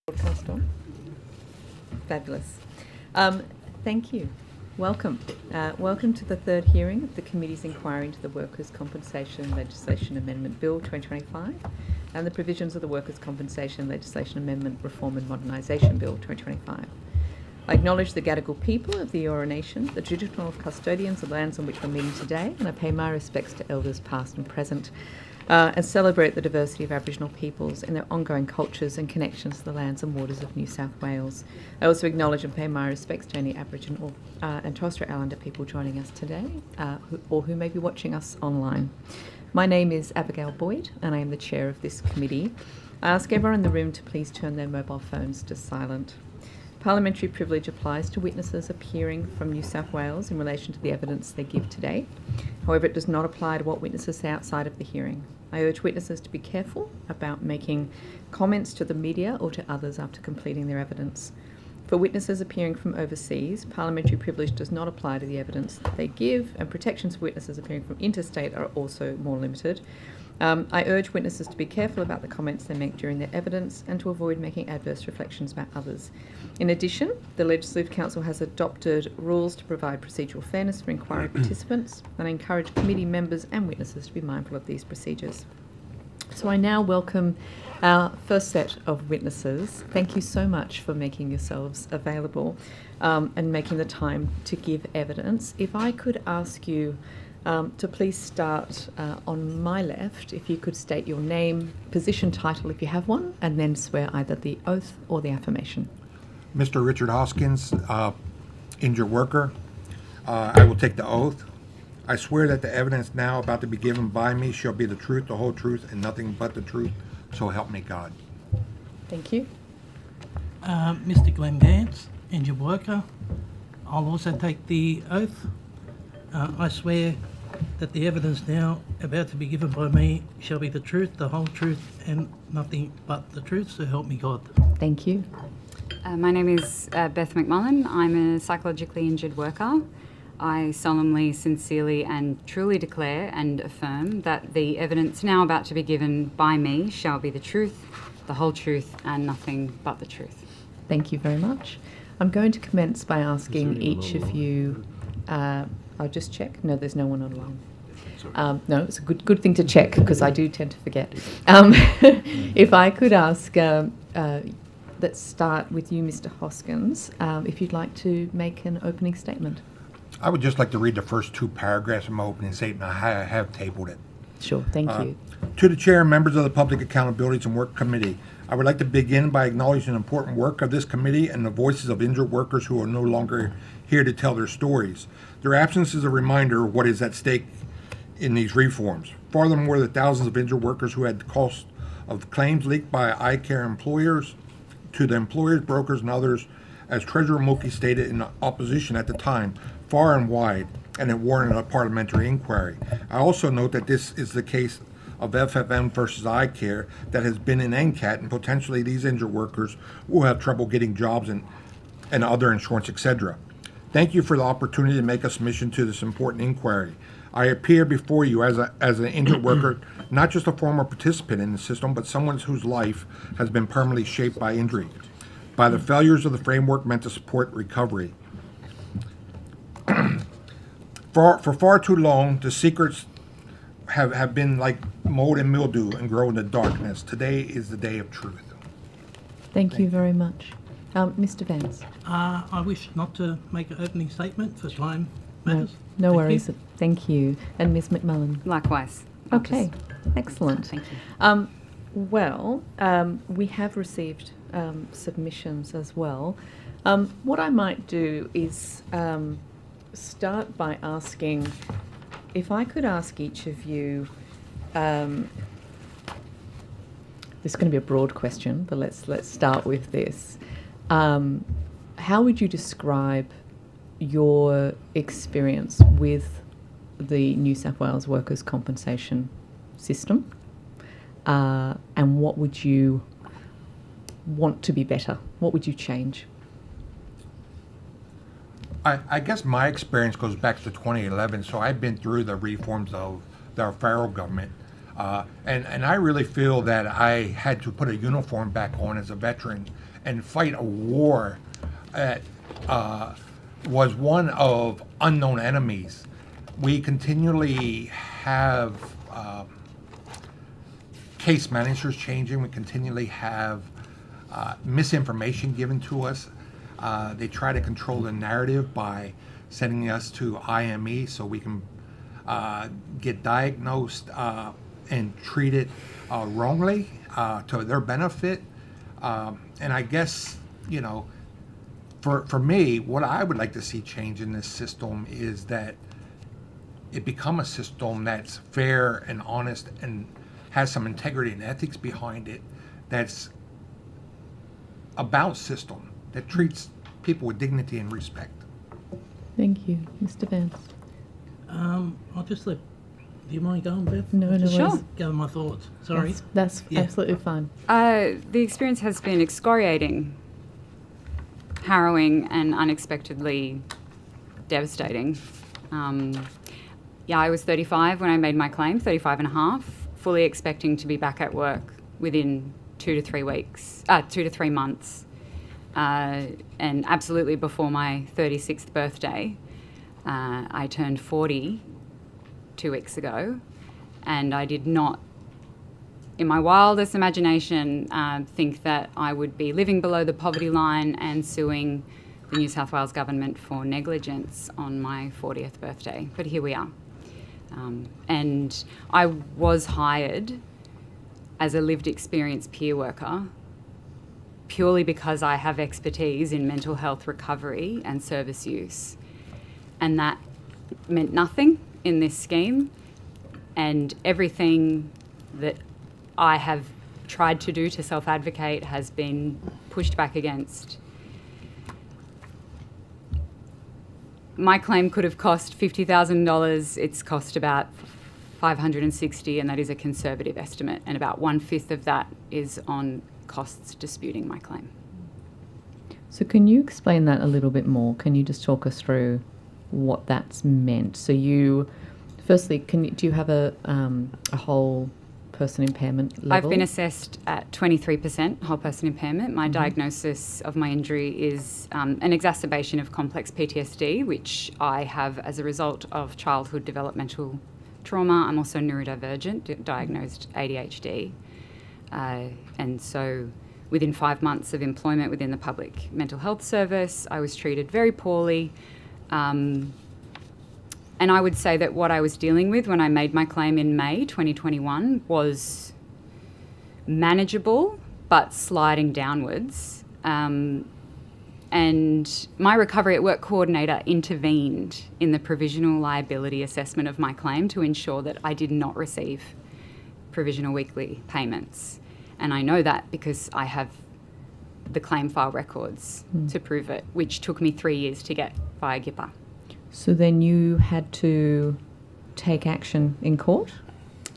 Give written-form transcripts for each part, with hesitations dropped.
Broadcast on. Fabulous. Thank you. Welcome. Welcome to the third hearing of the Committee's inquiry into the Workers' Compensation Legislation Amendment Bill 2025 and the provisions of the Workers' Compensation Legislation Amendment Reform and Modernisation Bill 2025. I acknowledge the Gadigal people of the Eora Nation, the traditional custodians of the lands on which we're meeting today, and I pay my respects to elders past and present, and celebrate the diversity of Aboriginal peoples and their ongoing cultures and connections to the lands and waters of New South Wales. I also acknowledge and pay my respects to any Aboriginal and Torres Strait Islander people joining us today, who may be watching us online. My name is Abigail Boyd, and I am the chair of this committee. I ask everyone in the room to please turn their mobile phones to silent. Parliamentary privilege applies to witnesses appearing from New South Wales in relation to the evidence they give today. However, it does not apply to what witnesses say outside of the hearing. I urge witnesses to be careful about making comments to the media or to others after completing their evidence. For witnesses appearing from overseas, parliamentary privilege does not apply to the evidence that they give, and protections for witnesses appearing from interstate are also more limited. I urge witnesses to be careful about the comments they make during their evidence and to avoid making adverse reflections about others. In addition, the Legislative Council has adopted rules to provide procedural fairness for inquiry participants, and I encourage committee members and witnesses to be mindful of these procedures. So I now welcome our first set of witnesses. Thank you so much for making yourselves available and making the time to give evidence. If I could ask you to please start on my left, if you could state your name, position, title if you have one, and then swear either the oath or the affirmation. Mr. Richard Hoskins, injured worker. I will take the oath. I swear that the evidence now about to be given by me shall be the truth, the whole truth, and nothing but the truth. So help me God. Thank you. Mr. Glenn Gantz, injured worker. I'll also take the oath. I swear that the evidence now about to be given by me shall be the truth, the whole truth, and nothing but the truth, so help me God. Thank you. My name is Beth McMullen. I'm a psychologically injured worker. I solemnly, sincerely and truly declare and affirm that the evidence now about to be given by me shall be the truth, the whole truth, and nothing but the truth. Thank you very much. I'm going to commence by asking each of you... I'll just check. No, there's no one online. No, it's a good thing to check because I do tend to forget. If I could ask, let's start with you, Mr. Hoskins, if you'd like to make an opening statement. I would just like to read the first two paragraphs of my opening statement. I have tabled it. Sure, thank you. To the chair and members of the Public Accountabilities and Work Committee, I would like to begin by acknowledging the important work of this committee and the voices of injured workers who are no longer here to tell their stories. Their absence is a reminder of what is at stake in these reforms. Furthermore, the thousands of injured workers who had the cost of claims leaked by eye care employers to the employers, brokers, and others, as Treasurer Mookie stated in opposition at the time, far and wide, and it warranted a parliamentary inquiry. I also note that this is the case of FFM versus eye care that has been in NCAT, and potentially these injured workers will have trouble getting jobs and other insurance, etc. Thank you for the opportunity to make a submission to this important inquiry. I appear before you as an injured worker, not just a former participant in the system, but someone whose life has been permanently shaped by injury, by the failures of the framework meant to support recovery. For far too long, the secrets have been like mold and mildew and grow in the darkness. Today is the day of truth. Thank you very much. Mr. Vance. I wish not to make an opening statement for time matters. No Thank worries. you. Thank you. And Ms. McMullen. Likewise. Okay, excellent. Thank you. We have received submissions as well. What I might do is start by asking, if I could ask each of you, this is going to be a broad question, but let's start with this. How would you describe your experience with the New South Wales workers' compensation system, and what would you want to be better? What would you change? I guess my experience goes back to 2011, so I've been through the reforms of the federal government. And I really feel that I had to put a uniform back on as a veteran and fight a war that was one of unknown enemies. We continually have case managers changing. We continually have misinformation given to us. They try to control the narrative by sending us to IME so we can get diagnosed and treated wrongly to their benefit. And I guess, you know, for me, what I would like to see change in this system is that it become a system that's fair and honest and has some integrity and ethics behind it, that's about system, that treats people with dignity and respect. Thank you. Mr. Vance? I'll just let... Do you mind going, Beth? No, no Sure. worries. Go with my thoughts. Sorry. That's Yeah. absolutely fine. The experience has been excoriating, harrowing, and unexpectedly devastating. I was 35 when I made my claim, 35 and a half, fully expecting to be back at work within 2 to 3 months. And absolutely before my 36th birthday. I turned 40 2 weeks ago, and I did not, in my wildest imagination, think that I would be living below the poverty line and suing the New South Wales government for negligence on my 40th birthday. But here we are. And I was hired as a lived experience peer worker purely because I have expertise in mental health recovery and service use. And that meant nothing in this scheme, and everything that I have tried to do to self-advocate has been pushed back against. My claim could have cost $50,000. It's cost about $560, and that is a conservative estimate, and about 1/5 of that is on costs disputing my claim. So can you explain that a little bit more? Can you just talk us through what that's meant? So you, firstly, do you have a whole person impairment level? I've been assessed at 23% whole person impairment. My diagnosis of my injury is an exacerbation of complex PTSD, which I have as a result of childhood developmental trauma. I'm also neurodivergent, diagnosed ADHD. And so within 5 months of employment within the public mental health service, I was treated very poorly. And I would say that what I was dealing with when I made my claim in May 2021 was manageable, but sliding downwards. And my Recovery at Work coordinator intervened in the provisional liability assessment of my claim to ensure that I did not receive provisional weekly payments. And I know that because I have the claim file records to prove it, which took me 3 years to get via GIPA. So then you had to take action in court?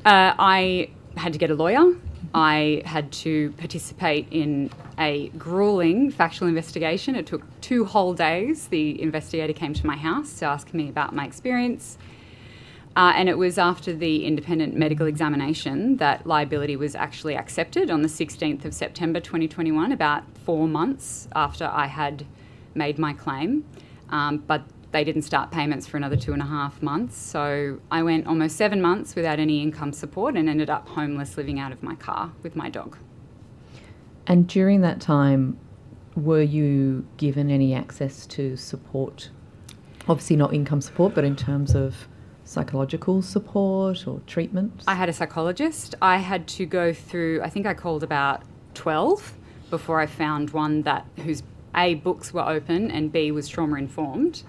I had to get a lawyer. I had to participate in a gruelling factual investigation. It took 2 whole days. The investigator came to my house to ask me about my experience. And it was after the independent medical examination that liability was actually accepted on the 16th of September 2021, about 4 months after I had made my claim. But they didn't start payments for another 2.5 months. So I went almost 7 months without any income support and ended up homeless, living out of my car with my dog. And during that time, were you given any access to support? Obviously not income support, but in terms of psychological support or treatment? I had a psychologist. I had to go through, I think I called about 12 before I found one whose A, books were open, and B, was trauma-informed.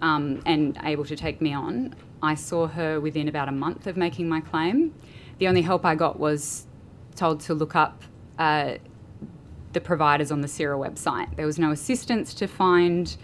And able to take me on. I saw her within about a month of making my claim. The only help I got was told to look up the providers on the CIRA website. There was no assistance to find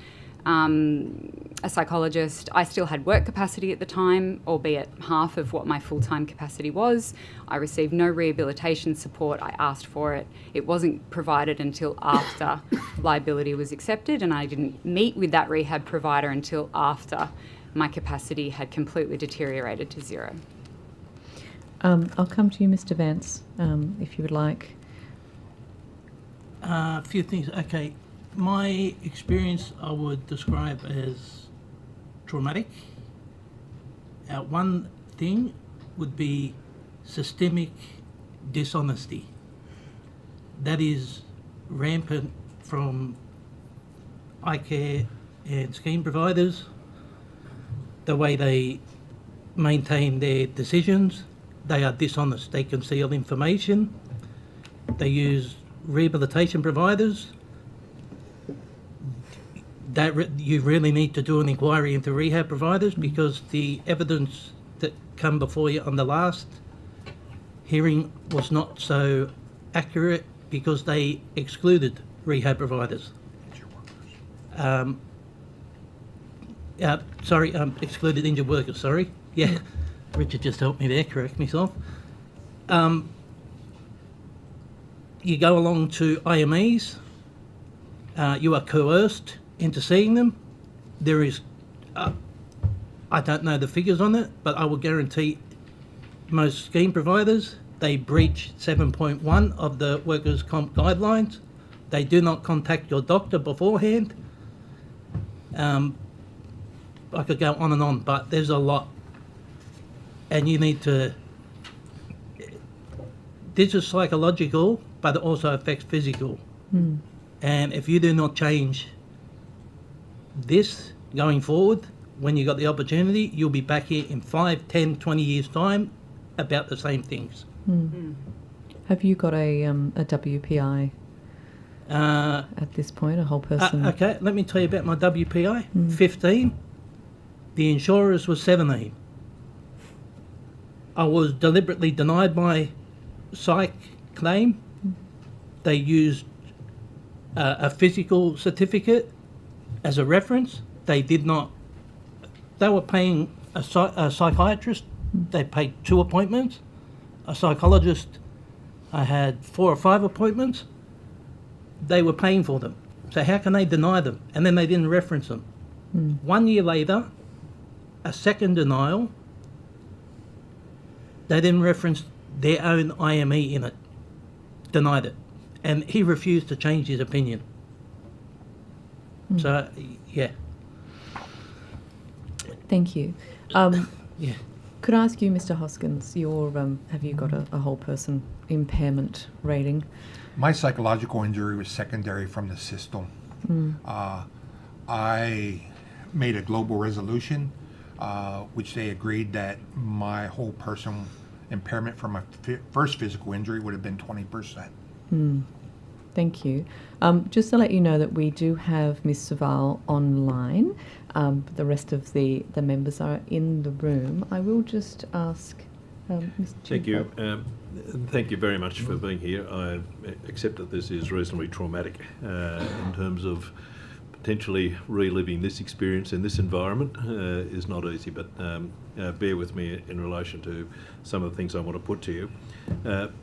a psychologist. I still had work capacity at the time, albeit half of what my full-time capacity was. I received no rehabilitation support. I asked for it. It wasn't provided until after liability was accepted, and I didn't meet with that rehab provider until after my capacity had completely deteriorated to 0. I'll come to you, Mr. Vance, if you would like. A few things. Okay, my experience I would describe as traumatic. One thing would be systemic dishonesty. That is rampant from eye care and scheme providers, the way they maintain their decisions. They are dishonest. They conceal information. They use rehabilitation providers. You really need to do an inquiry into rehab providers, because the evidence that come before you on the last hearing was not so accurate because they excluded rehab providers. Excluded injured workers, sorry. Yeah, Richard just helped me there, correct myself. You go along to IMEs, you are coerced into seeing them. There is, I don't know the figures on it, but I will guarantee most scheme providers, they breach 7.1 of the workers' comp guidelines. They do not contact your doctor beforehand. I could go on and on, but there's a lot. And you need to, this is psychological, but it also affects physical. And if you do not change this going forward, when you got the opportunity, you'll be back here in 5, 10, 20 years' time about the same things. Have you got a WPI at this point, a whole person? Okay, let me tell you about my WPI. 15. The insurers was 17. I was deliberately denied my psych claim. They used a physical certificate as a reference. They did not. They were paying a psychiatrist. They paid 2 appointments. A psychologist, I had 4 or 5 appointments. They were paying for them. So how can they deny them? And then they didn't reference them. 1 year later, a second denial, they didn't reference their own IME in it. Denied it. And he refused to change his opinion. So, yeah. Thank you. Yeah. Could I ask you, Mr. Hoskins, have you got a whole person impairment rating? My psychological injury was secondary from the system. I made a global resolution, which they agreed that my whole person impairment from my first physical injury would have been 20%. Thank you. Just to let you know that we do have Ms. Saval online. The rest of the members are in the room. I will just ask Mr. Thank you. Thank you very much for being here. I accept that this is reasonably traumatic in terms of potentially reliving this experience in this environment is not easy, but bear with me in relation to some of the things I want to put to you.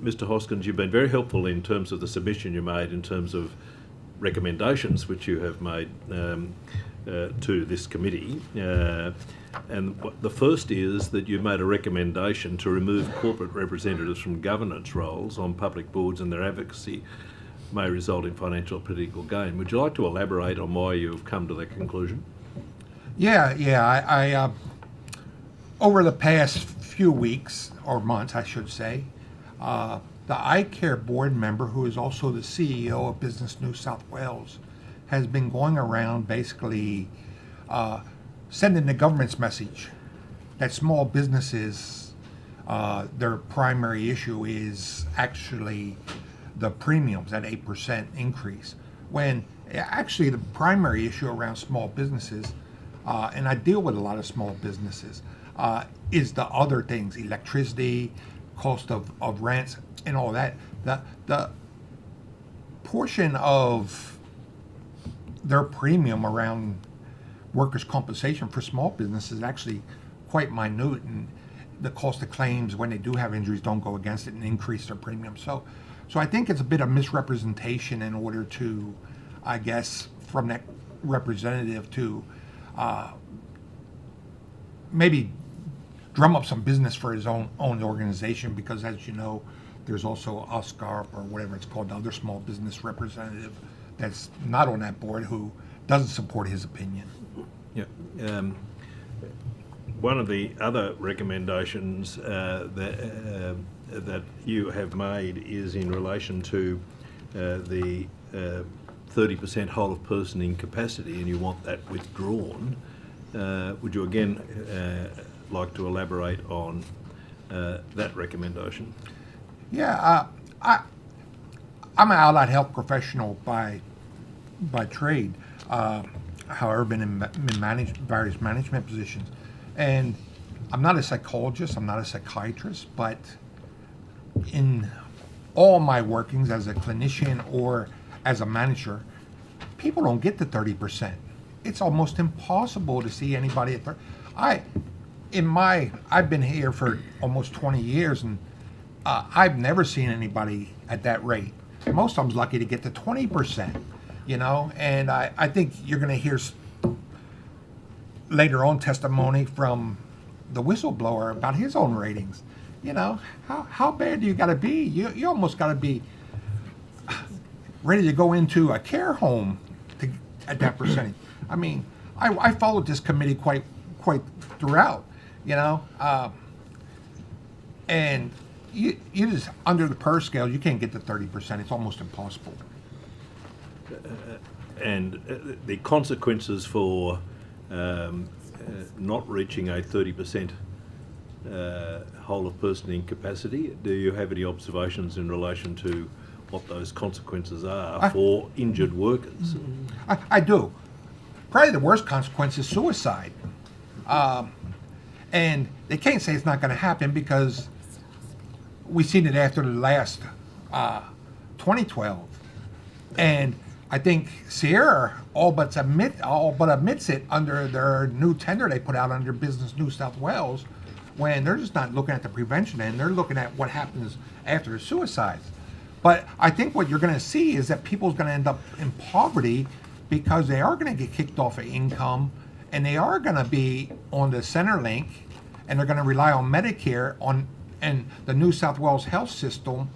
Mr. Hoskins, you've been very helpful in terms of the submission you made in terms of recommendations which you have made to this committee. And the first is that you made a recommendation to remove corporate representatives from governance roles on public boards, and their advocacy may result in financial or political gain. Would you like to elaborate on why you've come to that conclusion? Yeah. I over the past few weeks, or months, I should say, the iCare board member, who is also the CEO of Business New South Wales, has been going around basically sending the government's message that small businesses, their primary issue is actually the premiums at 8% increase, when actually the primary issue around small businesses, and I deal with a lot of small businesses, is the other things: electricity, cost of rents, and all that. The portion of their premium around workers' compensation for small businesses is actually quite minute, and the cost of claims when they do have injuries don't go against it and increase their premium. So I think it's a bit of misrepresentation in order to, I guess, from that representative to maybe drum up some business for his own organization, because as you know, there's also Oscar, or whatever it's called, the other small business representative that's not on that board who doesn't support his opinion. Yeah. One of the other recommendations that you have made is in relation to the 30% whole of person incapacity, and you want that withdrawn. Would you again like to elaborate on that recommendation? Yeah, I'm an allied health professional by trade. However, been in various management positions, and I'm not a psychologist. I'm not a psychiatrist, but in all my workings as a clinician or as a manager, people don't get to 30%. It's almost impossible to see anybody at 30. I've been here for almost 20 years, and I've never seen anybody at that rate. Most of them's lucky to get to 20%, and I think you're going to hear later on testimony from the whistleblower about his own ratings. How bad do you got to be? You almost got to be ready to go into a care home at that percentage. I mean, I followed this committee quite throughout, and you just, under the PER scale, you can't get to 30%. It's almost impossible. And the consequences for not reaching a 30% whole of person incapacity, do you have any observations in relation to what those consequences are for injured workers? I do. Probably the worst consequence is suicide. And they can't say it's not going to happen because we've seen it after the last 2012. And I think Sierra all but admits it under their new tender they put out under Business New South Wales, when they're just not looking at the prevention end, they're looking at what happens after the suicides. But I think what you're going to see is that people's going to end up in poverty because they are going to get kicked off of income, and they are going to be on the Centrelink, and they're going to rely on Medicare and the New South Wales health system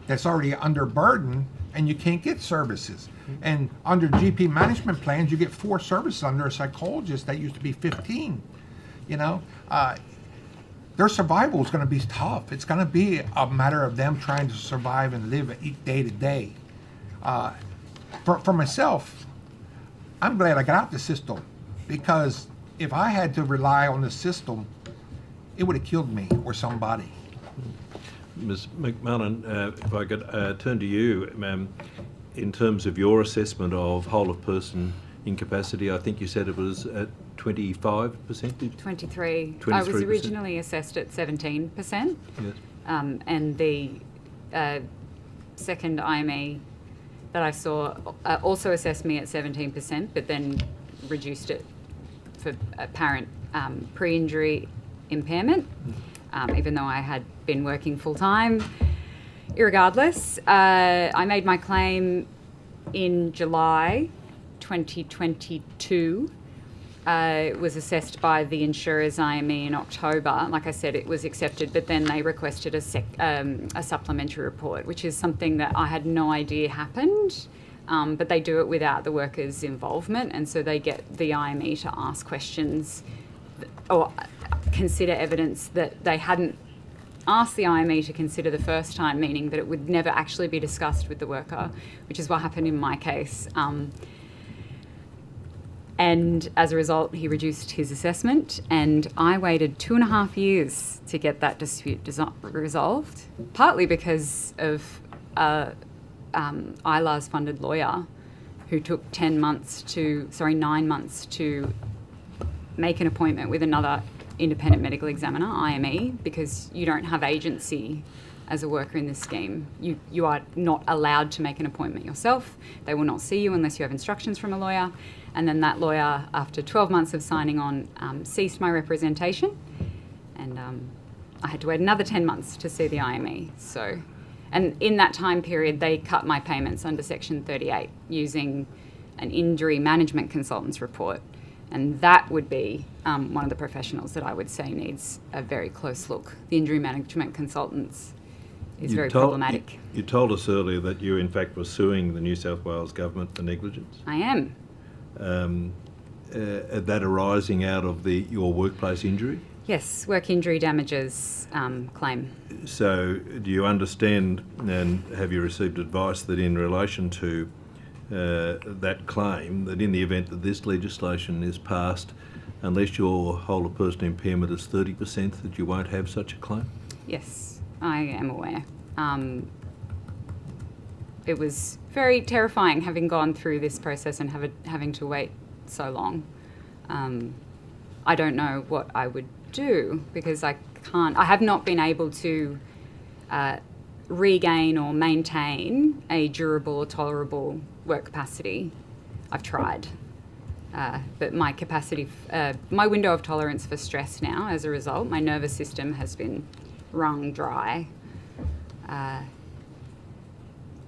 that's already underburdened, and you can't get services. And under GP management plans, you get 4 services under a psychologist that used to be 15. Their survival is going to be tough. It's going to be a matter of them trying to survive and live each day to day. For myself, I'm glad I got out the system, because if I had to rely on the system, it would have killed me or somebody. Ms. McMullen, if I could turn to you, in terms of your assessment of whole of person incapacity, I think you said it was at 25%? 23. I was originally assessed at 17%. Yes. And the second IME that I saw also assessed me at 17%, but then reduced it for apparent pre-injury impairment, even though I had been working full-time. Irregardless, I made my claim in July 2022. It was assessed by the insurer's IME in October. Like I said, it was accepted, but then they requested a supplementary report, which is something that I had no idea happened. But they do it without the worker's involvement, and so they get the IME to ask questions or consider evidence that they hadn't asked the IME to consider the first time, meaning that it would never actually be discussed with the worker, which is what happened in my case. And as a result, he reduced his assessment, and I waited 2.5 years to get that dispute resolved, partly because of ILA's funded lawyer who took 9 months to make an appointment with another independent medical examiner, IME, because you don't have agency as a worker in this scheme. You are not allowed to make an appointment yourself. They will not see you unless you have instructions from a lawyer. And then that lawyer, after 12 months of signing on, ceased my representation. And I had to wait another 10 months to see the IME. And in that time period, they cut my payments under Section 38 using an injury management consultant's report. And that would be one of the professionals that I would say needs a very close look. The injury management consultants is very problematic. You told us earlier that you in fact were suing the New South Wales government for negligence. I am. That arising out of your workplace injury? Yes, work injury damages claim. So do you understand and have you received advice that in relation to that claim, that in the event that this legislation is passed, unless your whole of person impairment is 30%, that you won't have such a claim? Yes, I am aware. It was very terrifying having gone through this process and having to wait so long. I don't know what I would do because I have not been able to regain or maintain a durable or tolerable work capacity. I've tried. But my capacity, my window of tolerance for stress now, as a result, my nervous system has been wrung dry.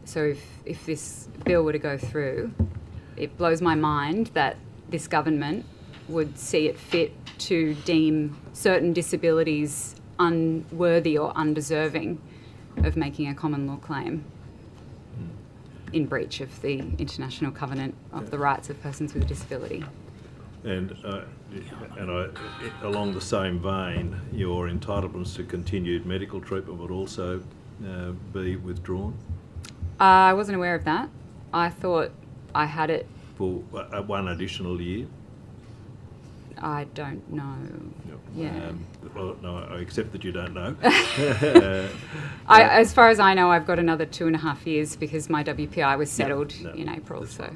So if this bill were to go through, it blows my mind that this government would see it fit to deem certain disabilities unworthy or undeserving of making a common law claim in breach of the International Covenant of the Rights of Persons with a Disability. And along the same vein, your entitlements to continued medical treatment would also be withdrawn? I wasn't aware of that. I thought I had it. For one additional year? I don't know. Yeah. Well, no, I accept that you don't know. As far as I know, I've got another 2.5 years because my WPI was settled in April. So,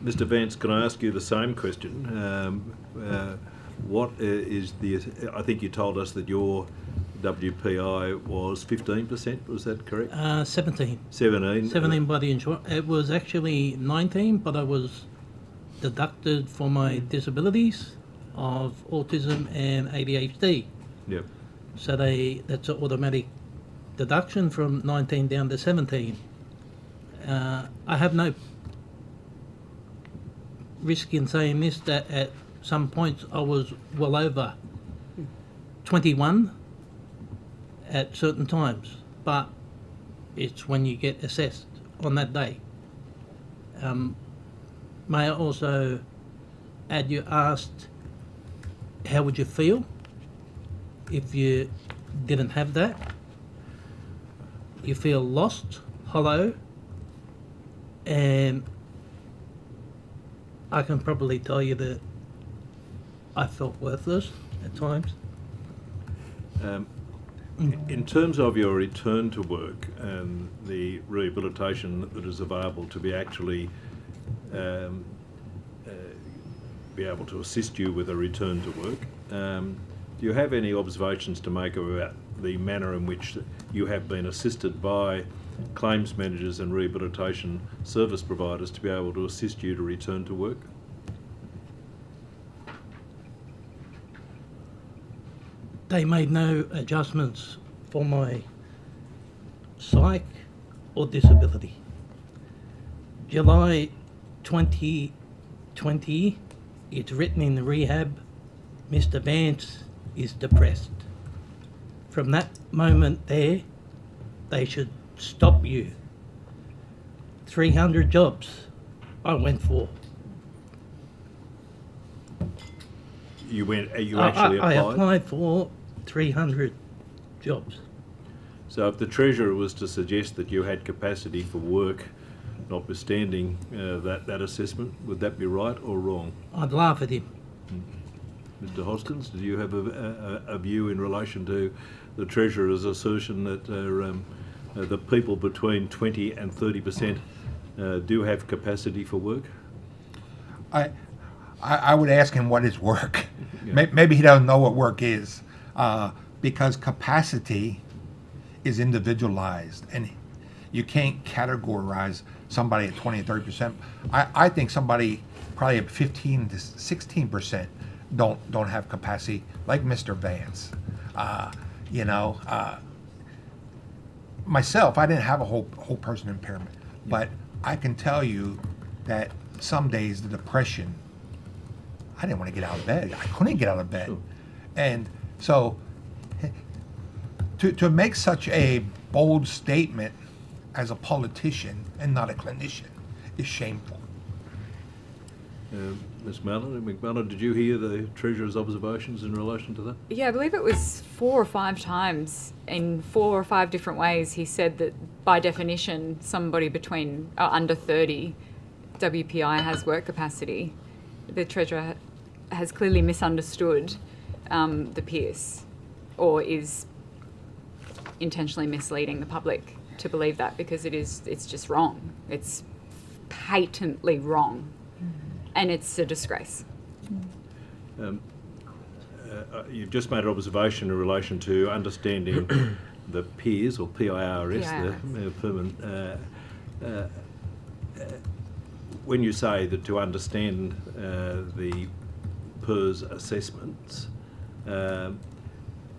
Mr. Vance, can I ask you the same question? What is the? I think you told us that your WPI was 15%. Was that correct? 17. 17. 17 by the insurance. It was actually 19, but I was deducted for my disabilities of autism and ADHD. Yep. So that's an automatic deduction from 19 down to 17. I have no risk in saying this, that at some points I was well over 21 at certain times, but it's when you get assessed on that day. May I also add, you asked how would you feel if you didn't have that? You feel lost, hollow, and I can probably tell you that I felt worthless at times. In terms of your return to work and the rehabilitation that is available to be actually be able to assist you with a return to work, do you have any observations to make about the manner in which you have been assisted by claims managers and rehabilitation service providers to be able to assist you to return to work? They made no adjustments for my psych or disability. July 2020, it's written in the rehab, Mr. Vance is depressed. From that moment there, they should stop you. 300 jobs I went for. You actually applied? I applied for 300 jobs. So if the Treasurer was to suggest that you had capacity for work, notwithstanding that assessment, would that be right or wrong? I'd laugh at him. Mr. Hoskins, do you have a view in relation to the Treasurer's assertion that the people between 20 and 30% do have capacity for work? I would ask him what is work. Yeah. Maybe he doesn't know what work is, because capacity is individualized, and you can't categorize somebody at 20 or 30%. I think somebody probably at 15 to 16% don't have capacity, like Mr. Vance. Myself, I didn't have a whole person impairment, but I can tell you that some days the depression, I didn't want to get out of bed. I couldn't get out of bed. Sure. And so to make such a bold statement as a politician and not a clinician is shameful. Ms. McMillan, did you hear the Treasurer's observations in relation to that? Yeah, I believe it was 4 or 5 times in 4 or 5 different ways he said that by definition somebody between under 30 WPI has work capacity. The Treasurer has clearly misunderstood the Pierce, or is intentionally misleading the public to believe that, because it's just wrong. It's patently wrong. And it's a disgrace. You've just made an observation in relation to understanding the PIRS, or PIRS, the permanent. When you say that to understand the PIRS assessments,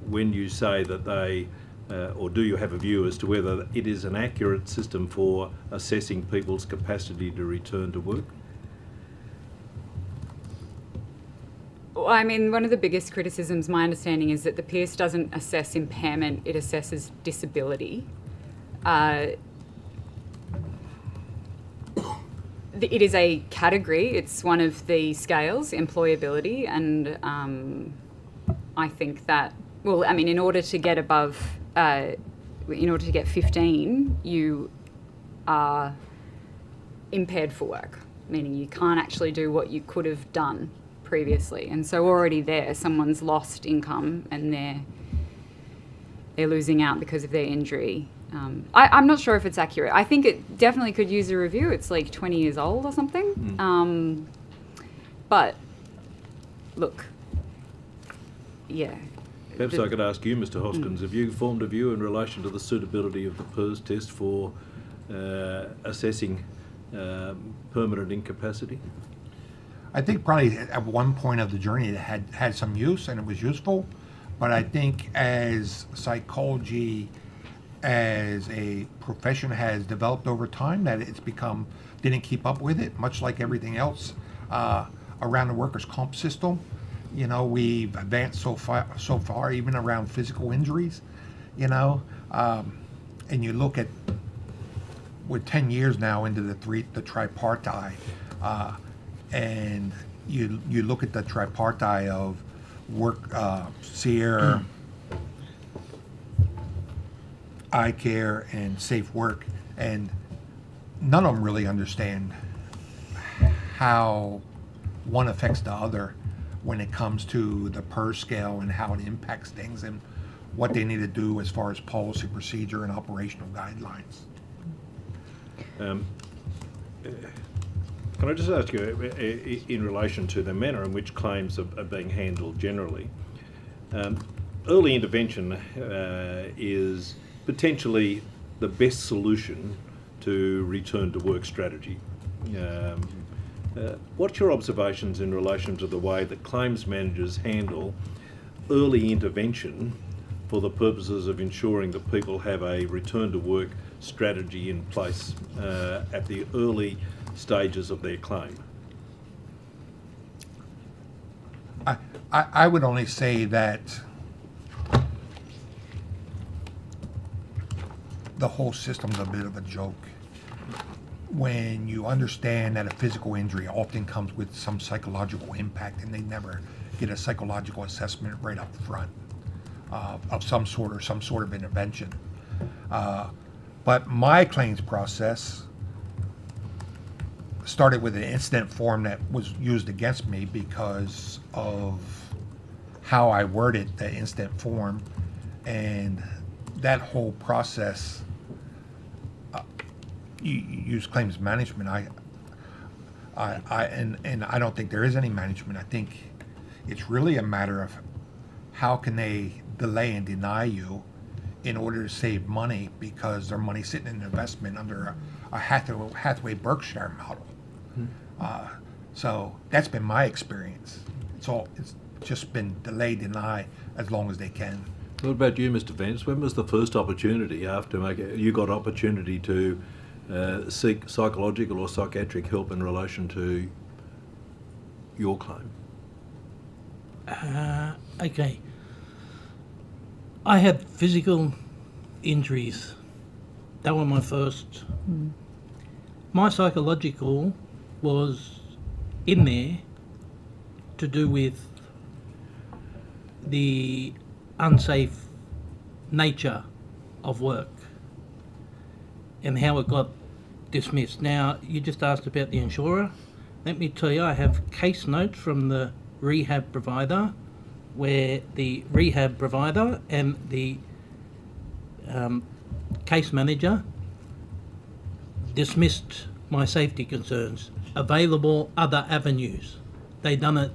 when you say that they, or do you have a view as to whether it is an accurate system for assessing people's capacity to return to work? I mean, one of the biggest criticisms, my understanding, is that the Pierce doesn't assess impairment, it assesses disability. It is a category, it's one of the scales, employability, and I think that, well, I mean, in order to get above, in order to get 15, you are impaired for work, meaning you can't actually do what you could have done previously, and so already there someone's lost income and they're losing out because of their injury. I'm not sure if it's accurate. I think it definitely could use a review. It's like 20 years old or something. But look, yeah. Perhaps I could ask you, Mr. Hoskins, have you formed a view in relation to the suitability of the PIRS test for assessing permanent incapacity? I think probably at one point of the journey it had some use and it was useful, but I think as psychology as a profession has developed over time, that it's didn't keep up with it, much like everything else around the workers' comp system. You know, we've advanced so far, even around physical injuries, you know, and you look at, we're 10 years now into the tripartite, and you look at the tripartite of work, SEER, eye care, and safe work, and none of them really understand how one affects the other when it comes to the PIRS scale and how it impacts things and what they need to do as far as policy, procedure, and operational guidelines. Can I just ask you, in relation to the manner in which claims are being handled generally, early intervention is potentially the best solution to return to work strategy. What's your observations in relation to the way that claims managers handle early intervention for the purposes of ensuring that people have a return to work strategy in place at the early stages of their claim? I would only say that the whole system's a bit of a joke. When you understand that a physical injury often comes with some psychological impact and they never get a psychological assessment right up front of some sort or some sort of intervention. But my claims process started with an incident form that was used against me because of how I worded the incident form, and that whole process. You use claims management. And I don't think there is any management. I think it's really a matter of how can they delay and deny you in order to save money because their money's sitting in an investment under a Hathaway Berkshire model. So that's been my experience. It's just been delay, deny as long as they can. What about you, Mr. Vance? When was the first opportunity you got opportunity to seek psychological or psychiatric help in relation to your claim? Okay. I had physical injuries They were my first. My psychological was in there to do with the unsafe nature of work and how it got dismissed. Now, you just asked about the insurer. Let me tell you, I have case notes from the rehab provider where the rehab provider and the case manager dismissed my safety concerns. Available other avenues. They done it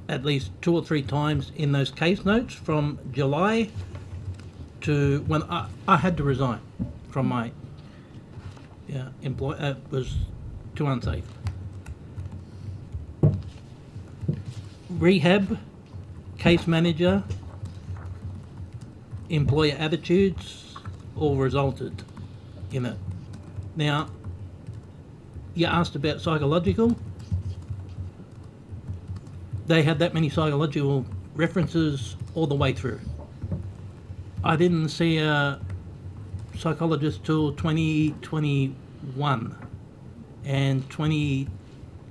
at least 2 or 3 times in those case notes from July to when I had to resign from my employ. It was too unsafe. Rehab, case manager, employer attitudes all resulted in it. Now, you asked about psychological. They had that many psychological references all the way through. I didn't see a psychologist till 2021 and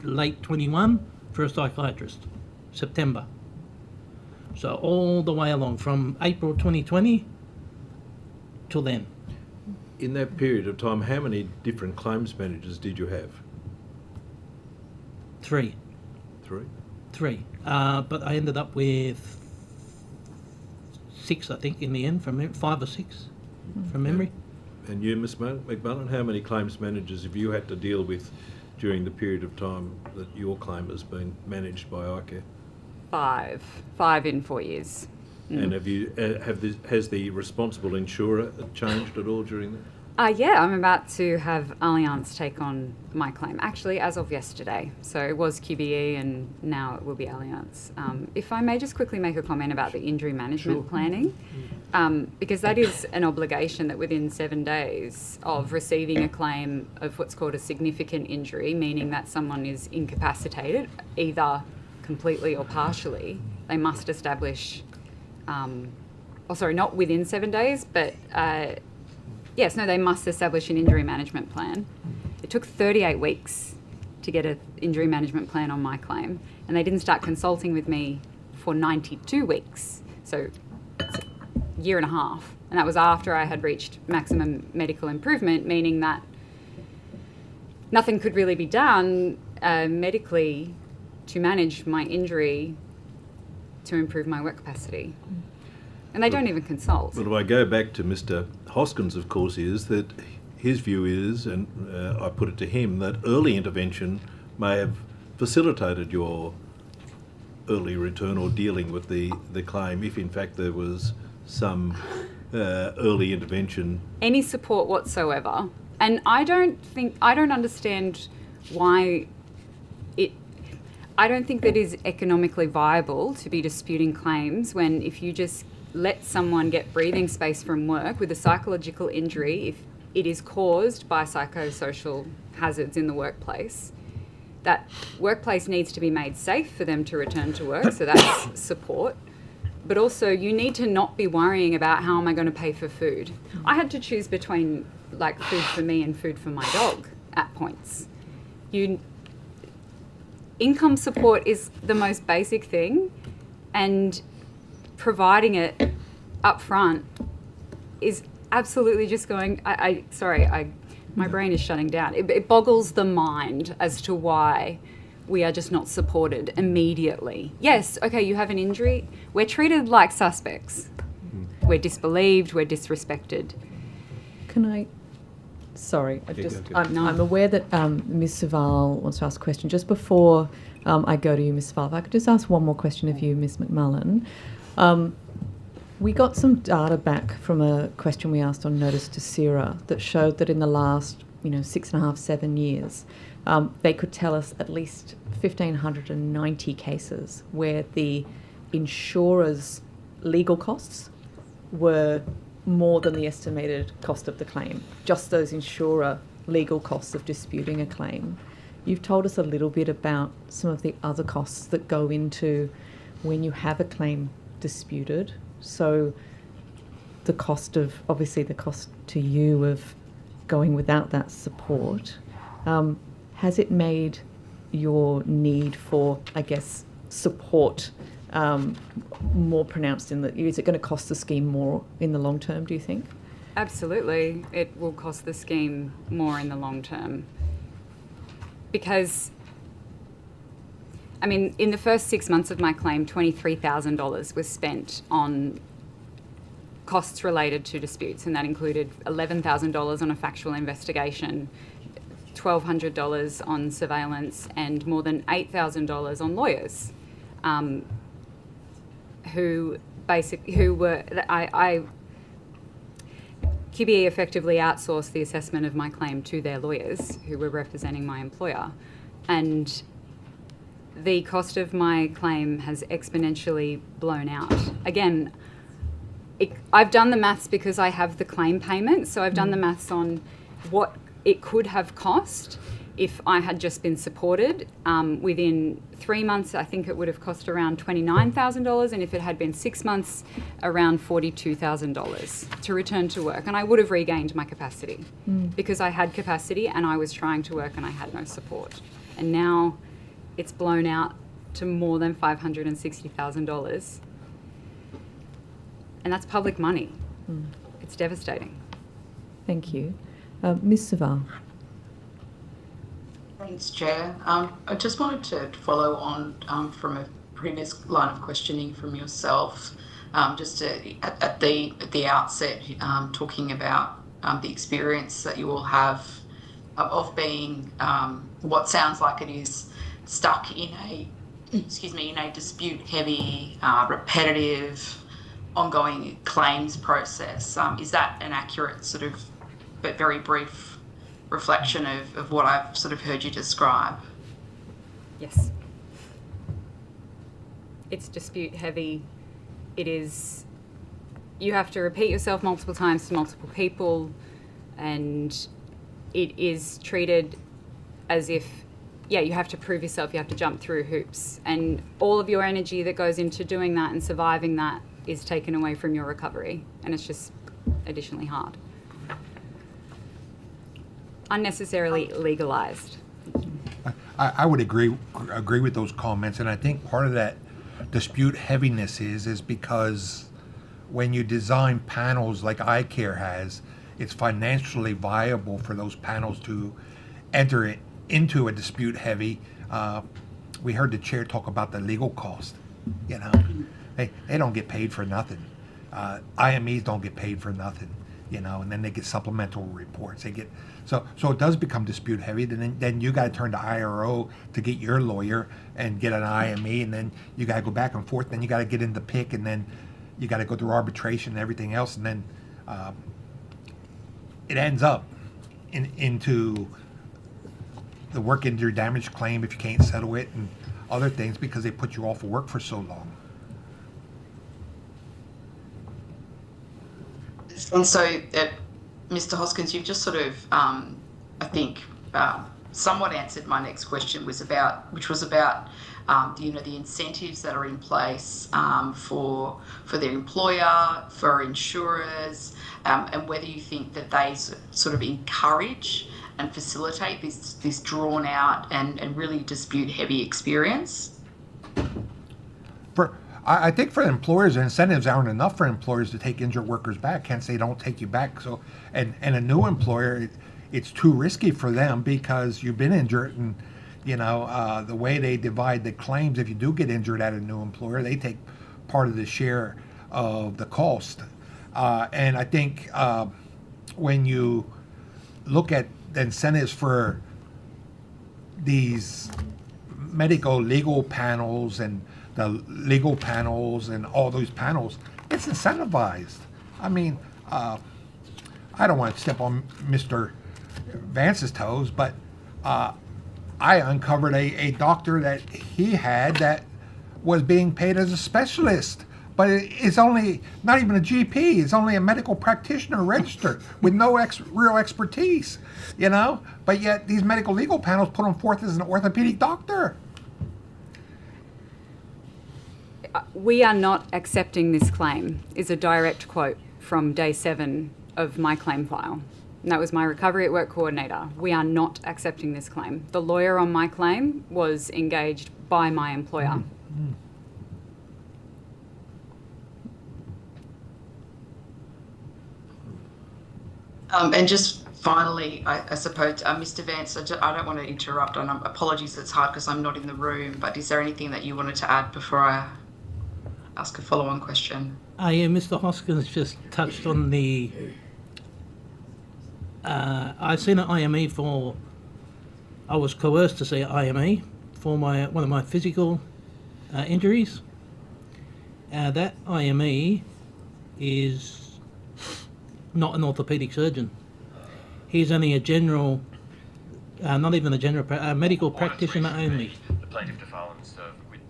late 21 for a psychiatrist, September. So all the way along from April 2020 till then. In that period of time, how many different claims managers did you have? 3. 3? But I ended up with 6, I think, in the end, from 5 or 6 from memory. And you, Ms. McMullen, how many claims managers have you had to deal with during the period of time that your claim has been managed by iCare? 5 in 4 years. And has the responsible insurer changed at all during that? Yeah, I'm about to have Allianz take on my claim, actually, as of yesterday. So it was QBE and now it will be Allianz. If I may just quickly make a comment about the injury management planning, because that is an obligation that within 7 days of receiving a claim of what's called a significant injury, meaning that someone is incapacitated, either completely or partially, they must establish, not within 7 days, but they must establish an injury management plan. It took 38 weeks to get an injury management plan on my claim, and they didn't start consulting with me for 92 weeks, so it's a year and a half. And that was after I had reached maximum medical improvement, meaning that nothing could really be done medically to manage my injury to improve my work capacity. And they don't even consult. Well, if I go back to Mr. Hoskins, of course, is that his view is, and I put it to him, that early intervention may have facilitated your early return or dealing with the claim if in fact there was some early intervention. Any support whatsoever. And I don't understand why I don't think that is economically viable to be disputing claims when if you just let someone get breathing space from work with a psychological injury, if it is caused by psychosocial hazards in the workplace, that workplace needs to be made safe for them to return to work, so that's support. But also you need to not be worrying about how am I going to pay for food. I had to choose between like food for me and food for my dog at points. Income support is the most basic thing, and providing it up front is absolutely just going, my brain is shutting down. It boggles the mind as to why we are just not supported immediately. Yes, okay, you have an injury. We're treated like suspects. We're disbelieved, we're disrespected. I'm aware that Ms. Saval wants to ask a question. Just before I go to you, Ms. Saval, if I could just ask one more question of you, Ms. McMullen. We got some data back from a question we asked on Notice to CIRA that showed that in the last 6.5, 7 years, they could tell us at least 1,590 cases where the insurer's legal costs were more than the estimated cost of the claim, just those insurer legal costs of disputing a claim. You've told us a little bit about some of the other costs that go into when you have a claim disputed. So the cost to you of going without that support, has it made your need for, I guess, support more pronounced is it going to cost the scheme more in the long term, do you think? Absolutely, it will cost the scheme more in the long term. Because, I mean, in the first 6 months of my claim, $23,000 was spent on costs related to disputes, and that included $11,000 on a factual investigation, $1,200 on surveillance, and more than $8,000 on lawyers, QBE effectively outsourced the assessment of my claim to their lawyers, who were representing my employer, and the cost of my claim has exponentially blown out. Again, I've done the maths because I have the claim payment, so I've done the maths on what it could have cost if I had just been supported. Within 3 months, I think it would have cost around $29,000, and if it had been 6 months, around $42,000 to return to work. And I would have regained my capacity because I had capacity and I was trying to work and I had no support. And now it's blown out to more than $560,000. And that's public money. It's devastating. Thank you. Ms. Saval. Thanks, Chair. I just wanted to follow on from a previous line of questioning from yourself, just at the outset, talking about the experience that you all have of being what sounds like it is stuck in a dispute-heavy, repetitive, ongoing claims process. Is that an accurate sort of, but very brief reflection of what I've sort of heard you describe? Yes. It's dispute heavy. It is, you have to repeat yourself multiple times to multiple people, and it is treated as if, you have to prove yourself, you have to jump through hoops, and all of your energy that goes into doing that and surviving that is taken away from your recovery, and it's just additionally hard. Unnecessarily legalised. I would agree with those comments, and I think part of that dispute heaviness is because when you design panels like iCare has, it's financially viable for those panels to enter it into a dispute heavy. We heard the chair talk about the legal cost. They don't get paid for nothing. IMEs don't get paid for nothing. And then they get supplemental reports. So it does become dispute heavy. Then you got to turn to IRO to get your lawyer and get an IME, and then you got to go back and forth. Then you got to get into PIC, and then you got to go through arbitration and everything else, and then it ends up into the work injury damage claim if you can't settle it and other things because they put you off of work for so long. And so, Mr. Hoskins, you've just sort of, I think, somewhat answered my next question, which was about the incentives that are in place for their employer, for insurers, and whether you think that they sort of encourage and facilitate this drawn out and really dispute heavy experience. I think for employers, the incentives aren't enough for employers to take injured workers back. Hence, they don't take you back. So, and a new employer, it's too risky for them because you've been injured, and the way they divide the claims. If you do get injured at a new employer, they take part of the share of the cost. And I think when you look at the incentives for these medical legal panels and the legal panels and all those panels, it's incentivized. I mean, I don't want to step on Mr. Vance's toes, but I uncovered a doctor that he had that was being paid as a specialist, but it's only not even a GP. It's only a medical practitioner registered with no real expertise, But yet these medical legal panels put him forth as an orthopedic doctor. We are not accepting this claim is a direct quote from day 7 of my claim file. And that was my recovery at work coordinator. We are not accepting this claim. The lawyer on my claim was engaged by my employer. And just finally, I suppose, Mr. Vance, I don't want to interrupt, and apologies, it's hard because I'm not in the room, but is there anything that you wanted to add before I ask a follow-on question? Yeah, Mr. Hoskins just touched on the... I seen an IME for... I was coerced to see an IME for one of my physical injuries. That IME is not an orthopaedic surgeon. He's only a general, not even a general, a medical practitioner only. The plaintiff to file and serve with.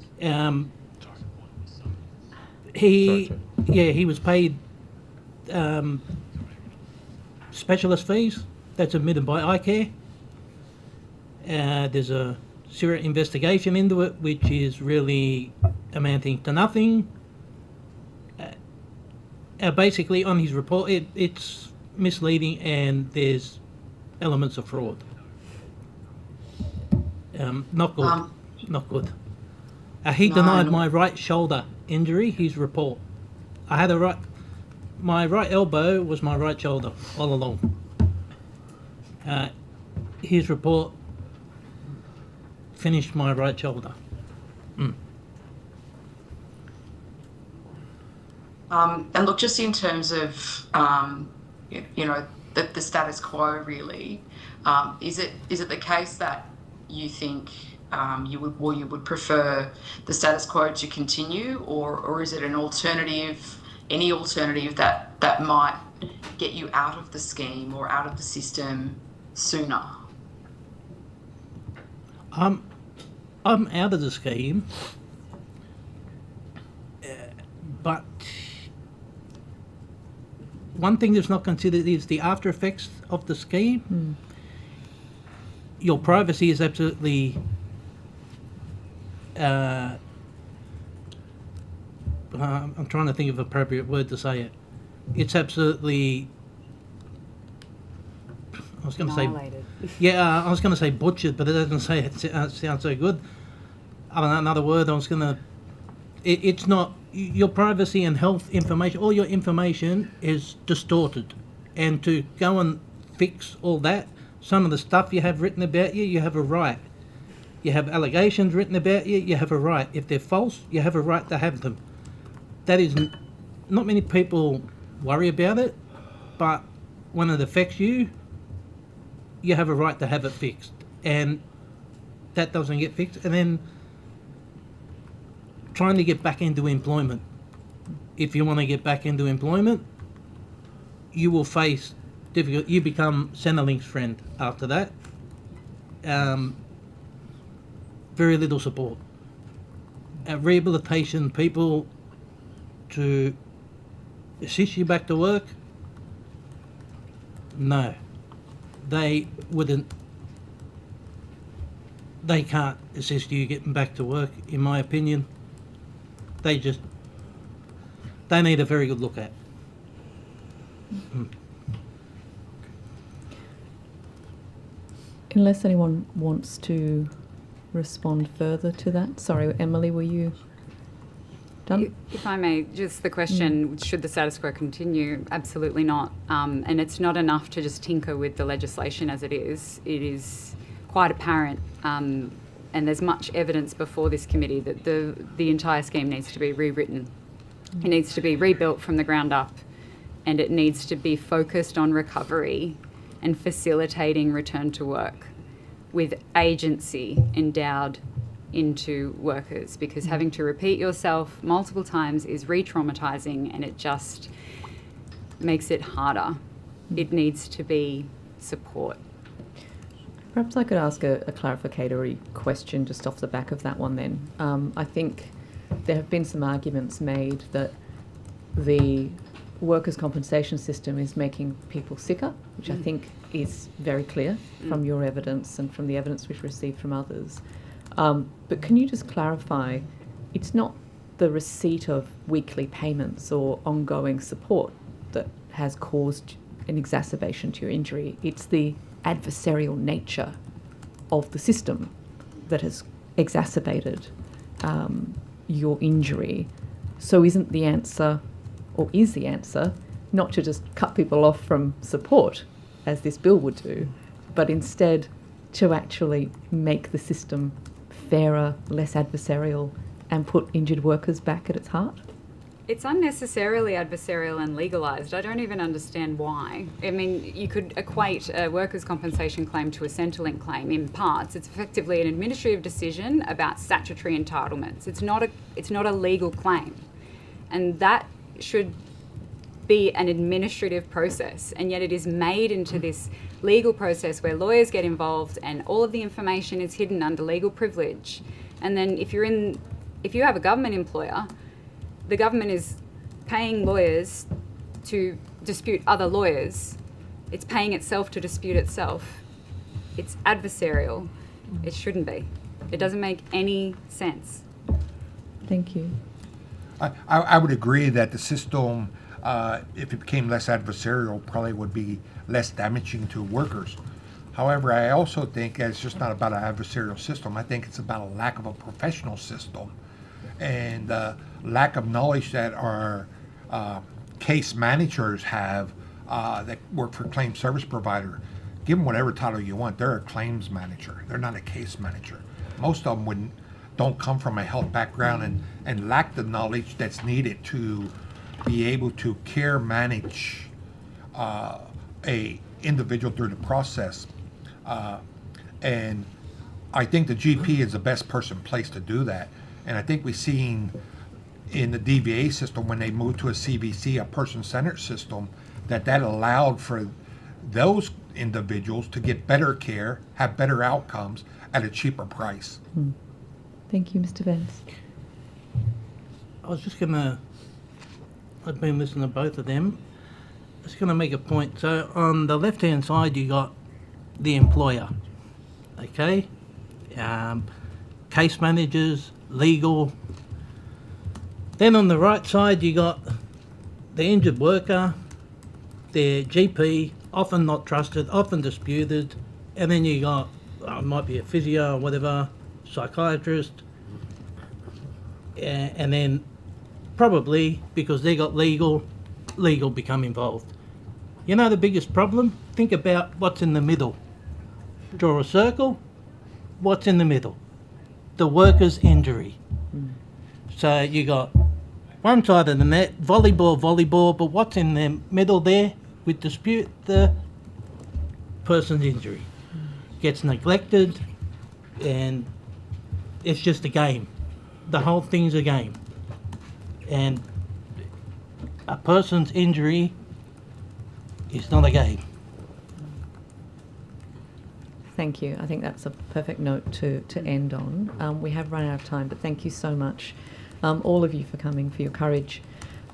He was paid specialist fees. That's admitted by iCare. There's a serious investigation into it, which is really amounting to nothing. Basically, on his report, it's misleading and there's elements of fraud. Not good. Not good. He denied my right shoulder injury, his report. I had my right elbow was my right shoulder all along. His report finished my right shoulder. And look, just in terms of, the status quo, really, is it the case that you think you would prefer the status quo to continue, or is it an alternative, any alternative that might get you out of the scheme or out of the system sooner? I'm out of the scheme, but one thing that's not considered is the after effects of the scheme. Your privacy is absolutely I'm trying to think of an appropriate word to say it. It's absolutely, I was going to say, I was going to say butchered, but it doesn't say it sounds so good. I don't know another word. I was going to. It's not your privacy and health information. All your information is distorted, and to go and fix all that, some of the stuff you have written about you, you have a right. You have allegations written about you, you have a right. If they're false, you have a right to have them. That is, not many people worry about it, but when it affects you, you have a right to have it fixed. And that doesn't get fixed. And then trying to get back into employment. If you want to get back into employment, you will face difficult. You become Centrelink's friend after that. Very little support. Rehabilitation people to assist you back to work, no. They wouldn't. They can't assist you getting back to work, in my opinion. They need a very good look at. Unless anyone wants to respond further to that. Sorry, Emily, were you done? If I may, just the question, should the status quo continue? Absolutely not. And it's not enough to just tinker with the legislation as it is. It is quite apparent, and there's much evidence before this committee that the entire scheme needs to be rewritten. It needs to be rebuilt from the ground up, and it needs to be focused on recovery and facilitating return to work with agency endowed into workers, because having to repeat yourself multiple times is re-traumatising, and it just makes it harder. It needs to be support. Perhaps I could ask a clarificatory question just off the back of that one then. I think there have been some arguments made that the workers' compensation system is making people sicker, which I think is very clear from your evidence and from the evidence we've received from others. But can you just clarify, it's not the receipt of weekly payments or ongoing support that has caused an exacerbation to your injury. It's the adversarial nature of the system that has exacerbated your injury. So isn't the answer, or is the answer, not to just cut people off from support, as this bill would do, but instead to actually make the system fairer, less adversarial, and put injured workers back at its heart? It's unnecessarily adversarial and legalised. I don't even understand why. I mean, you could equate a workers' compensation claim to a Centrelink claim in parts. It's effectively an administrative decision about statutory entitlements. It's not a legal claim. And that should be an administrative process, and yet it is made into this legal process where lawyers get involved and all of the information is hidden under legal privilege. And then if you have a government employer, the government is paying lawyers to dispute other lawyers. It's paying itself to dispute itself. It's adversarial. It shouldn't be. It doesn't make any sense. Thank you. I would agree that the system, if it became less adversarial, probably would be less damaging to workers. However, I also think that it's just not about an adversarial system. I think it's about a lack of a professional system and lack of knowledge that our case managers have that work for claim service provider. Give them whatever title you want. They're a claims manager. They're not a case manager. Most of them don't come from a health background and lack the knowledge that's needed to be able to care manage a individual through the process. And I think the GP is the best person placed to do that. And I think we've seen in the DVA system, when they moved to a CVC, a person-centered system, that allowed for those individuals to get better care, have better outcomes at a cheaper price. Thank you, Mr. Vance. I've been listening to both of them. I was going to make a point. So on the left-hand side, you got the employer, okay? Case managers, legal. Then on the right side, you got the injured worker, their GP, often not trusted, often disputed, and then you got, it might be a physio or whatever, psychiatrist, and then probably because they got legal become involved. You know the biggest problem? Think about what's in the middle. Draw a circle. What's in the middle? The worker's injury. So you got one side of the net, volleyball, but what's in the middle there? We dispute the person's injury. Gets neglected, and it's just a game. The whole thing's a game. And a person's injury is not a game. Thank you. I think that's a perfect note to end on. We have run out of time, but thank you so much, all of you, for coming, for your courage,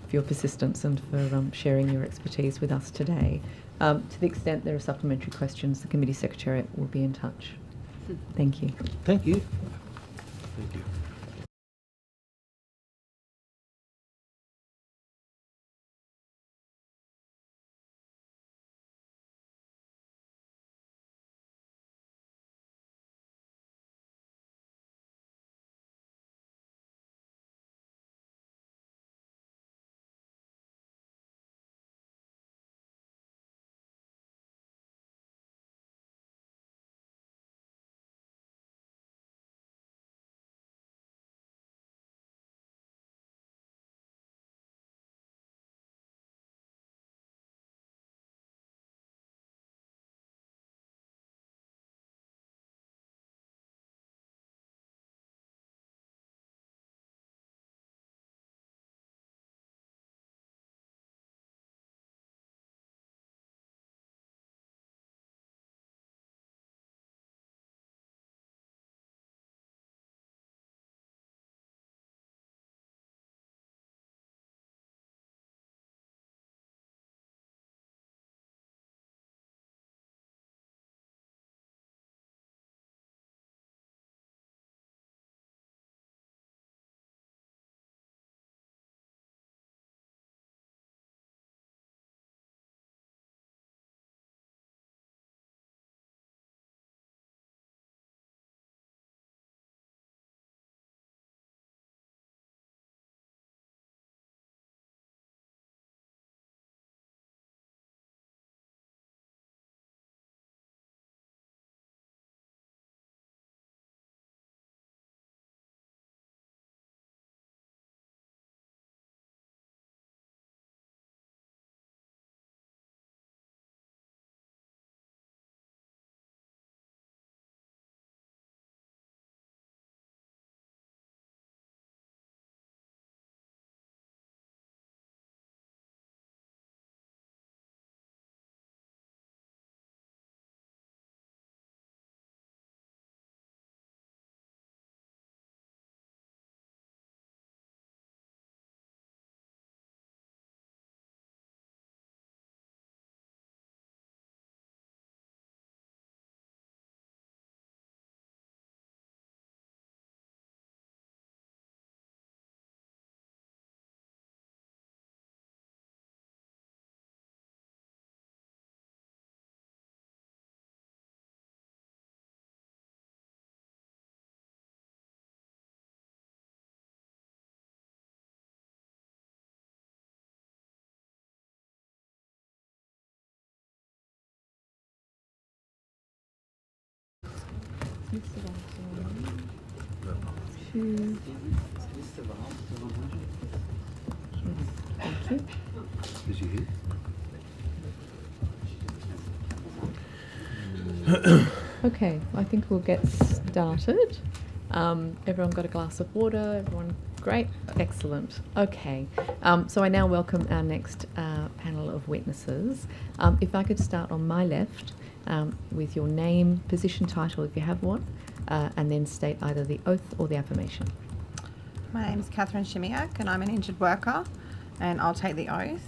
for your persistence, and for sharing your expertise with us today. To the extent there are supplementary questions, the Committee Secretariat will be in touch. Thank you. Thank you. Thank you. Two. Thank you. Is he here? Okay, I think we'll get started. Everyone got a glass of water? Everyone great? Excellent. Okay, so I now welcome our next panel of witnesses. If I could start on my left with your name, position, title if you have one, and then state either the oath or the affirmation. My name is Catherine Shimiak and I'm an injured worker, and I'll take the oath.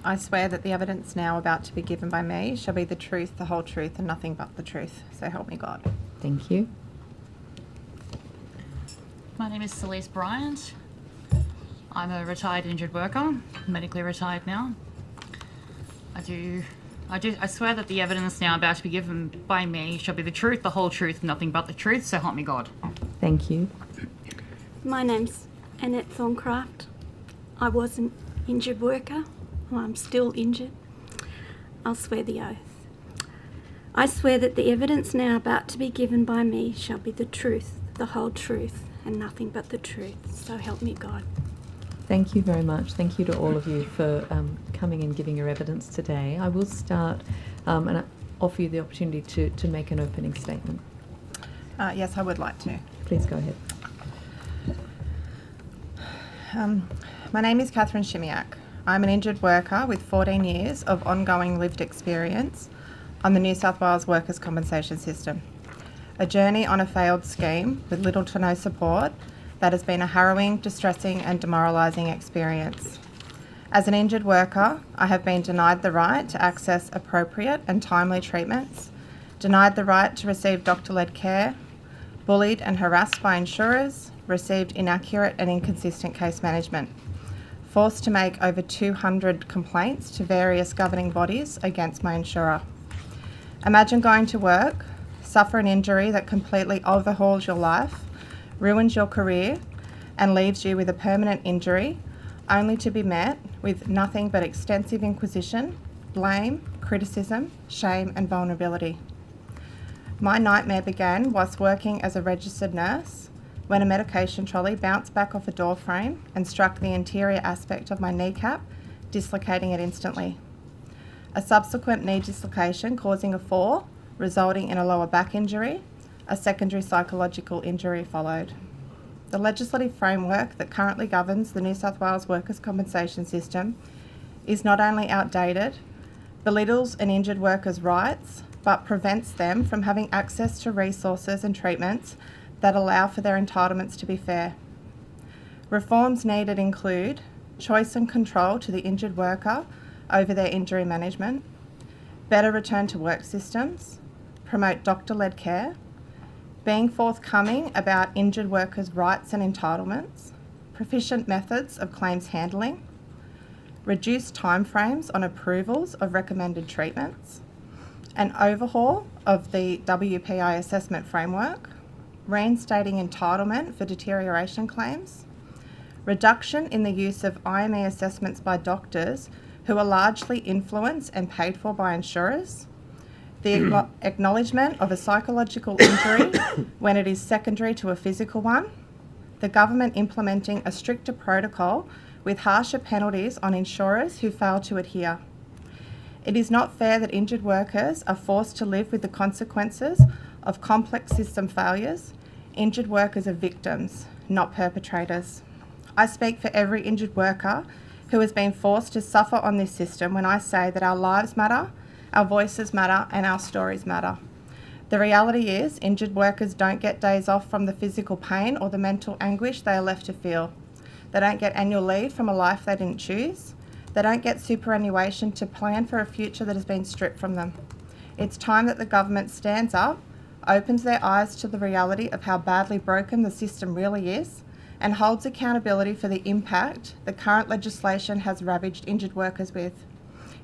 I swear that the evidence now about to be given by me shall be the truth, the whole truth and nothing but the truth. So help me God. Thank you. My name is Celeste Bryant. I'm a retired injured worker, medically retired now. I swear that the evidence now about to be given by me shall be the truth, the whole truth, nothing but the truth, so help me God. Thank you. My name's Annette Thorncraft. I was an injured worker. Well, I'm still injured. I'll swear the oath. I swear that the evidence now about to be given by me shall be the truth, the whole truth, and nothing but the truth. So help me God. Thank you very much. Thank you to all of you for coming and giving your evidence today. I will start and I offer you the opportunity to make an opening statement. Yes, I would like to. Please go ahead. My name is Catherine Shimiak. I'm an injured worker with 14 years of ongoing lived experience on the New South Wales Workers' Compensation System. A journey on a failed scheme with little to no support that has been a harrowing, distressing and demoralising experience. As an injured worker, I have been denied the right to access appropriate and timely treatments, denied the right to receive doctor-led care, bullied and harassed by insurers, received inaccurate and inconsistent case management, forced to make over 200 complaints to various governing bodies against my insurer. Imagine going to work, suffer an injury that completely overhauls your life, ruins your career, and leaves you with a permanent injury, only to be met with nothing but extensive inquisition, blame, criticism, shame, and vulnerability. My nightmare began whilst working as a registered nurse when a medication trolley bounced back off a door frame and struck the interior aspect of my kneecap, dislocating it instantly. A subsequent knee dislocation causing a fall, resulting in a lower back injury. A secondary psychological injury followed. The legislative framework that currently governs the New South Wales Workers' Compensation System is not only outdated, belittles an injured worker's rights, but prevents them from having access to resources and treatments that allow for their entitlements to be fair. Reforms needed include choice and control to the injured worker over their injury management, better return to work systems, promote doctor-led care, being forthcoming about injured workers' rights and entitlements, proficient methods of claims handling, reduced timeframes on approvals of recommended treatments, an overhaul of the WPI assessment framework, reinstating entitlement for deterioration claims, reduction in the use of IME assessments by doctors who are largely influenced and paid for by insurers, the acknowledgement of a psychological injury when it is secondary to a physical one, the government implementing a stricter protocol with harsher penalties on insurers who fail to adhere. It is not fair that injured workers are forced to live with the consequences of complex system failures. Injured workers are victims, not perpetrators. I speak for every injured worker who has been forced to suffer on this system when I say that our lives matter, our voices matter, and our stories matter. The reality is, injured workers don't get days off from the physical pain or the mental anguish they are left to feel. They don't get annual leave from a life they didn't choose. They don't get superannuation to plan for a future that has been stripped from them. It's time that the government stands up, opens their eyes to the reality of how badly broken the system really is, and holds accountability for the impact the current legislation has ravaged injured workers with.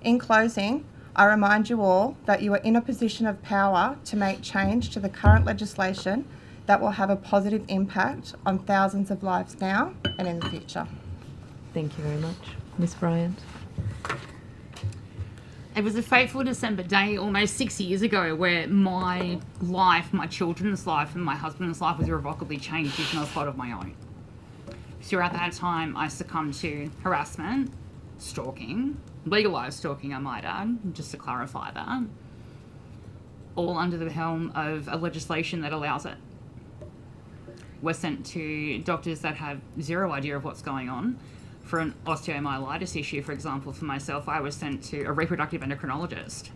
In closing, I remind you all that you are in a position of power to make change to the current legislation that will have a positive impact on thousands of lives now and in the future. Thank you very much. Ms. Bryant. It was a fateful December day almost 6 years ago where my life, my children's life and my husband's life was irrevocably changed due to no fault of my own. Throughout that time, I succumbed to harassment, stalking, legalised stalking, I might add, just to clarify that, all under the helm of a legislation that allows it. We're sent to doctors that have zero idea of what's going on. For an osteomyelitis issue, for example, for myself, I was sent to a reproductive endocrinologist.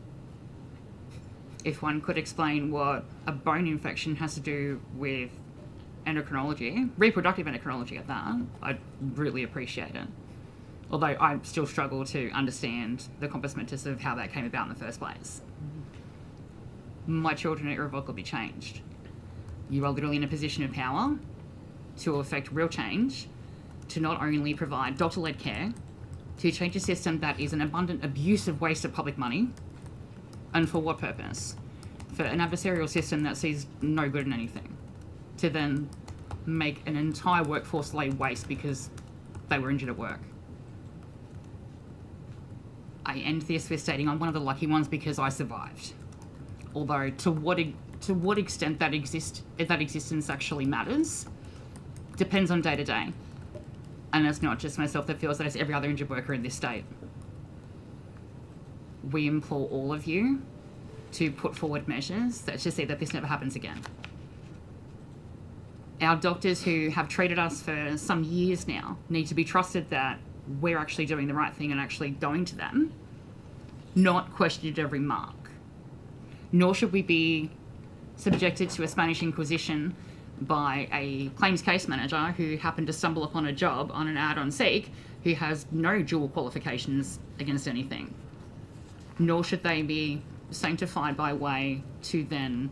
If one could explain what a bone infection has to do with endocrinology, reproductive endocrinology at that, I'd really appreciate it. Although I still struggle to understand the compos mentis of how that came about in the first place. My children are irrevocably changed. You are literally in a position of power to effect real change, to not only provide doctor-led care, to change a system that is an abundant abuse of waste of public money, and for what purpose? For an adversarial system that sees no good in anything, to then make an entire workforce lay waste because they were injured at work. I end this with stating I'm one of the lucky ones because I survived. Although to what extent that existence actually matters depends on day to day. And it's not just myself that feels that, it's every other injured worker in this state. We implore all of you to put forward measures that to see that this never happens again. Our doctors who have treated us for some years now need to be trusted that we're actually doing the right thing and actually going to them, not questioned at every mark. Nor should we be subjected to a Spanish Inquisition by a claims case manager who happened to stumble upon a job on an ad on Seek who has no dual qualifications against anything. Nor should they be sanctified by way to then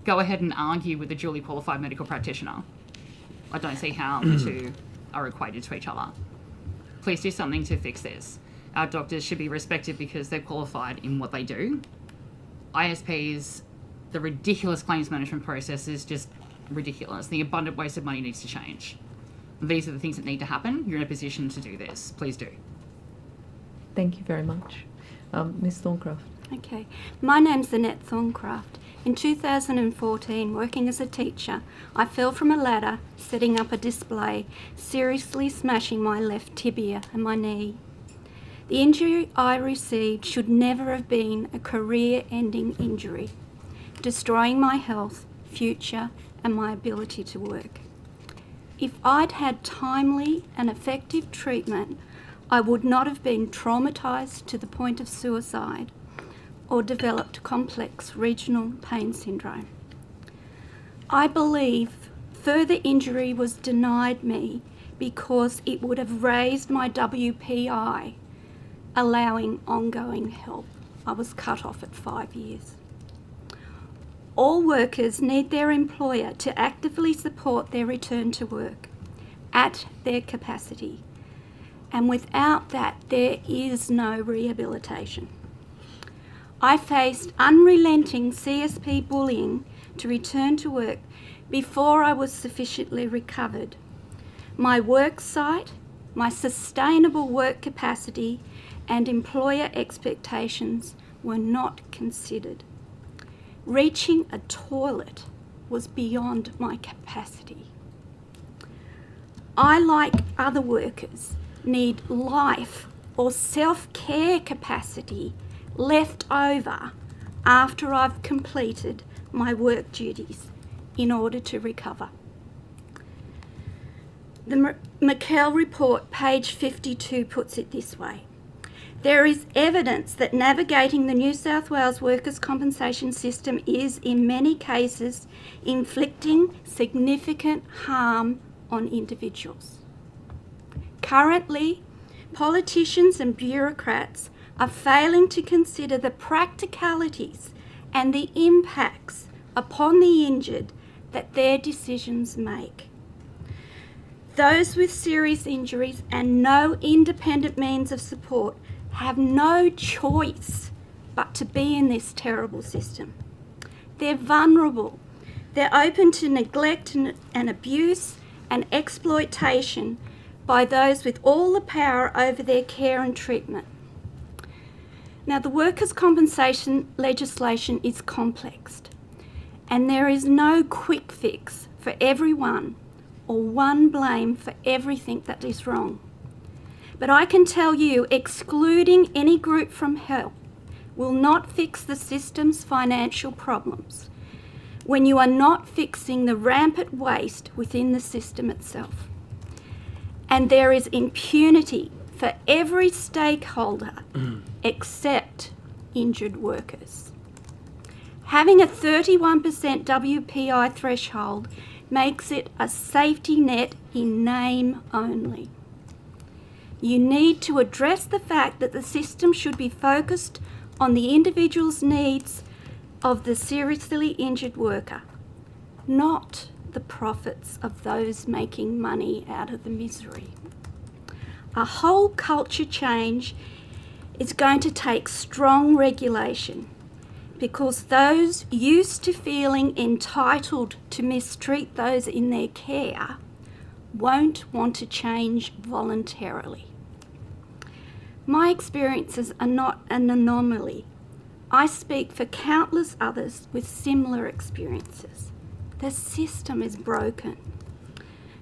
go ahead and argue with a duly qualified medical practitioner. I don't see how the two are equated to each other. Please do something to fix this. Our doctors should be respected because they're qualified in what they do. ISPs, the ridiculous claims management process is just ridiculous. The abundant waste of money needs to change. These are the things that need to happen. You're in a position to do this. Please do. Thank you very much. Ms Thorncroft. Okay, my name's Annette Thorncroft. In 2014, working as a teacher, I fell from a ladder, setting up a display, seriously smashing my left tibia and my knee. The injury I received should never have been a career-ending injury, destroying my health, future, and my ability to work. If I'd had timely and effective treatment, I would not have been traumatised to the point of suicide or developed complex regional pain syndrome. I believe further injury was denied me because it would have raised my WPI, allowing ongoing help. I was cut off at 5 years. All workers need their employer to actively support their return to work at their capacity. And without that, there is no rehabilitation. I faced unrelenting CSP bullying to return to work before I was sufficiently recovered. My work site, my sustainable work capacity, and employer expectations were not considered. Reaching a toilet was beyond my capacity. I, like other workers, need life or self-care capacity left over after I've completed my work duties in order to recover. The McKell report, page 52, puts it this way. There is evidence that navigating the New South Wales workers' compensation system is, in many cases, inflicting significant harm on individuals. Currently, politicians and bureaucrats are failing to consider the practicalities and the impacts upon the injured that their decisions make. Those with serious injuries and no independent means of support have no choice but to be in this terrible system. They're vulnerable. They're open to neglect and abuse and exploitation by those with all the power over their care and treatment. Now, the workers' compensation legislation is complex, and there is no quick fix for everyone or one blame for everything that is wrong. But I can tell you, excluding any group from help will not fix the system's financial problems when you are not fixing the rampant waste within the system itself. And there is impunity for every stakeholder except injured workers. Having a 31% WPI threshold makes it a safety net in name only. You need to address the fact that the system should be focused on the individual's needs of the seriously injured worker, not the profits of those making money out of the misery. A whole culture change is going to take strong regulation, because those used to feeling entitled to mistreat those in their care won't want to change voluntarily. My experiences are not an anomaly. I speak for countless others with similar experiences. The system is broken.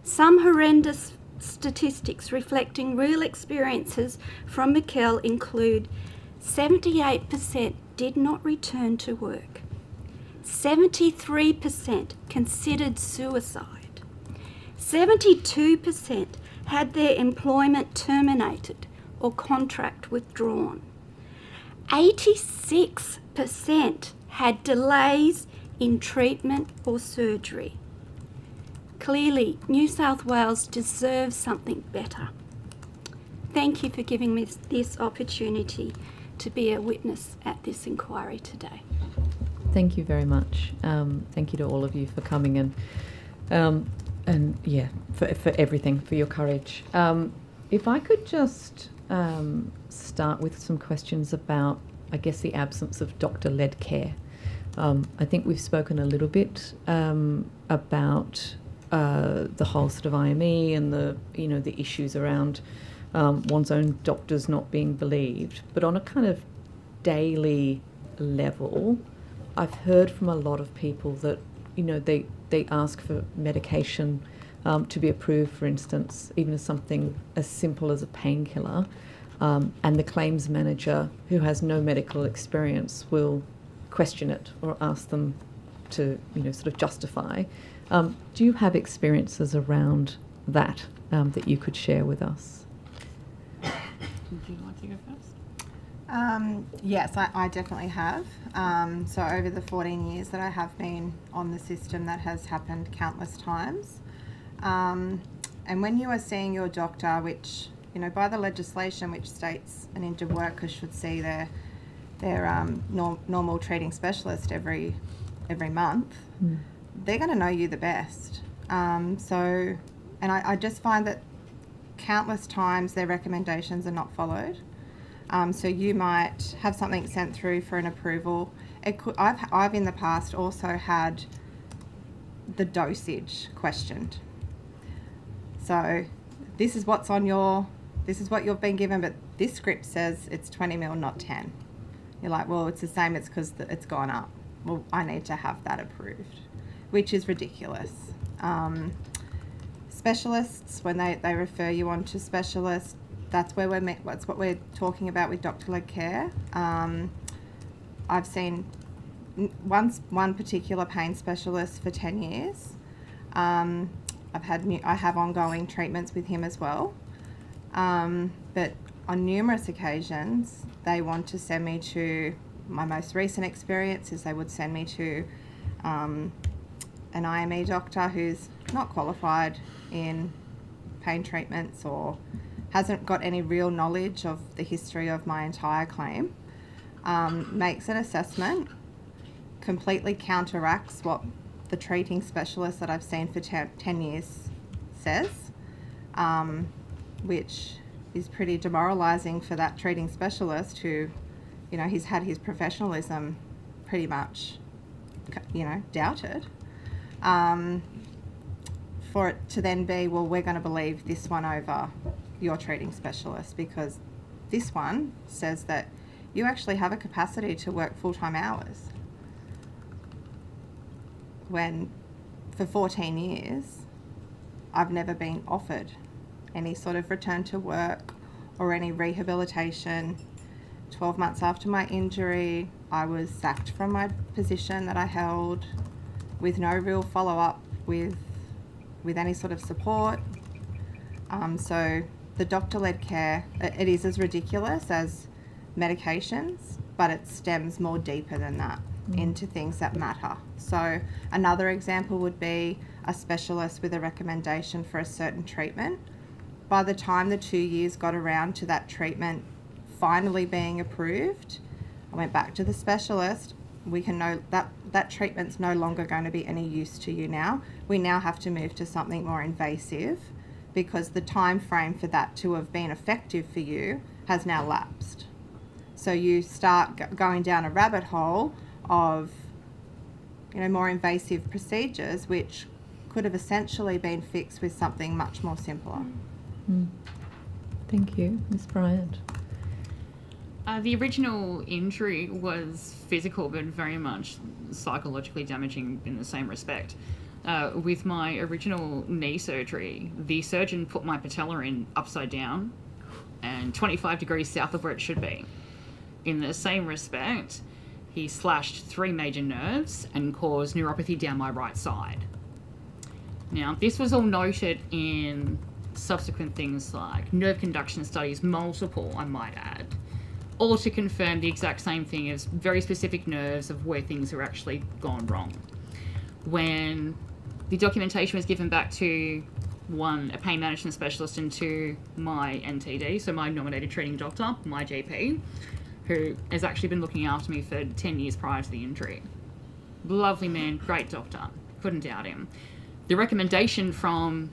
Some horrendous statistics reflecting real experiences from Mikel include 78% did not return to work, 73% considered suicide, 72% had their employment terminated or contract withdrawn, 86% had delays in treatment or surgery. Clearly, New South Wales deserves something better. Thank you for giving me this opportunity to be a witness at this inquiry today. Thank you very much. Thank you to all of you for coming and yeah, for everything, for your courage. If I could just start with some questions about, I guess, the absence of doctor-led care. I think we've spoken a little bit about the whole sort of IME and the issues around one's own doctors not being believed, but on a kind of daily level, I've heard from a lot of people that they ask for medication to be approved, for instance, even as something as simple as a painkiller, and the claims manager, who has no medical experience, will question it or ask them to sort of justify. Do you have experiences around that that you could share with us? Would you like to go first? Yes, I definitely have. So over the 14 years that I have been on the system, that has happened countless times. And when you are seeing your doctor, which, by the legislation which states an injured worker should see their normal treating specialist every month, they're going to know you the best. And I just find that countless times their recommendations are not followed. So you might have something sent through for an approval. I've in the past also had the dosage questioned. So this is what you've been given, but this script says it's 20 mil, not 10. You're like, well, it's the same, it's because it's gone up. Well, I need to have that approved, which is ridiculous. Specialists, when they refer you on to specialists, that's what we're talking about with doctor-led care. I've seen one particular pain specialist for 10 years. I have ongoing treatments with him as well. But on numerous occasions, they want to send me to, my most recent experience is they would send me to an IME doctor who's not qualified in pain treatments or hasn't got any real knowledge of the history of my entire claim, makes an assessment, completely counteracts what the treating specialist that I've seen for 10 years says, which is pretty demoralising for that treating specialist who, he's had his professionalism pretty much, doubted. For it to then be, well, we're going to believe this one over your treating specialist because this one says that you actually have a capacity to work full-time hours. When for 14 years, I've never been offered any sort of return to work or any rehabilitation. 12 months after my injury, I was sacked from my position that I held with no real follow-up with any sort of support. So the doctor-led care, it is as ridiculous as medications, but it stems more deeper than that into things that matter. So another example would be a specialist with a recommendation for a certain treatment. By the time the 2 years got around to that treatment finally being approved, I went back to the specialist. We can know that treatment's no longer going to be any use to you now. We now have to move to something more invasive because the time frame for that to have been effective for you has now lapsed. So you start going down a rabbit hole of, more invasive procedures, which could have essentially been fixed with something much more simpler. Thank you. Ms. Bryant. The original injury was physical, but very much psychologically damaging in the same respect. With my original knee surgery, the surgeon put my patella in upside down and 25 degrees south of where it should be. In the same respect, he slashed 3 major nerves and caused neuropathy down my right side. Now, this was all noted in subsequent things like nerve conduction studies, multiple, I might add, all to confirm the exact same thing as very specific nerves of where things are actually gone wrong. When the documentation was given back to one, a pain management specialist, and two, my NTD, so my nominated treating doctor, my GP, who has actually been looking after me for 10 years prior to the injury. Lovely man, great doctor, couldn't doubt him. The recommendation from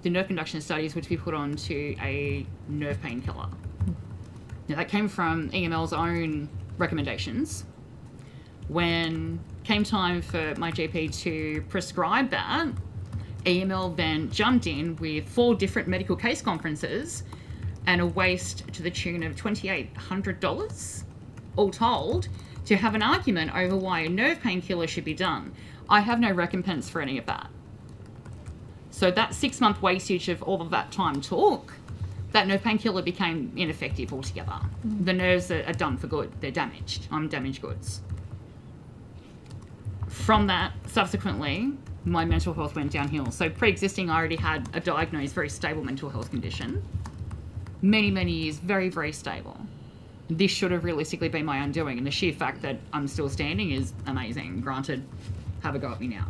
the nerve conduction studies were to be put on to a nerve painkiller. Now that came from EML's own recommendations. When came time for my GP to prescribe that, EML then jumped in with 4 different medical case conferences and a waste to the tune of $2,800, all told, to have an argument over why a nerve painkiller should be done. I have no recompense for any of that. So that 6-month wastage of all of that time took, that nerve painkiller became ineffective altogether. The nerves are done for good. They're damaged. I'm damaged goods. From that, subsequently, my mental health went downhill. So pre-existing, I already had a diagnosed, very stable mental health condition. Many, many years, very, very stable. This should have realistically been my undoing, and the sheer fact that I'm still standing is amazing. Granted, have a go at me now.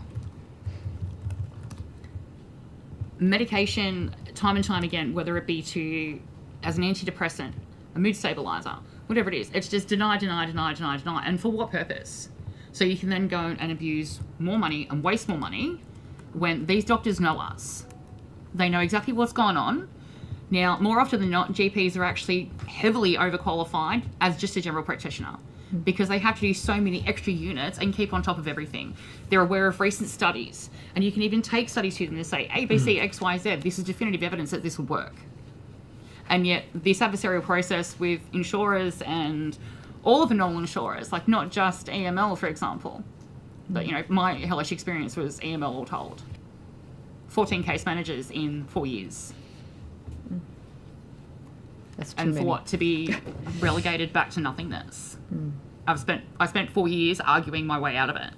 Medication, time and time again, whether it be as an antidepressant, a mood stabilizer, whatever it is, it's just deny, and for what purpose? So you can then go and abuse more money and waste more money when these doctors know us. They know exactly what's going on. Now, more often than not, GPs are actually heavily overqualified as just a general practitioner because they have to do so many extra units and keep on top of everything. They're aware of recent studies, and you can even take studies to them and say, A, B, C, X, Y, Z, this is definitive evidence that this will work. And yet, this adversarial process with insurers and all of the normal insurers, like not just EML, for example, but, my hellish experience was EML all told. 14 case managers in 4 years. That's too and many. for what? To be relegated back to nothingness. I spent 4 years arguing my way out of it.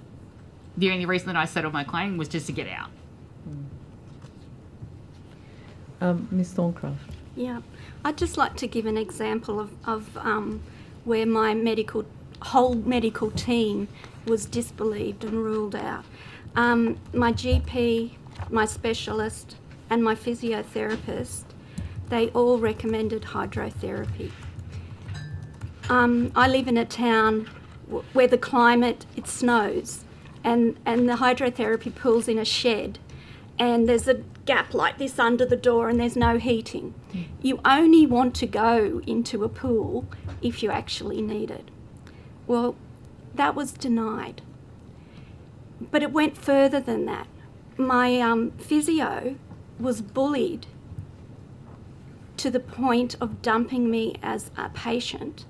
The only reason that I settled my claim was just to get out. Ms. Thorncroft. Yeah, I'd just like to give an example of where my whole medical team was disbelieved and ruled out. My GP, my specialist, and my physiotherapist, they all recommended hydrotherapy. I live in a town where the climate, it snows, and the hydrotherapy pool's in a shed, and there's a gap like this under the door and there's no heating. You only want to go into a pool if you actually need it. Well, that was denied. But it went further than that. My physio was bullied to the point of dumping me as a patient.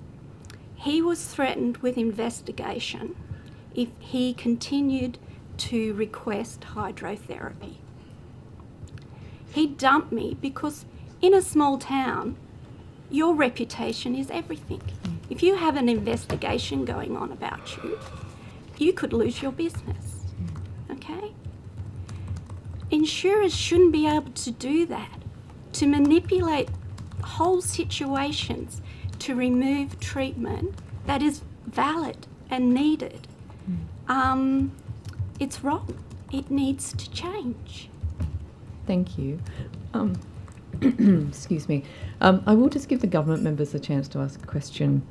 he was threatened with investigation if he continued to request hydrotherapy. He dumped me because in a small town, your reputation is everything. If you have an investigation going on about you, you could lose your business, okay? Insurers shouldn't be able to do that, to manipulate whole situations to remove treatment that is valid and needed. It's wrong. It needs to change. Thank you. Excuse me. I will just give the government members a chance to ask a question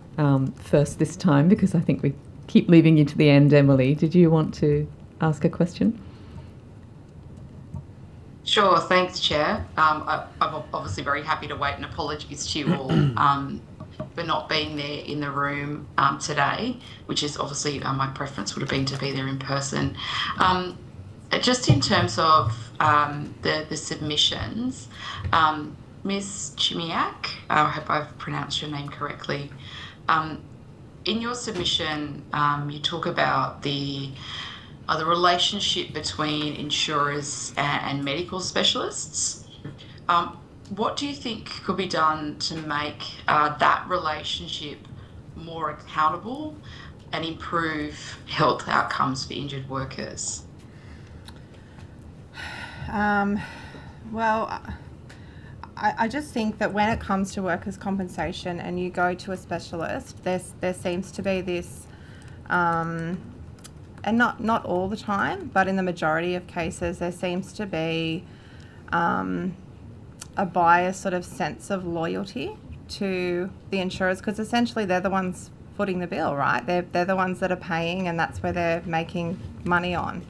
first this time, because I think we keep leaving you to the end. Emily, did you want to ask a question? Sure, thanks, Chair. I'm obviously very happy to wait, and apologies to you all for not being there in the room today, which is obviously my preference would have been to be there in person. Just in terms of the submissions, Ms. Chimiak, I hope I've pronounced your name correctly. In your submission, you talk about the relationship between insurers and medical specialists. What do you think could be done to make that relationship more accountable and improve health outcomes for injured workers? Well, I just think that when it comes to workers' compensation and you go to a specialist, there seems to be this, and not all the time, but in the majority of cases, there seems to be a biased sort of sense of loyalty to the insurers, because essentially they're the ones footing the bill, right? They're the ones that are paying, and that's where they're making money on.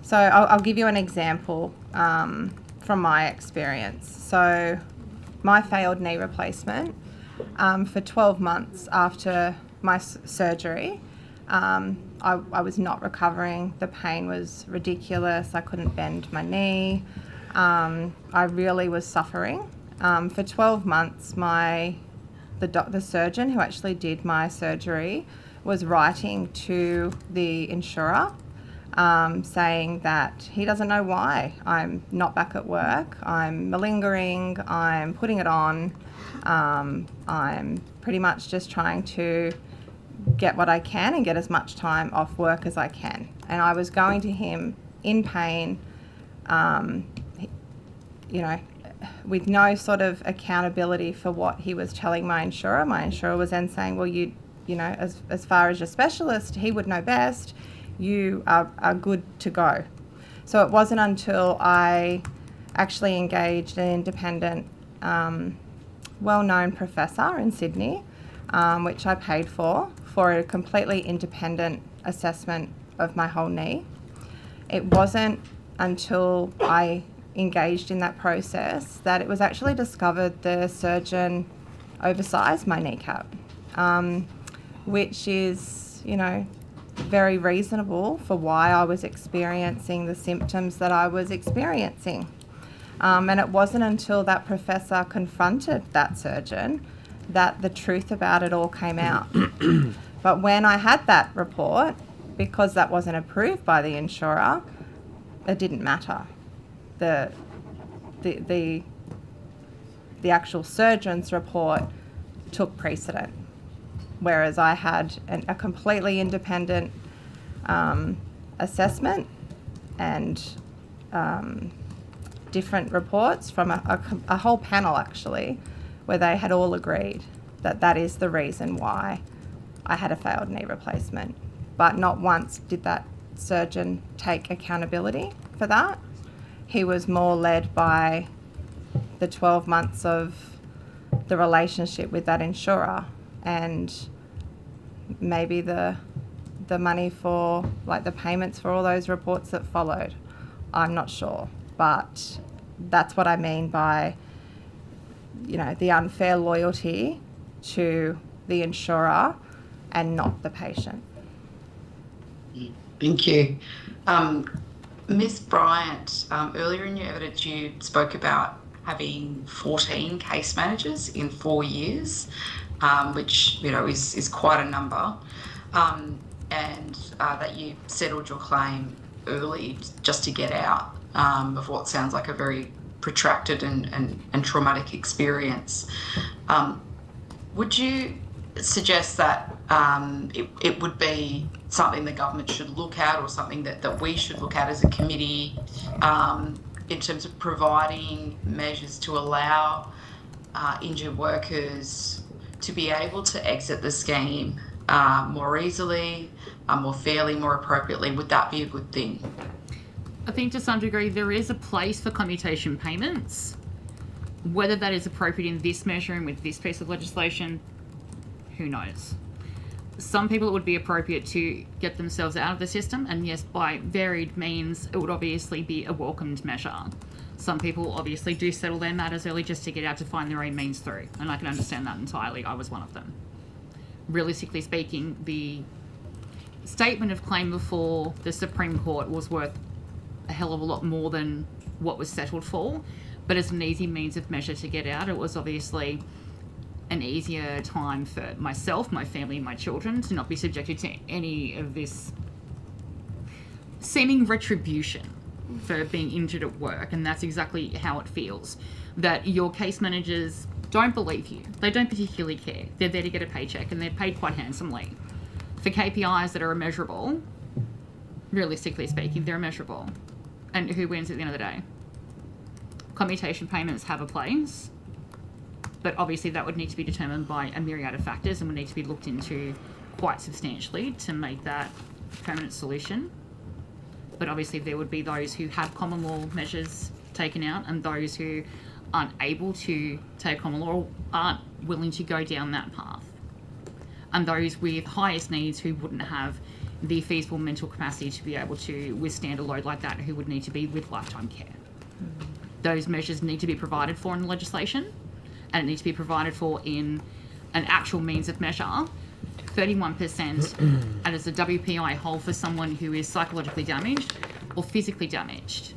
So I'll give you an example from my experience. So my failed knee replacement, for 12 months after my surgery, I was not recovering. The pain was ridiculous. I couldn't bend my knee. I really was suffering. For 12 months, the surgeon who actually did my surgery was writing to the insurer, saying that he doesn't know why I'm not back at work. I'm malingering. I'm putting it on. I'm pretty much just trying to get what I can and get as much time off work as I can. And I was going to him in pain, with no sort of accountability for what he was telling my insurer. My insurer was then saying, well, as far as your specialist, he would know best. You are good to go. So it wasn't until I actually engaged an independent, well-known professor in Sydney, which I paid for a completely independent assessment of my whole knee. It wasn't until I engaged in that process that it was actually discovered the surgeon oversized my kneecap, which is, very reasonable for why I was experiencing the symptoms that I was experiencing. And it wasn't until that professor confronted that surgeon that the truth about it all came out. But when I had that report, because that wasn't approved by the insurer, it didn't matter. The actual surgeon's report took precedent, whereas I had a completely independent assessment and different reports from a whole panel, actually, where they had all agreed that that is the reason why I had a failed knee replacement. But not once did that surgeon take accountability for that. He was more led by the 12 months of the relationship with that insurer and maybe the money for, the payments for all those reports that followed. I'm not sure, but that's what I mean by, the unfair loyalty to the insurer and not the patient. Thank you. Ms. Bryant, earlier in your evidence you spoke about having 14 case managers in 4 years. which is quite a number, and that you settled your claim early just to get out of what sounds like a very protracted and traumatic experience. Would you suggest that it would be something the government should look at, or something that we should look at as a committee, in terms of providing measures to allow injured workers to be able to exit the scheme more easily, more fairly, more appropriately? Would that be a good thing? I think to some degree there is a place for commutation payments. Whether that is appropriate in this measure and with this piece of legislation, who knows? Some people it would be appropriate to get themselves out of the system, and yes, by varied means, it would obviously be a welcomed measure. Some people obviously do settle their matters early just to get out to find their own means through, and I can understand that entirely. I was one of them. Realistically speaking, the statement of claim before the Supreme Court was worth a hell of a lot more than what was settled for, but as an easy means of measure to get out, it was obviously an easier time for myself, my family, and my children to not be subjected to any of this seeming retribution for being injured at work. And that's exactly how it feels, that your case managers don't believe you. They don't particularly care. They're there to get a paycheck, and they're paid quite handsomely for KPIs that are immeasurable. Realistically speaking, they're immeasurable. And who wins at the end of the day? Commutation payments have a place, but obviously that would need to be determined by a myriad of factors and would need to be looked into quite substantially to make that a permanent solution. But obviously there would be those who have common law measures taken out, and those who aren't able to take common law or aren't willing to go down that path. And those with highest needs who wouldn't have the feasible mental capacity to be able to withstand a load like that, who would need to be with lifetime care. Those measures need to be provided for in the legislation, and it needs to be provided for in an actual means of measure. 31%, and as a WPI whole for someone who is psychologically damaged or physically damaged.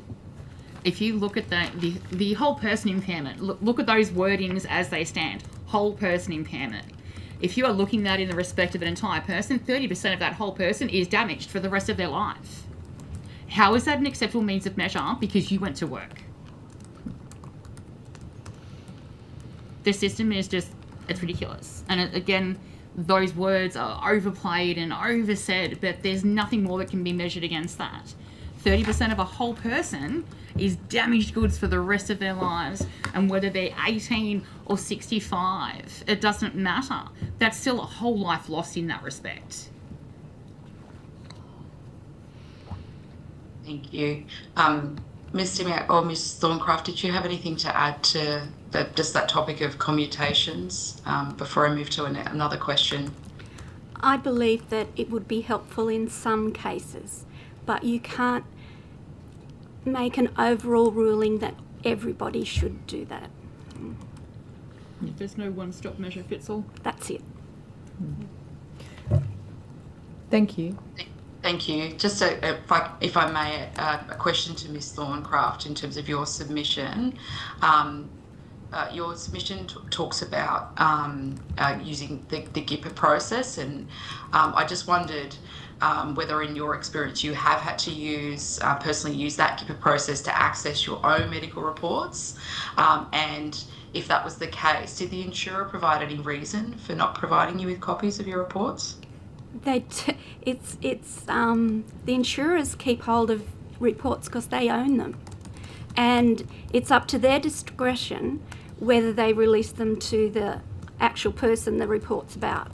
If you look at the whole person impairment, look at those wordings as they stand. Whole person impairment. If you are looking at that in the respect of an entire person, 30% of that whole person is damaged for the rest of their life. How is that an acceptable means of measure? Because you went to work. The system is just, it's ridiculous. And again, those words are overplayed and oversaid, but there's nothing more that can be measured against that. 30% of a whole person is damaged goods for the rest of their lives, and whether they're 18 or 65, it doesn't matter. That's still a whole life lost in that respect. Thank you. Ms. Simiak or Ms. Thorncraft, did you have anything to add to just that topic of commutations before I move to another question? I believe that it would be helpful in some cases, but you can't make an overall ruling that everybody should do that. There's no one-stop measure fits all. That's it. Thank you. Thank you. Just if I may, a question to Ms. Thorncraft in terms of your submission. Your submission talks about using the GIPA process, and I just wondered whether in your experience you have had to personally use that GIPA process to access your own medical reports, and if that was the case, did the insurer provide any reason for not providing you with copies of your reports? The insurers keep hold of reports because they own them, and it's up to their discretion whether they release them to the actual person the report's about.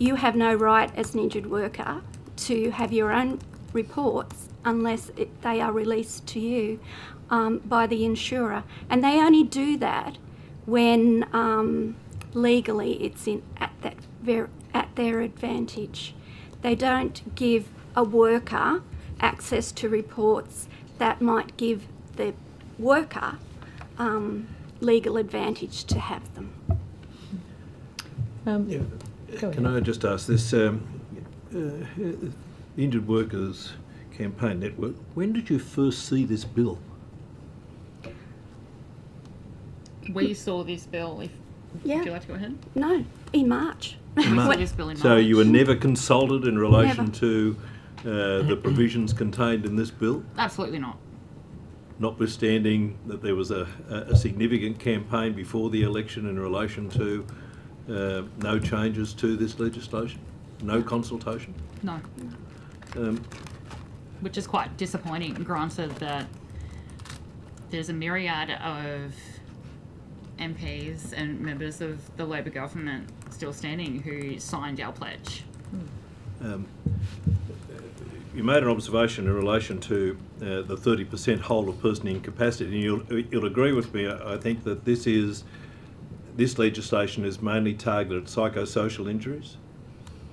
You have no right as an injured worker to have your own reports unless they are released to you by the insurer, and they only do that when legally it's at their advantage. They don't give a worker access to reports that might give the worker legal advantage to have them. Can I just ask this? The Injured Workers Campaign Network, when did you first see this bill? We saw this bill, Yeah. Would you like to go ahead? No, in March. We saw When- this bill in So you were March. never consulted in relation Never. to the provisions contained in this bill, Absolutely not. notwithstanding that there was a significant campaign before the election in relation to no changes to this legislation? No consultation? No. Um, Which is quite disappointing, granted that there's a myriad of MPs and members of the Labor government still standing who signed our pledge. You made an observation in relation to the 30% hold of person incapacity, and you'll agree with me, I think, that this legislation is mainly targeted at psychosocial injuries.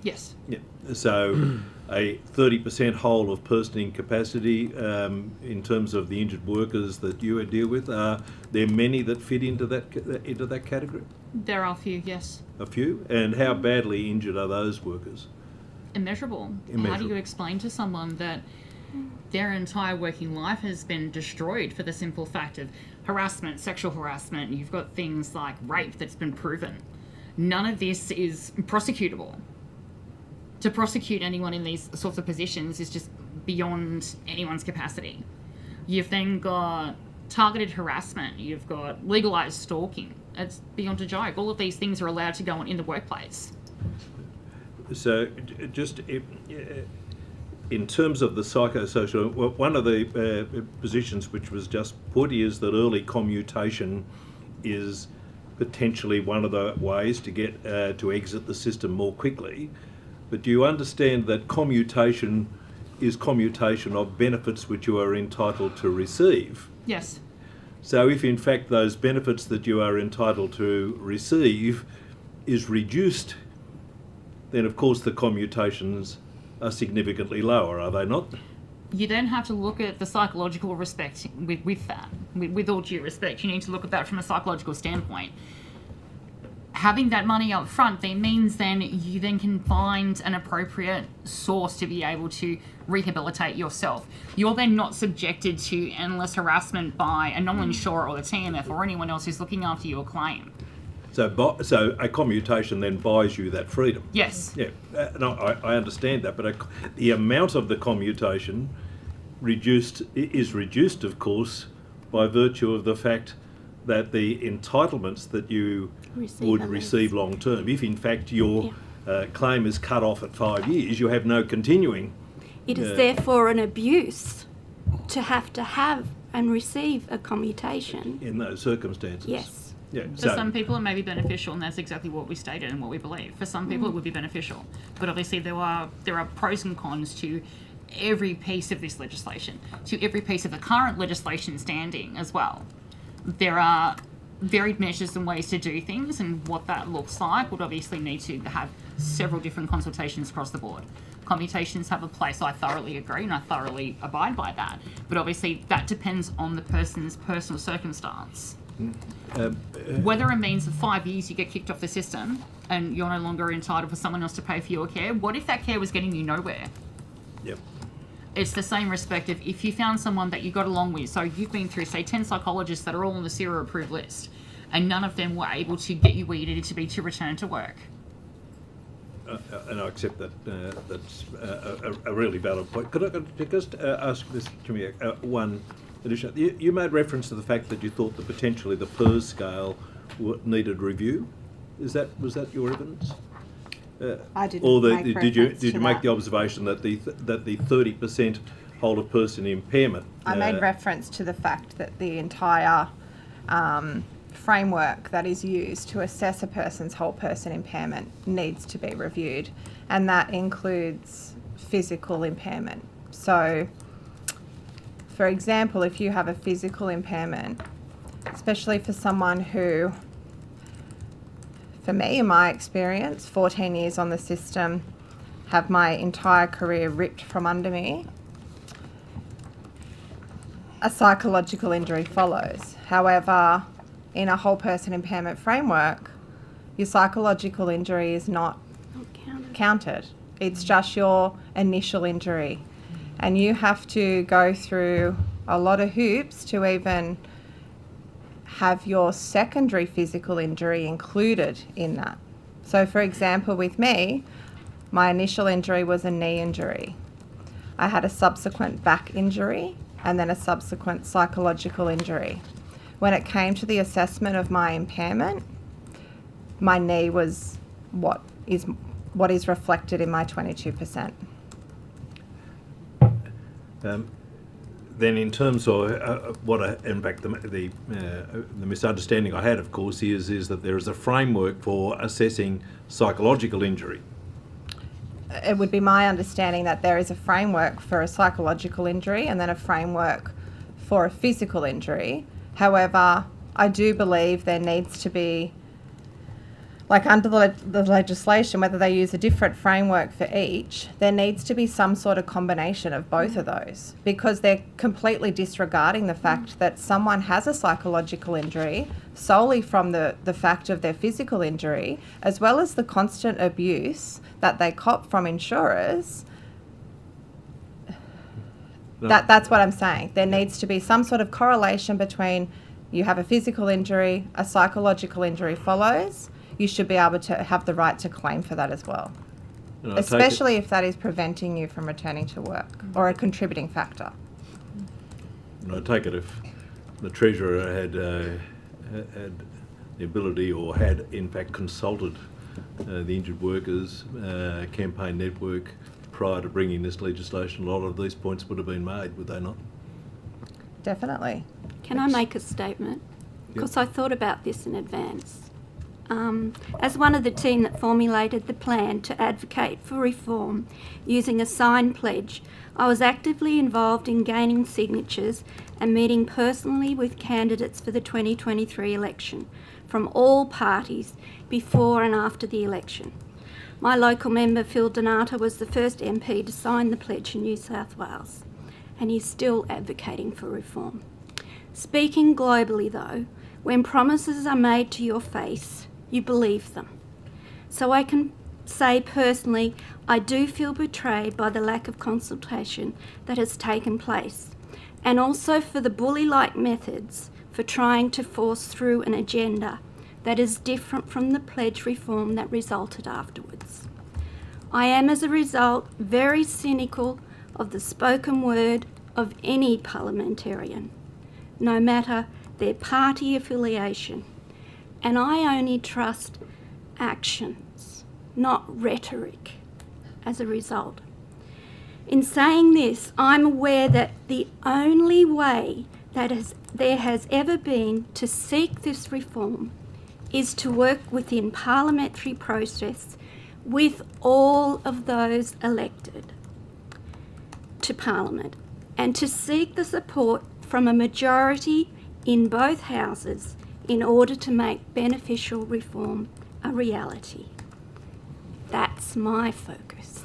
Yes. Yeah. So a 30% hold of person incapacity in terms of the injured workers that you deal with, are there many that fit into that category? There are a few, yes. A few? And how badly injured are those workers? Immeasurable. How do Immeasurable. you explain to someone that their entire working life has been destroyed for the simple fact of harassment, sexual harassment? You've got things like rape that's been proven. None of this is prosecutable. To prosecute anyone in these sorts of positions is just beyond anyone's capacity. You've then got targeted harassment. You've got legalised stalking. It's beyond a joke. All of these things are allowed to go on in the workplace. So, just in terms of the psychosocial, one of the positions which was just put is that early commutation is potentially one of the ways to get to exit the system more quickly. But do you understand that commutation is commutation of benefits which you are entitled to receive? Yes. So if in fact those benefits that you are entitled to receive is reduced, then of course the commutations are significantly lower, are they not? You then have to look at the psychological respect with that. With all due respect, you need to look at that from a psychological standpoint. Having that money up front then means then you then can find an appropriate source to be able to rehabilitate yourself. You're then not subjected to endless harassment by a non-insurer or the TMF or anyone else who's looking after your claim. So a commutation then buys you that freedom. Yes. Yeah, no, I understand that, but the amount of the commutation is reduced, of course, by virtue of the fact that the entitlements that you would receive long term, if in fact your claim is cut off at 5 years, you have no continuing. It is therefore an abuse to have and receive a commutation. In those circumstances. Yes. Yeah. For some people it may be beneficial, and that's exactly what we stated and what we believe. For some people it would be beneficial. But obviously there are pros and cons to every piece of this legislation, to every piece of the current legislation standing as well. There are varied measures and ways to do things, and what that looks like would obviously need to have several different consultations across the board. Commutations have a place, I thoroughly agree, and I thoroughly abide by that. But obviously that depends on the person's personal circumstance. Whether it means that 5 years you get kicked off the system and you're no longer entitled for someone else to pay for your care, what if that care was getting you nowhere? Yep. It's the same respect of if you found someone that you got along with, so you've been through, say, 10 psychologists that are all on the CERA approved list, and none of them were able to get you where you needed to be to return to work. And I accept that that's a really valid point. Could I just ask this, Jimmy, one addition? You made reference to the fact that you thought that potentially the PERS scale needed review. Was that your evidence? I didn't or make did you reference to make that. the observation that the 30% hold of person impairment? I made reference to the fact that the entire framework that is used to assess a person's whole person impairment needs to be reviewed, and that includes physical impairment. So, for example, if you have a physical impairment, especially for someone who, for me, in my experience, 14 years on the system, have my entire career ripped from under me, a psychological injury follows. However, in a whole person impairment framework, your psychological injury is not counted. It's just your initial injury. And you have to go through a lot of hoops to even have your secondary physical injury included in that. So, for example, with me, my initial injury was a knee injury. I had a subsequent back injury and then a subsequent psychological injury. When it came to the assessment of my impairment, my knee was what is reflected in my 22%. Then, in terms of in fact, the misunderstanding I had, of course, is that there is a framework for assessing psychological injury. It would be my understanding that there is a framework for a psychological injury and then a framework for a physical injury. However, I do believe there needs to be, like under the legislation, whether they use a different framework for each, there needs to be some sort of combination of both of those, because they're completely disregarding the fact that someone has a psychological injury solely from the fact of their physical injury, as well as the constant abuse that they cop from insurers. No. That's what I'm saying. There needs to be some sort of correlation between you have a physical injury, a psychological injury follows. You should be able to have the right to claim for that as well, especially if that is preventing you from returning to work or a contributing factor. And I take it if the Treasurer had the ability or had in fact consulted the Injured Workers Campaign Network prior to bringing this legislation, a lot of these points would have been made, would they not? Definitely. Can I make a statement? Because I thought about this in advance. As one of the team that formulated the plan to advocate for reform using a signed pledge, I was actively involved in gaining signatures and meeting personally with candidates for the 2023 election from all parties before and after the election. My local member, Phil Donata, was the first MP to sign the pledge in New South Wales, and he's still advocating for reform. Speaking globally, though, when promises are made to your face, you believe them. So I can say personally, I do feel betrayed by the lack of consultation that has taken place, and also for the bully-like methods for trying to force through an agenda that is different from the pledge reform that resulted afterwards. I am, as a result, very cynical of the spoken word of any parliamentarian, no matter their party affiliation. And I only trust actions, not rhetoric, as a result. In saying this, I'm aware that the only way that there has ever been to seek this reform is to work within parliamentary process with all of those elected to Parliament, and to seek the support from a majority in both houses in order to make beneficial reform a reality. That's my focus.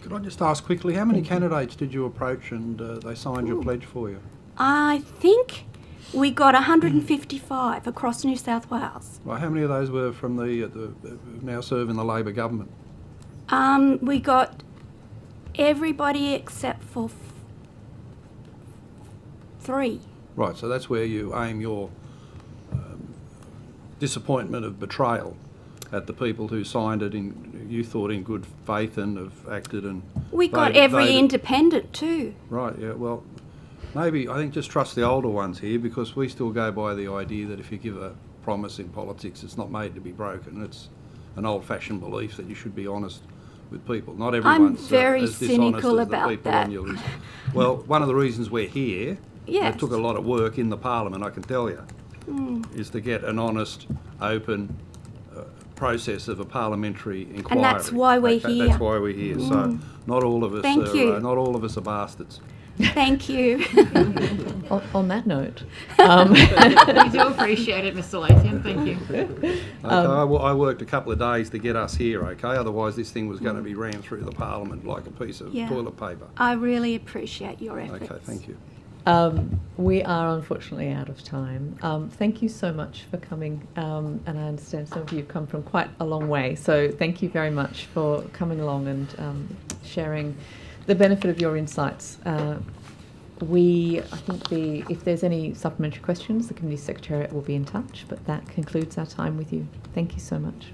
Could I just ask quickly, how many candidates did you approach and they signed your pledge for you? I think we got 155 across New South Wales. Well, how many of those were from the now serve in the Labor government? We got everybody except for 3. Right, so that's where you aim your disappointment of betrayal at the people who signed it you thought in good faith and have acted and we got every independent too. Right, yeah, well, maybe I think just trust the older ones here, because we still go by the idea that if you give a promise in politics, it's not made to be broken. It's an old-fashioned belief that you should be honest with people. Not everyone's I'm very as dishonest cynical as the about people that. on your list. Well, one of the reasons we're here, Yes. it took a lot of work in the Parliament, I can tell you, is to get an honest, open process of a parliamentary inquiry. And that's why we're here. That's why we're here. So not all of us Thank you. not all of us are bastards. Thank you. On that note, We do appreciate it, Mr. Lathian. Thank you. Okay, I worked a couple of days to get us here, okay? Otherwise this thing was going to be rammed through the Parliament like a piece of Yeah. toilet paper. I really appreciate your efforts. Okay, thank you. we are unfortunately out of time. Thank you so much for coming, and I understand some of you have come from quite a long way, so thank you very much for coming along and sharing the benefit of your insights I think if there's any supplementary questions, the Committee Secretariat will be in touch, but that concludes our time with you. Thank you so much.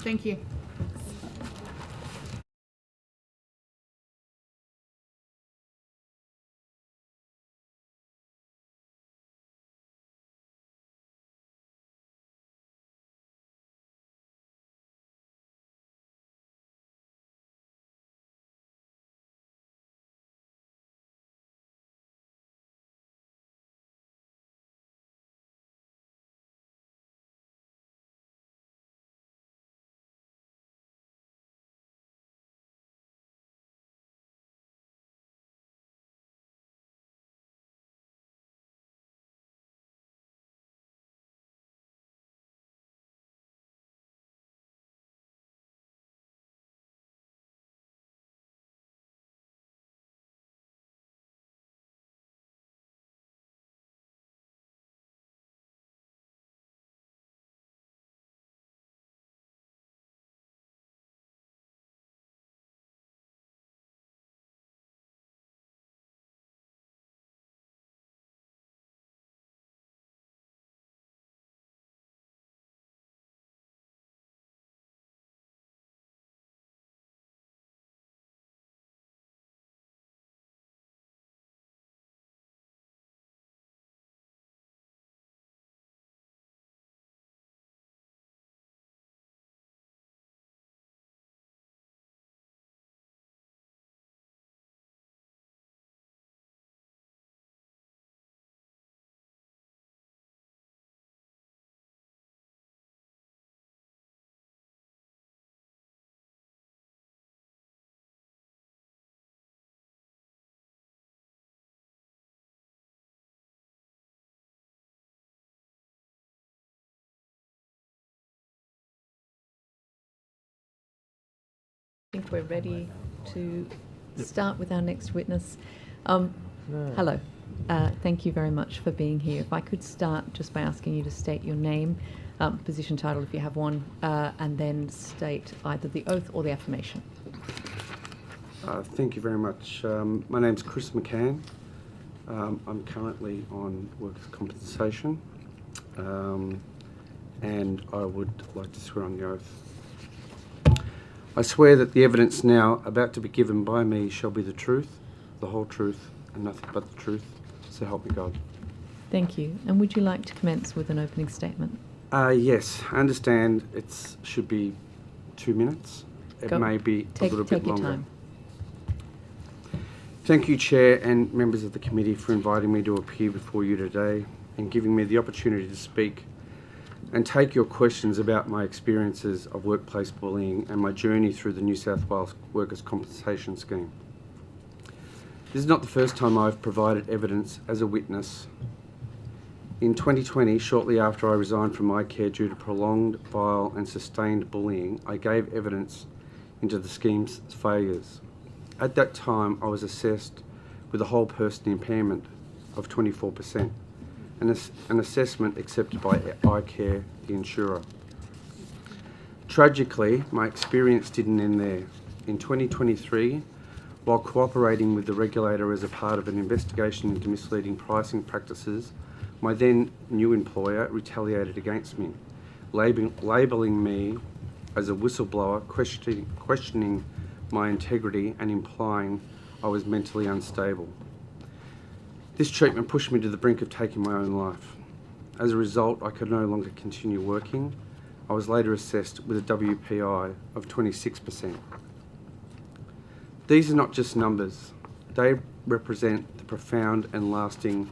Thank you. I think we're ready to start with our next witness. Hello. Thank you very much for being here. If I could start just by asking you to state your name, position title if you have one, and then state either the oath or the affirmation. Thank you very much. My name's Chris McCann. I'm currently on workers' compensation, and I would like to swear on the oath. I swear that the evidence now about to be given by me shall be the truth, the whole truth, and nothing but the truth. So help me God. Thank you. And would you like to commence with an opening statement? Yes, I understand it should be 2 minutes. It may be a little bit longer. Take your time. Thank you, Chair and members of the committee, for inviting me to appear before you today and giving me the opportunity to speak and take your questions about my experiences of workplace bullying and my journey through the New South Wales Workers' Compensation Scheme. This is not the first time I've provided evidence as a witness. In 2020, shortly after I resigned from my care due to prolonged, vile and sustained bullying, I gave evidence into the scheme's failures. At that time, I was assessed with a whole person impairment of 24%, an assessment accepted by iCare, the insurer. Tragically, my experience didn't end there. In 2023, while cooperating with the regulator as a part of an investigation into misleading pricing practices, my then new employer retaliated against me, labelling me as a whistleblower, questioning my integrity and implying I was mentally unstable. This treatment pushed me to the brink of taking my own life. As a result, I could no longer continue working. I was later assessed with a WPI of 26%. These are not just numbers. They represent the profound and lasting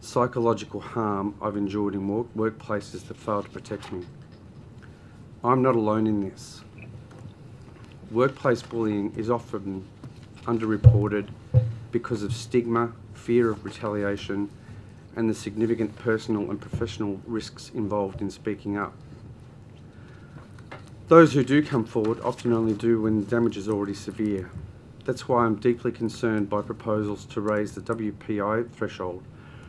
psychological harm I've endured in workplaces that fail to protect me. I'm not alone in this. Workplace bullying is often underreported because of stigma, fear of retaliation, and the significant personal and professional risks involved in speaking up. Those who do come forward often only do when the damage is already severe. That's why I'm deeply concerned by proposals to raise the WPI threshold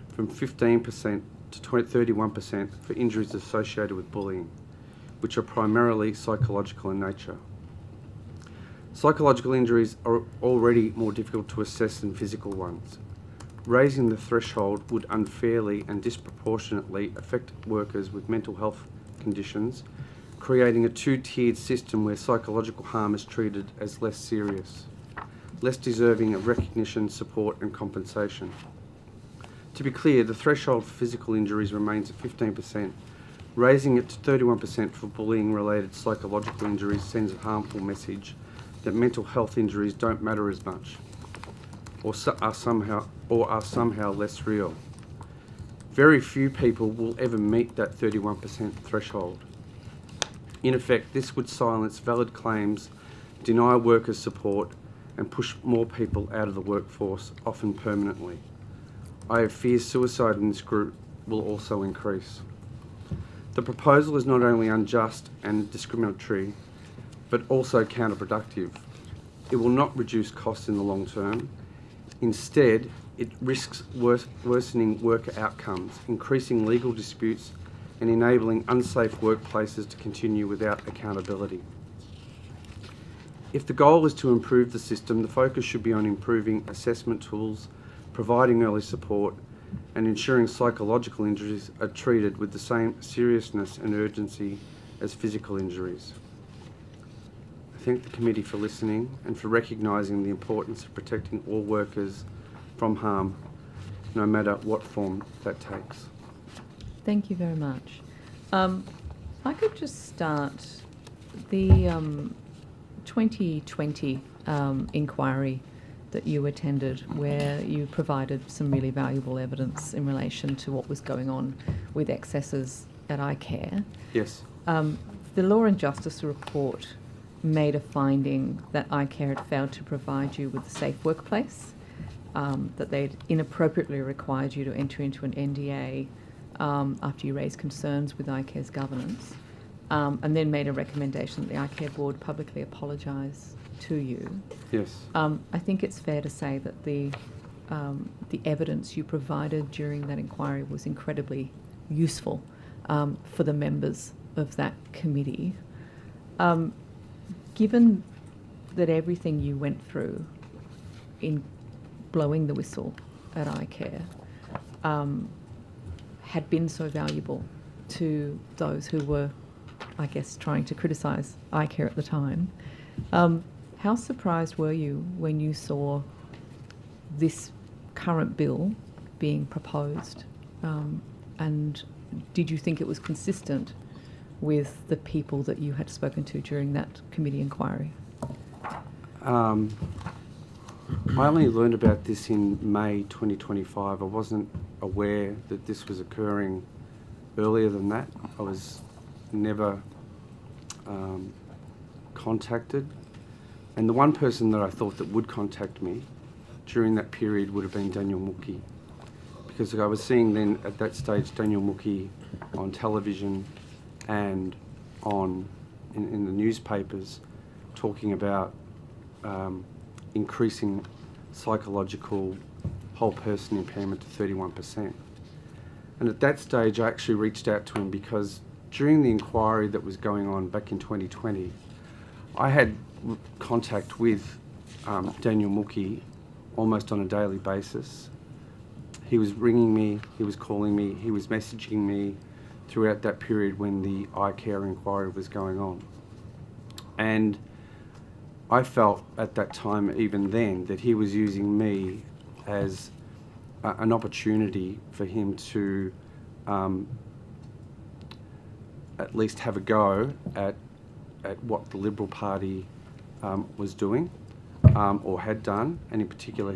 from 15% to 31% for injuries associated with bullying, which are primarily psychological in nature. Psychological injuries are already more difficult to assess than physical ones. raising the threshold would unfairly and disproportionately affect workers with mental health conditions, creating a two-tiered system where psychological harm is treated as less serious, less deserving of recognition, support and compensation. To be clear, the threshold for physical injuries remains at 15%. Raising it to 31% for bullying-related psychological injuries sends a harmful message that mental health injuries don't matter as much, or are somehow less real. Very few people will ever meet that 31% threshold. In effect, this would silence valid claims, deny workers support, and push more people out of the workforce, often permanently. I have fears suicide in this group will also increase. The proposal is not only unjust and discriminatory, but also counterproductive. It will not reduce costs in the long term. Instead, it risks worsening worker outcomes, increasing legal disputes, and enabling unsafe workplaces to continue without accountability. If the goal is to improve the system, the focus should be on improving assessment tools, providing early support, and ensuring psychological injuries are treated with the same seriousness and urgency as physical injuries. I thank the committee for listening and for recognising the importance of protecting all workers from harm, no matter what form that takes. Thank you very much. I could just start the 2020 inquiry that you attended, where you provided some really valuable evidence in relation to what was going on with excesses at iCare. Yes. The Law and Justice report made a finding that iCare had failed to provide you with a safe workplace, that they'd inappropriately required you to enter into an NDA after you raised concerns with iCare's governance, and then made a recommendation that the iCare board publicly apologise to you. Yes. I think it's fair to say that the evidence you provided during that inquiry was incredibly useful for the members of that committee. Given that everything you went through in blowing the whistle at iCare had been so valuable to those who were, I guess, trying to criticise iCare at the time, how surprised were you when you saw this current bill being proposed, and did you think it was consistent with the people that you had spoken to during that committee inquiry? I only learned about this in May 2025. I wasn't aware that this was occurring earlier than that. I was never contacted. And the one person that I thought that would contact me during that period would have been Daniel Mookie, because I was seeing then at that stage Daniel Mookie on television and in the newspapers talking about increasing psychological whole person impairment to 31%. And at that stage I actually reached out to him because during the inquiry that was going on back in 2020, I had contact with Daniel Mookie almost on a daily basis. He was ringing me, he was calling me, he was messaging me throughout that period when the iCare inquiry was going on. And I felt at that time, even then, that he was using me as an opportunity for him to at least have a go at what the Liberal Party was doing or had done, and in particular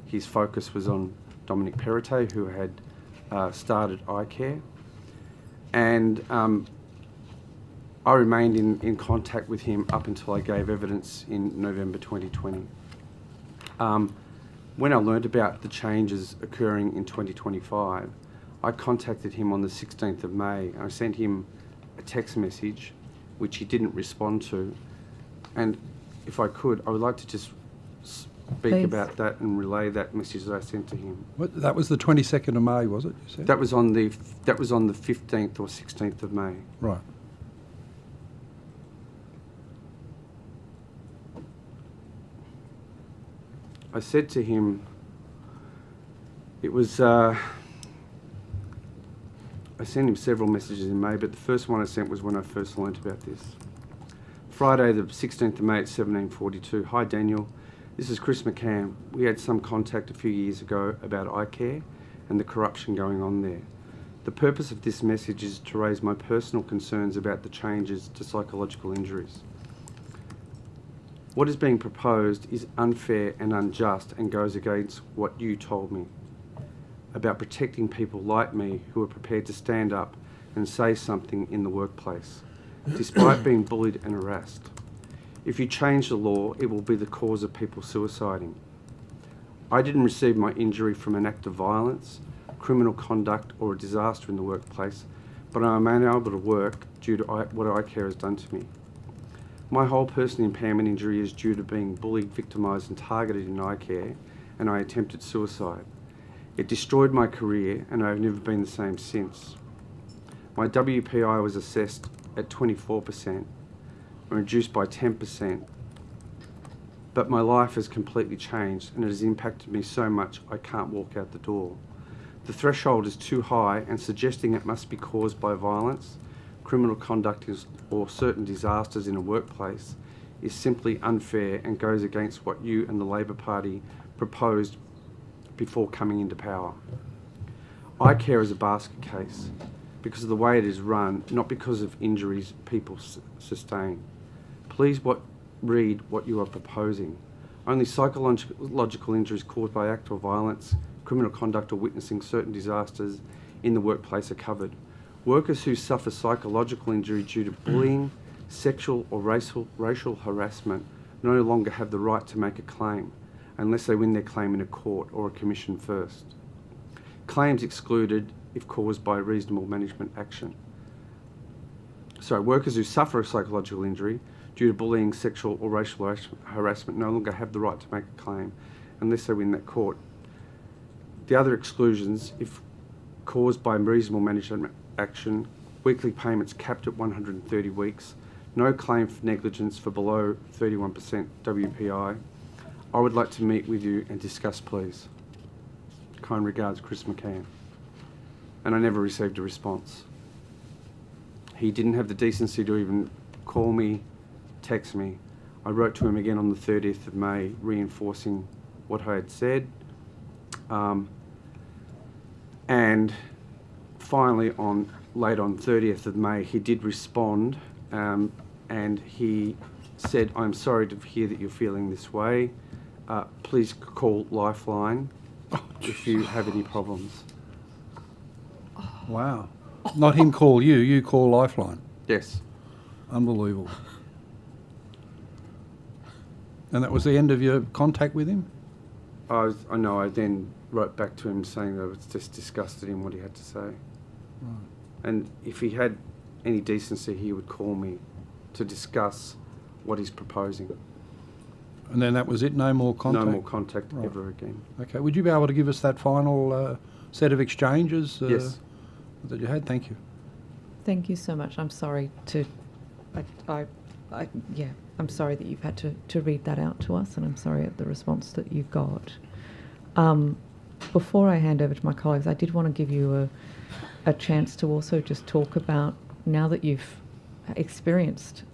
his focus was on Dominic Perrottet, who had started iCare. And I remained in contact with him up until I gave evidence in November 2020. When I learned about the changes occurring in 2025, I contacted him on the 16th of May. I sent him a text message, which he didn't respond to. And if I could, I would like to just speak about that and relay that message that I sent to him. That was the 22nd of May, was it, you said? That was on the 15th or 16th of May. Right. I said to him It was, I sent him several messages in May, but the first one I sent was when I first learnt about this. Friday the 16th of May at 17:42. Hi Daniel, this is Chris McCann. We had some contact a few years ago about iCare and the corruption going on there. The purpose of this message is to raise my personal concerns about the changes to psychological injuries. What is being proposed is unfair and unjust and goes against what you told me about protecting people like me who are prepared to stand up and say something in the workplace, despite being bullied and harassed. If you change the law, it will be the cause of people suiciding. I didn't receive my injury from an act of violence, criminal conduct or a disaster in the workplace, but I am unable to work due to what iCare has done to me. My whole person impairment injury is due to being bullied, victimised and targeted in iCare, and I attempted suicide. It destroyed my career and I have never been the same since. My WPI was assessed at 24% and reduced by 10%, but my life has completely changed and it has impacted me so much I can't walk out the door. The threshold is too high, and suggesting it must be caused by violence, criminal conduct or certain disasters in a workplace is simply unfair and goes against what you and the Labor Party proposed before coming into power. iCare is a basket case because of the way it is run, not because of injuries people sustain. Please read what you are proposing. Only psychological injuries caused by act or violence, criminal conduct or witnessing certain disasters in the workplace are covered. Workers who suffer psychological injury due to bullying, sexual or racial harassment no longer have the right to make a claim unless they win their claim in a court or a commission first. Claims excluded if caused by reasonable management action. So workers who suffer a psychological injury due to bullying, sexual or racial harassment no longer have the right to make a claim unless they win that court. The other exclusions, if caused by reasonable management action, weekly payments capped at 130 weeks, no claim for negligence for below 31% WPI. I would like to meet with you and discuss, please. Kind regards, Chris McCann. And I never received a response. He didn't have the decency to even call me, text me. I wrote to him again on the 30th of May, reinforcing what I had said. And finally, late on 30th of May, he did respond, and he said, "I'm sorry to hear that you're feeling this way. Please call Lifeline if you have any problems." Wow. Not him call you, you call Lifeline. Yes. Unbelievable. And that was the end of your contact with him? I know. I then wrote back to him saying that I was just disgusted in what he had to say. Right. And if he had any decency, he would call me to discuss what he's proposing. And then that was it? No more contact? No more contact ever again. Okay. Would you be able to give us that final set of exchanges yes. that you had? Thank you. Thank you so much. I'm sorry to, I'm sorry that you've had to read that out to us, and I'm sorry at the response that you've got. Before I hand over to my colleagues, I did want to give you a chance to also just talk about, now that you've experienced,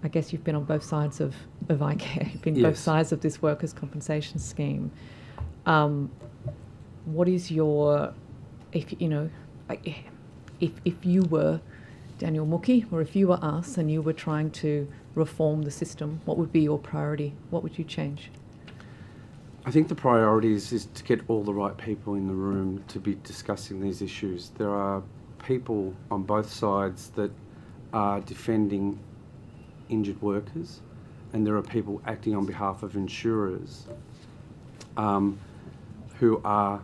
I guess you've been on both sides of iCare, you've been both sides of this workers' compensation scheme. What is your, if you were Daniel Mookie, or if you were us and you were trying to reform the system, what would be your priority? What would you change? I think the priority is to get all the right people in the room to be discussing these issues. There are people on both sides that are defending injured workers, and there are people acting on behalf of insurers who are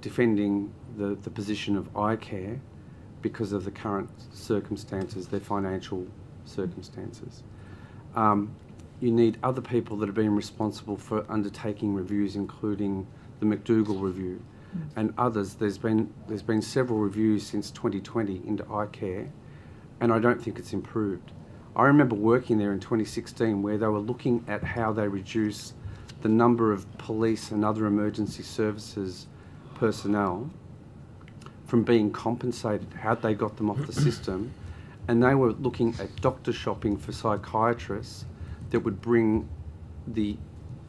defending the position of iCare because of the current circumstances, their financial circumstances. You need other people that have been responsible for undertaking reviews, including the McDougall review and others. There's been several reviews since 2020 into iCare, and I don't think it's improved. I remember working there in 2016 where they were looking at how they reduce the number of police and other emergency services personnel from being compensated, how they got them off the system, and they were looking at doctor shopping for psychiatrists that would bring the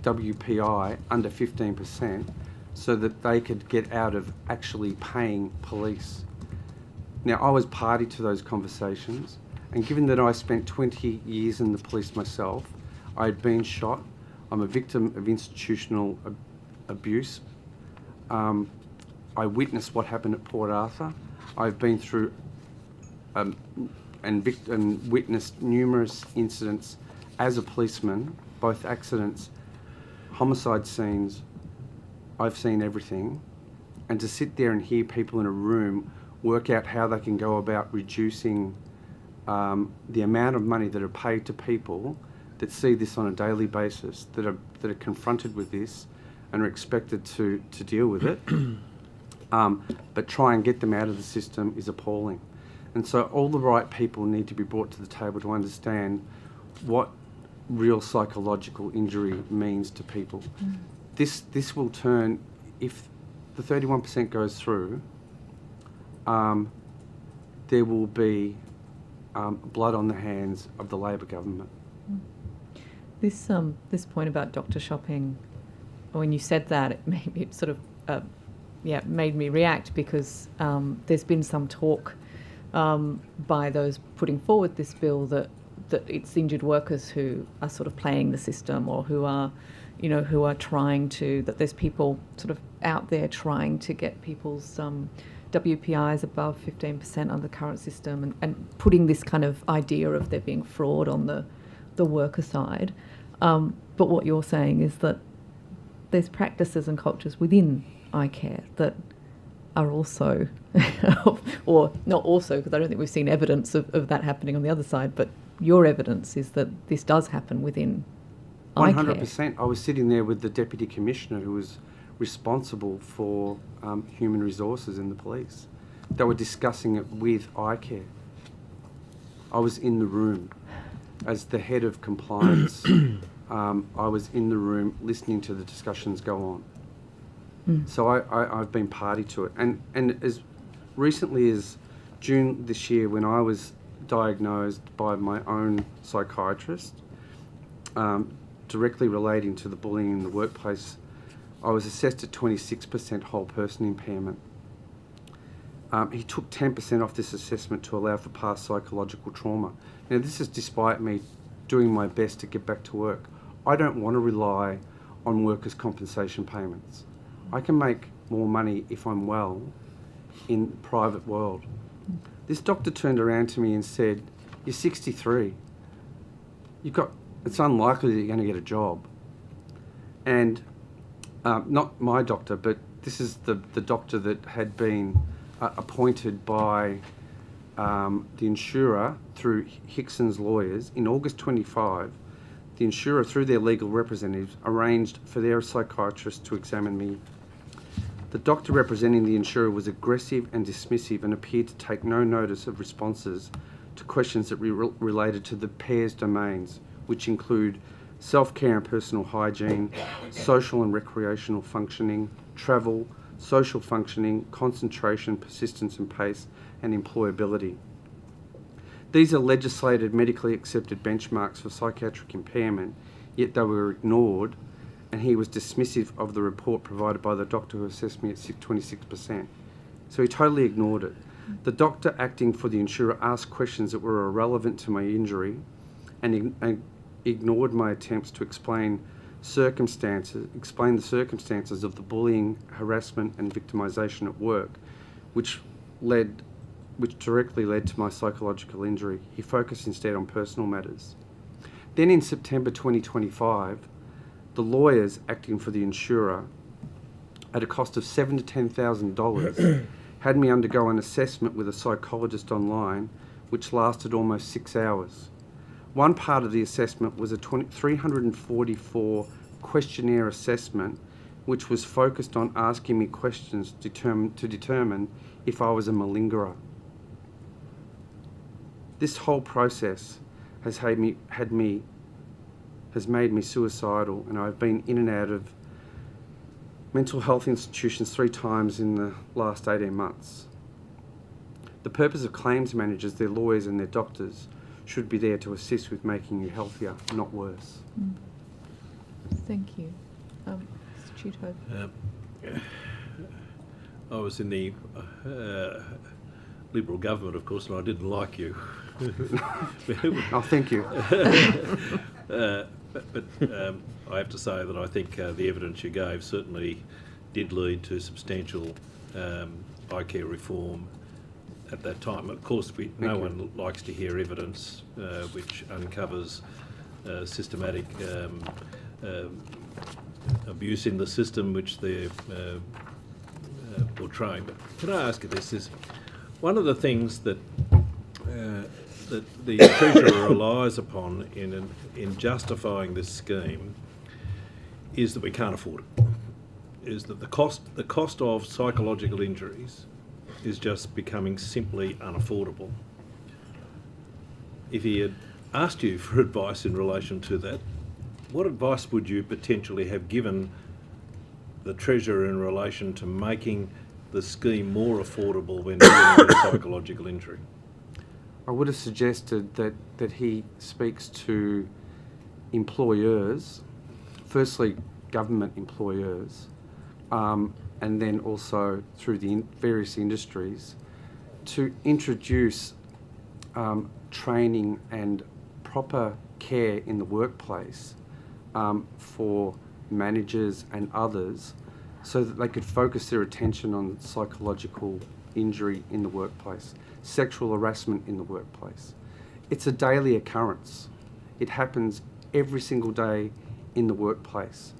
WPI under 15% so that they could get out of actually paying police. Now, I was party to those conversations, and given that I spent 20 years in the police myself, I had been shot, I'm a victim of institutional abuse. I witnessed what happened at Port Arthur. I've been through and witnessed numerous incidents as a policeman, both accidents, homicide scenes. I've seen everything. And to sit there and hear people in a room work out how they can go about reducing the amount of money that are paid to people that see this on a daily basis, that are confronted with this and are expected to deal with it, but try and get them out of the system is appalling. And so all the right people need to be brought to the table to understand what real psychological injury means to people. This will turn, if the 31% goes through, there will be blood on the hands of the Labor government. This point about doctor shopping, when you said that, it sort of made me react, because there's been some talk by those putting forward this bill that it's injured workers who are sort of playing the system, or who are trying to, that there's people sort of out there trying to get people's WPIs above 15% under the current system, and putting this kind of idea of there being fraud on the worker side. But what you're saying is that there's practices and cultures within iCare that are also, or not also, because I don't think we've seen evidence of that happening on the other side, but your evidence is that this does happen within iCare. 100%. I was sitting there with the Deputy Commissioner who was responsible for human resources in the police. They were discussing it with iCare. I was in the room. As the head of compliance, I was in the room listening to the discussions go on. So I've been party to it. And as recently as June this year, when I was diagnosed by my own psychiatrist, directly relating to the bullying in the workplace, I was assessed at 26% whole person impairment. He took 10% off this assessment to allow for past psychological trauma. Now, this is despite me doing my best to get back to work. I don't want to rely on workers' compensation payments. I can make more money if I'm well in the private world. This doctor turned around to me and said, "You're 63. It's unlikely that you're going to get a job." And not my doctor, but this is the doctor that had been appointed by the insurer through Hickson's lawyers. In August 25, the insurer, through their legal representatives, arranged for their psychiatrist to examine me. The doctor representing the insurer was aggressive and dismissive and appeared to take no notice of responses to questions that related to the pair's domains, which include self-care and personal hygiene, social and recreational functioning, travel, social functioning, concentration, persistence and pace, and employability. These are legislated, medically accepted benchmarks for psychiatric impairment, yet they were ignored, and he was dismissive of the report provided by the doctor who assessed me at 26%. So he totally ignored it. The doctor acting for the insurer asked questions that were irrelevant to my injury and ignored my attempts to explain the circumstances of the bullying, harassment and victimisation at work, which directly led to my psychological injury. He focused instead on personal matters. Then in September 2025, the lawyers acting for the insurer, at a cost of $7,000 to $10,000, had me undergo an assessment with a psychologist online, which lasted almost 6 hours. One part of the assessment was a 344 questionnaire assessment, which was focused on asking me questions to determine if I was a malingerer. This whole process has had me has made me suicidal, and I've been in and out of mental health institutions 3 times in the last 18 months. The purpose of claims managers, their lawyers and their doctors should be there to assist with making you healthier, not worse. Thank you. Mr. Tudhope. I was in the Liberal government, of course, and I didn't like you. Oh, thank you. But I have to say that I think the evidence you gave certainly did lead to substantial eye care reform at that time. Of course, no one likes to hear evidence which uncovers systematic abuse in the system which they're portraying. But can I ask you this? Is one of the things that that the Treasurer relies upon in justifying this scheme is that we can't afford it. Is that the cost of psychological injuries is just becoming simply unaffordable. If he had asked you for advice in relation to that, what advice would you potentially have given the Treasurer in relation to making the scheme more affordable when dealing with psychological injury? I would have suggested that he speaks to employers, firstly government employers, and then also through the various industries, to introduce training and proper care in the workplace for managers and others, so that they could focus their attention on psychological injury in the workplace, sexual harassment in the workplace. It's a daily occurrence. It happens every single day in the workplace.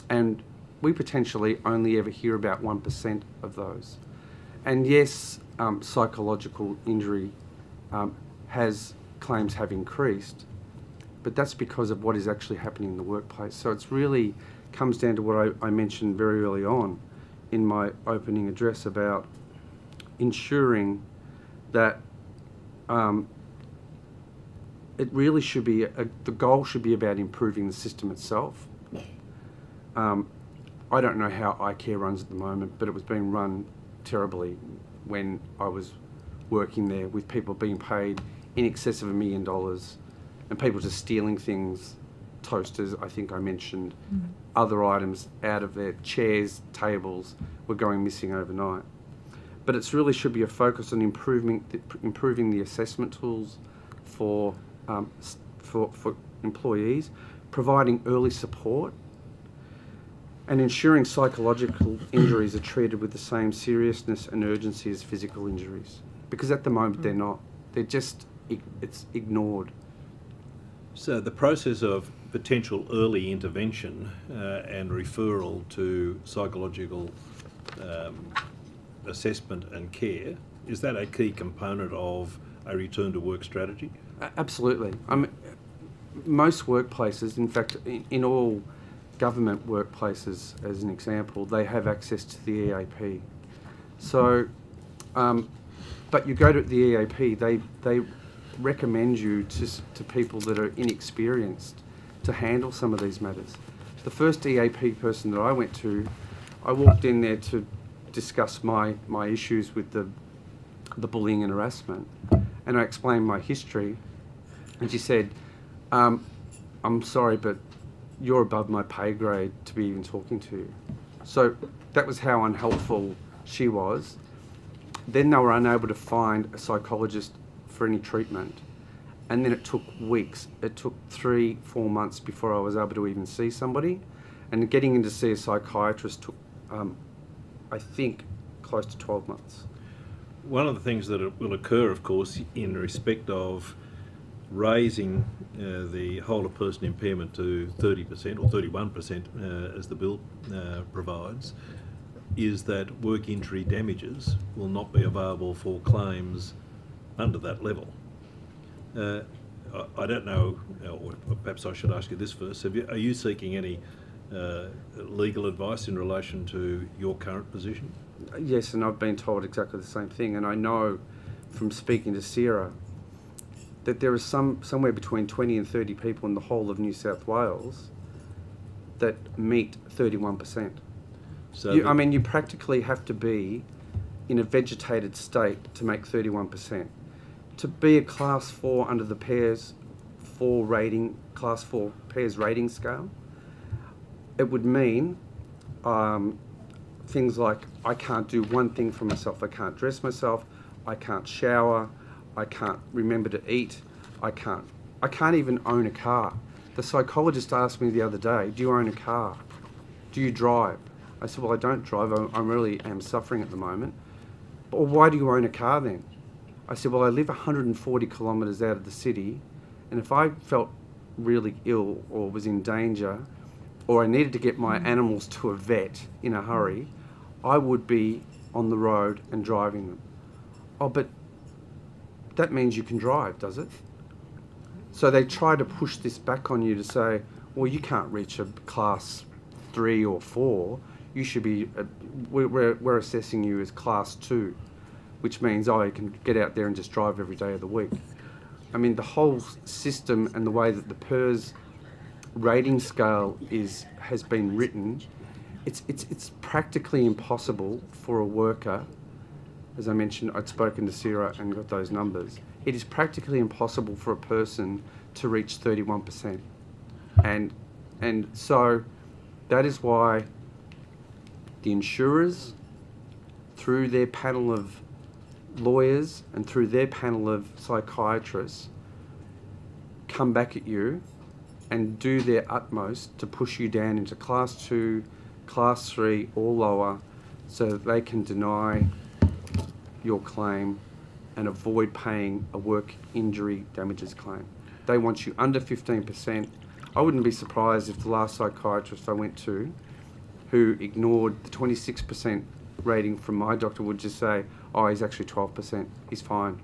And we potentially only ever hear about 1% of those. And yes, psychological injury claims have increased, but that's because of what is actually happening in the workplace. So it's really comes down to what I mentioned very early on in my opening address about ensuring that it really should be, the goal should be about improving the system itself. I don't know how eye care runs at the moment, but it was being run terribly when I was working there, with people being paid in excess of $1 million and people just stealing things, toasters, I think I mentioned, other items out of their chairs, tables, were going missing overnight. But it really should be a focus on improving the assessment tools for employees, providing early support, and ensuring psychological injuries are treated with the same seriousness and urgency as physical injuries. Because at the moment they're not. They're just, it's ignored. So the process of potential early intervention and referral to psychological assessment and care, is that a key component of a return to work strategy? Absolutely. I mean, most workplaces, in fact, in all government workplaces, as an example, they have access to the EAP. So, but you go to the EAP, they recommend you to people that are inexperienced to handle some of these matters. The first EAP person that I went to, I walked in there to discuss my issues with the bullying and harassment, and I explained my history, and she said, I'm sorry, but you're above my pay grade to be even talking to you. So that was how unhelpful she was. Then they were unable to find a psychologist for any treatment. And then it took weeks. It took 3-4 months before I was able to even see somebody. And getting in to see a psychiatrist took, I think, close to 12 months. One of the things that will occur, of course, in respect of raising the whole of person impairment to 30% or 31% as the bill provides, is that work injury damages will not be available for claims under that level. I don't know, or perhaps I should ask you this first. Are you seeking any legal advice in relation to your current position? Yes, and I've been told exactly the same thing. And I know from speaking to Sarah, that there is somewhere between 20 and 30 people in the whole of New South Wales that meet 31%. So you practically have to be in a vegetated state to make 31%. To be a Class 4 under the Class 4 pairs rating scale, it would mean things like I can't do one thing for myself. I can't dress myself. I can't shower. I can't remember to eat. I can't even own a car. The psychologist asked me the other day, do you own a car? Do you drive? I said, well, I don't drive. I really am suffering at the moment. Well, why do you own a car then? I said, well, I live 140 kilometres out of the city, and if I felt really ill or was in danger, or I needed to get my animals to a vet in a hurry, I would be on the road and driving them. Oh, but that means you can drive, does it? So they try to push this back on you to say, well, you can't reach a Class 3 or 4. You should be, we're assessing you as Class 2, which means, you can get out there and just drive every day of the week. I mean, the whole system and the way that the PERS rating scale has been written, it's practically impossible for a worker. As I mentioned, I'd spoken to Sarah and got those numbers. It is practically impossible for a person to reach 31%. And so that is why the insurers, through their panel of lawyers and through their panel of psychiatrists, come back at you and do their utmost to push you down into Class 2, Class 3 or lower, so that they can deny your claim and avoid paying a work injury damages claim. They want you under 15%. I wouldn't be surprised if the last psychiatrist I went to, who ignored the 26% rating from my doctor, would just say, oh, he's actually 12%, he's fine.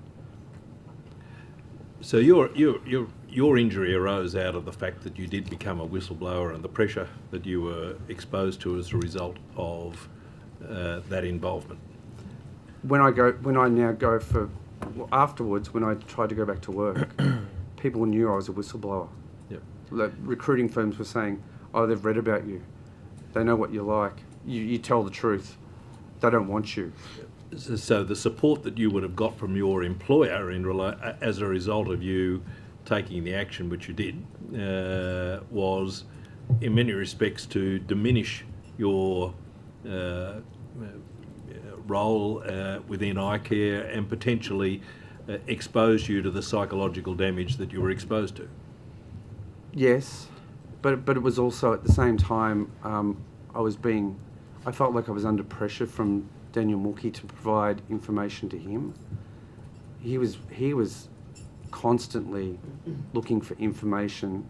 So your injury arose out of the fact that you did become a whistleblower and the pressure that you were exposed to as a result of that involvement. Afterwards, when I tried to go back to work, people knew I was a whistleblower. Yep. The recruiting firms were saying, oh, they've read about you. They know what you're like. You tell the truth. They don't want you. So the support that you would have got from your employer as a result of you taking the action which you did was, in many respects, to diminish your role within eye care and potentially expose you to the psychological damage that you were exposed to. Yes, but it was also at the same time I felt like I was under pressure from Daniel Mulkey to provide information to him. He was constantly looking for information,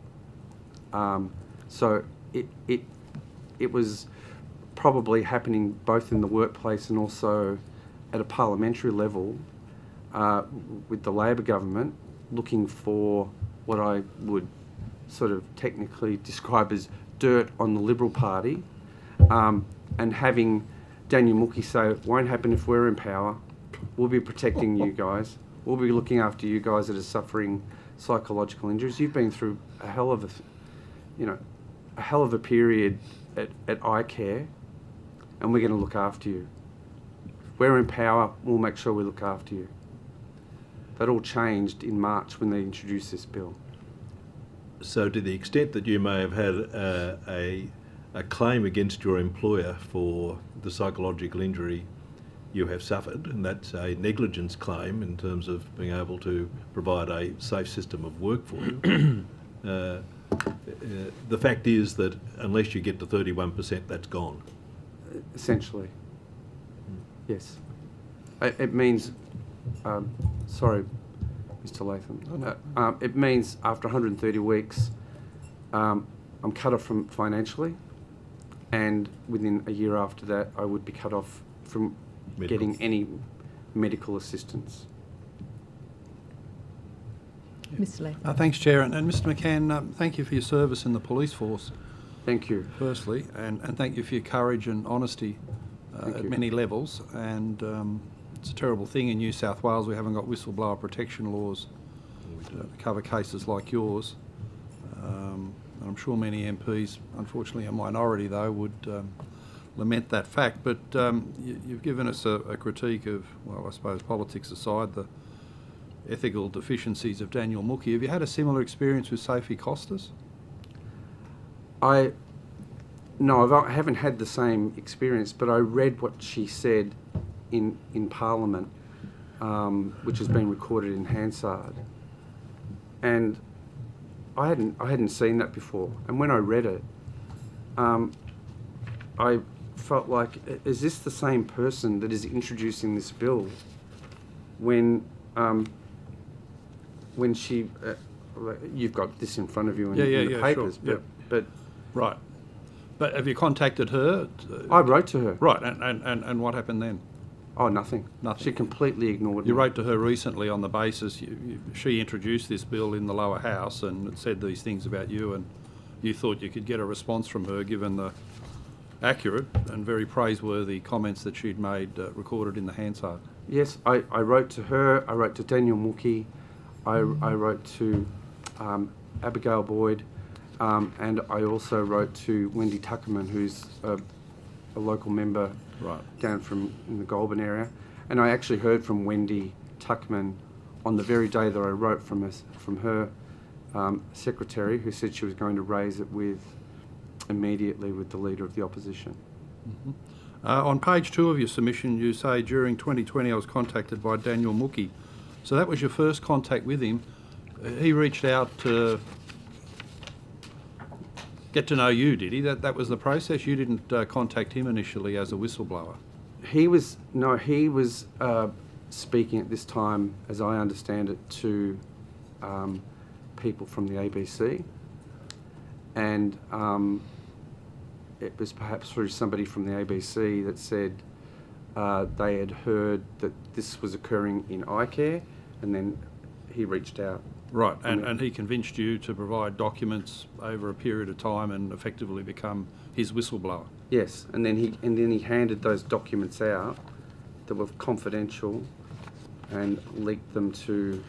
so it was probably happening both in the workplace and also at a parliamentary level with the Labor government, looking for what I would sort of technically describe as dirt on the Liberal Party, and having Daniel Mulkey say, it won't happen if we're in power, we'll be protecting you guys, we'll be looking after you guys that are suffering psychological injuries. You've been through a hell of a period at eye care, and we're going to look after you. If we're in power, we'll make sure we look after you. That all changed in March when they introduced this bill. So to the extent that you may have had a claim against your employer for the psychological injury you have suffered, and that's a negligence claim in terms of being able to provide a safe system of work for you, the fact is that unless you get to 31%, that's gone. Essentially, yes. It means, sorry, Mr. Latham. It means after 130 weeks, I'm cut off from financially, and within a year after that, I would be cut off from getting any medical assistance. Mr. Latham. Thanks, Chair. And Mr. McCann, thank you for your service in the police force. Thank you. Firstly, and thank you for your courage and honesty at many levels. And it's a terrible thing in New South Wales. We haven't got whistleblower protection laws cover cases like yours. And I'm sure many MPs, unfortunately a minority though, would lament that fact. But you've given us a critique of, well, I suppose politics aside, the ethical deficiencies of Daniel Mookie. Have you had a similar experience with Sophie Costas? No, I haven't had the same experience, but I read what she said in Parliament, which has been recorded in Hansard, and I hadn't seen that before. And when I read it, I felt like, is this the same person that is introducing this bill? When she, you've got this in front of you in the papers, sure. but Right. But have you contacted her? I wrote to her. Right, and what happened then? Oh, nothing. Nothing. She completely ignored me. You wrote to her recently on the basis she introduced this bill in the lower house and it said these things about you, and you thought you could get a response from her given the accurate and very praiseworthy comments that she'd made recorded in the Hansard. Yes, I wrote to her. I wrote to Daniel Mookie. I wrote to Abigail Boyd. And I also wrote to Wendy Tuckerman, who's a local member down in the Goulburn area. And I actually heard from Wendy Tuckerman on the very day that I wrote from her secretary, who said she was going to raise it immediately with the Leader of the Opposition. Mm-hmm. On page 2 of your submission, you say, during 2020 I was contacted by Daniel Mookie. So that was your first contact with him. He reached out to get to know you, did he? That was the process? You didn't contact him initially as a whistleblower? He was speaking at this time, as I understand it, to people from the ABC, and it was perhaps through somebody from the ABC that said they had heard that this was occurring in iCare, and then he reached out. Right, and he convinced you to provide documents over a period of time and effectively become his whistleblower. Yes, and then he handed those documents out that were confidential and leaked them to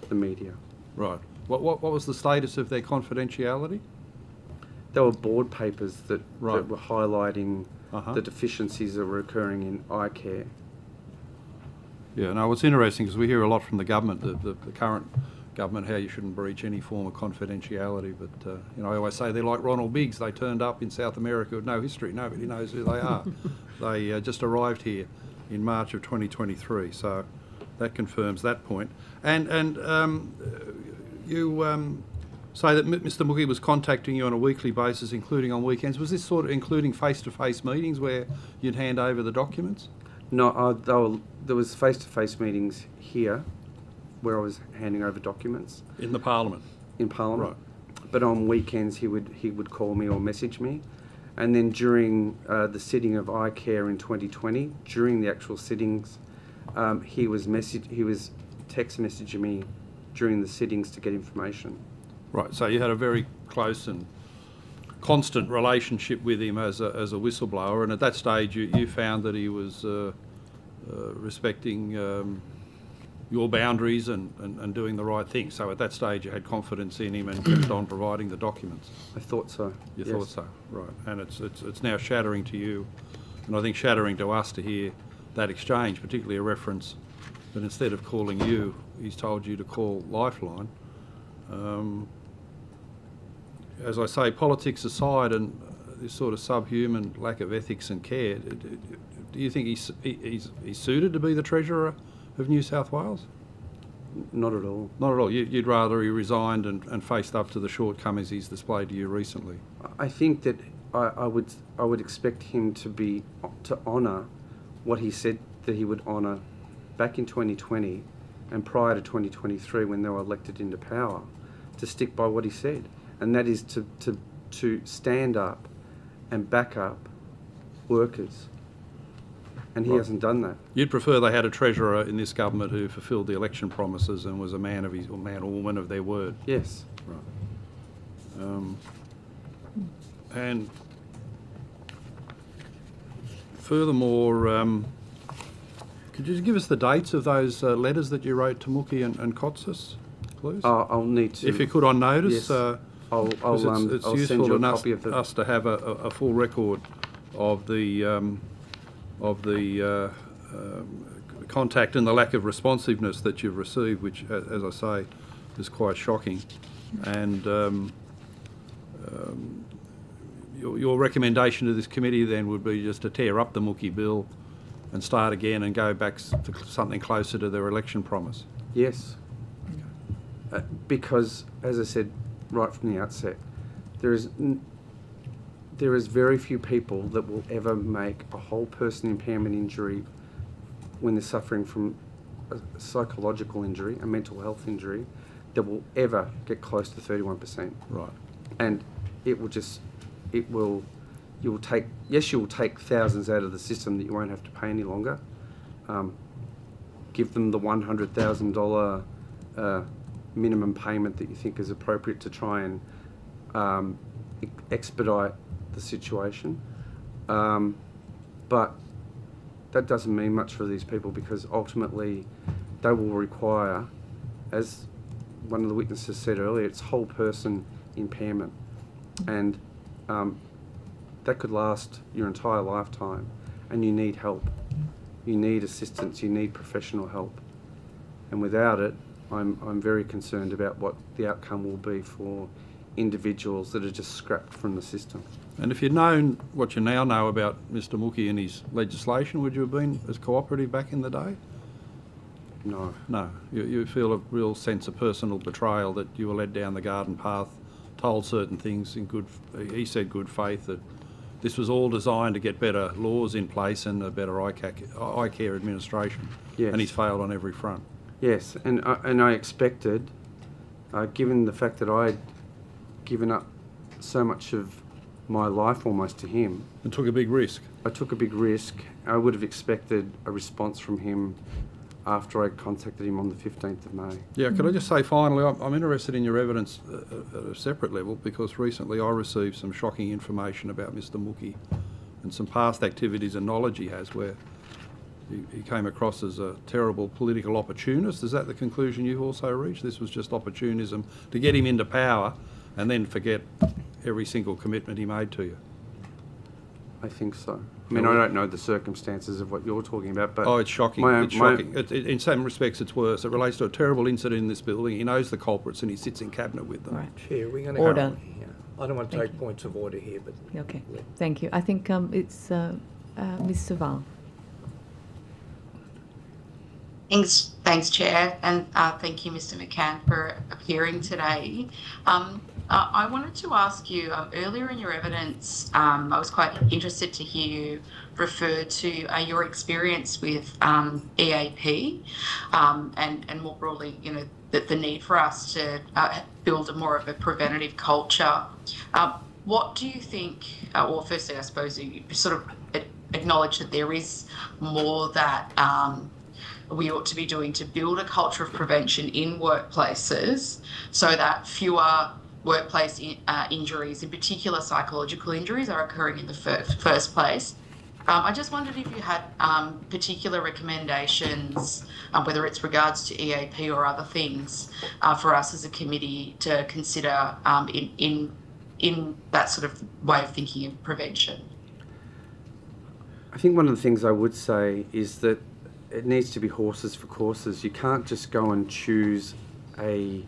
the media. Right. What was the status of their confidentiality? They were board papers that were highlighting Uh-huh. the deficiencies that were occurring in iCare. Yeah, no, it's interesting because we hear a lot from the government, the current government, how you shouldn't breach any form of confidentiality. But, I always say they're like Ronald Biggs. They turned up in South America with no history. Nobody knows who they are. They just arrived here in March of 2023. So that confirms that point. And you say that Mr. Mookie was contacting you on a weekly basis, including on weekends. Was this sort of including face-to-face meetings where you'd hand over the documents? No, there was face-to-face meetings here, where I was handing over documents. In the Parliament? In Parliament. Right. But on weekends he would call me or message me. And then during the sitting of iCare in 2020, during the actual sittings, he was text messaging me during the sittings to get information. Right, so you had a very close and constant relationship with him as a whistleblower, and at that stage you found that he was respecting your boundaries and doing the right thing. So at that stage you had confidence in him and kept on providing the documents. I thought so. You thought so, right. And it's now shattering to you, and I think shattering to us to hear that exchange, particularly a reference that instead of calling you, he's told you to call Lifeline. As I say, politics aside and this sort of subhuman lack of ethics and care, do you think he's suited to be the Treasurer of New South Wales? Not at all. Not at all. You'd rather he resigned and faced up to the shortcomings he's displayed to you recently? I think that I would expect him to honour what he said that he would honour back in 2020 and prior to 2023 when they were elected into power, to stick by what he said. And that is to stand up and back up workers. And he hasn't done that. You'd prefer they had a Treasurer in this government who fulfilled the election promises and was a man or woman of their word? Yes. Right. And furthermore, could you give us the dates of those letters that you wrote to Mookie and Kotsis? please? I'll need to. If you could on notice, Yes. I'll because it's send useful you a enough copy of the. us to have a full record of the contact and the lack of responsiveness that you've received, which, as I say, is quite shocking. And your recommendation to this committee then would be just to tear up the Mookie bill and start again and go back to something closer to their election promise. Yes. Because, as I said right from the outset, there is very few people that will ever make a whole person impairment injury when they're suffering from a psychological injury, a mental health injury, that will ever get close to 31%. Right. And you will take thousands out of the system that you won't have to pay any longer. Give them the $100,000 minimum payment that you think is appropriate to try and expedite the situation. But that doesn't mean much for these people, because ultimately they will require, as one of the witnesses said earlier, it's whole person impairment. And that could last your entire lifetime, and you need help. You need assistance, you need professional help. And without it, I'm very concerned about what the outcome will be for individuals that are just scrapped from the system. And if you'd known what you now know about Mr Mookie and his legislation, would you have been as cooperative back in the day? No. No. You feel a real sense of personal betrayal that you were led down the garden path, told certain things in good faith, that this was all designed to get better laws in place and a better eye care administration. Yes. And he's failed on every front. Yes, and I expected, given the fact that I'd given up so much of my life almost to him. And took a big risk. I took a big risk. I would have expected a response from him after I contacted him on the 15th of May. Yeah, could I just say finally, I'm interested in your evidence at a separate level, because recently I received some shocking information about Mr Mookie and some past activities and knowledge he has, where he came across as a terrible political opportunist. Is that the conclusion you've also reached? This was just opportunism to get him into power and then forget every single commitment he made to you? I think so. I mean, I don't know the circumstances of what you're talking about, but... Oh, it's shocking. It's shocking. In some respects, it's worse. It relates to a terrible incident in this building. He knows the culprits and he sits in cabinet with them. Right. Chair, we're going to Order. go. Yeah. I don't want to take points of order here, but... Okay, thank you. I think it's Ms Saval. Thanks, Chair, and thank you, Mr McCann, for appearing today. I wanted to ask you, earlier in your evidence, I was quite interested to hear you refer to your experience with EAP and more broadly, you know, the need for us to build more of a preventative culture. What do you think, or firstly, I suppose you sort of acknowledge that there is more that we ought to be doing to build a culture of prevention in workplaces so that fewer workplace injuries, in particular psychological injuries, are occurring in the first place. I just wondered if you had particular recommendations, whether it's regards to EAP or other things, for us as a committee to consider in that sort of way of thinking of prevention. I think one of the things I would say is that it needs to be horses for courses. You can't just go and choose a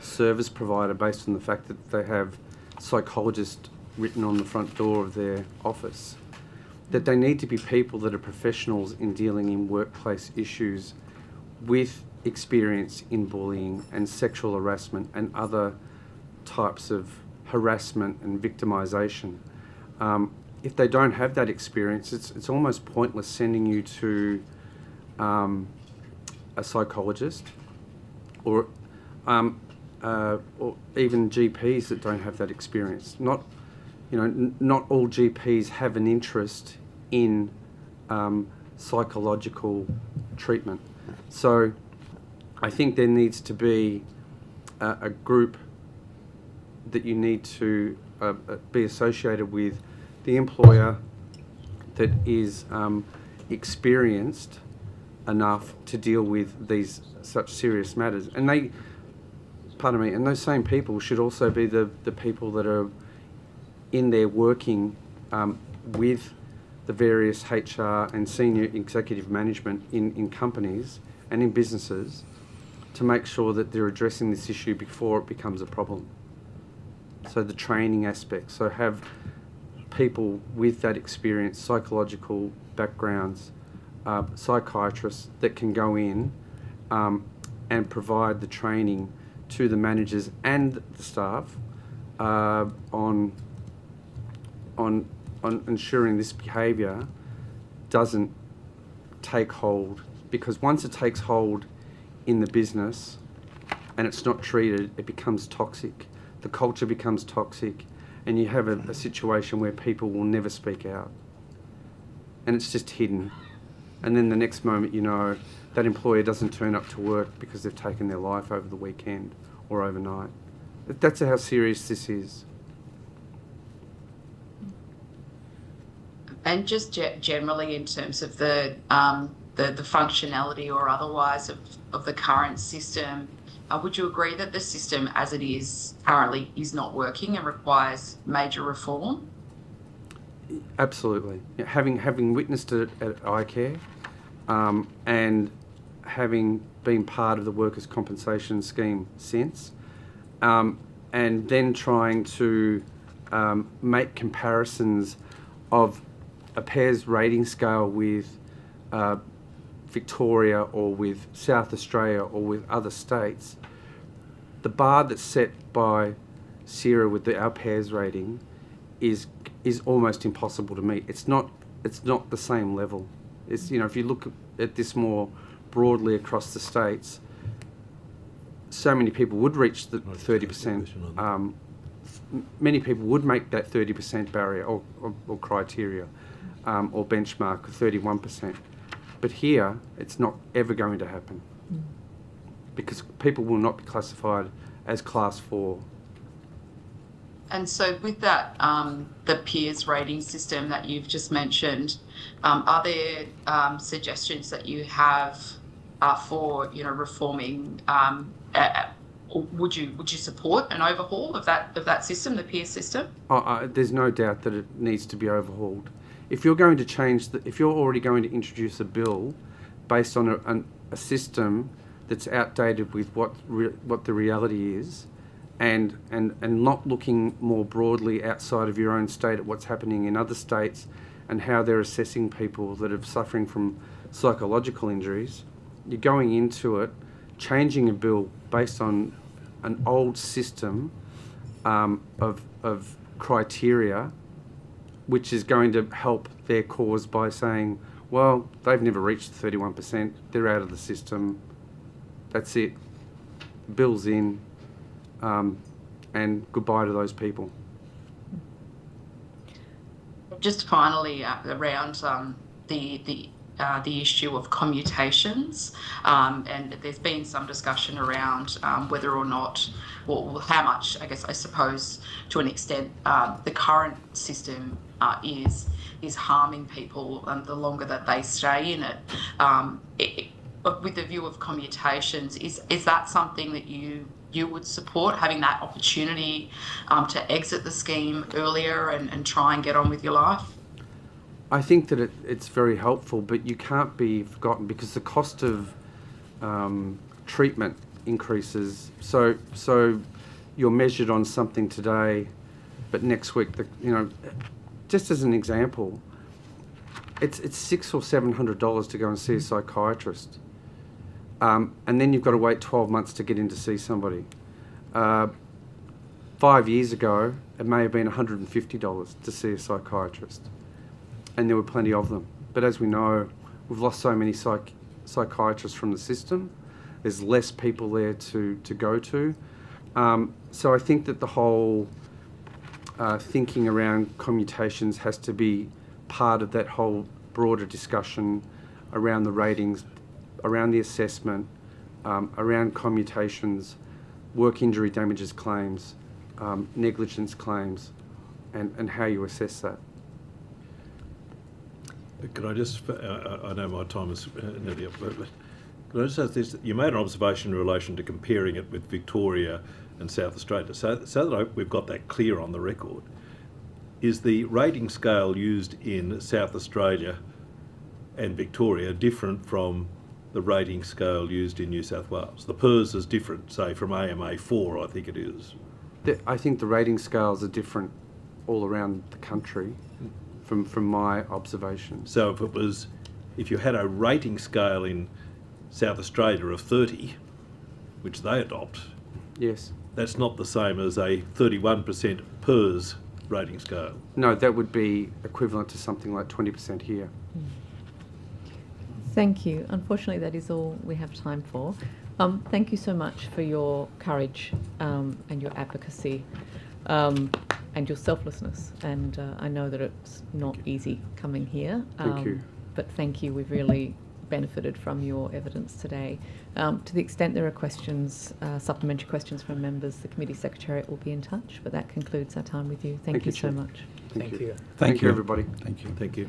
service provider based on the fact that they have psychologist written on the front door of their office. That they need to be people that are professionals in dealing in workplace issues with experience in bullying and sexual harassment and other types of harassment and victimisation. If they don't have that experience, it's almost pointless sending you to a psychologist or even GPs that don't have that experience. Not all GPs have an interest in psychological treatment. So I think there needs to be a group that you need to be associated with, the employer that is experienced enough to deal with these such serious matters. And pardon me, and those same people should also be the people that are in there working with the various HR and senior executive management in companies and in businesses to make sure that they're addressing this issue before it becomes a problem. So the training aspect, so have people with that experience, psychological backgrounds, psychiatrists that can go in and provide the training to the managers and the staff on ensuring this behaviour doesn't take hold, because once it takes hold in the business and it's not treated, it becomes toxic. The culture becomes toxic, and you have a situation where people will never speak out, and it's just hidden. And then the next moment, you know, that employer doesn't turn up to work because they've taken their life over the weekend or overnight. That's how serious this is. And just generally in terms of the functionality or otherwise of the current system, would you agree that the system as it is currently is not working and requires major reform? Absolutely. Yeah, having witnessed it at iCare and having been part of the workers' compensation scheme since, and then trying to make comparisons of a PAIRS rating scale with Victoria or with South Australia or with other states, the bar that's set by CIRA with our PAIRS rating is almost impossible to meet. It's not the same level. It's, you know, if you look at this more broadly across the states, so many people would reach the 30%. Many people would make that 30% barrier or criteria or benchmark of 31%. But here, it's not ever going to happen because people will not be classified as class 4. And so with that, the peers rating system that you've just mentioned, are there suggestions that you have for, you know, reforming? Would you support an overhaul of that system, the peer system? There's no doubt that it needs to be overhauled. If you're going to change, if you're already going to introduce a bill based on a system that's outdated with what the reality is, and not looking more broadly outside of your own state at what's happening in other states and how they're assessing people that are suffering from psychological injuries, you're going into it, changing a bill based on an old system of criteria, which is going to help their cause by saying, well, they've never reached the 31%, they're out of the system, that's it, bill's in, and goodbye to those people. Just finally, around the issue of commutations, and there's been some discussion around whether or not, or how much, I suppose, to an extent, the current system is harming people the longer that they stay in it. But with the view of commutations, is that something that you would support, having that opportunity to exit the scheme earlier and try and get on with your life? I think that it's very helpful, but you can't be forgotten because the cost of treatment increases. So you're measured on something today, but next week, just as an example, it's $600 or $700 to go and see a psychiatrist. And then you've got to wait 12 months to get in to see somebody. 5 years ago, it may have been $150 to see a psychiatrist. And there were plenty of them. But as we know, we've lost so many psychiatrists from the system. There's less people there to go to. So I think that the whole thinking around commutations has to be part of that whole broader discussion around the ratings, around the assessment, around commutations, work injury damages claims, negligence claims, and how you assess that. Could I just, I know my time is nearly up, but Could I just ask this? You made an observation in relation to comparing it with Victoria and South Australia. So that we've got that clear on the record, is the rating scale used in South Australia and Victoria different from the rating scale used in New South Wales? The PERS is different, say, from AMA 4, I think it is. I think the rating scales are different all around the country from my observation. So if you had a rating scale in South Australia of 30, which they adopt, Yes. that's not the same as a 31% PERS rating scale. No, that would be equivalent to something like 20% here. Thank you. Unfortunately, that is all we have time for. Thank you so much for your courage and your advocacy and your selflessness. And I know that it's not easy coming here. Thank you. But thank you. We've really benefited from your evidence today. To the extent there are questions, supplementary questions from members, the committee secretariat will be in touch. But that concludes our time with you. Thank you so Chair. much. Thank you. Thank you, everybody. Thank you. Thank you.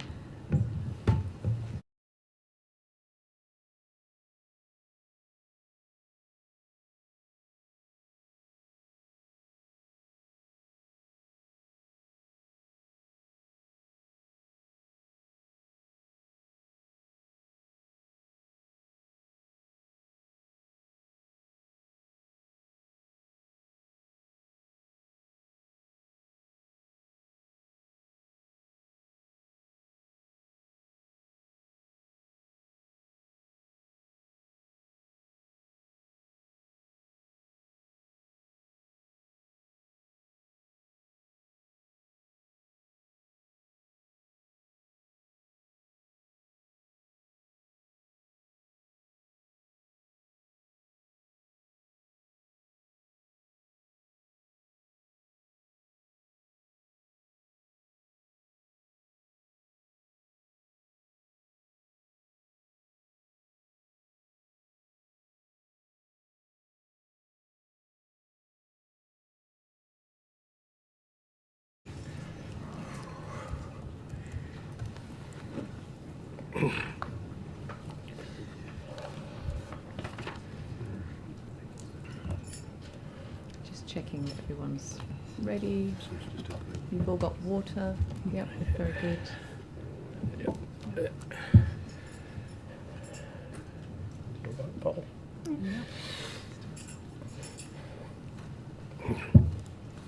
Just checking that everyone's ready. You've all got water. Yep, very good.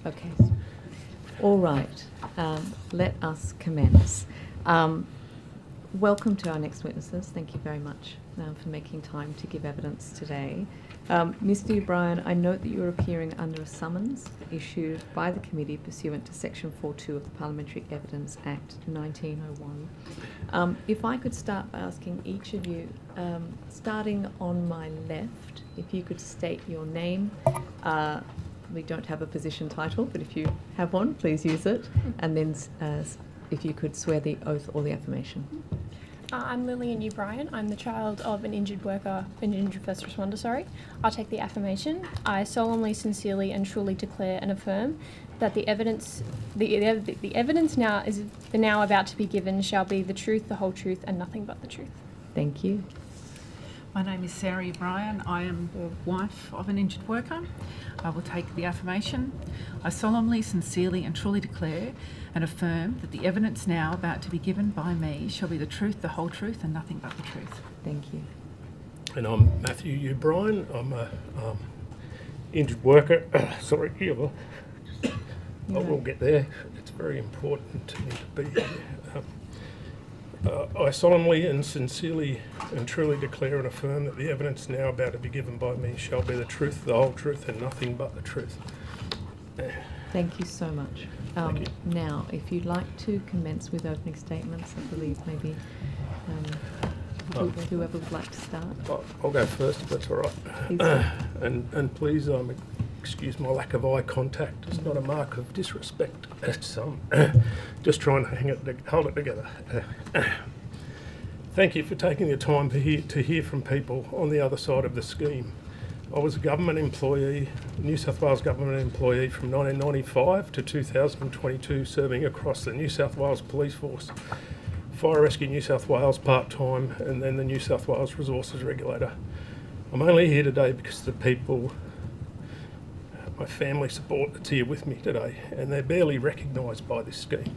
Okay. All right. Let us commence. Welcome to our next witnesses. Thank you very much for making time to give evidence today. Mr. O'Brien, I note that you are appearing under a summons issued by the committee pursuant to Section 4.2 of the Parliamentary Evidence Act 1901. If I could start by asking each of you, starting on my left, if you could state your name. We don't have a position title, but if you have one, please use it. And then if you could swear the oath or the affirmation. I'm Lillian O'Brien. I'm the child of an injured worker, an injured first responder, sorry. I'll take the affirmation. I solemnly, sincerely and truly declare and affirm that the evidence now about to be given shall be the truth, the whole truth and nothing but the truth. Thank you. My name is Sarah O'Brien. I am the wife of an injured worker. I will take the affirmation. I solemnly, sincerely and truly declare and affirm that the evidence now about to be given by me shall be the truth, the whole truth and nothing but the truth. Thank you. And I'm Matthew O'Brien. I'm a injured worker. Sorry, I will get there. It's very important to me to be here. I solemnly and sincerely and truly declare and affirm that the evidence now about to be given by me shall be the truth, the whole truth and nothing but the truth. Thank you so much. Thank you. Now, if you'd like to commence with opening statements, I believe maybe whoever would like to start. I'll go first if that's all right. And please excuse my lack of eye contact. It's not a mark of disrespect. It's just trying to hold it together. Thank you for taking the time to hear from people on the other side of the scheme. I was a government employee, New South Wales government employee from 1995 to 2022, serving across the New South Wales Police Force Fire Rescue New South Wales part-time, and then the New South Wales Resources Regulator. I'm only here today because of the people, my family support that's here with me today, and they're barely recognised by this scheme.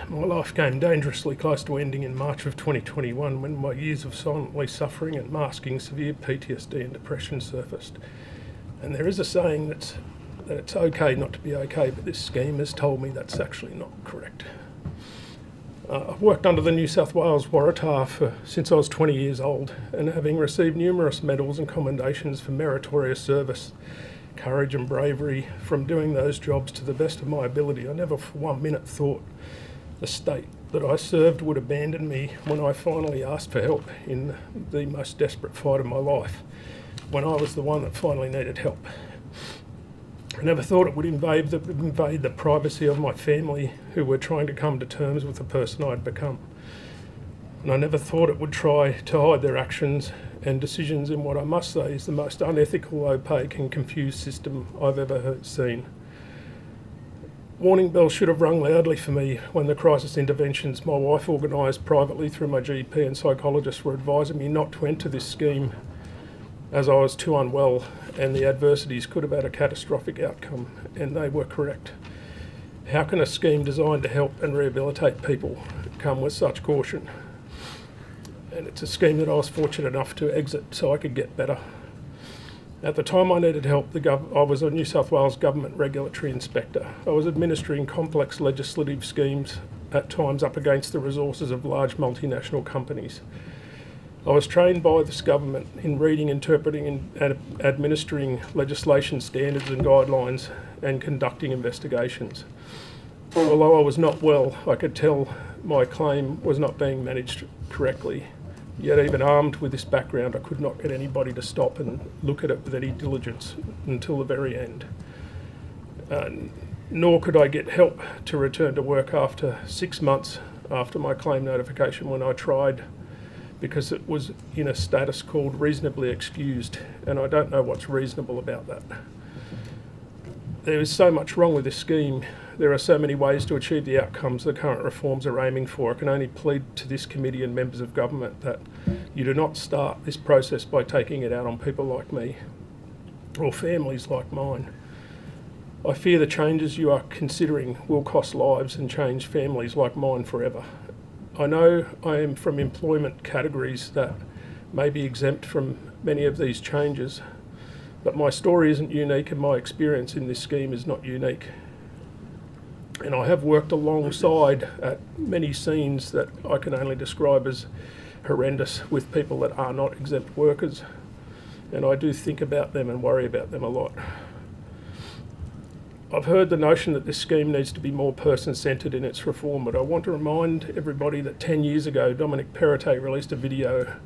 My life came dangerously close to ending in March of 2021 when my years of silently suffering and masking severe PTSD and depression surfaced. And there is a saying that it's okay not to be okay, but this scheme has told me that's actually not correct. I've worked under the New South Wales Waratah since I was 20 years old, and having received numerous medals and commendations for meritorious service, courage and bravery from doing those jobs to the best of my ability, I never for 1 minute thought the state that I served would abandon me when I finally asked for help in the most desperate fight of my life, when I was the one that finally needed help. I never thought it would invade the privacy of my family, who were trying to come to terms with the person I'd become. And I never thought it would try to hide their actions and decisions in what I must say is the most unethical, opaque and confused system I've ever seen. Warning bells should have rung loudly for me when the crisis interventions my wife organised privately through my GP and psychologist were advising me not to enter this scheme, as I was too unwell and the adversities could have had a catastrophic outcome, and they were correct. How can a scheme designed to help and rehabilitate people come with such caution? And it's a scheme that I was fortunate enough to exit so I could get better. At the time I needed help, I was a New South Wales Government Regulatory Inspector. I was administering complex legislative schemes, at times up against the resources of large multinational companies. I was trained by this government in reading, interpreting and administering legislation standards and guidelines and conducting investigations. Although I was not well, I could tell my claim was not being managed correctly. Yet even armed with this background, I could not get anybody to stop and look at it with any diligence until the very end. Nor could I get help to return to work after 6 months after my claim notification, when I tried, because it was in a status called reasonably excused, and I don't know what's reasonable about that. There is so much wrong with this scheme. There are so many ways to achieve the outcomes the current reforms are aiming for. I can only plead to this committee and members of government that you do not start this process by taking it out on people like me or families like mine. I fear the changes you are considering will cost lives and change families like mine forever. I know I am from employment categories that may be exempt from many of these changes, but my story isn't unique and my experience in this scheme is not unique. And I have worked alongside at many scenes that I can only describe as horrendous with people that are not exempt workers, and I do think about them and worry about them a lot. I've heard the notion that this scheme needs to be more person-centred in its reform, but I want to remind everybody that 10 years ago, Dominic Perrottet released a video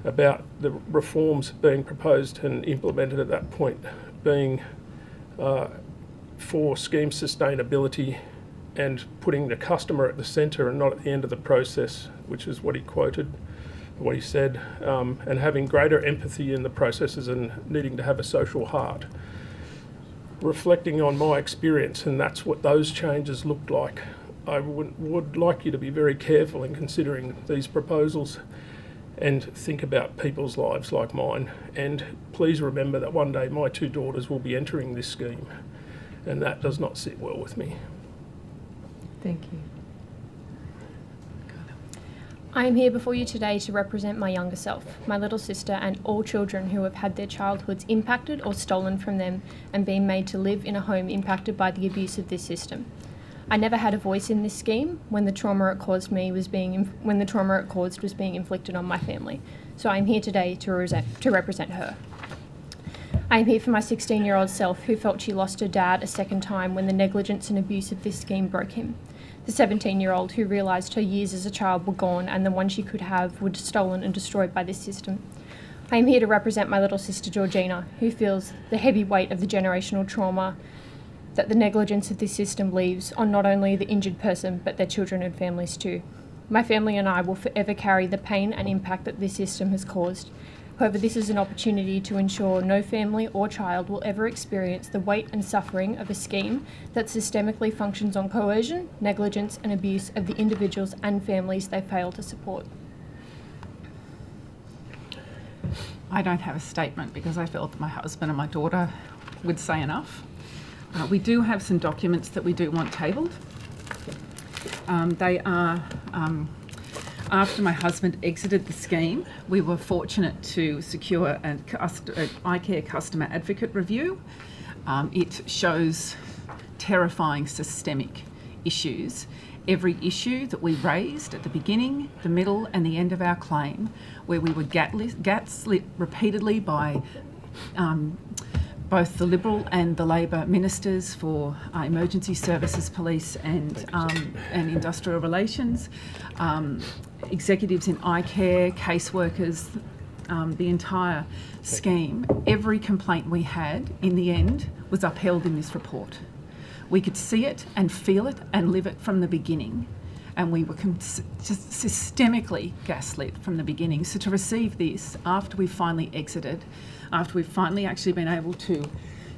about the reforms being proposed and implemented at that point being for scheme sustainability and putting the customer at the centre and not at the end of the process, which is what he quoted, what he said, and having greater empathy in the processes and needing to have a social heart. Reflecting on my experience, and that's what those changes looked like, I would like you to be very careful in considering these proposals and think about people's lives like mine. And please remember that one day my 2 daughters will be entering this scheme, and that does not sit well with me. Thank you. I am here before you today to represent my younger self, my little sister, and all children who have had their childhoods impacted or stolen from them and been made to live in a home impacted by the abuse of this system. I never had a voice in this scheme when the trauma it caused was being inflicted on my family. So I am here today to represent her. I am here for my 16-year-old self who felt she lost her dad a second time when the negligence and abuse of this scheme broke him. The 17-year-old who realised her years as a child were gone and the one she could have were stolen and destroyed by this system. I am here to represent my little sister Georgina, who feels the heavy weight of the generational trauma that the negligence of this system leaves on not only the injured person but their children and families too. My family and I will forever carry the pain and impact that this system has caused, However, this is an opportunity to ensure no family or child will ever experience the weight and suffering of a scheme that systemically functions on coercion, negligence and abuse of the individuals and families they fail to support. I don't have a statement because I felt that my husband and my daughter would say enough. We do have some documents that we do want tabled. They are, after my husband exited the scheme, we were fortunate to secure an iCare customer advocate review. It shows terrifying systemic issues. Every issue that we raised at the beginning, the middle and the end of our claim, where we were gaslit repeatedly by both the Liberal and the Labor ministers for emergency services, police and industrial relations, executives in iCare, caseworkers, the entire scheme. Every complaint we had in the end was upheld in this report. We could see it and feel it and live it from the beginning, and we were just systemically gaslit from the beginning. So to receive this after we finally exited, after we've finally actually been able to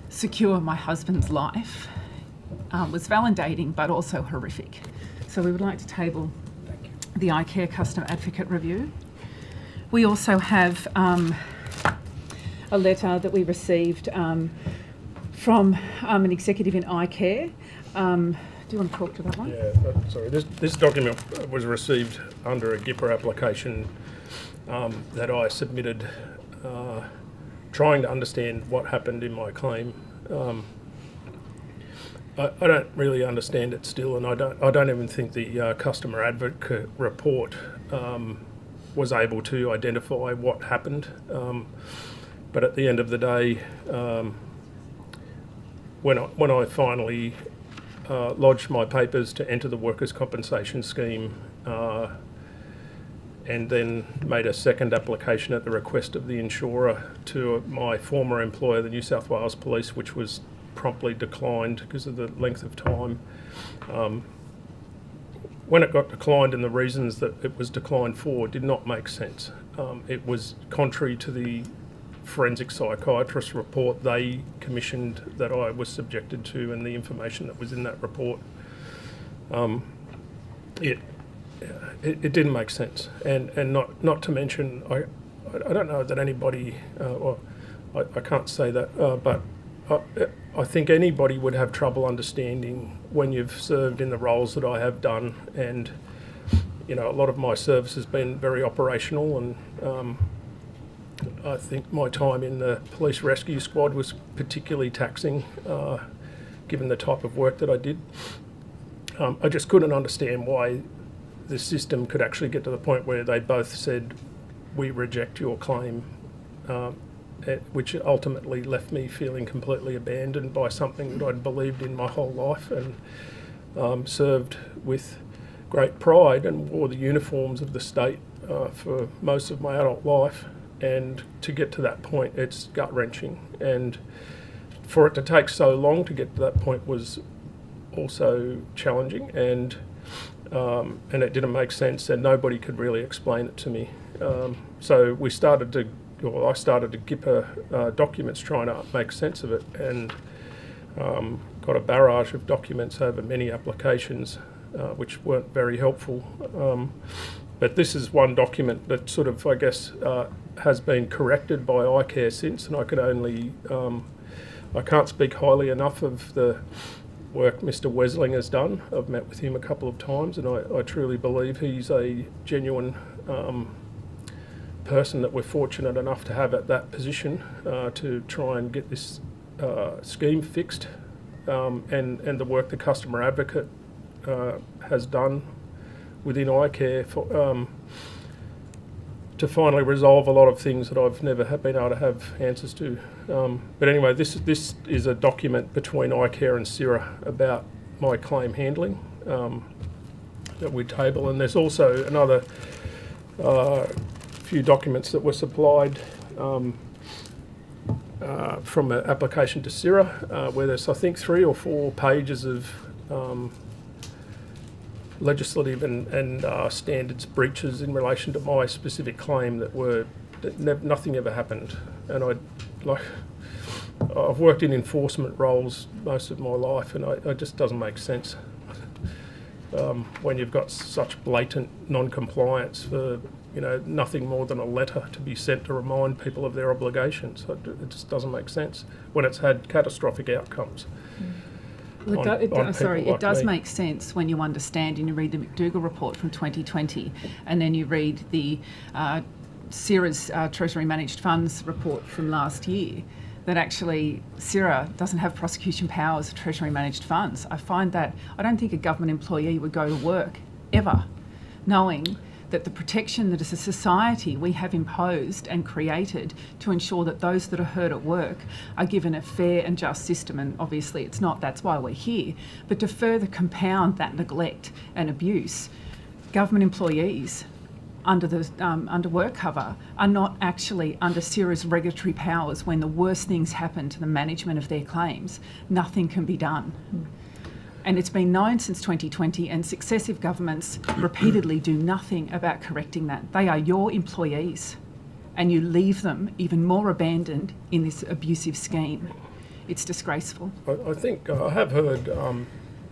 secure my husband's life, was validating but also horrific. So we would like to table the iCare Customer Advocate Review. We also have a letter that we received from an executive in iCare. Do you want to talk to that one? Yeah, sorry. This document was received under a GIPA application that I submitted trying to understand what happened in my claim. I don't really understand it still, and I don't even think the customer advocate report was able to identify what happened. But at the end of the day, when I finally lodged my papers to enter the workers' compensation scheme, and then made a second application at the request of the insurer to my former employer, the New South Wales Police, which was promptly declined because of the length of time. When it got declined, and the reasons that it was declined for did not make sense. It was contrary to the forensic psychiatrist report they commissioned that I was subjected to, and the information that was in that report. It didn't make sense, and not to mention, I don't know that anybody, or I can't say that, but I think anybody would have trouble understanding when you've served in the roles that I have done, and a lot of my service has been very operational, and I think my time in the police rescue squad was particularly taxing, given the type of work that I did. I just couldn't understand why the system could actually get to the point where they both said, "We reject your claim," which ultimately left me feeling completely abandoned by something that I'd believed in my whole life, and served with great pride and wore the uniforms of the state for most of my adult life. And to get to that point, it's gut-wrenching. And for it to take so long to get to that point was also challenging, and it didn't make sense, and nobody could really explain it to me. So I started to GIPA documents trying to make sense of it, and got a barrage of documents over many applications, which weren't very helpful. But this is one document that sort of, I guess, has been corrected by iCare since, and I could only, I can't speak highly enough of the work Mr. Wesling has done. I've met with him a couple of times, and I truly believe he's a genuine person that we're fortunate enough to have at that position to try and get this scheme fixed, and the work the customer advocate has done within iCare for, to finally resolve a lot of things that I've never been able to have answers to. But anyway, this is a document between iCare and CIRA about my claim handling that we table, and there's also another few documents that were supplied from an application to CIRA, where there's, I think, 3 or 4 pages of legislative and standards breaches in relation to my specific claim that were nothing ever happened. And I've worked in enforcement roles most of my life, and it just doesn't make sense when you've got such blatant non-compliance for nothing more than a letter to be sent to remind people of their obligations. It just doesn't make sense when it's had catastrophic outcomes. Well, it does me. make sense when you understand and you read the McDougall report from 2020, and then you read the CIRA's Treasury Managed Funds report from last year, that actually CIRA doesn't have prosecution powers of Treasury Managed Funds. I don't think a government employee would go to work ever knowing that the protection that as a society we have imposed and created to ensure that those that are hurt at work are given a fair and just system, and obviously it's not, that's why we're here, but to further compound that neglect and abuse, government employees under work cover are not actually under CIRA's regulatory powers. When the worst things happen to the management of their claims, nothing can be done. And it's been known since 2020, and successive governments repeatedly do nothing about correcting that. They are your employees, and you leave them even more abandoned in this abusive scheme. It's disgraceful. I think I have heard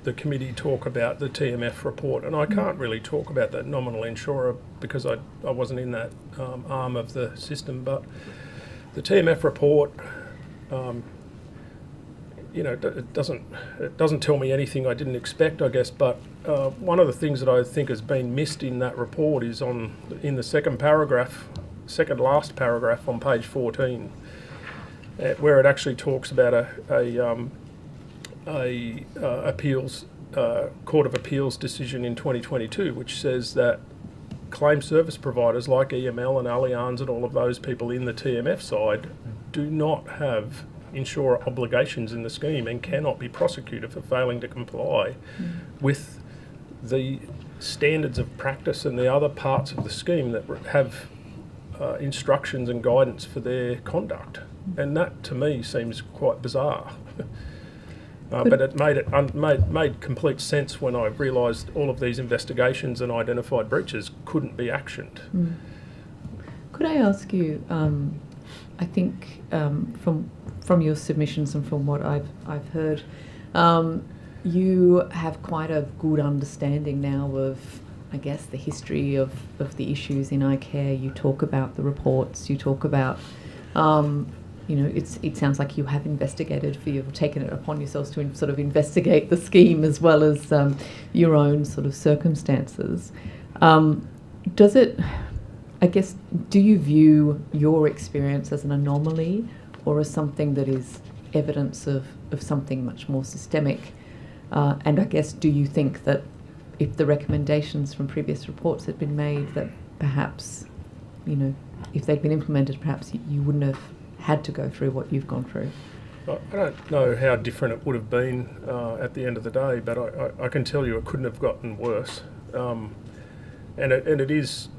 the committee talk about the TMF report, and I can't really talk about that nominal insurer because I wasn't in that arm of the system, but the TMF report, it doesn't tell me anything I didn't expect, I guess, but one of the things that I think has been missed in that report is in the second last paragraph on page 14, where it actually talks about a Court of Appeals decision in 2022, which says that claim service providers like EML and Allianz and all of those people in the TMF side do not have insurer obligations in the scheme and cannot be prosecuted for failing to comply with the standards of practice and the other parts of the scheme that have instructions and guidance for their conduct. And that, to me, seems quite bizarre. But it made complete sense when I realised all of these investigations and identified breaches couldn't be actioned. Could I ask you, I think from your submissions and from what I've heard, you have quite a good understanding now of, I guess, the history of the issues in eye care. You talk about the reports, you talk about it sounds like you have investigated, you've taken it upon yourselves to sort of investigate the scheme as well as your own sort of circumstances. Do you view your experience as an anomaly or as something that is evidence of something much more systemic? And I guess, do you think that if the recommendations from previous reports had been made, that perhaps, if they'd been implemented, perhaps you wouldn't have had to go through what you've gone through? I don't know how different it would have been at the end of the day, but I can tell you it couldn't have gotten worse. And it is,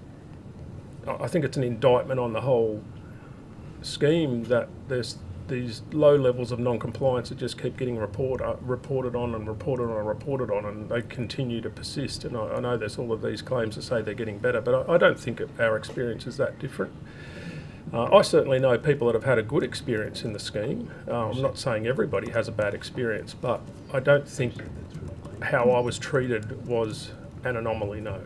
I think it's an indictment on the whole scheme that there's these low levels of non-compliance that just keep getting reported on, and they continue to persist. And I know there's all of these claims that say they're getting better, but I don't think our experience is that different. I certainly know people that have had a good experience in the scheme. I'm not saying everybody has a bad experience, but I don't think how I was treated was an anomaly, no.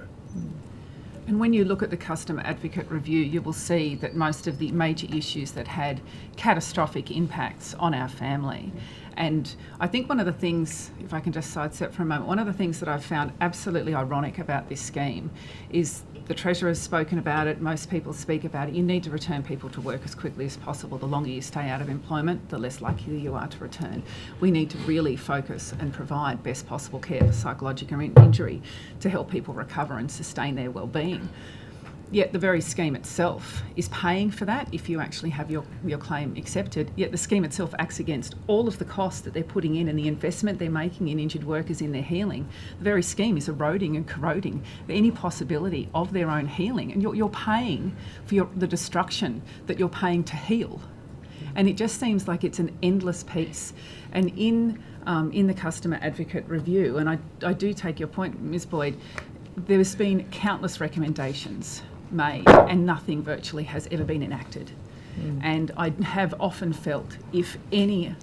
And when you look at the Customer Advocate Review, you will see that most of the major issues that had catastrophic impacts on our family. And I think one of the things, if I can just sidestep for a moment, one of the things that I've found absolutely ironic about this scheme is the Treasurer has spoken about it, most people speak about it. You need to return people to work as quickly as possible. The longer you stay out of employment, the less likely you are to return. We need to really focus and provide best possible care for psychological injury to help people recover and sustain their well-being. Yet the very scheme itself is paying for that if you actually have your claim accepted. Yet the scheme itself acts against all of the costs that they're putting in and the investment they're making in injured workers in their healing. The very scheme is eroding and corroding any possibility of their own healing. And you're paying for the destruction that you're paying to heal. And it just seems like it's an endless piece. And in the Customer Advocate Review, and I do take your point, Ms. Boyd, there's been countless recommendations made, and nothing virtually has ever been enacted. And I have often felt if any,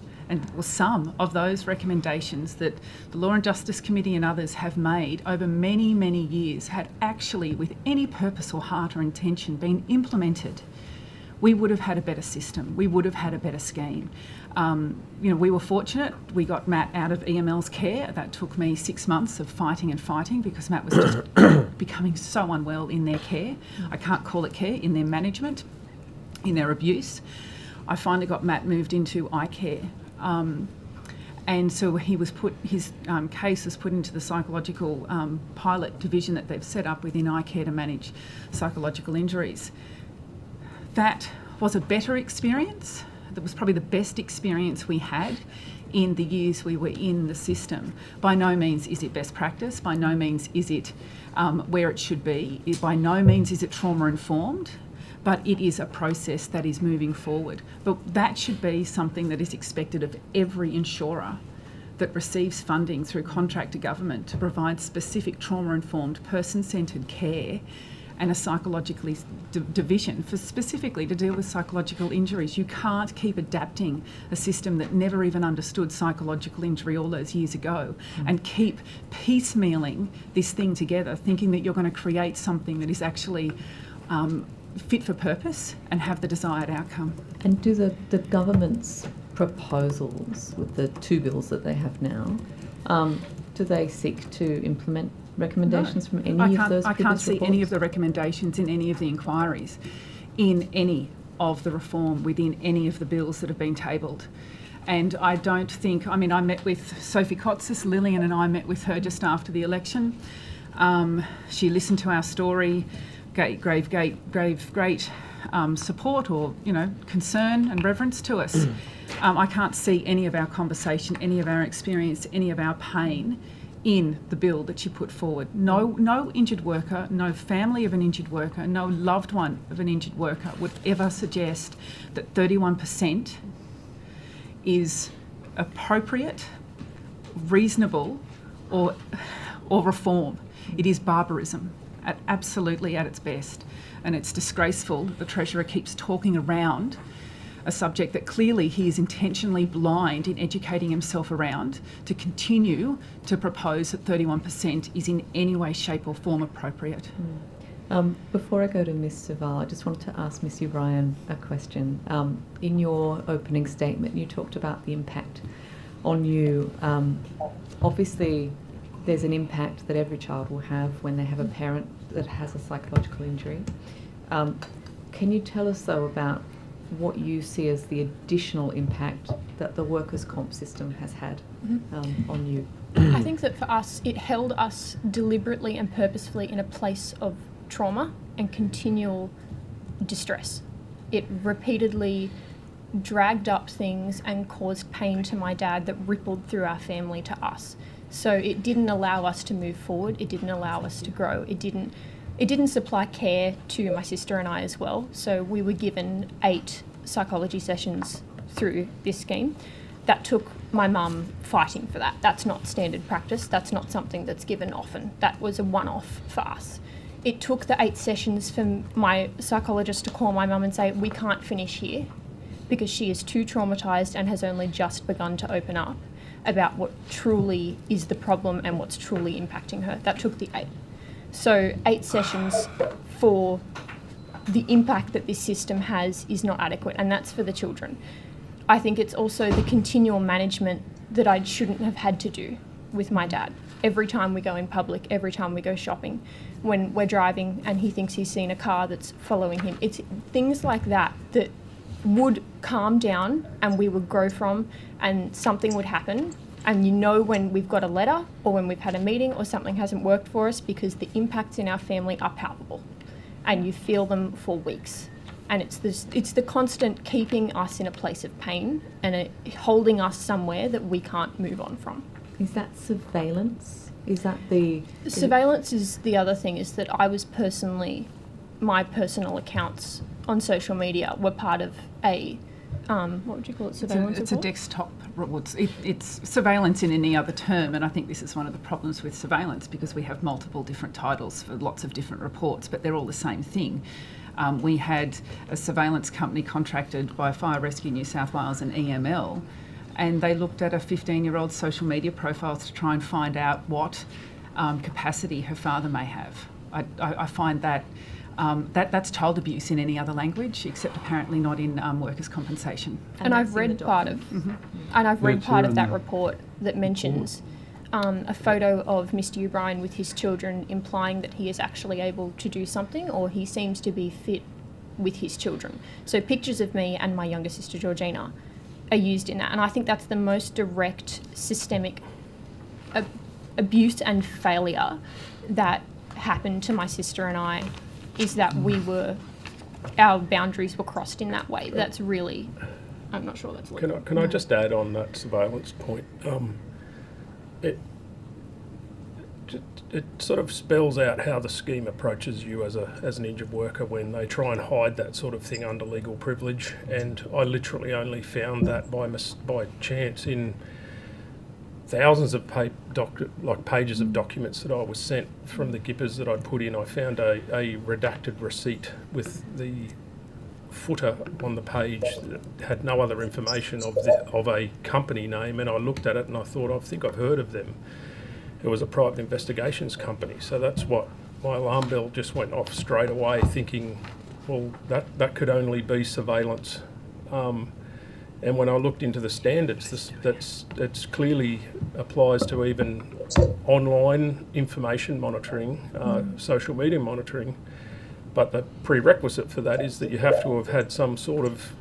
some of those recommendations that the Law and Justice Committee and others have made over many, many years had actually, with any purpose or heart or intention, been implemented, we would have had a better system. We would have had a better scheme. We were fortunate. We got Matt out of EML's care. That took me 6 months of fighting because Matt was just becoming so unwell in their care. I can't call it care, in their management, in their abuse. I finally got Matt moved into iCare. And so he was his case was put into the psychological pilot division that they've set up within iCare to manage psychological injuries. That was a better experience. That was probably the best experience we had in the years we were in the system. By no means is it best practice. By no means is it where it should be. By no means is it trauma-informed. But it is a process that is moving forward. But that should be something that is expected of every insurer that receives funding through contract to government to provide specific trauma-informed, person-centred care and a psychological division for specifically to deal with psychological injuries. You can't keep adapting a system that never even understood psychological injury all those years ago and keep piecemealing this thing together, thinking that you're going to create something that is actually fit for purpose and have the desired outcome. And do the government's proposals with the 2 bills that they have now, do they seek to implement recommendations from any of those? I can't see any of the recommendations in any of the inquiries, in any of the reform within any of the bills that have been tabled. And I don't think, I meet with Sophie Kotsis, Lillian and I met with her just after the election. She listened to our story, gave great support or, concern and reverence to us. I can't see any of our conversation, any of our experience, any of our pain in the bill that she put forward. No injured worker, no family of an injured worker, no loved one of an injured worker would ever suggest that 31% is appropriate, reasonable, or reform. It is barbarism, absolutely at its best. And it's disgraceful that the Treasurer keeps talking around a subject that clearly he is intentionally blind in educating himself around, to continue to propose that 31% is in any way, shape or form appropriate. Before I go to Ms. Saval, I just wanted to ask Ms. O'Brien a question. In your opening statement, you talked about the impact on you. Obviously, there's an impact that every child will have when they have a parent that has a psychological injury. Can you tell us, though, about what you see as the additional impact that the workers' comp system has had on you? I think that for us, it held us deliberately and purposefully in a place of trauma and continual distress. It repeatedly dragged up things and caused pain to my dad that rippled through our family to us. So it didn't allow us to move forward. It didn't allow us to grow. It didn't supply care to my sister and I as well. So we were given 8 psychology sessions through this scheme. That took my mum fighting for that. That's not standard practice. That's not something that's given often. That was a one-off for us. It took the 8 sessions for my psychologist to call my mum and say, we can't finish here because she is too traumatised and has only just begun to open up about what truly is the problem and what's truly impacting her. That took the 8. So 8 sessions for the impact that this system has is not adequate, and that's for the children. I think it's also the continual management that I shouldn't have had to do with my dad. Every time we go in public, every time we go shopping, when we're driving and he thinks he's seen a car that's following him. It's things like that that would calm down and we would grow from, and something would happen. And you know when we've got a letter or when we've had a meeting or something hasn't worked for us, because the impacts in our family are palpable and you feel them for weeks. And it's the constant keeping us in a place of pain and holding us somewhere that we can't move on from. Is that surveillance? Is that the... Surveillance is the other thing, is that I was my personal accounts on social media were part of a, what would you call it, surveillance? It's a desktop it's surveillance in any other term, and I think this is one of the problems with surveillance, because we have multiple different titles for lots of different reports, but they're all the same thing. We had a surveillance company contracted by Fire Rescue New South Wales and EML, and they looked at a 15-year-old social media profiles to try and find out what capacity her father may have. I find that that's child abuse in any other language, except apparently not in workers' compensation. And I've read part of, and I've read part of that report that mentions a photo of Mr. O'Brien with his children, implying that he is actually able to do something, or he seems to be fit with his children. So pictures of me and my younger sister Georgina are used in that, and I think that's the most direct systemic abuse and failure that happened to my sister and I, is that our boundaries were crossed in that way. That's really, I'm not sure that's legal. Can I just add on that surveillance point? It sort of spells out how the scheme approaches you as an injured worker when they try and hide that sort of thing under legal privilege. And I literally only found that by chance in thousands of pages of documents that I was sent from the GIPPers that I'd put in. I found a redacted receipt with the footer on the page that had no other information of a company name, and I looked at it and I thought, I think I've heard of them. It was a private investigations company, so that's what my alarm bell just went off straight away, thinking, well, that could only be surveillance. And when I looked into the standards, that's clearly applies to even online information monitoring, social media monitoring. But the prerequisite for that is that you have to have had some sort of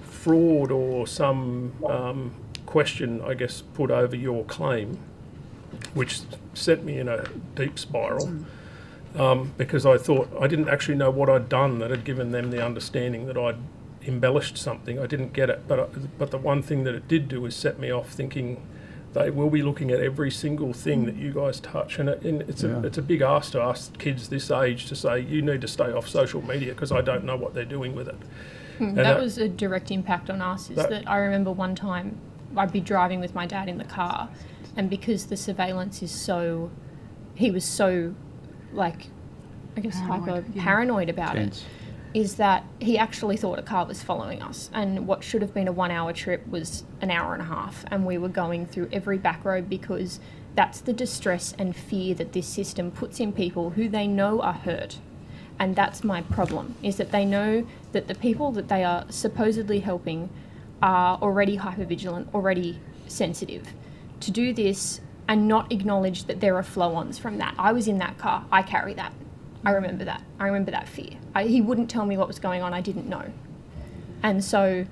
fraud or some question, I guess, put over your claim, which sent me in a deep spiral. Because I thought, I didn't actually know what I'd done that had given them the understanding that I'd embellished something. I didn't get it, but the one thing that it did do is set me off thinking they will be looking at every single thing that you guys touch, and it's a big ask to ask kids this age to say you need to stay off social media because I don't know what they're doing with it. That was a direct impact on us. That I remember one time I'd be driving with my dad in the car, and because the surveillance is so, he was so, like, I guess paranoid about it, is that he actually thought a car was following us, and what should have been a 1 hour trip was an hour and a half, and we were going through every back road because that's the distress and fear that this system puts in people who they know are hurt. And that's my problem, is that they know that the people that they are supposedly helping are already hypervigilant, already sensitive. To do this and not acknowledge that there are flow-ons from that. I was in that car, I carry that. I remember that. I remember that fear. He wouldn't tell me what was going on, I didn't know. And so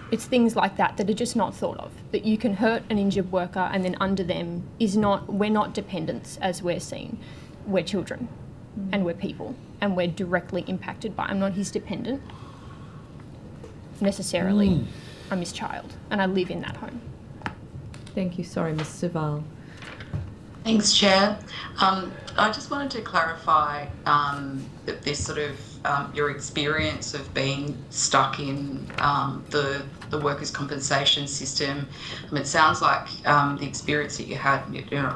it's things like that that are just not thought of. That you can hurt an injured worker and then under them we're not dependents as we're seen. We're children and we're people and we're directly impacted by. I'm not his dependent necessarily. I'm his child and I live in that home. Thank you. Sorry, Ms. Saval. Thanks, Chair. I just wanted to clarify that this sort of your experience of being stuck in the workers' compensation system. It sounds like the experience that you had,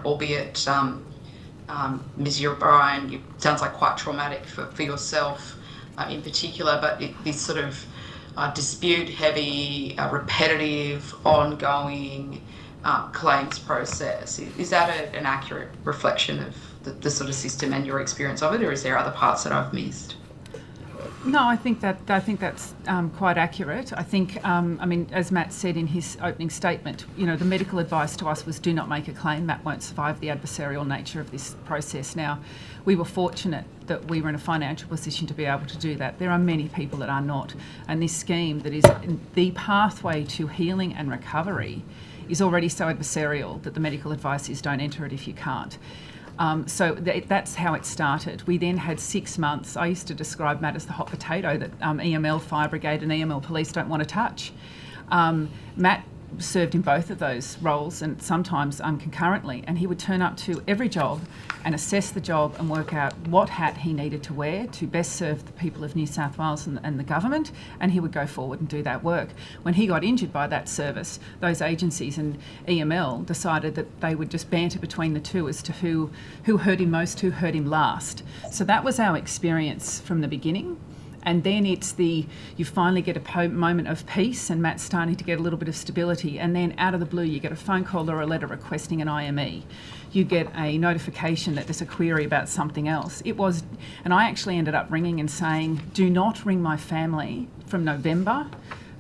albeit Ms. O'Brien, it sounds like quite traumatic for yourself in particular, but this sort of dispute-heavy, repetitive, ongoing claims process. Is that an accurate reflection of the sort of system and your experience of it, or is there other parts that I've missed? No, I think that's quite accurate. I think, as Matt said in his opening statement, the medical advice to us was do not make a claim. Matt won't survive the adversarial nature of this process. Now, we were fortunate that we were in a financial position to be able to do that. There are many people that are not, and this scheme that is the pathway to healing and recovery is already so adversarial that the medical advice is don't enter it if you can't. So that's how it started. We then had 6 months. I used to describe Matt as the hot potato that EML Fire Brigade and EML Police don't want to touch. Matt served in both of those roles and sometimes concurrently, and he would turn up to every job and assess the job and work out what hat he needed to wear to best serve the people of New South Wales and the government, and he would go forward and do that work. When he got injured by that service, those agencies and EML decided that they would just banter between the two as to who hurt him most, who hurt him last. So that was our experience from the beginning. And then you finally get a moment of peace, and Matt's starting to get a little bit of stability, and then out of the blue you get a phone call or a letter requesting an IME. You get a notification that there's a query about something else. And I actually ended up ringing and saying, do not ring my family from November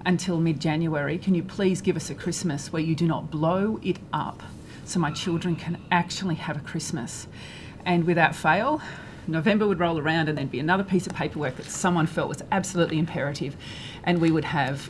until mid-January. Can you please give us a Christmas where you do not blow it up so my children can actually have a Christmas? And without fail, November would roll around and there'd be another piece of paperwork that someone felt was absolutely imperative, and we would have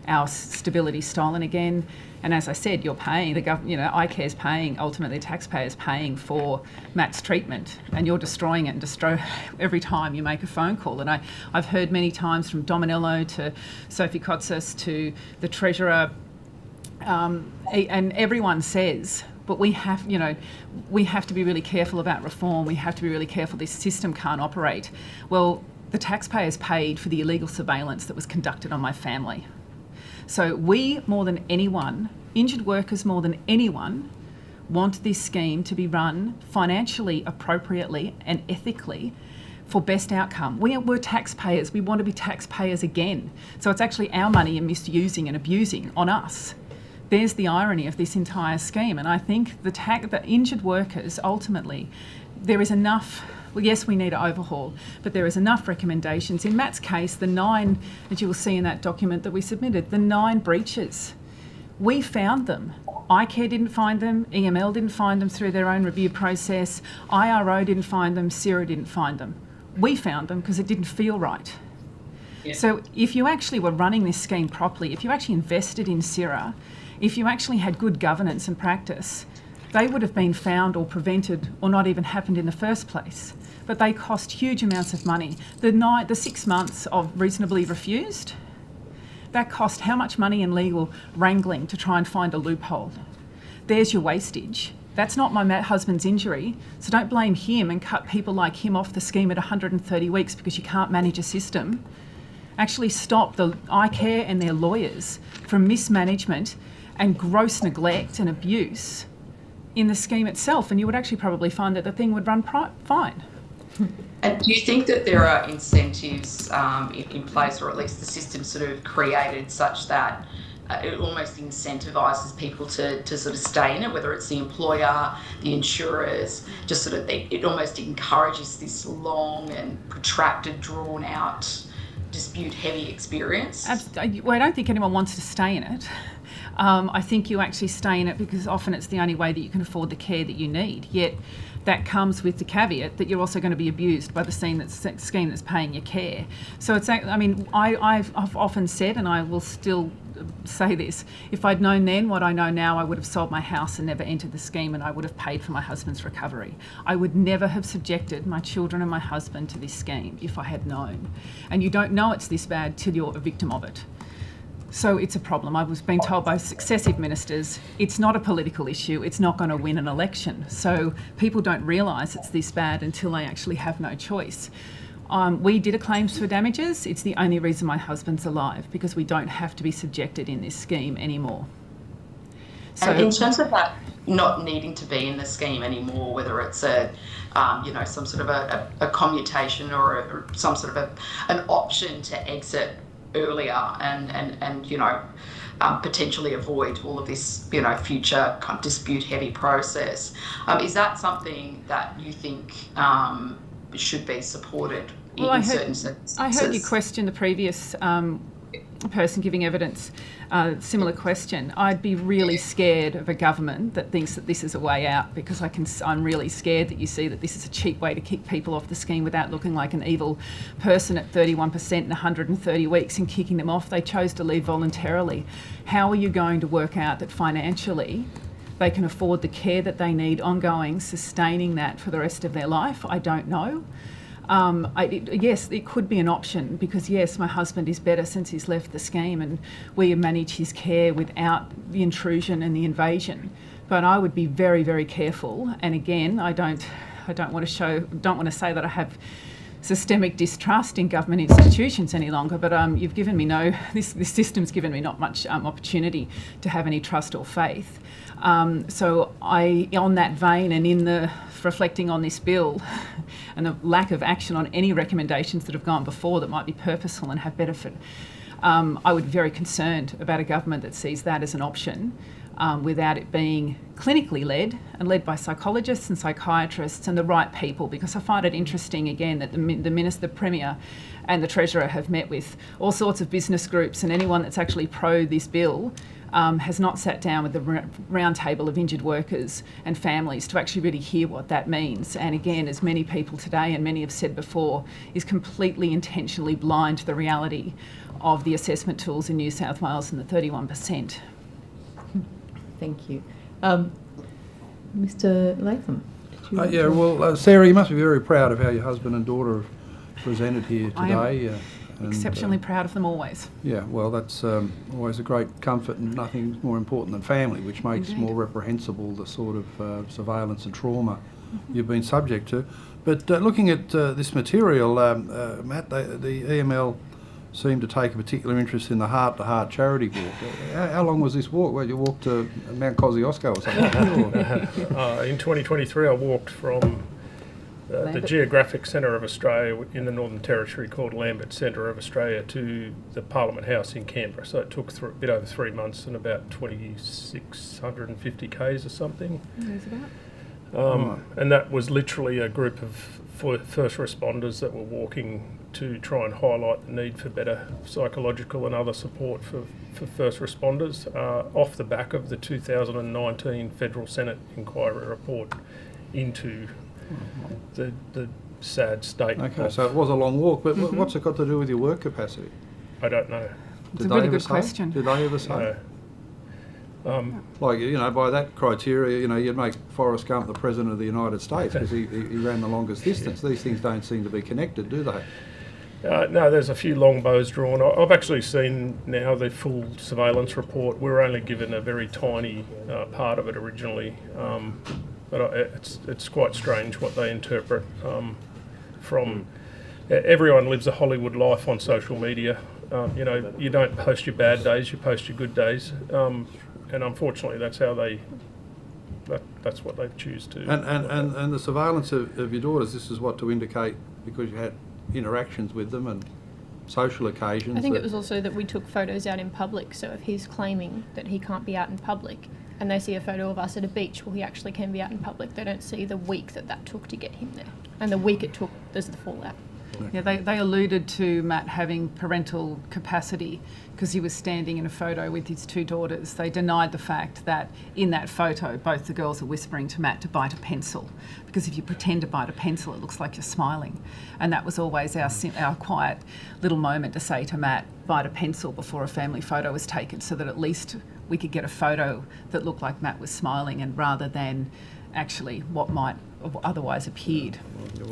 our stability stolen again. And as I said, you're paying, iCare's paying, ultimately the taxpayer's paying for Matt's treatment, and you're destroying it and destroy every time you make a phone call. And I've heard many times from Dominello to Sophie Kotsis to the Treasurer, and everyone says, but we have to be really careful about reform. We have to be really careful this system can't operate. Well, the taxpayers paid for the illegal surveillance that was conducted on my family. So we, more than anyone, injured workers more than anyone, want this scheme to be run financially appropriately and ethically for best outcome. We're taxpayers. We want to be taxpayers again. So it's actually our money you're misusing and abusing on us. There's the irony of this entire scheme. And I think the injured workers, ultimately, there is enough, well, yes, we need an overhaul, but there is enough recommendations. In Matt's case, the 9, as you will see in that document that we submitted, the 9 breaches, we found them. iCare didn't find them, EML didn't find them through their own review process, IRO didn't find them, CIRA didn't find them. We found them because it didn't feel right. Yeah. So if you actually were running this scheme properly, if you actually invested in CIRA, if you actually had good governance and practice, they would have been found or prevented or not even happened in the first place. But they cost huge amounts of money. The 6 months of reasonably refused, that cost how much money in legal wrangling to try and find a loophole? There's your wastage. That's not my husband's injury, so don't blame him and cut people like him off the scheme at 130 weeks because you can't manage a system. Actually stop the iCare and their lawyers from mismanagement and gross neglect and abuse in the scheme itself, and you would actually probably find that the thing would run fine. And do you think that there are incentives in place, or at least the system sort of created such that it almost incentivises people to sort of stay in it, whether it's the employer, the insurers, just sort of it almost encourages this long and protracted, drawn out, dispute-heavy experience? Well, I don't think anyone wants to stay in it. I think you actually stay in it because often it's the only way that you can afford the care that you need. Yet that comes with the caveat that you're also going to be abused by the scheme that's paying your care. So it's, I mean, I've often said, and I will still say this, if I'd known then what I know now, I would have sold my house and never entered the scheme, and I would have paid for my husband's recovery. I would never have subjected my children and my husband to this scheme if I had known. And you don't know it's this bad till you're a victim of it. So it's a problem. I was being told by successive ministers, it's not a political issue, it's not going to win an election. So people don't realise it's this bad until they actually have no choice. We did a claims for damages. It's the only reason my husband's alive, because we don't have to be subjected in this scheme anymore. So, and in terms of that not needing to be in the scheme anymore, whether it's some sort of a commutation or some sort of an option to exit earlier and potentially avoid all of this future kind of dispute heavy process, is that something that you think should be supported in certain senses? I heard you question the previous person giving evidence, similar question. I'd be really scared of a government that thinks that this is a way out, because I'm really scared that you see that this is a cheap way to kick people off the scheme without looking like an evil person at 31% in 130 weeks and kicking them off. They chose to leave voluntarily. How are you going to work out that financially they can afford the care that they need ongoing, sustaining that for the rest of their life? I don't know. Yes, it could be an option because, yes, my husband is better since he's left the scheme and we manage his care without the intrusion and the invasion. But I would be very, very careful. And again, I don't want to say that I have systemic distrust in government institutions any longer, but you've given me this system's given me not much opportunity to have any trust or faith. So on that vein and in the reflecting on this bill and the lack of action on any recommendations that have gone before that might be purposeful and have benefit, I would be very concerned about a government that sees that as an option without it being clinically led and led by psychologists and psychiatrists and the right people, because I find it interesting again that the Minister, the Premier and the Treasurer have met with all sorts of business groups, and anyone that's actually pro this bill has not sat down with the round table of injured workers and families to actually really hear what that means. And again, as many people today and many have said before, is completely intentionally blind to the reality of the assessment tools in New South Wales and the 31%. Thank you. Mr. Latham, did you want Yeah, to- well, Sarah, you must be very proud of how your husband and daughter have presented here I today. am exceptionally proud of them always. Yeah, well, that's always a great comfort, and nothing more important than family, which makes Indeed. more reprehensible the sort of surveillance and trauma you've been subject to. But looking at this material, Matt, the EML seemed to take a particular interest in the Heart to Heart charity walk. How long was this walk? Well, you walked to Mount Kosciuszko or something? In 2023, I walked from the Geographic Centre of Australia in the Northern Territory, called Lambert Centre of Australia, to the Parliament House in Canberra. So it took a bit over 3 months and about 2,650 k's or something. And that was literally a group of first responders that were walking to try and highlight the need for better psychological and other support for first responders, off the back of the 2019 Federal Senate inquiry report into the sad state. Okay, so it was a long walk, but what's it got to do with your work capacity? I don't know. It's a really good question. Did they ever say? No. Like, you know, by that criteria, you know, you'd make Forrest Gump the President of the United States because he ran the longest distance. These things don't seem to be connected, do they? No, there's a few long bows drawn. I've actually seen now the full surveillance report. We were only given a very tiny part of it originally, but it's quite strange what they interpret from. Everyone lives a Hollywood life on social media. You know, you don't post your bad days, you post your good days. And unfortunately, that's how that's what they choose to. And the surveillance of your daughters, this is what to indicate because you had interactions with them and social occasions. I think it was also that we took photos out in public, so if he's claiming that he can't be out in public and they see a photo of us at a beach, well, he actually can be out in public. They don't see the week that took to get him there. And the week it took, there's the fallout. Yeah, they alluded to Matt having parental capacity because he was standing in a photo with his two daughters. They denied the fact that in that photo, both the girls are whispering to Matt to bite a pencil, because if you pretend to bite a pencil, it looks like you're smiling. And that was always our quiet little moment to say to Matt, bite a pencil before a family photo was taken, so that at least we could get a photo that looked like Matt was smiling, and rather than actually what might have otherwise appeared.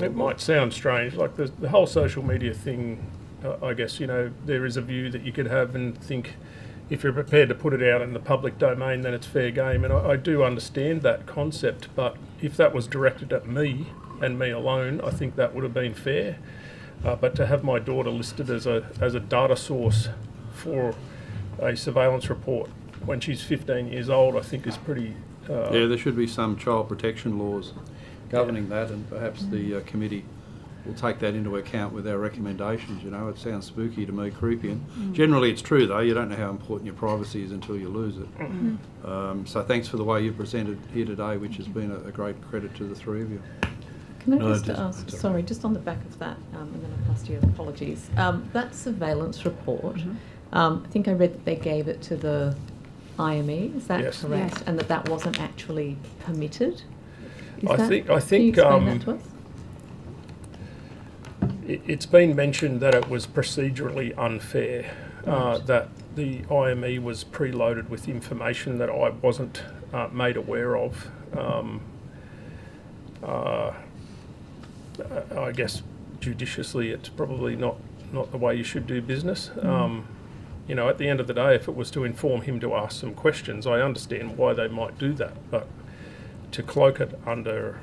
It might sound strange, like the whole social media thing. I guess, you know, there is a view that you could have and think if you're prepared to put it out in the public domain, then it's fair game. And I do understand that concept, but if that was directed at me and me alone, I think that would have been fair. But to have my daughter listed as a data source for a surveillance report when she's 15 years old, I think is pretty... yeah, there should be some child protection laws governing that, and perhaps the committee will take that into account with our recommendations. You know, it sounds spooky to me, creepy. And generally it's true, though. You don't know how important your privacy is until you lose it. So thanks for the way you presented here today, which has been a great credit to the three of you. Can I just ask, sorry, just on the back of that, and then I'll pass to you, apologies. That surveillance report, I think I read that they gave it to the IME, is that correct? Yes. And that wasn't actually permitted? I think can you explain that to us? It's been mentioned that it was procedurally unfair, that the IME was preloaded with information that I wasn't made aware of. I guess judiciously, it's probably not the way you should do business. You know, at the end of the day, if it was to inform him to ask some questions, I understand why they might do that, but to cloak it under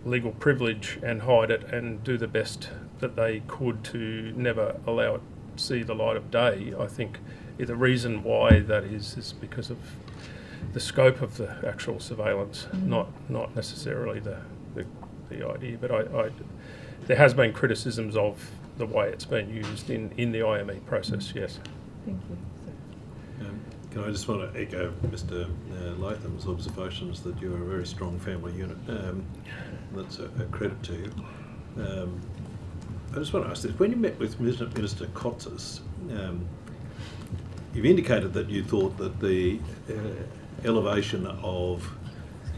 legal privilege and hide it and do the best that they could to never allow it to see the light of day, I think the reason why that is because of the scope of the actual surveillance, not necessarily the idea. But there has been criticisms of the way it's been used in the IME process, yes. Thank you. Can I just want to echo Mr. Latham's observations that you're a very strong family unit. That's a credit to you. I just want to ask this. When you met with Minister Kotzis, you've indicated that you thought that the elevation of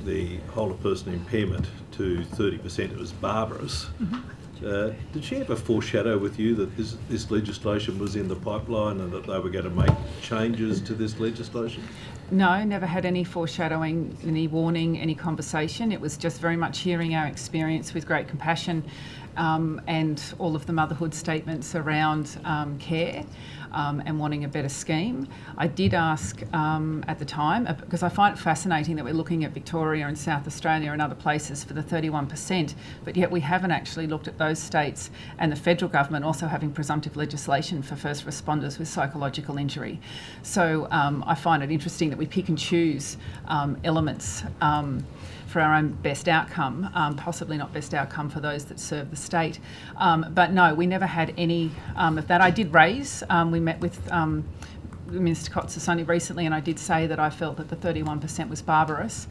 the whole of person impairment to 30% was barbarous. Did she ever foreshadow with you that this legislation was in the pipeline and that they were going to make changes to this legislation? No, never had any foreshadowing, any warning, any conversation. It was just very much hearing our experience with great compassion and all of the motherhood statements around care and wanting a better scheme. I did ask at the time, because I find it fascinating that we're looking at Victoria and South Australia and other places for the 31%, but yet we haven't actually looked at those states and the federal government also having presumptive legislation for first responders with psychological injury. So I find it interesting that we pick and choose elements for our own best outcome, possibly not best outcome for those that serve the state. But no, we never had any of that. I did raise, we met with Minister Kotzis only recently, and I did say that I felt that the 31% was barbarous,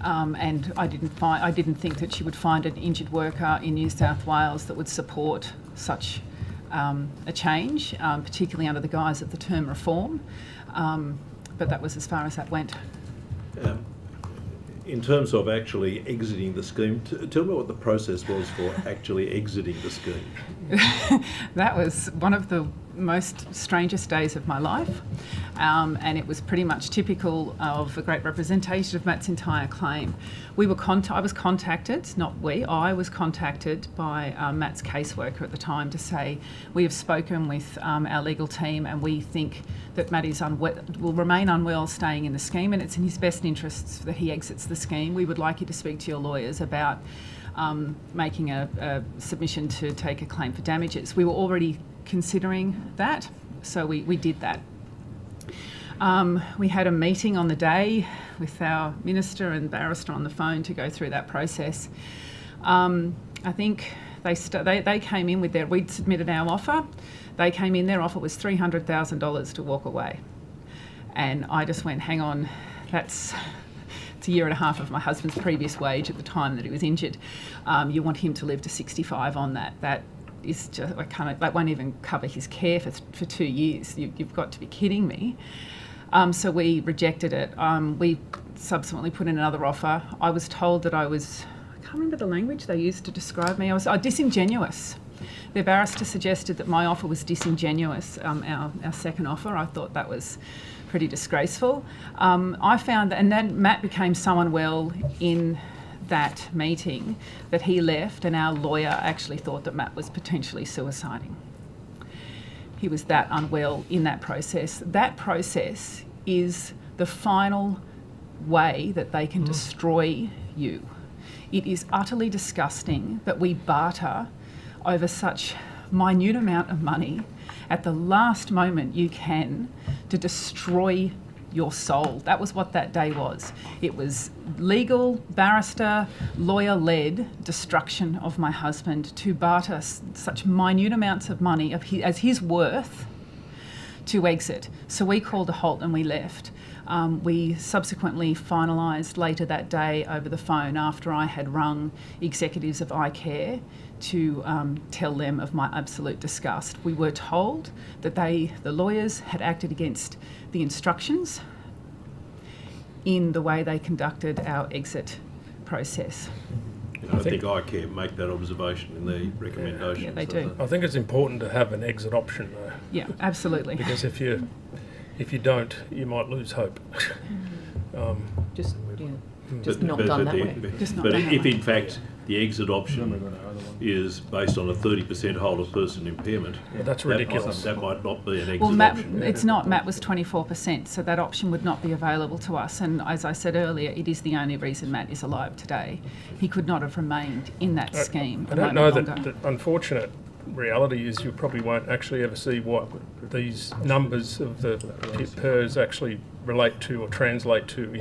and I didn't think that she would find an injured worker in New South Wales that would support such a change, particularly under the guise of the term reform. But that was as far as that went. In terms of actually exiting the scheme, tell me what the process was for actually exiting the scheme. That was one of the most strangest days of my life, and it was pretty much typical of a great representation of Matt's entire claim. I was contacted, I was contacted by Matt's caseworker at the time to say, we have spoken with our legal team and we think that Matt will remain unwell staying in the scheme, and it's in his best interests that he exits the scheme. We would like you to speak to your lawyers about making a submission to take a claim for damages. We were already considering that, so we did that. We had a meeting on the day with our minister and barrister on the phone to go through that process. I think they came in with we'd submitted our offer. They came in, their offer was $300,000 to walk away. And I just went, hang on, it's a year and a half of my husband's previous wage at the time that he was injured. You want him to live to 65 on that. That is just, that won't even cover his care for 2 years. You've got to be kidding me. So we rejected it. We subsequently put in another offer. I was told that I can't remember the language they used to describe me. I was disingenuous. Their barrister suggested that my offer was disingenuous, our second offer. I thought that was pretty disgraceful. I found that, and then Matt became so unwell in that meeting that he left, and our lawyer actually thought that Matt was potentially suiciding. He was that unwell in that process. That process is the final way that they can destroy you. It is utterly disgusting that we barter over such minute amount of money at the last moment you can to destroy your soul. That was what that day was. It was legal, barrister, lawyer-led destruction of my husband to barter such minute amounts of money as his worth to exit. So we called a halt and we left. We subsequently finalised later that day over the phone after I had rung executives of iCare to tell them of my absolute disgust. We were told that the lawyers had acted against the instructions in the way they conducted our exit process. I think iCare make that observation in their recommendations. Yeah, they do. I think it's important to have an exit option though. Yeah, absolutely. Because if you don't, you might lose hope. Just not done that way. But if in fact The exit option is based on a 30% whole of person impairment. Well, that's ridiculous. That might not be an exit Well, Matt, option. it's not. Matt was 24%, so that option would not be available to us. And as I said earlier, it is the only reason Matt is alive today. He could not have remained in that scheme. I don't know that the unfortunate reality is you probably won't actually ever see what these numbers of the PERS actually relate to or translate to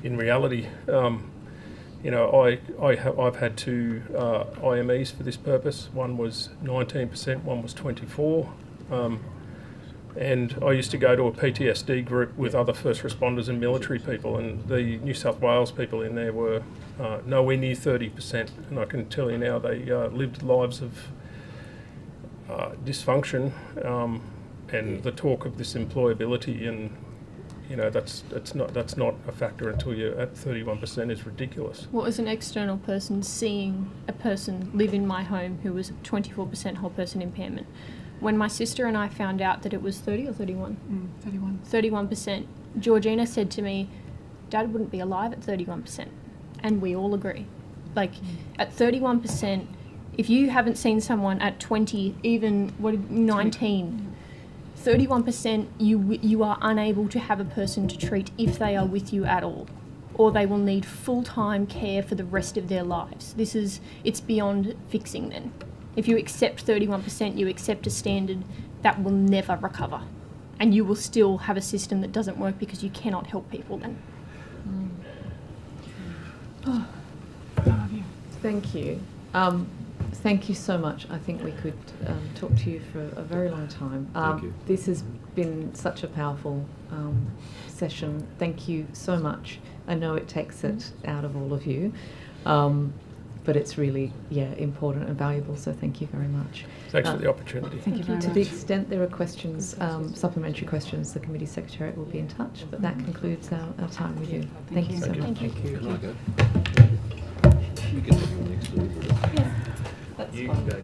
in reality. You know, I've had two IMEs for this purpose. One was 19%, one was 24%. And I used to go to a PTSD group with other first responders and military people, and the New South Wales people in there were nowhere near 30%. And I can tell you now they lived lives of dysfunction, and the talk of this employability, and you know that's not a factor until you're at 31% is ridiculous. Well, as an external person seeing a person live in my home who was 24% whole person impairment, when my sister and I found out that it was 30 or 31? 31%, Georgina said to me, Dad wouldn't be alive at 31%. And we all agree. Like, at 31%, if you haven't seen someone at 20, even 19, 31% you are unable to have a person to treat if they are with you at all, or they will need full-time care for the rest of their lives. It's beyond fixing then. If you accept 31%, you accept a standard that will never recover, and you will still have a system that doesn't work because you cannot help people then. Oh, thank you. Thank you so much. I think we could talk to you for a very long time. Thank you. This has been such a powerful session. Thank you so much. I know it takes it out of all of you, but it's really, important and valuable, so thank you very much. Thanks for the opportunity. Thank you very To much. the extent there are questions, supplementary questions, the committee secretariat will be in touch, but that concludes our time with you. Thank you so much. Thank you. Can I go? You can have your next delivery. That's You fine. can go.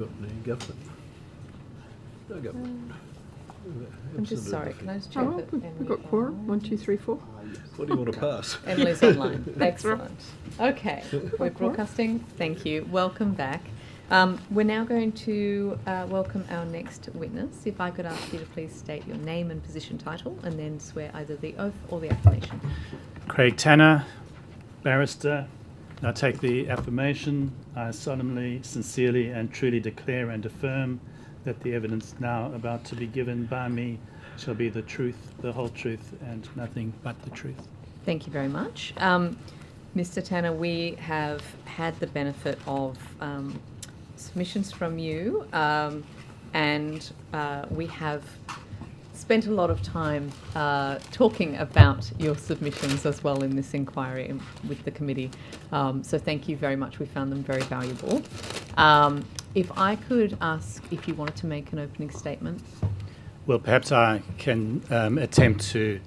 got any government? No government. I'm just sorry, can I just check that We've got quorum. 1, 2, 3, 4. What do you want to pass? Emily's online. Excellent. Okay, we're broadcasting. Thank you. Welcome back. We're now going to welcome our next witness. If I could ask you to please state your name and position title and then swear either the oath or the affirmation. Craig Tanner, barrister. I take the affirmation. I solemnly, sincerely and truly declare and affirm that the evidence now about to be given by me shall be the truth, the whole truth, and nothing but the truth. Thank you very much. Mr. Tanner, we have had the benefit of submissions from you, and we have spent a lot of time talking about your submissions as well in this inquiry with the committee. So thank you very much. We found them very valuable. If I could ask if you wanted to make an opening statement. Well, perhaps I can attempt to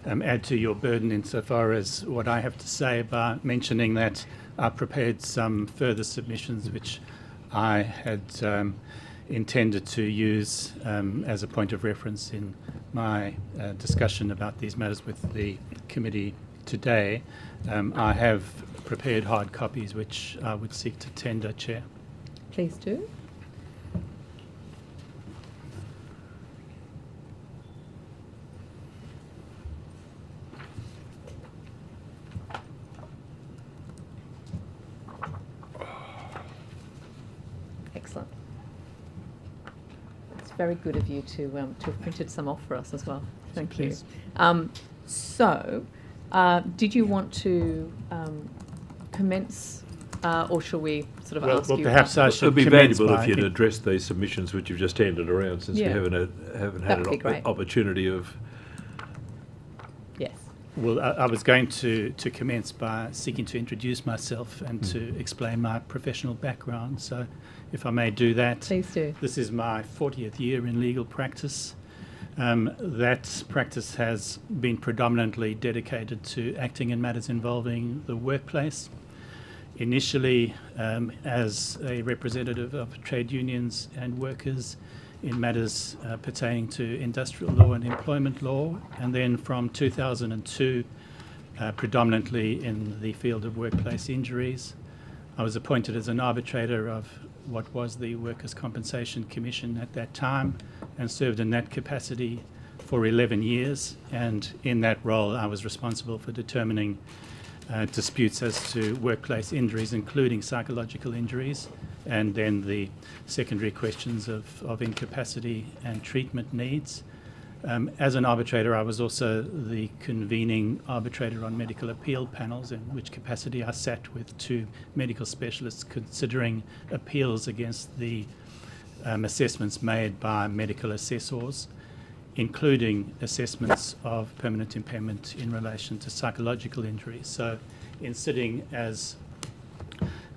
add to your burden insofar as what I have to say by mentioning that I prepared some further submissions which I had intended to use as a point of reference in my discussion about these matters with the committee today. I have prepared hard copies which I would seek to tender, Chair. Please do. Excellent. It's very good of you to have printed some off for us as well. Thank you. Did you want to commence, or shall we sort of ask you? Well, perhaps I should. It would be commence valuable by if you'd address these submissions which you've just handed around, since we haven't had an opportunity of. Yes. Well, I was going to commence by seeking to introduce myself and to explain my professional background. So, if I may do that. Please do. This is my 40th year in legal practice. That practice has been predominantly dedicated to acting in matters involving the workplace. Initially, as a representative of trade unions and workers in matters pertaining to industrial law and employment law, and then from 2002, predominantly in the field of workplace injuries. I was appointed as an arbitrator of what was the Workers' Compensation Commission at that time, and served in that capacity for 11 years. And in that role, I was responsible for determining disputes as to workplace injuries, including psychological injuries, and then the secondary questions of incapacity and treatment needs. As an arbitrator, I was also the convening arbitrator on medical appeal panels, in which capacity I sat with 2 medical specialists considering appeals against the assessments made by medical assessors, including assessments of permanent impairment in relation to psychological injuries. So in sitting as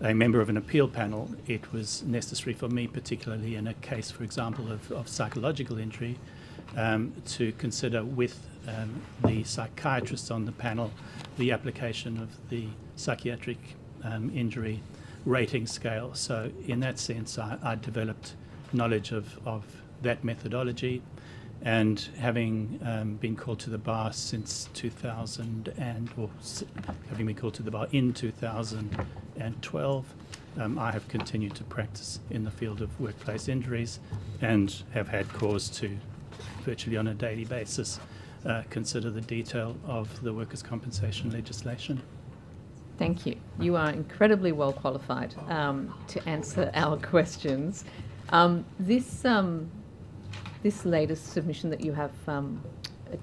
a member of an appeal panel, it was necessary for me, particularly in a case, for example, of psychological injury, to consider with the psychiatrists on the panel the application of the psychiatric injury rating scale. So in that sense, I developed knowledge of that methodology, and having been called to the bar since 2000 having been called to the bar in 2012, I have continued to practice in the field of workplace injuries and have had cause to virtually on a daily basis consider the detail of the workers' compensation legislation. Thank you. You are incredibly well qualified to answer our questions. This latest submission that you have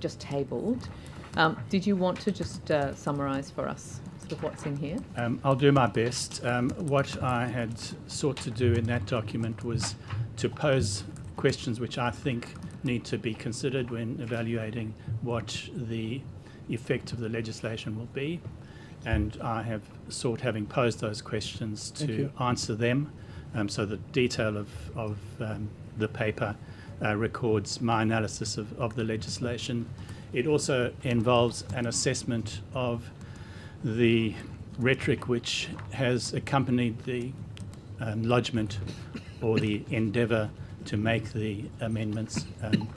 just tabled, did you want to just summarise for us sort of what's in here? I'll do my best. What I had sought to do in that document was to pose questions which I think need to be considered when evaluating what the effect of the legislation will be. And I have sought, having posed those questions, to answer them. So the detail of the paper records my analysis of the legislation. It also involves an assessment of the rhetoric which has accompanied the lodgement or the endeavour to make the amendments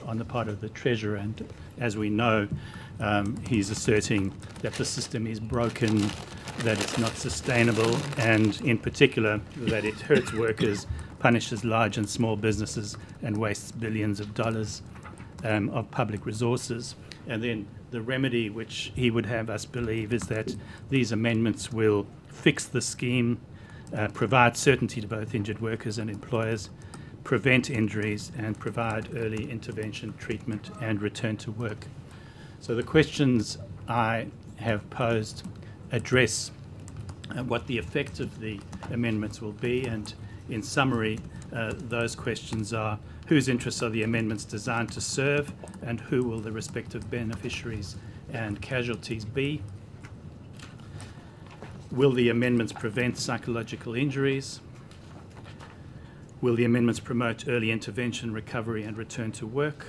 on the part of the Treasurer. And as we know, he's asserting that the system is broken, that it's not sustainable, and in particular that it hurts workers, punishes large and small businesses, and wastes billions of dollars of public resources. And then the remedy which he would have us believe is that these amendments will fix the scheme, provide certainty to both injured workers and employers, prevent injuries, and provide early intervention, treatment, and return to work. So the questions I have posed address what the effect of the amendments will be, and in summary, those questions are: whose interests are the amendments designed to serve, and who will the respective beneficiaries and casualties be? Will the amendments prevent psychological injuries? Will the amendments promote early intervention, recovery, and return to work?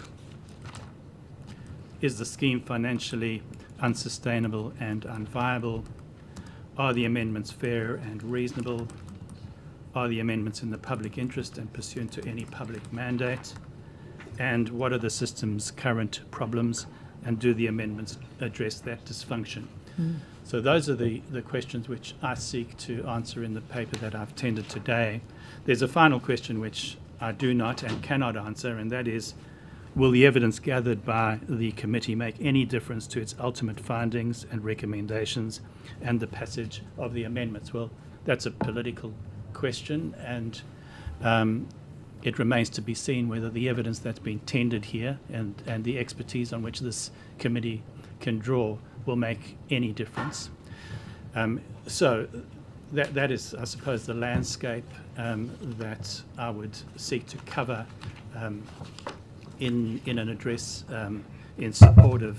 Is the scheme financially unsustainable and unviable? Are the amendments fair and reasonable? Are the amendments in the public interest and pursuant to any public mandate? And what are the system's current problems, and do the amendments address that dysfunction? So those are the questions which I seek to answer in the paper that I've tendered today. There's a final question which I do not and cannot answer, and that is, will the evidence gathered by the committee make any difference to its ultimate findings and recommendations and the passage of the amendments? Well, that's a political question, and it remains to be seen whether the evidence that's been tendered here and the expertise on which this committee can draw will make any difference. So that is, I suppose, the landscape that I would seek to cover in an address in support of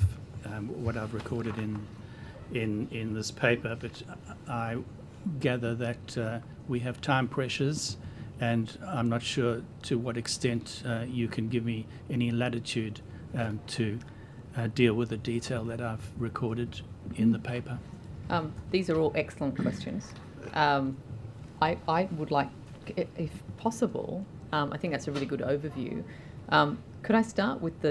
what I've recorded in this paper. But I gather that we have time pressures, and I'm not sure to what extent you can give me any latitude to deal with the detail that I've recorded in the paper. These are all excellent questions. I would like, if possible, I think that's a really good overview. Could I start with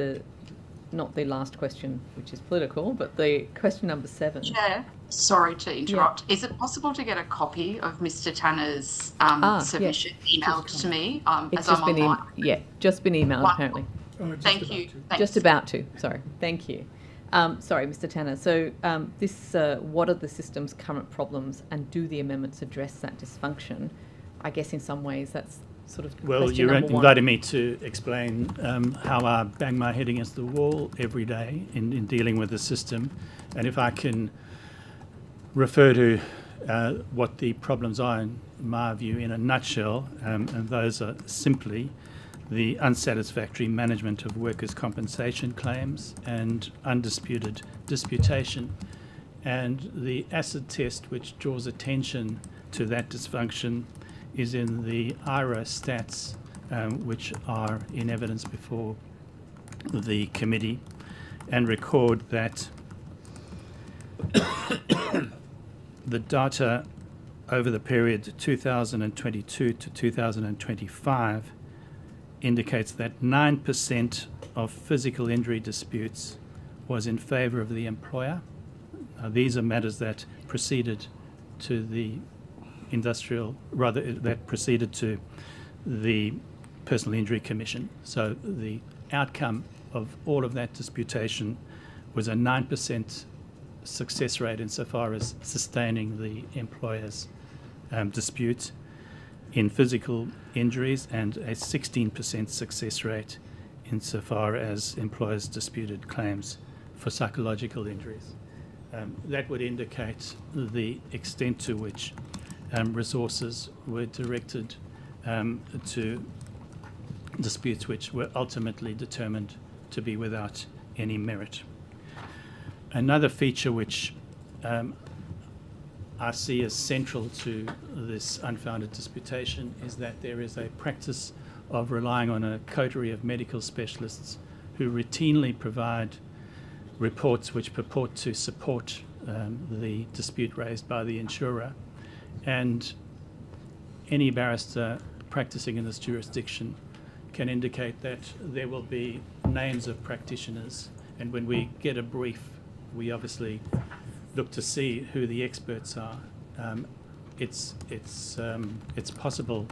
not the last question, which is political, but the question number 7? Chair, sorry to interrupt. Yeah. Is it possible to get a copy of Mr. Tanner's submission emailed to me it's as I'm online? Just been emailed, apparently. Thank you. Just about to. Sorry. Thank you. Sorry, Mr. Tanner. So what are the system's current problems, and do the amendments address that dysfunction? I guess in some ways that's sort of well, you're inviting me to explain how I bang my head against the wall every day in dealing with the system, and if I can refer to what the problems are, in my view, in a nutshell, and those are simply the unsatisfactory management of workers' compensation claims and undisputed disputation. And the acid test which draws attention to that dysfunction is in the IRA stats, which are in evidence before the committee, and record that the data over the period 2022 to 2025 indicates that 9% of physical injury disputes was in favour of the employer. These are matters that proceeded to the that proceeded to the Personal Injury Commission. So the outcome of all of that disputation was a 9% success rate insofar as sustaining the employer's dispute in physical injuries, and a 16% success rate insofar as employers disputed claims for psychological injuries. That would indicate the extent to which resources were directed to disputes which were ultimately determined to be without any merit. Another feature which I see as central to this unfounded disputation is that there is a practice of relying on a coterie of medical specialists who routinely provide reports which purport to support the dispute raised by the insurer. And any barrister practicing in this jurisdiction can indicate that there will be names of practitioners, and when we get a brief, we obviously look to see who the experts are. It's possible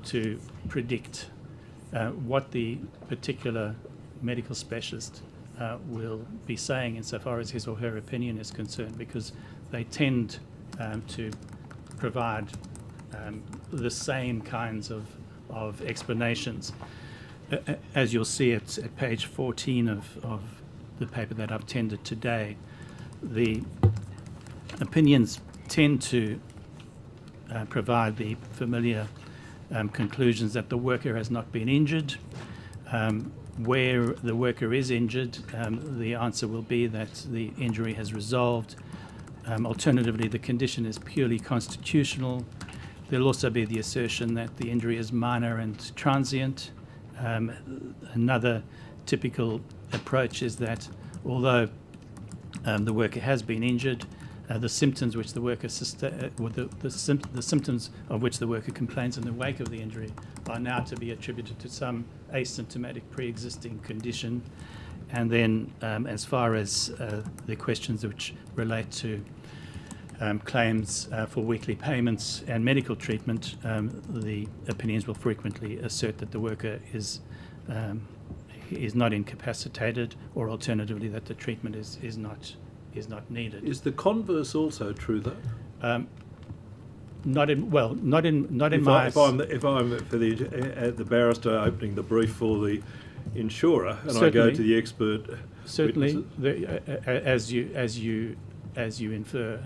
to predict what the particular medical specialist will be saying insofar as his or her opinion is concerned, because they tend to provide the same kinds of explanations. As you'll see at page 14 of the paper that I've tendered today, the opinions tend to provide the familiar conclusions that the worker has not been injured. Where the worker is injured, the answer will be that the injury has resolved. Alternatively, the condition is purely constitutional. There'll also be the assertion that the injury is minor and transient. Another typical approach is that although the worker has been injured, the symptoms which the worker the symptoms of which the worker complains in the wake of the injury are now to be attributed to some asymptomatic pre-existing condition. And then as far as the questions which relate to claims for weekly payments and medical treatment, the opinions will frequently assert that the worker is not incapacitated, or alternatively that the treatment is not needed. Is the converse also true though? Not in If my. If I'm for the barrister opening the brief for the insurer, and I go Certainly. to the expert. Certainly, witnesses- as you infer,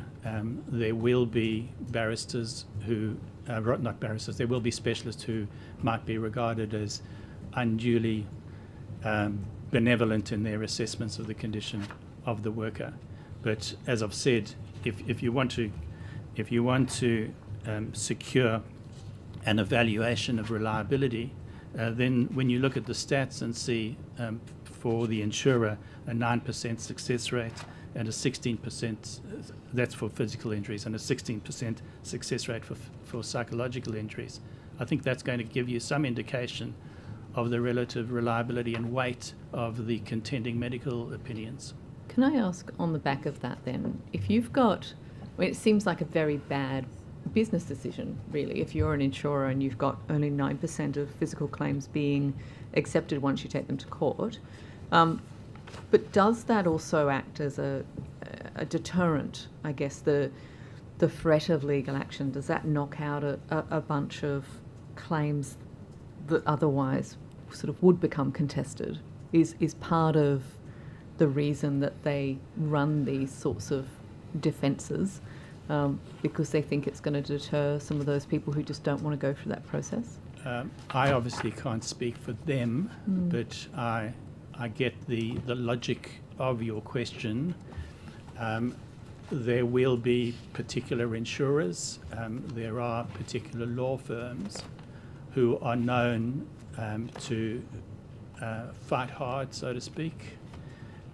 there will be barristers who, not barristers, there will be specialists who might be regarded as unduly benevolent in their assessments of the condition of the worker. But as I've said, if you want to secure an evaluation of reliability, then when you look at the stats and see for the insurer a 9% success rate and a 16%, that's for physical injuries, and a 16% success rate for psychological injuries, I think that's going to give you some indication of the relative reliability and weight of the contending medical opinions. Can I ask on the back of that then, if you've got, it seems like a very bad business decision, really, if you're an insurer and you've got only 9% of physical claims being accepted once you take them to court. But does that also act as a deterrent, I guess, the threat of legal action? Does that knock out a bunch of claims that otherwise sort of would become contested? Is part of the reason that they run these sorts of defences, because they think it's going to deter some of those people who just don't want to go through that process? I obviously can't speak for them, but I get the logic of your question. There will be particular insurers, there are particular law firms who are known to fight hard, so to speak,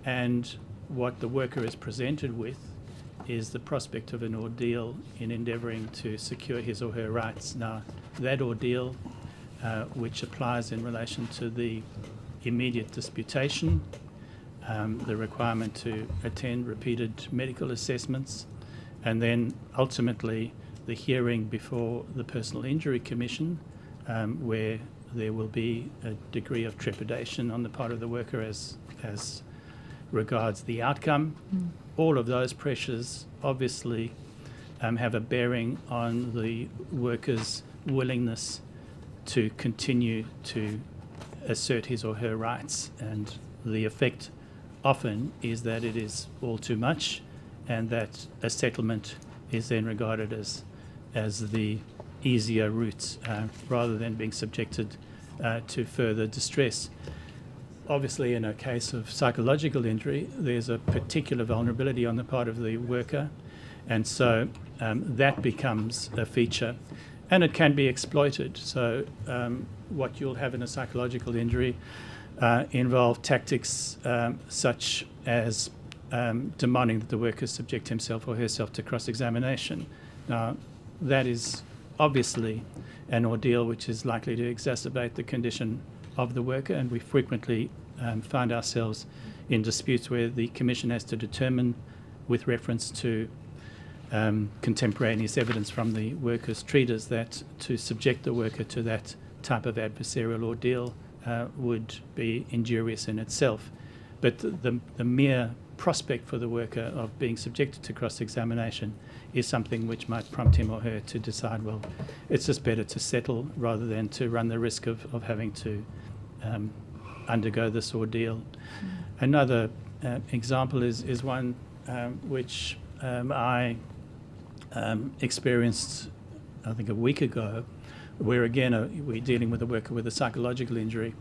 and what the worker is presented with is the prospect of an ordeal in endeavouring to secure his or her rights. Now, that ordeal, which applies in relation to the immediate disputation, the requirement to attend repeated medical assessments, and then ultimately the hearing before the Personal Injury Commission, where there will be a degree of trepidation on the part of the worker as regards the outcome. All of those pressures obviously have a bearing on the worker's willingness to continue to assert his or her rights, and the effect often is that it is all too much, and that a settlement is then regarded as the easier route rather than being subjected to further distress. Obviously, in a case of psychological injury, there's a particular vulnerability on the part of the worker, and so that becomes a feature, and it can be exploited. So what you'll have in a psychological injury involve tactics such as demanding that the worker subject himself or herself to cross-examination. Now, that is obviously an ordeal which is likely to exacerbate the condition of the worker, and we frequently find ourselves in disputes where the Commission has to determine, with reference to contemporaneous evidence from the worker's treaters, that to subject the worker to that type of adversarial ordeal would be injurious in itself. But the mere prospect for the worker of being subjected to cross-examination is something which might prompt him or her to decide, well, it's just better to settle rather than to run the risk of having to undergo this ordeal. Another example is one which I experienced, I think, a week ago, where again we're dealing with a worker with a psychological injury.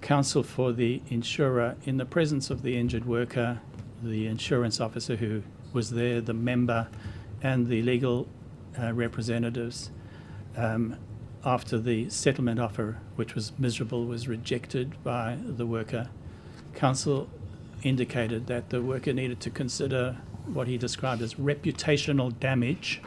Counsel for the insurer, in the presence of the injured worker, the insurance officer who was there, the member, and the legal representatives, after the settlement offer, which was miserable, was rejected by the worker, counsel indicated that the worker needed to consider what he described as reputational damage.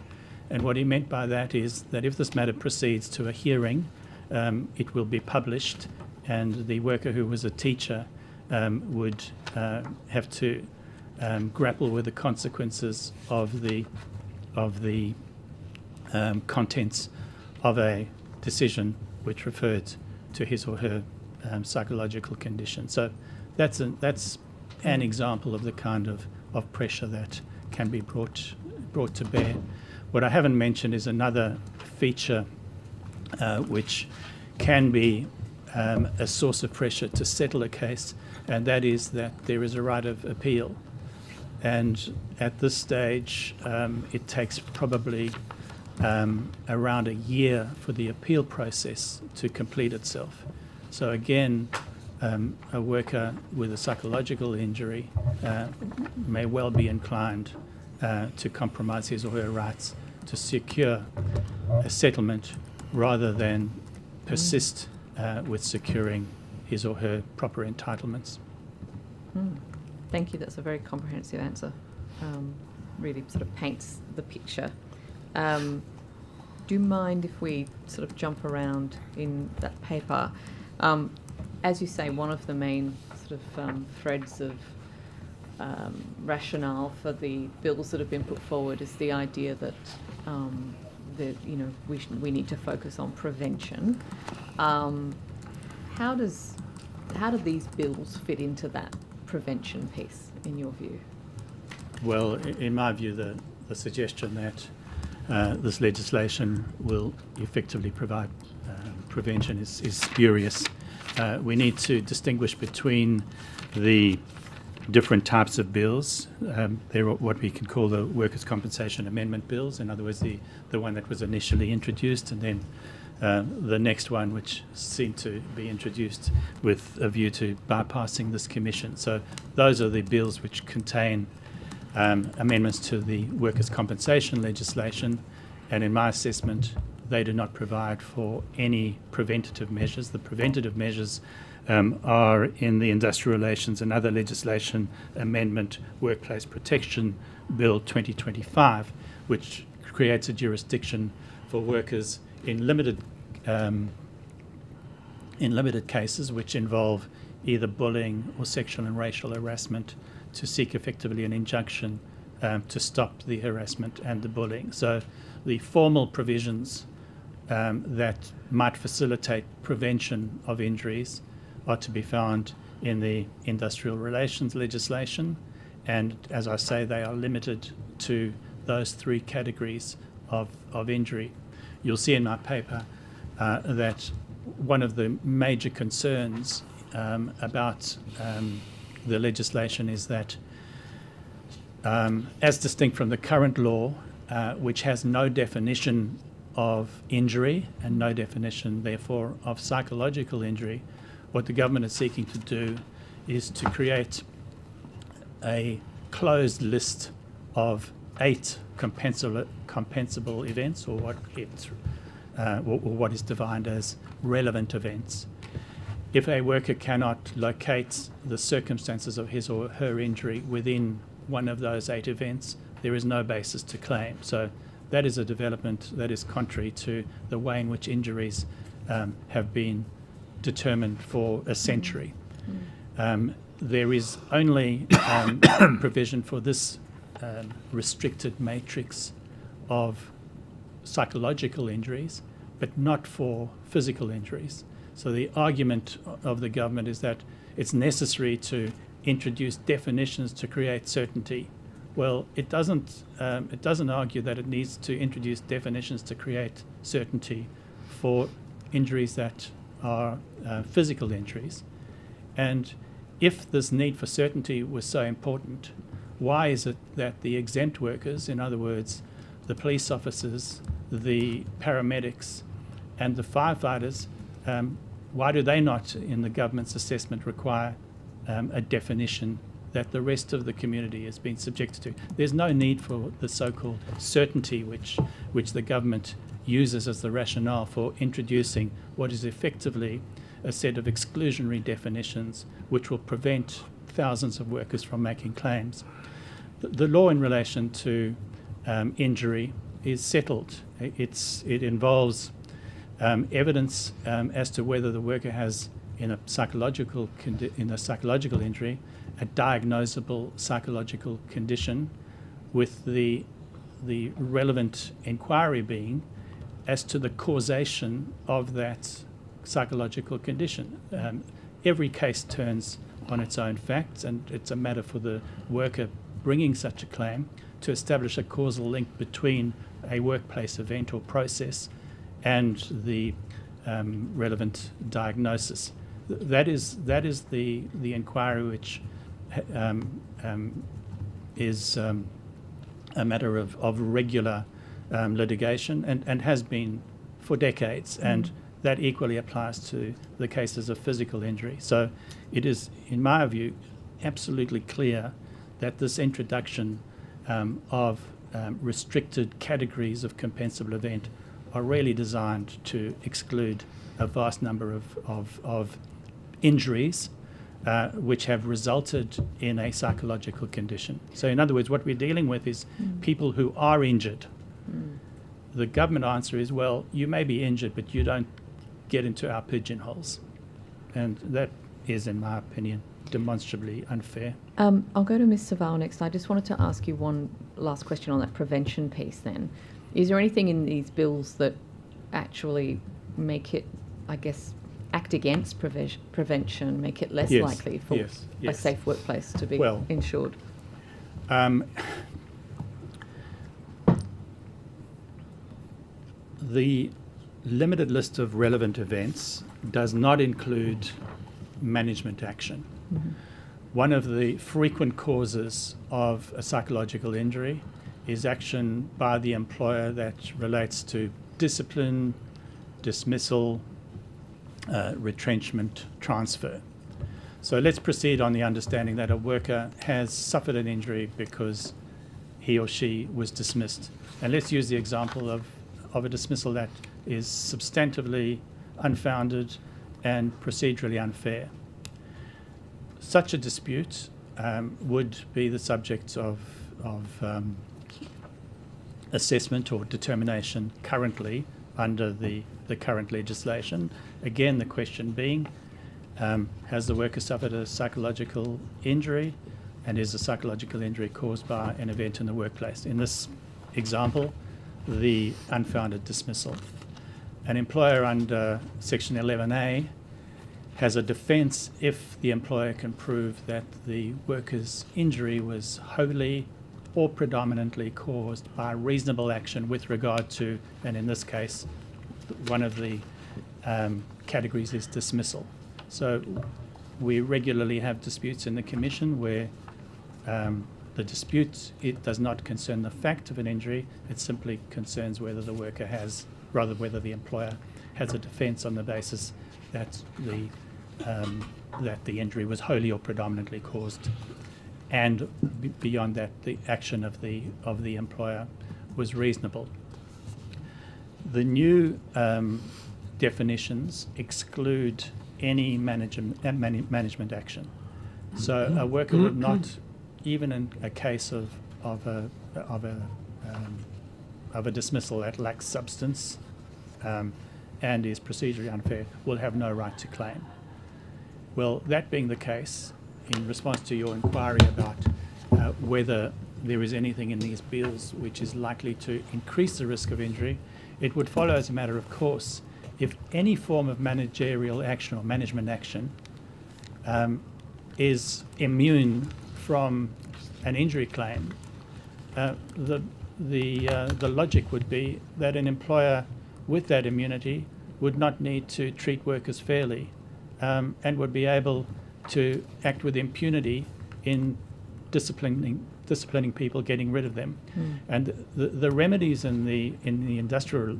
And what he meant by that is that if this matter proceeds to a hearing, it will be published, and the worker, who was a teacher, would have to grapple with the consequences of the contents of a decision which referred to his or her psychological condition. So that's an example of the kind of pressure that can be brought to bear. What I haven't mentioned is another feature which can be a source of pressure to settle a case, and that is that there is a right of appeal. And at this stage, it takes probably around a year for the appeal process to complete itself. So again, a worker with a psychological injury may well be inclined to compromise his or her rights to secure a settlement rather than persist with securing his or her proper entitlements. Thank you. That's a very comprehensive answer. Really sort of paints the picture. Do you mind if we sort of jump around in that paper? As you say, one of the main sort of threads of rationale for the bills that have been put forward is the idea that we need to focus on prevention. How do these bills fit into that prevention piece, in your view? Well, in my view, the suggestion that this legislation will effectively provide prevention is spurious. We need to distinguish between the different types of bills. There are what we can call the Workers' Compensation Amendment bills, in other words, the one that was initially introduced, and then the next one, which seemed to be introduced with a view to bypassing this commission. So those are the bills which contain amendments to the workers' compensation legislation, and in my assessment, they do not provide for any preventative measures. The preventative measures are in the Industrial Relations and Other Legislation Amendment Workplace Protection Bill 2025, which creates a jurisdiction for workers in limited cases which involve either bullying or sexual and racial harassment to seek effectively an injunction to stop the harassment and the bullying. So the formal provisions that might facilitate prevention of injuries are to be found in the industrial relations legislation, and as I say, they are limited to those three categories of injury. You'll see in my paper that one of the major concerns about the legislation is that, as distinct from the current law, which has no definition of injury and no definition, therefore, of psychological injury, what the government is seeking to do is to create a closed list of 8 compensable events, or what is defined as relevant events. If a worker cannot locate the circumstances of his or her injury within one of those 8 events, there is no basis to claim. So that is a development that is contrary to the way in which injuries have been determined for a century. There is only provision for this restricted matrix of psychological injuries, but not for physical injuries. So the argument of the government is that it's necessary to introduce definitions to create certainty. Well, it doesn't argue that it needs to introduce definitions to create certainty for injuries that are physical injuries. And if this need for certainty was so important, why is it that the exempt workers, in other words, the police officers, the paramedics, and the firefighters, why do they not, in the government's assessment, require a definition that the rest of the community has been subjected to? There's no need for the so-called certainty which the government uses as the rationale for introducing what is effectively a set of exclusionary definitions which will prevent thousands of workers from making claims. The law in relation to injury is settled. It involves evidence as to whether the worker has, in a psychological injury, a diagnosable psychological condition, with the relevant inquiry being as to the causation of that psychological condition. Every case turns on its own facts, and it's a matter for the worker bringing such a claim to establish a causal link between a workplace event or process and the relevant diagnosis. That is the inquiry which is a matter of regular litigation and has been for decades, and that equally applies to the cases of physical injury. So it is, in my view, absolutely clear that this introduction of restricted categories of compensable event are really designed to exclude a vast number of injuries which have resulted in a psychological condition. So in other words, what we're dealing with is people who are injured. The government answer is, well, you may be injured, but you don't get into our pigeonholes. And that is, in my opinion, demonstrably unfair. I'll go to Ms. Saval next. I just wanted to ask you one last question on that prevention piece then. Is there anything in these bills that actually make it, I guess, act against prevention, make it less likely for a safe workplace to be insured? The limited list of relevant events does not include management action. One of the frequent causes of a psychological injury is action by the employer that relates to discipline, dismissal, retrenchment, transfer. So let's proceed on the understanding that a worker has suffered an injury because he or she was dismissed. And let's use the example of a dismissal that is substantively unfounded and procedurally unfair. Such a dispute would be the subject of assessment or determination currently under the current legislation. Again, the question being, has the worker suffered a psychological injury, and is the psychological injury caused by an event in the workplace? In this example, the unfounded dismissal. An employer under Section 11A has a defence if the employer can prove that the worker's injury was wholly or predominantly caused by reasonable action with regard to, and in this case, one of the categories is dismissal. So we regularly have disputes in the Commission where the dispute, it does not concern the fact of an injury, it simply concerns whether the worker has, rather whether the employer has a defence on the basis that the injury was wholly or predominantly caused, and beyond that, the action of the employer was reasonable. The new definitions exclude any management action. So a worker would not, even in a case of a of a dismissal that lacks substance and is procedurally unfair will have no right to claim. Well, that being the case, in response to your inquiry about whether there is anything in these bills which is likely to increase the risk of injury, it would follow as a matter of course if any form of managerial action or management action is immune from an injury claim, the logic would be that an employer with that immunity would not need to treat workers fairly and would be able to act with impunity in disciplining people, getting rid of them. And the remedies in the industrial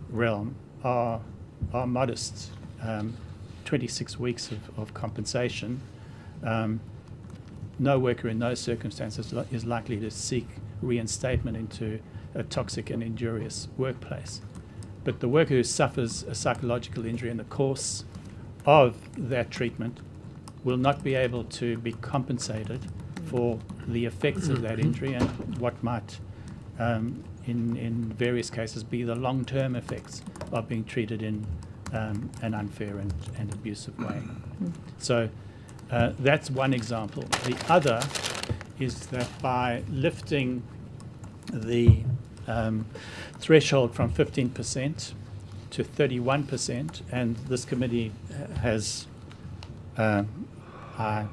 realm are modest. 26 weeks of compensation. No worker in those circumstances is likely to seek reinstatement into a toxic and injurious workplace. But the worker who suffers a psychological injury in the course of that treatment will not be able to be compensated for the effects of that injury and what might, in various cases, be the long-term effects of being treated in an unfair and abusive way. So that's one example. The other is that by lifting the threshold from 15% to 31%, and this committee has, I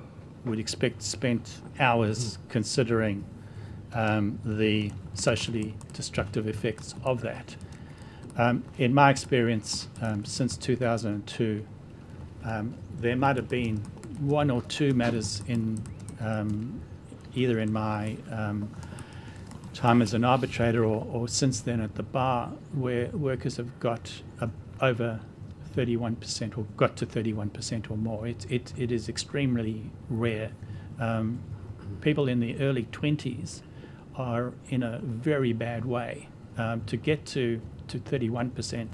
would expect, spent hours considering the socially destructive effects of that. In my experience, since 2002, there might have been one or two matters in either in my time as an arbitrator or since then at the bar where workers have got over 31% or got to 31% or more. It is extremely rare. People in the early 20s are in a very bad way. To get to 31%,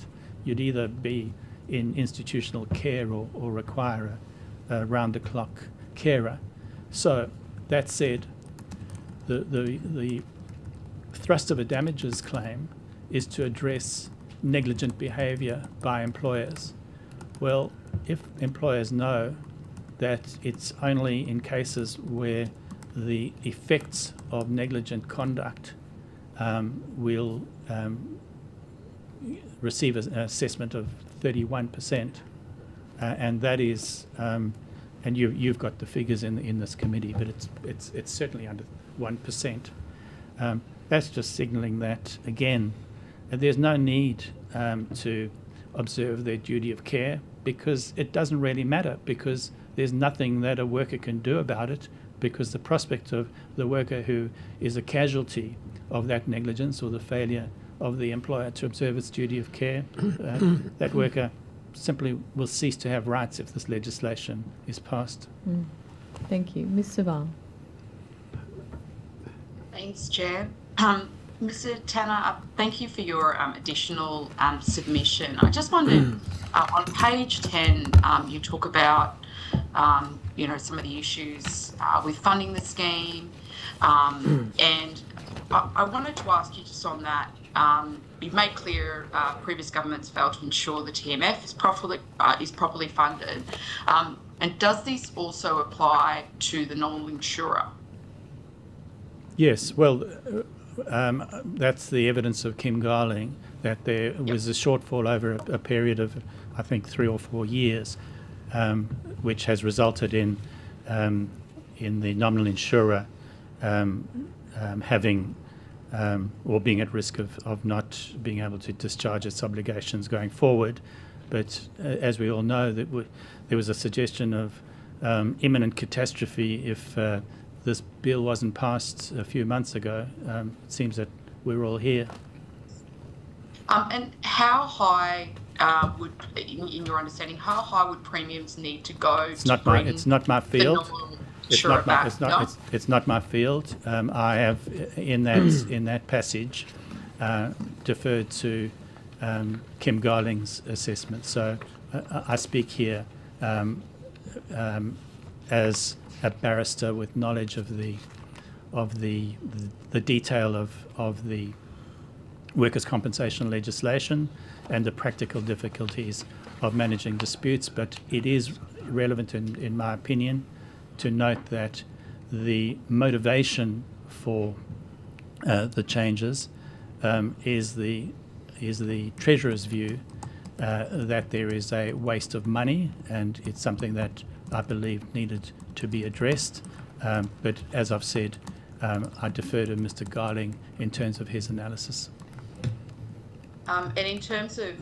you'd either be in institutional care or require a round-the-clock carer. So, that said, the thrust of a damages claim is to address negligent behaviour by employers. Well, if employers know that it's only in cases where the effects of negligent conduct will receive an assessment of 31%, and that is, and you've got the figures in this committee, but it's certainly under 1%. That's just signalling that again, there's no need to observe their duty of care because it doesn't really matter, because there's nothing that a worker can do about it, because the prospect of the worker who is a casualty of that negligence or the failure of the employer to observe its duty of care, that worker simply will cease to have rights if this legislation is passed. Thank you. Ms. Saval. Thanks, Chair. Mr. Tanner, thank you for your additional submission. I just wondered, on page 10, you talk about, some of the issues with funding the scheme, and I wanted to ask you just on that. You've made clear previous governments failed to ensure the TMF is properly funded, and does this also apply to the normal insurer? Yes, well, that's the evidence of Kim Garling, that there was a shortfall over a period of, I think, 3 or 4 years, which has resulted in the nominal insurer having or being at risk of not being able to discharge its obligations going forward. But as we all know, there was a suggestion of imminent catastrophe if this bill wasn't passed a few months ago. It seems that we're all here. And how high would, in your understanding, how high would premiums need to go It's not my field. It's not my field. I have in that passage deferred to Kim Garling's assessment. So I speak here as a barrister with knowledge of the detail of the workers' compensation legislation and the practical difficulties of managing disputes, but it is relevant, in my opinion, to note that the motivation for the changes is the Treasurer's view that there is a waste of money, and it's something that I believe needed to be addressed. But as I've said, I defer to Mr. Garling in terms of his analysis. And in terms of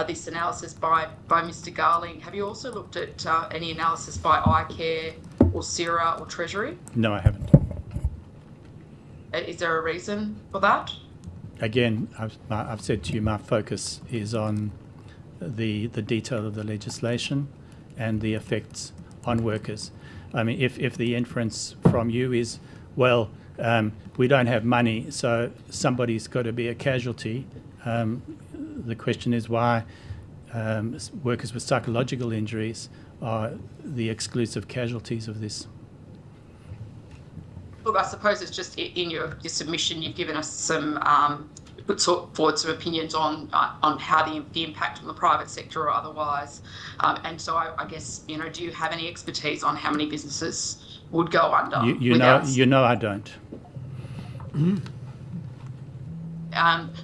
this analysis by Mr. Garling, have you also looked at any analysis by iCare or CIRA or Treasury? No, I haven't. Is there a reason for that? Again, I've said to you, my focus is on the detail of the legislation and the effects on workers. I mean, if the inference from you is, well, we don't have money, so somebody's got to be a casualty, the question is why workers with psychological injuries are the exclusive casualties of this. Look, I suppose it's just in your submission, you've given us some, put forward some opinions on how the impact on the private sector or otherwise. And so I guess, do you have any expertise on how many businesses would go under? You know I don't.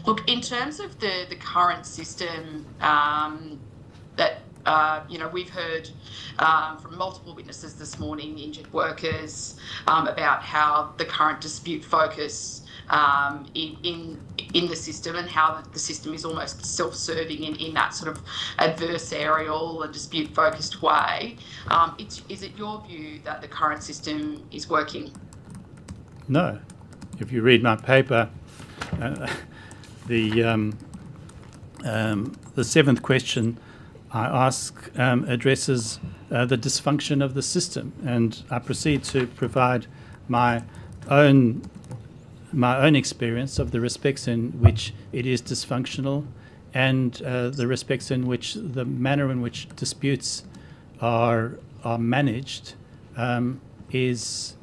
Look, in terms of the current system that, we've heard from multiple witnesses this morning, injured workers, about how the current dispute focus in the system and how the system is almost self-serving in that sort of adversarial and dispute-focused way. Is it your view that the current system is working? No. If you read my paper, the seventh question I ask addresses the dysfunction of the system, and I proceed to provide my own experience of the respects in which it is dysfunctional, and the respects in which the manner in which disputes are managed is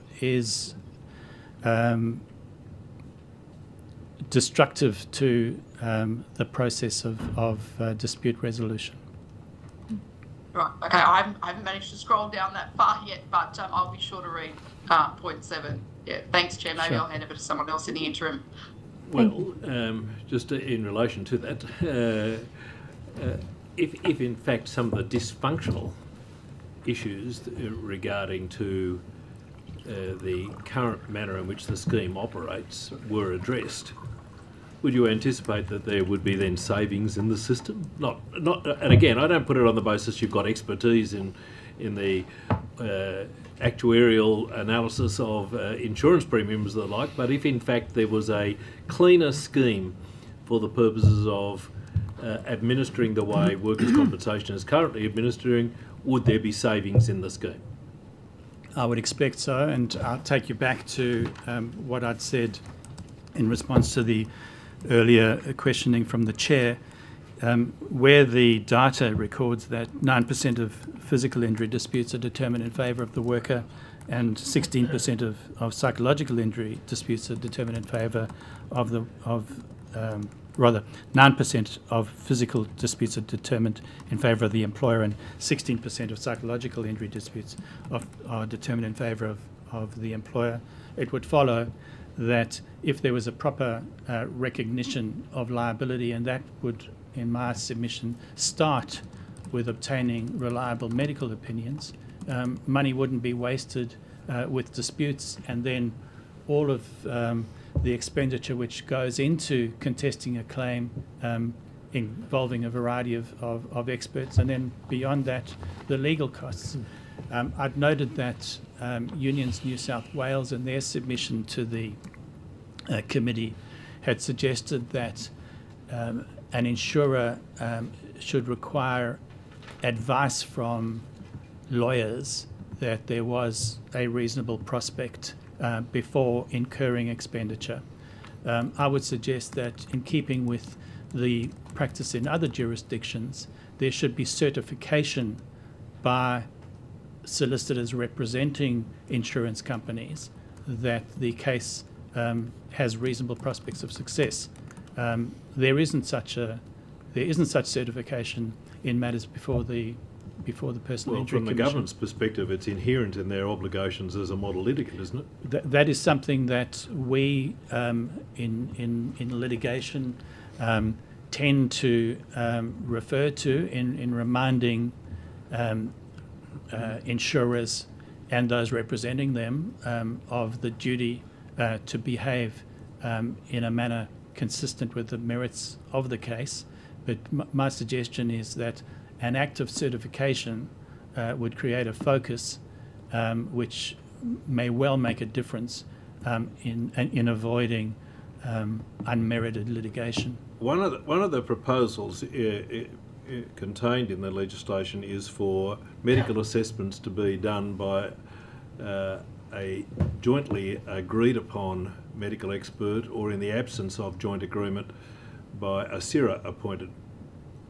destructive to the process of dispute resolution. Right, okay, I haven't managed to scroll down that far yet, but I'll be sure to read point 7. Yeah, thanks, Chair. Maybe Sure. I'll hand over to someone else in the interim. Well, just in relation to that, if in fact some of the dysfunctional issues regarding to the current manner in which the scheme operates were addressed, would you anticipate that there would be then savings in the system? Not, and again, I don't put it on the basis you've got expertise in the actuarial analysis of insurance premiums and the like, but if in fact there was a cleaner scheme for the purposes of administering the way workers' compensation is currently administering, would there be savings in the scheme? I would expect so, and I'll take you back to what I'd said in response to the earlier questioning from the chair, where the data records that 9% of physical injury disputes are determined in favour of the worker and 16% of psychological injury disputes are determined in favour of 9% of physical disputes are determined in favour of the employer, and 16% of psychological injury disputes are determined in favour of the employer. It would follow that if there was a proper recognition of liability, and that would, in my submission, start with obtaining reliable medical opinions, money wouldn't be wasted with disputes, and then all of the expenditure which goes into contesting a claim involving a variety of experts, and then beyond that, the legal costs. I've noted that Unions New South Wales, in their submission to the committee, had suggested that an insurer should require advice from lawyers that there was a reasonable prospect before incurring expenditure. I would suggest that, in keeping with the practice in other jurisdictions, there should be certification by solicitors representing insurance companies that the case has reasonable prospects of success. there isn't such certification in matters before the personal injury from the commission. government's perspective, it's inherent in their obligations as a model litigant, isn't it? That is something that we in litigation tend to refer to in reminding insurers and those representing them of the duty to behave in a manner consistent with the merits of the case. But my suggestion is that an act of certification would create a focus which may well make a difference in avoiding unmerited litigation. One of the proposals contained in the legislation is for medical assessments to be done by a jointly agreed upon medical expert, or in the absence of joint agreement, by a CIRA appointed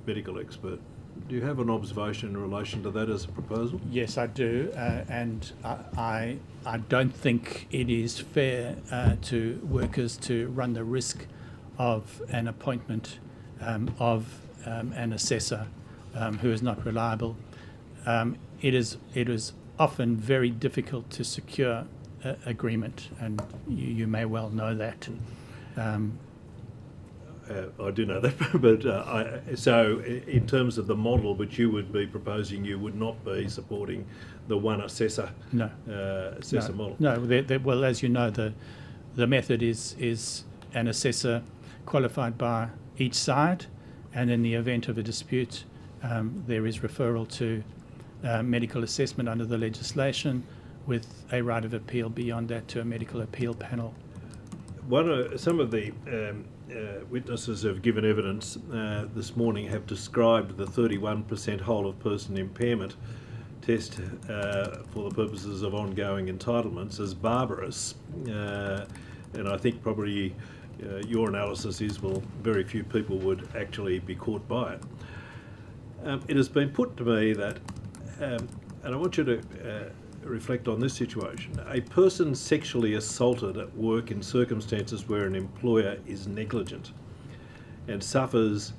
medical expert. Do you have an observation in relation to that as a proposal? Yes, I do, and I don't think it is fair to workers to run the risk of an appointment of an assessor who is not reliable. It is often very difficult to secure agreement, and you may well know that. I do know that, but so in terms of the model which you would be proposing, you would not be supporting the one assessor model? No, well, as you know, the method is an assessor qualified by each side, and in the event of a dispute, there is referral to medical assessment under the legislation, with a right of appeal beyond that to a medical appeal panel. Some of the witnesses who have given evidence this morning have described the 31% whole of person impairment test for the purposes of ongoing entitlements as barbarous, and I think probably your analysis is, well, very few people would actually be caught by it. It has been put to me that, and I want you to reflect on this situation. A person sexually assaulted at work in circumstances where an employer is negligent and suffers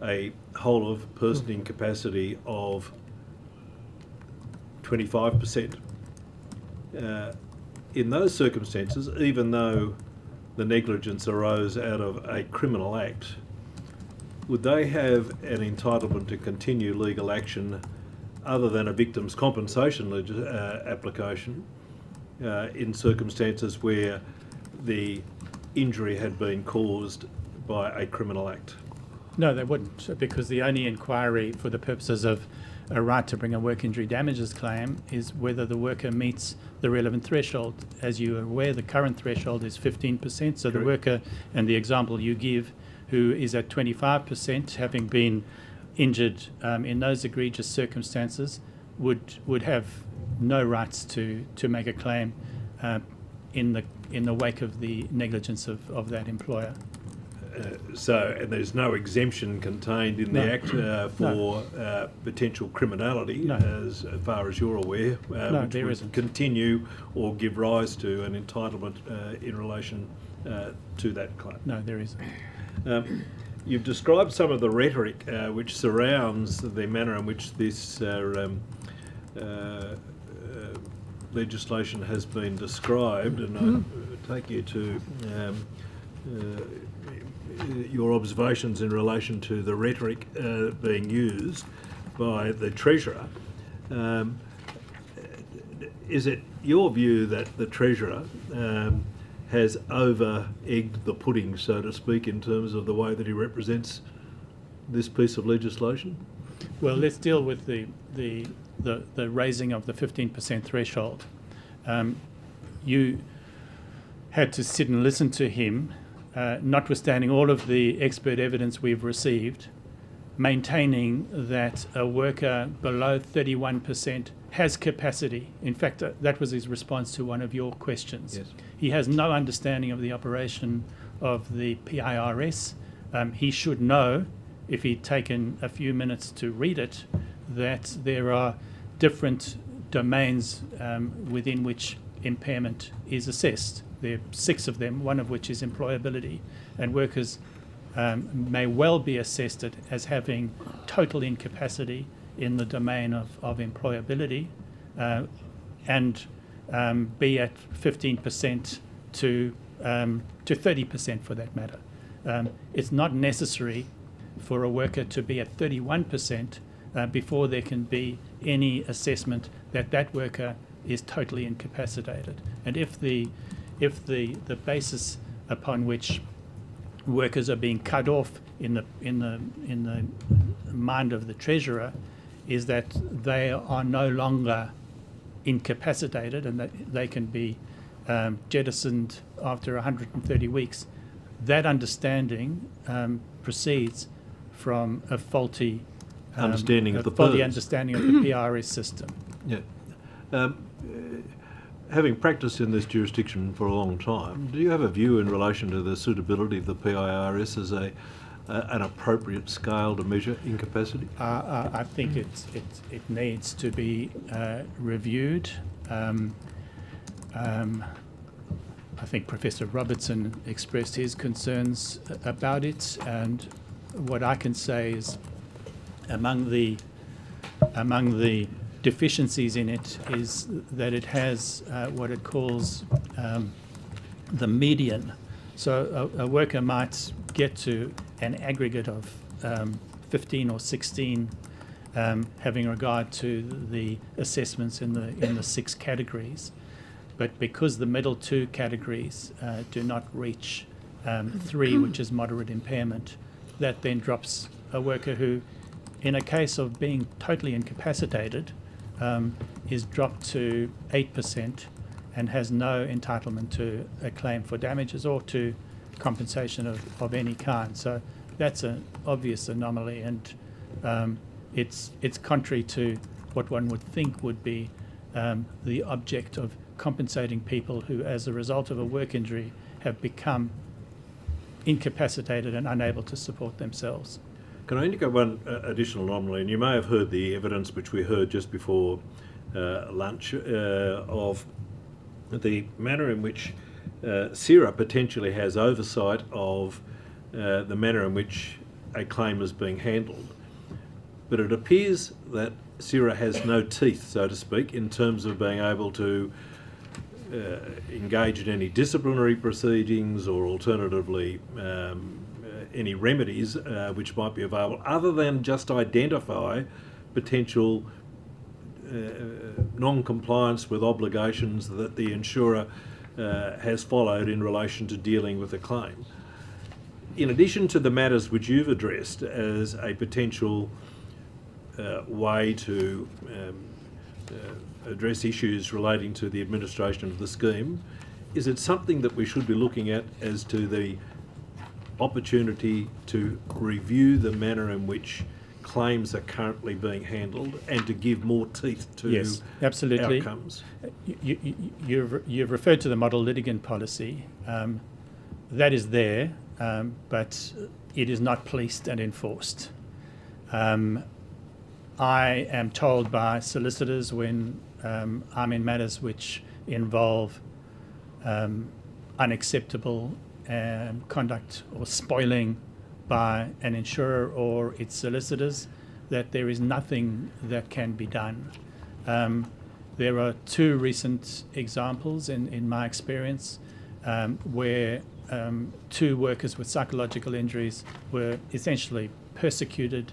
a whole of person incapacity of 25%. In those circumstances, even though the negligence arose out of a criminal act, would they have an entitlement to continue legal action other than a victim's compensation application in circumstances where the injury had been caused by a criminal act? No, they wouldn't, because the only inquiry for the purposes of a right to bring a work injury damages claim is whether the worker meets the relevant threshold. As you are aware, the current threshold is 15%, so the worker, and the example you give, who is at 25%, having been injured in those egregious circumstances, would have no rights to make a claim in the wake of the negligence of that employer. And there's no exemption contained in the Act for potential criminality, as far as you're aware, which there would isn't. continue or give rise to an entitlement in relation to that claim. No, there isn't. You've described some of the rhetoric which surrounds the manner in which this legislation has been described, and I take you to your observations in relation to the rhetoric being used by the Treasurer. Is it your view that the Treasurer has over-egged the pudding, so to speak, in terms of the way that he represents this piece of legislation? Well, let's deal with the raising of the 15% threshold. You had to sit and listen to him, notwithstanding all of the expert evidence we've received, maintaining that a worker below 31% has capacity. In fact, that was his response to one of your questions. Yes. He has no understanding of the operation of the PIRS. He should know, if he'd taken a few minutes to read it, that there are different domains within which impairment is assessed. There are 6 of them, one of which is employability, and workers may well be assessed as having total incapacity in the domain of employability and be at 15% to 30% for that matter. It's not necessary for a worker to be at 31% before there can be any assessment that that worker is totally incapacitated. And if the basis upon which workers are being cut off in the mind of the treasurer is that they are no longer incapacitated and that they can be jettisoned after 130 weeks, that understanding proceeds from a faulty understanding of the understanding of the PRS system. Yeah. Having practiced in this jurisdiction for a long time, do you have a view in relation to the suitability of the PIRS as an appropriate scale to measure incapacity? I think it needs to be reviewed. I think Professor Robertson expressed his concerns about it, and what I can say is among the deficiencies in it is that it has what it calls the median. So a worker might get to an aggregate of 15 or 16 having regard to the assessments in the 6 categories. But because the middle 2 categories do not reach 3, which is moderate impairment, that then drops a worker who, in a case of being totally incapacitated, is dropped to 8% and has no entitlement to a claim for damages or to compensation of any kind. So that's an obvious anomaly, and it's contrary to what one would think would be the object of compensating people who, as a result of a work injury, have become incapacitated and unable to support themselves. Can I indicate one additional anomaly? And you may have heard the evidence which we heard just before lunch of the manner in which CIRA potentially has oversight of the manner in which a claim is being handled. But it appears that CIRA has no teeth, so to speak, in terms of being able to engage in any disciplinary proceedings or alternatively any remedies which might be available, other than just identify potential non-compliance with obligations that the insurer has followed in relation to dealing with a claim. In addition to the matters which you've addressed as a potential way to address issues relating to the administration of the scheme, is it something that we should be looking at as to the opportunity to review the manner in which claims are currently being handled and to give more teeth to yes, absolutely. outcomes? You've referred to the model litigant policy. That is there, but it is not policed and enforced. I am told by solicitors when I'm in matters which involve unacceptable conduct or spoiling by an insurer or its solicitors, that there is nothing that can be done. There are 2 recent examples in my experience where 2 workers with psychological injuries were essentially persecuted.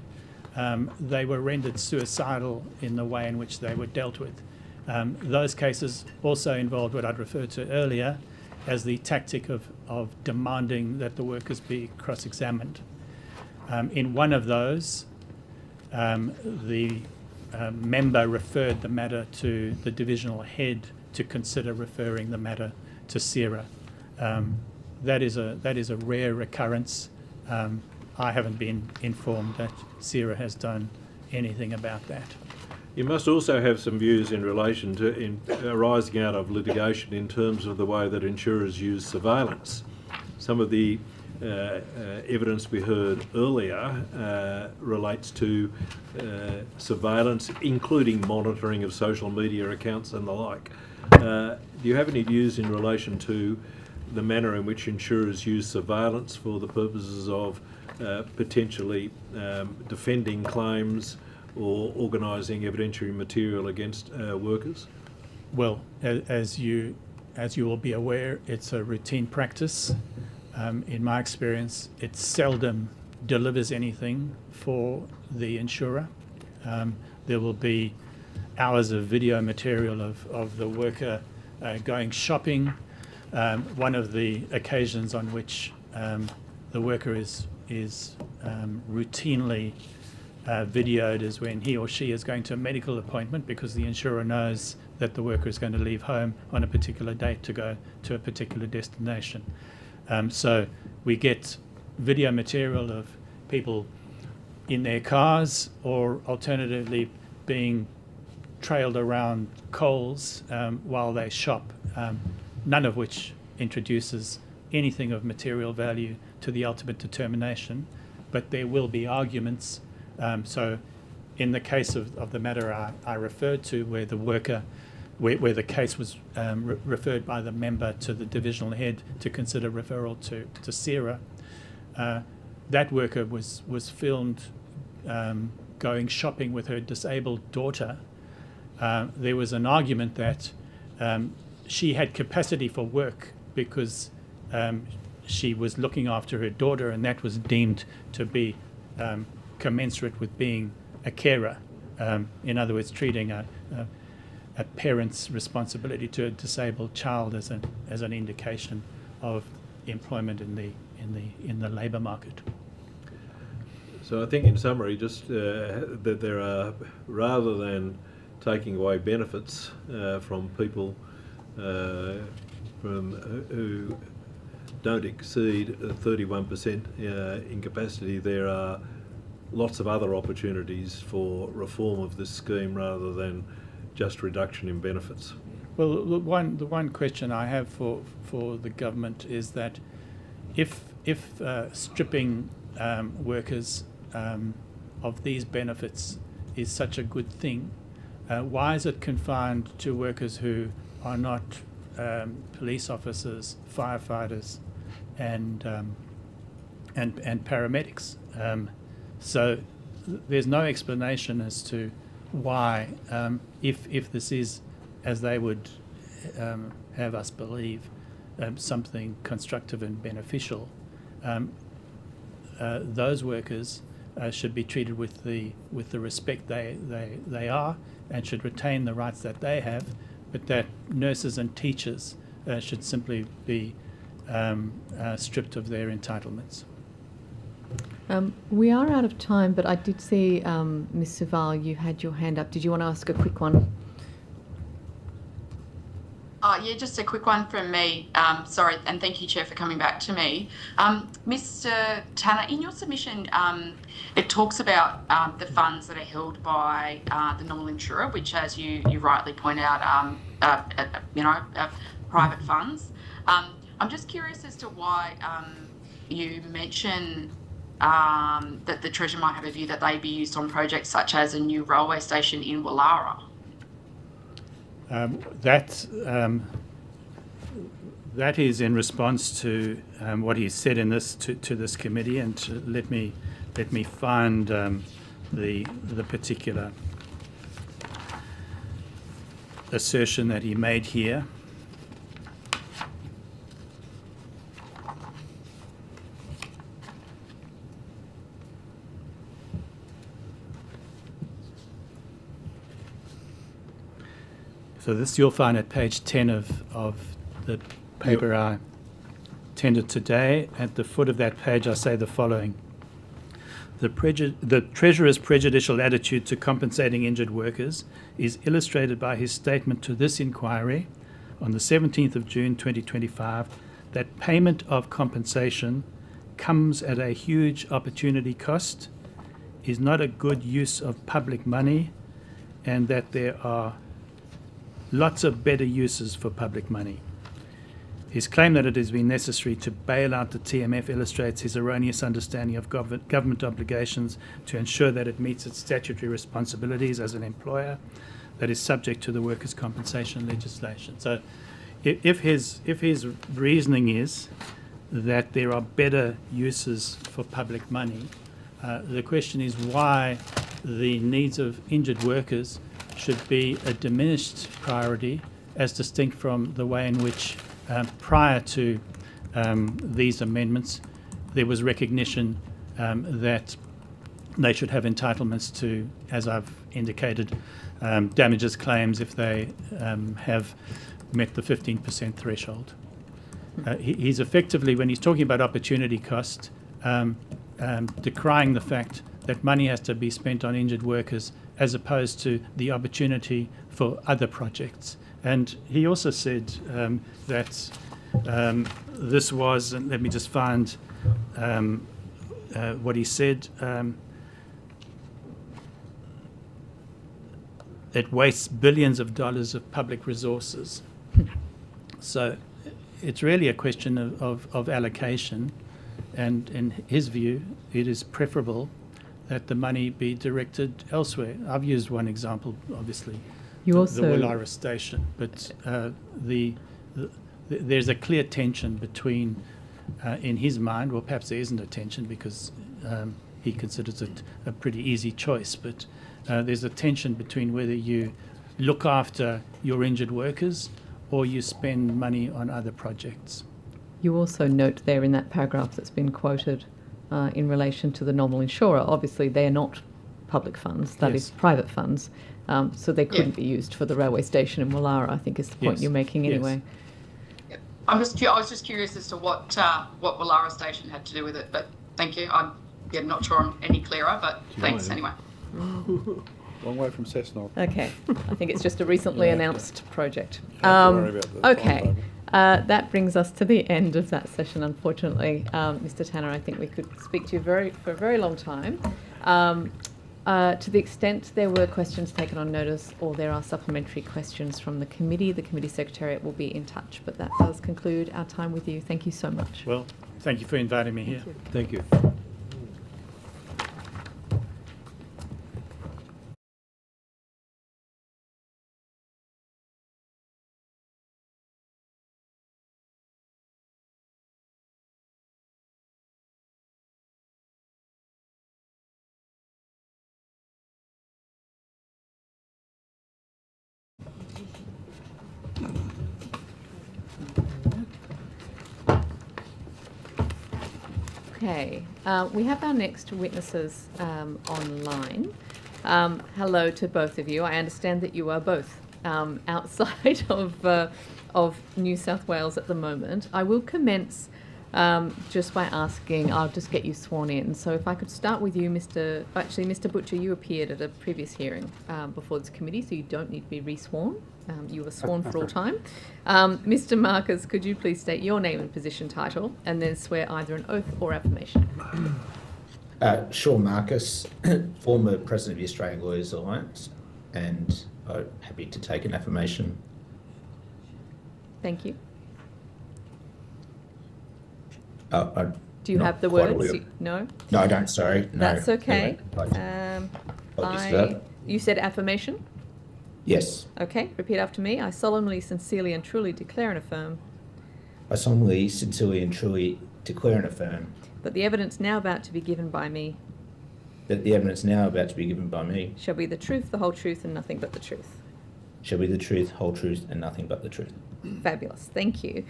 They were rendered suicidal in the way in which they were dealt with. Those cases also involved what I'd referred to earlier as the tactic of demanding that the workers be cross-examined. In one of those, the member referred the matter to the divisional head to consider referring the matter to CIRA. That is a rare occurrence. I haven't been informed that CIRA has done anything about that. You must also have some views in relation to arising out of litigation in terms of the way that insurers use surveillance. Some of the evidence we heard earlier relates to surveillance, including monitoring of social media accounts and the like. Do you have any views in relation to the manner in which insurers use surveillance for the purposes of potentially defending claims or organising evidentiary material against workers? Well, as you will be aware, it's a routine practice. In my experience, it seldom delivers anything for the insurer. There will be hours of video material of the worker going shopping. One of the occasions on which the worker is routinely videoed is when he or she is going to a medical appointment, because the insurer knows that the worker is going to leave home on a particular date to go to a particular destination. So we get video material of people in their cars, or alternatively being trailed around Coles while they shop, none of which introduces anything of material value to the ultimate determination, but there will be arguments. So in the case of the matter I referred to, where the worker, where the case was referred by the member to the divisional head to consider referral to SERA, that worker was filmed going shopping with her disabled daughter. There was an argument that she had capacity for work because she was looking after her daughter, and that was deemed to be commensurate with being a carer. In other words, treating a parent's responsibility to a disabled child as an indication of employment in the labour market. So I think, in summary, just that there are, rather than taking away benefits from people who don't exceed 31% incapacity, there are lots of other opportunities for reform of this scheme rather than just reduction in benefits. Well, the one question I have for the government is that if stripping workers of these benefits is such a good thing, why is it confined to workers who are not police officers, firefighters, and paramedics? So there's no explanation as to why, if this is, as they would have us believe, something constructive and beneficial, those workers should be treated with the respect they are, and should retain the rights that they have, but that nurses and teachers should simply be stripped of their entitlements. We are out of time, but I did see, Ms. Saval, you had your hand up. Did you want to ask a quick one? Yeah, just a quick one from me. Sorry, and thank you, Chair, for coming back to me. Mr. Tanner, in your submission, it talks about the funds that are held by the normal insurer, which, as you rightly point out, private funds. I'm just curious as to why you mention that the Treasurer might have a view that they be used on projects such as a new railway station in Wallara. That is in response to what he said in this to this committee, and let me find the particular assertion that he made here. So this you'll find at page 10 of the paper I tendered today. At the foot of that page, I say the following. The Treasurer's prejudicial attitude to compensating injured workers is illustrated by his statement to this inquiry on the 17th of June 2025 that payment of compensation comes at a huge opportunity cost, is not a good use of public money, and that there are lots of better uses for public money. His claim that it has been necessary to bail out the TMF illustrates his erroneous understanding of government obligations to ensure that it meets its statutory responsibilities as an employer that is subject to the workers' compensation legislation. So if his reasoning is that there are better uses for public money, the question is why the needs of injured workers should be a diminished priority as distinct from the way in which prior to these amendments there was recognition that they should have entitlements to, as I've indicated, damages claims if they have met the 15% threshold. He's effectively, when he's talking about opportunity cost, decrying the fact that money has to be spent on injured workers as opposed to the opportunity for other projects. And he also said that this was, and let me just find what he said, it wastes billions of dollars of public resources. So it's really a question of allocation, and in his view, it is preferable that the money be directed elsewhere. I've used one example, obviously, the Wallara station, but there's a clear tension between, in his mind, well, perhaps there isn't a tension because he considers it a pretty easy choice, but there's a tension between whether you look after your injured workers or you spend money on other projects. You also note there in that paragraph that's been quoted in relation to the normal insurer, obviously they're not public funds, that is private funds, so they couldn't be used for the railway station in Wallara, I think is the point you're making anyway. I was just curious as to what Wallara station had to do with it, but thank you. I'm not sure I'm any clearer, but thanks anyway. Long way from Cessnock. Okay, I think it's just a recently announced project. Okay, that brings us to the end of that session, unfortunately. Mr. Tanner, I think we could speak to you for a very long time. To the extent there were questions taken on notice or there are supplementary questions from the committee secretariat will be in touch. But that does conclude our time with you. Thank you so much. Well, thank you for inviting me here. Thank you. Okay, we have our next witnesses online. Hello to both of you. I understand that you are both outside of New South Wales at the moment. I will commence just by asking, I'll just get you sworn in. So if I could start with you, Mr. Butcher, you appeared at a previous hearing before this committee, so you don't need to be re-sworn. You were sworn for all time. Mr. Marcus, could you please state your name and position title and then swear either an oath or affirmation? Sean Marcus, former president of the Australian Lawyers Alliance, and happy to take an affirmation. Thank you. Do you have the words? No? No, I don't, sorry. No. That's okay. Anyway, you said affirmation? Yes. Okay, repeat after me. I solemnly, sincerely and truly declare and affirm. I solemnly, sincerely and truly declare and affirm. That the evidence now about to be given by me. That the evidence now about to be given by me. Shall be the truth, the whole truth and nothing but the truth. Shall be the truth, whole truth and nothing but the truth. Fabulous, thank you.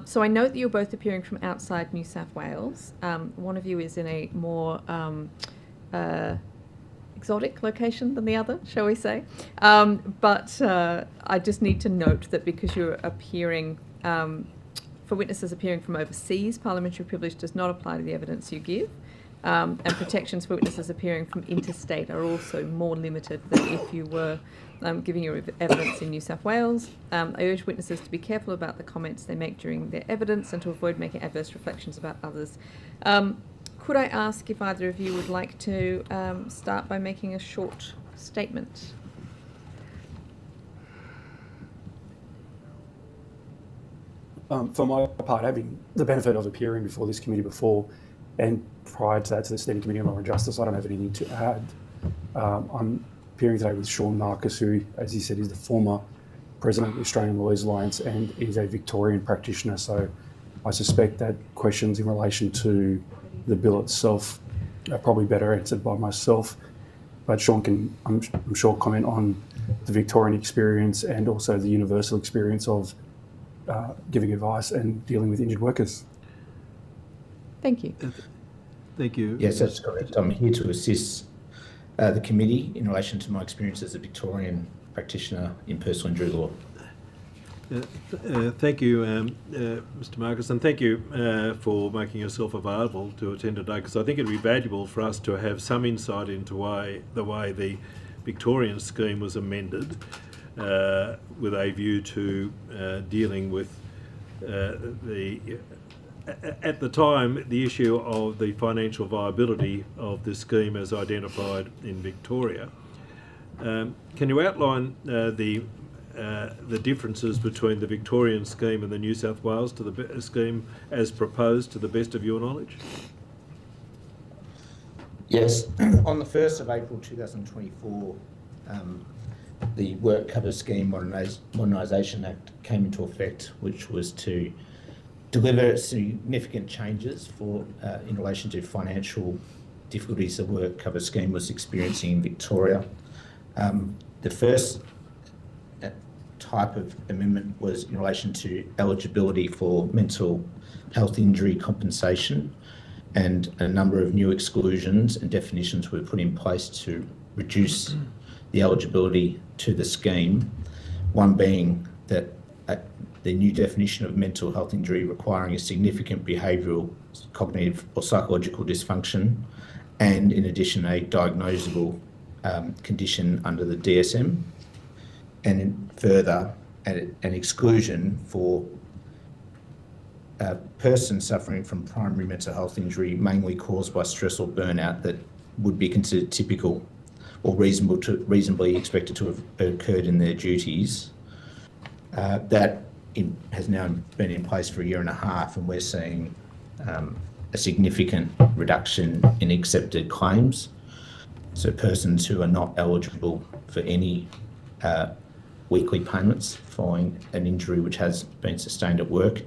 So I note that you're both appearing from outside New South Wales. One of you is in a more exotic location than the other, shall we say. But I just need to note that because you're appearing, for witnesses appearing from overseas, parliamentary privilege does not apply to the evidence you give. And protections for witnesses appearing from interstate are also more limited than if you were giving your evidence in New South Wales. I urge witnesses to be careful about the comments they make during their evidence and to avoid making adverse reflections about others. Could I ask if either of you would like to start by making a short statement? For my part, having the benefit of appearing before this committee before and prior to that to the Standing Committee on Law and Justice, I don't have anything to add. I'm appearing today with Sean Marcus, who, as he said, is the former president of the Australian Lawyers Alliance and is a Victorian practitioner. So I suspect that questions in relation to the bill itself are probably better answered by myself. But Sean can, I'm sure, comment on the Victorian experience and also the universal experience of giving advice and dealing with injured workers. Thank you. Thank you. Yes, that's correct. I'm here to assist the committee in relation to my experience as a Victorian practitioner in personal injury law. Thank you, Mr. Marcus, and thank you for making yourself available to attend today, because I think it'd be valuable for us to have some insight into the way the Victorian scheme was amended with a view to dealing with at the time, the issue of the financial viability of this scheme as identified in Victoria. Can you outline the differences between the Victorian scheme and the New South Wales scheme as proposed, to the best of your knowledge? Yes, on the 1st of April 2024, the Work Cover Scheme Modernisation Act came into effect, which was to deliver significant changes for in relation to financial difficulties the Work Cover Scheme was experiencing in Victoria. The first type of amendment was in relation to eligibility for mental health injury compensation, and a number of new exclusions and definitions were put in place to reduce the eligibility to the scheme. One being that the new definition of mental health injury requiring a significant behavioural, cognitive or psychological dysfunction, and in addition a diagnosable condition under the DSM, and further an exclusion for a person suffering from primary mental health injury mainly caused by stress or burnout that would be considered typical or reasonably expected to have occurred in their duties. That has now been in place for 1.5 years, and we're seeing a significant reduction in accepted claims. So persons who are not eligible for any weekly payments following an injury which has been sustained at work.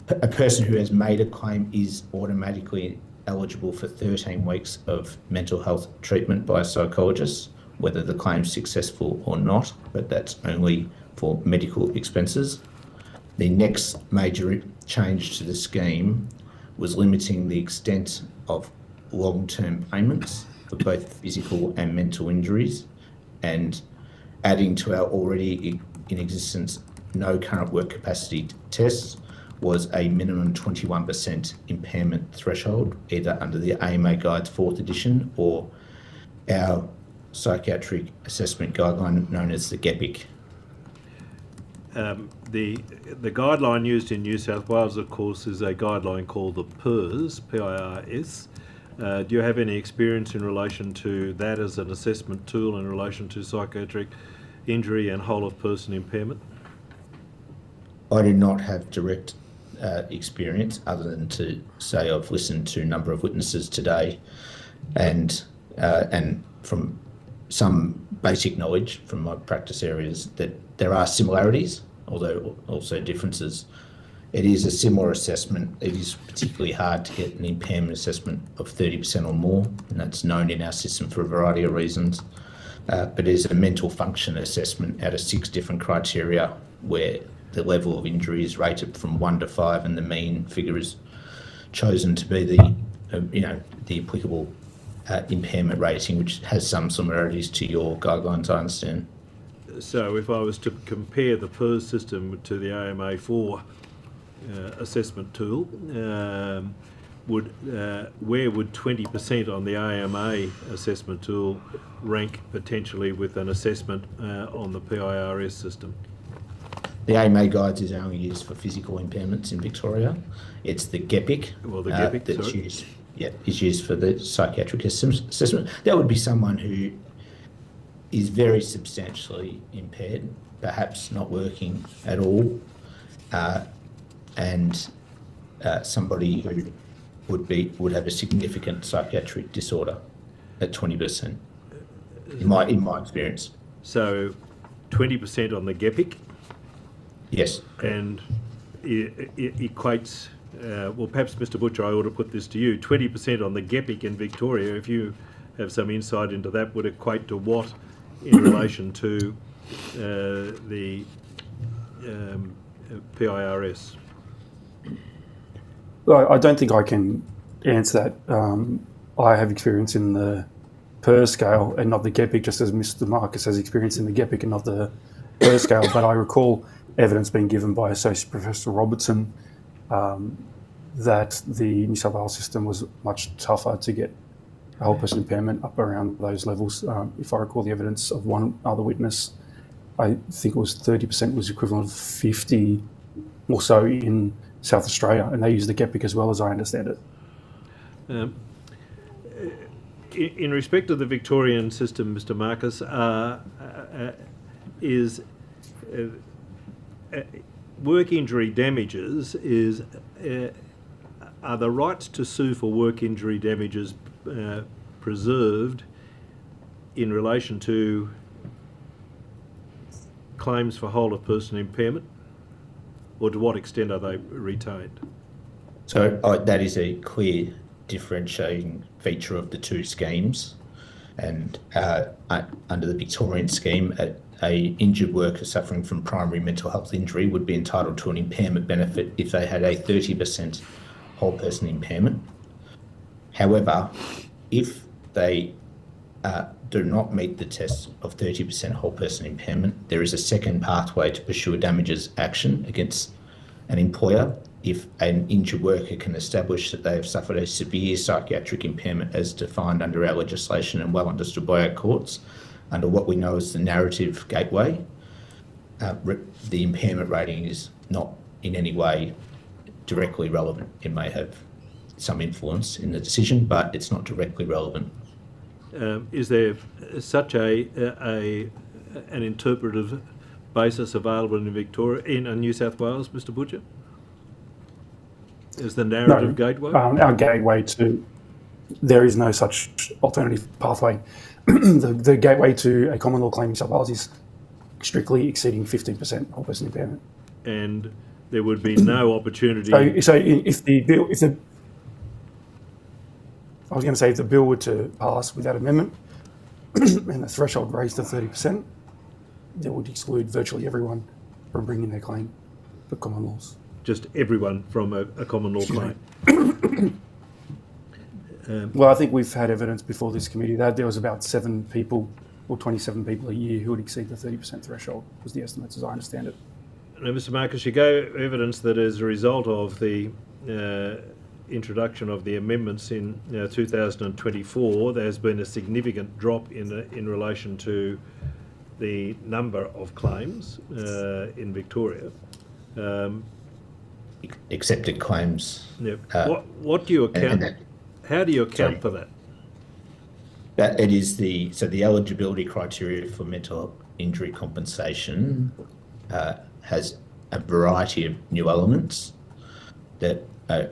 A person who has made a claim is automatically eligible for 13 weeks of mental health treatment by a psychologist, whether the claim's successful or not, but that's only for medical expenses. The next major change to the scheme was limiting the extent of long-term payments for both physical and mental injuries, and adding to our already in existence no current work capacity tests was a minimum 21% impairment threshold, either under the AMA Guides 4th edition or our psychiatric assessment guideline known as the GEPIC. The guideline used in New South Wales, of course, is a guideline called the PIRS, P-I-R-S. Do you have any experience in relation to that as an assessment tool in relation to psychiatric injury and whole-of-person impairment? I do not have direct experience, other than to say I've listened to a number of witnesses today, and from some basic knowledge from my practice areas that there are similarities, although also differences. It is a similar assessment. It is particularly hard to get an impairment assessment of 30% or more, and that's known in our system for a variety of reasons. But it is a mental function assessment out of 6 different criteria, where the level of injury is rated from 1 to 5, and the mean figure is chosen to be the applicable impairment rating, which has some similarities to your guidelines, I understand. So if I was to compare the PIRS system to the AMA4 assessment tool, where would 20% on the AMA assessment tool rank potentially with an assessment on the PIRS system? The AMA Guides is only used for physical impairments in Victoria. It's the GEPIC, is used for the psychiatric assessment. That would be someone who is very substantially impaired, perhaps not working at all, and somebody who would have a significant psychiatric disorder at 20%, in my experience. So 20% on the GEPIC. Yes. And it equates, well, perhaps Mr. Butcher, I ought to put this to you, 20% on the GEPIC in Victoria, if you have some insight into that, would equate to what in relation to the PIRS? Well, I don't think I can answer that. I have experience in the PER scale and not the GEPIC, just as Mr. Marcus has experience in the GEPIC and not the PER scale. But I recall evidence being given by Associate Professor Robertson that the New South Wales system was much tougher to get a whole person impairment up around those levels. If I recall the evidence of one other witness, I think it was 30% was equivalent of 50 or so in South Australia, and they use the GEPIC as well, as I understand it. In respect of the Victorian system, Mr. Marcus, is work injury damages are the rights to sue for work injury damages preserved in relation to claims for whole of person impairment, or to what extent are they retained? So that is a clear differentiating feature of the two schemes, and under the Victorian scheme, a injured worker suffering from primary mental health injury would be entitled to an impairment benefit if they had a 30% whole person impairment. However, if they do not meet the test of 30% whole person impairment, there is a second pathway to pursue a damages action against an employer if an injured worker can establish that they have suffered a severe psychiatric impairment as defined under our legislation and well understood by our courts, under what we know as the narrative gateway. The impairment rating is not in any way directly relevant. It may have some influence in the decision, but it's not directly relevant. Is there such an interpretive basis available in Victoria, in New South Wales, Mr. Butcher? Is the narrative gateway? Our gateway to, there is no such alternative pathway. The gateway to a common law claim in New South Wales is strictly exceeding 15% whole person impairment. And there would be no opportunity. So if the bill, if the bill were to pass without amendment and the threshold raised to 30%, that would exclude virtually everyone from bringing their claim for common laws. Just everyone from a common law claim. Well, I think we've had evidence before this committee that there was about 7 people or 27 people a year who would exceed the 30% threshold, was the estimates as I understand it. Now, Mr. Marcus, you gave evidence that as a result of the introduction of the amendments in 2024, there's been a significant drop in relation to the number of claims in Victoria. Accepted claims. Yep. What do you account? How do you account for that? That it is the eligibility criteria for mental injury compensation has a variety of new elements that are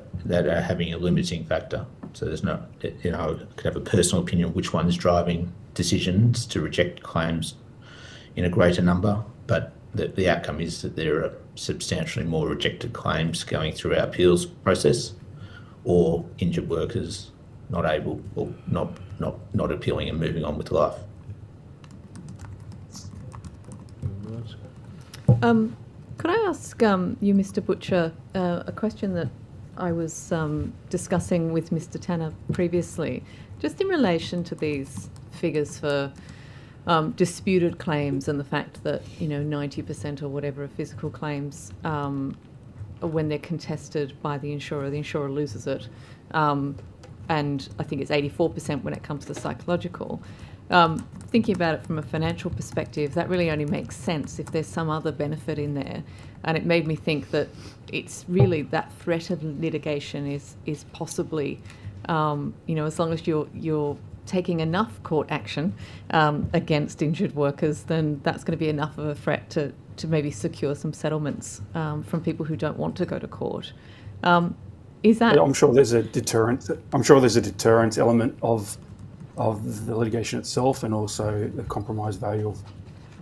having a limiting factor. So there's no, I could have a personal opinion which one is driving decisions to reject claims in a greater number, but the outcome is that there are substantially more rejected claims going through our appeals process, or injured workers not able or not appealing and moving on with life. Could I ask you, Mr. Butcher, a question that I was discussing with Mr. Tanner previously, just in relation to these figures for disputed claims and the fact that 90% or whatever of physical claims, when they're contested by the insurer loses it, and I think it's 84% when it comes to psychological. Thinking about it from a financial perspective, that really only makes sense if there's some other benefit in there. And it made me think that it's really that threat of litigation is possibly, as long as you're taking enough court action against injured workers, then that's going to be enough of a threat to maybe secure some settlements from people who don't want to go to court. Is that? I'm sure there's a deterrent. I'm sure there's a deterrent element of the litigation itself, and also the compromise value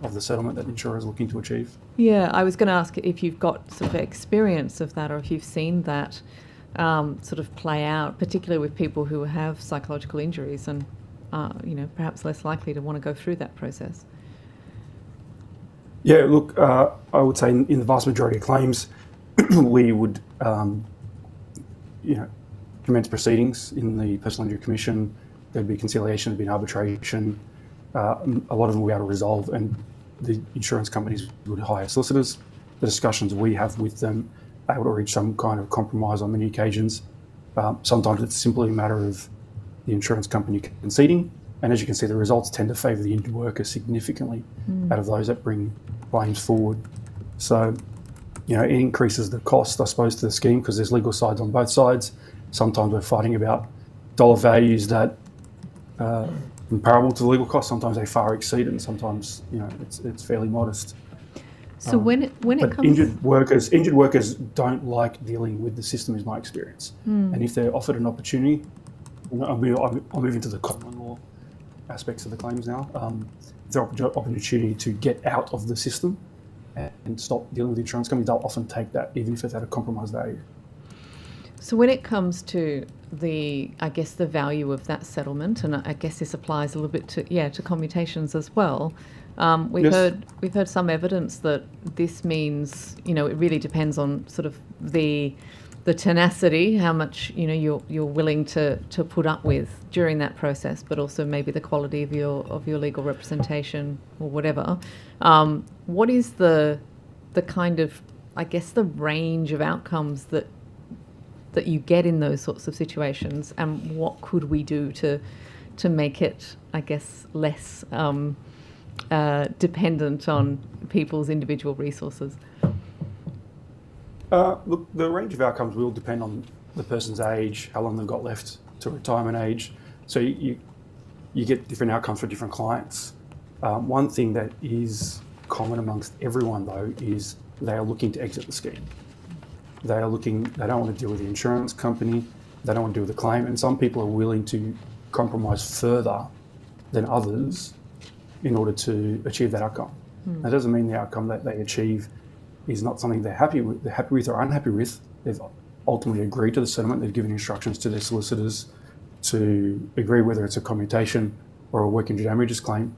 of the settlement that the insurer is looking to achieve. Yeah, I was going to ask if you've got sort of experience of that, or if you've seen that sort of play out, particularly with people who have psychological injuries and perhaps less likely to want to go through that process. Yeah, look, I would say in the vast majority of claims, we would, commence proceedings in the Personal Injury Commission. There'd be conciliation, there'd be an arbitration. A lot of them we'll be able to resolve, and the insurance companies would hire solicitors. The discussions we have with them are able to reach some kind of compromise on many occasions. Sometimes it's simply a matter of the insurance company conceding, and as you can see, the results tend to favour the injured worker significantly out of those that bring claims forward. So, it increases the cost, I suppose, to the scheme because there's legal sides on both sides. Sometimes we're fighting about dollar values that comparable to the legal costs. Sometimes they far exceed it, and sometimes it's fairly modest. So when it comes, injured workers don't like dealing with the system, is my experience. And if they're offered an opportunity, I'll move into the common law aspects of the claims now. If they're offered an opportunity to get out of the system and stop dealing with the insurance company, they'll often take that, even if it's at a compromised value. So when it comes to the value of that settlement, and I guess this applies a little bit to commutations as well. We've heard some evidence that this means it really depends on sort of the tenacity, how much you're willing to put up with during that process, but also maybe the quality of your legal representation or whatever. What is the kind of the range of outcomes that you get in those sorts of situations, and what could we do to make it, less dependent on people's individual resources? Look, the range of outcomes will depend on the person's age, how long they've got left to retirement age. So you get different outcomes for different clients. One thing that is common amongst everyone, though, is they are looking to exit the scheme. They don't want to deal with the insurance company, they don't want to deal with the claim, and some people are willing to compromise further than others in order to achieve that outcome. That doesn't mean the outcome that they achieve is not something they're happy with or unhappy with. They've ultimately agreed to the settlement. They've given instructions to their solicitors to agree whether it's a commutation or a work injury damages claim.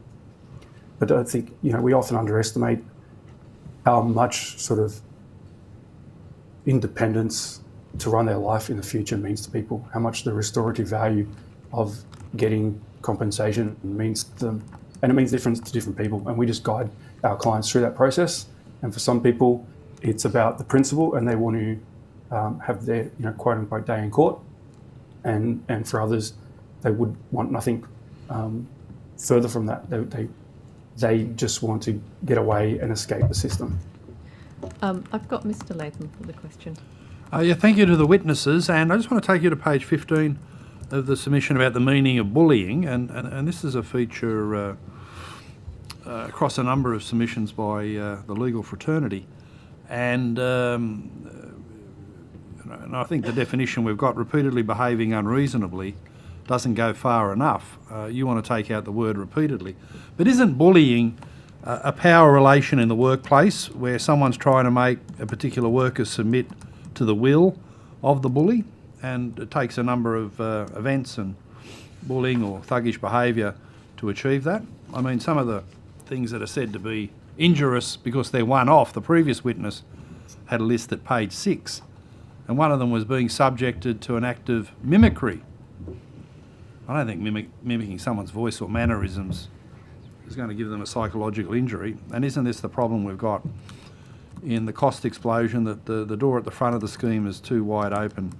But I think we often underestimate how much sort of independence to run their life in the future means to people, how much the restorative value of getting compensation means to them. And it means different to different people, and we just guide our clients through that process. And for some people, it's about the principle, and they want to have their quote unquote day in court. And for others, they would want nothing further from that. They just want to get away and escape the system. I've got Mr. Latham for the question. Thank you to the witnesses, and I just want to take you to page 15 of the submission about the meaning of bullying, and this is a feature across a number of submissions by the legal fraternity, and I think the definition we've got, repeatedly behaving unreasonably, doesn't go far enough. You want to take out the word repeatedly, but isn't bullying a power relation in the workplace where someone's trying to make a particular worker submit to the will of the bully? And it takes a number of events and bullying or thuggish behaviour to achieve that. I mean, some of the things that are said to be injurious because they're one-off, the previous witness had a list at page 6, and one of them was being subjected to an act of mimicry. I don't think mimicking someone's voice or mannerisms is going to give them a psychological injury. And isn't this the problem we've got in the cost explosion, that the door at the front of the scheme is too wide open?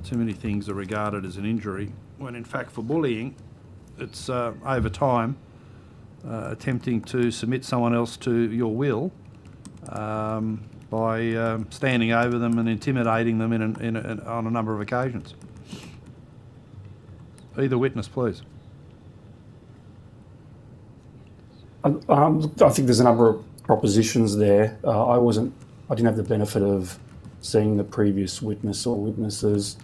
Too many things are regarded as an injury, when in fact for bullying, it's over time attempting to submit someone else to your will by standing over them and intimidating them on a number of occasions. Either witness, please. I think there's a number of propositions there. I didn't have the benefit of seeing the previous witness or witnesses.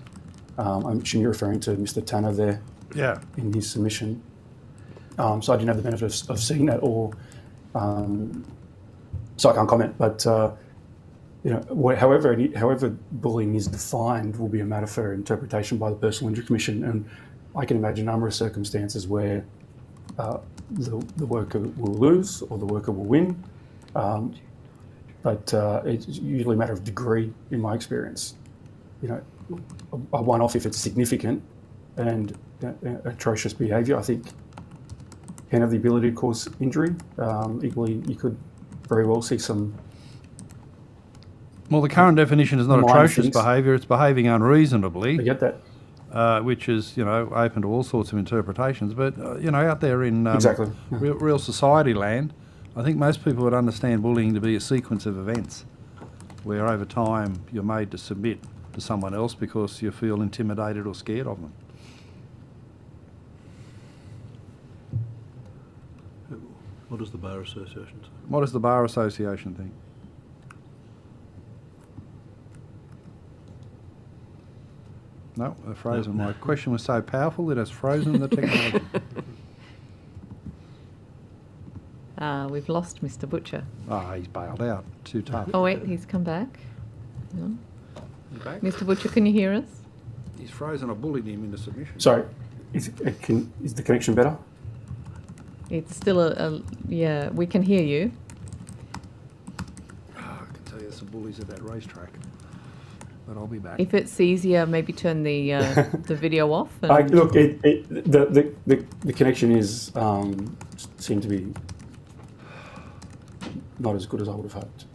I'm assuming you're referring to Mr. Tanner there. Yeah. In his submission. So I didn't have the benefit of seeing that or So I can't comment, but however bullying is defined will be a matter for interpretation by the Personal Injury Commission, and I can imagine a number of circumstances where the worker will lose or the worker will win, but it's usually a matter of degree in my experience. A one-off if it's significant and atrocious behaviour, I think, can have the ability to cause injury. Equally, you could very well see some. Well, the current definition is not minor atrocious things. behaviour; it's behaving unreasonably. I get that. Which is, open to all sorts of interpretations. But, out there in Exactly. real society land, I think most people would understand bullying to be a sequence of events where over time you're made to submit to someone else because you feel intimidated or scared of them. What does the Bar Association say? What does the Bar Association think? No, they're frozen. My question was so powerful it has frozen the technology. We've lost Mr. Butcher. Ah, he's bailed out. Too tough. Oh wait, he's come back. Hang on. You back? Mr. Butcher, can you hear us? He's frozen. I bullied him into submission. Sorry, is the connection better? It's still yeah, we can hear you. I can tell you some bullies at that racetrack. But I'll be back. If it's easier, maybe turn the the video off. And Look, the connection is seemed to be not as good as I would have hoped.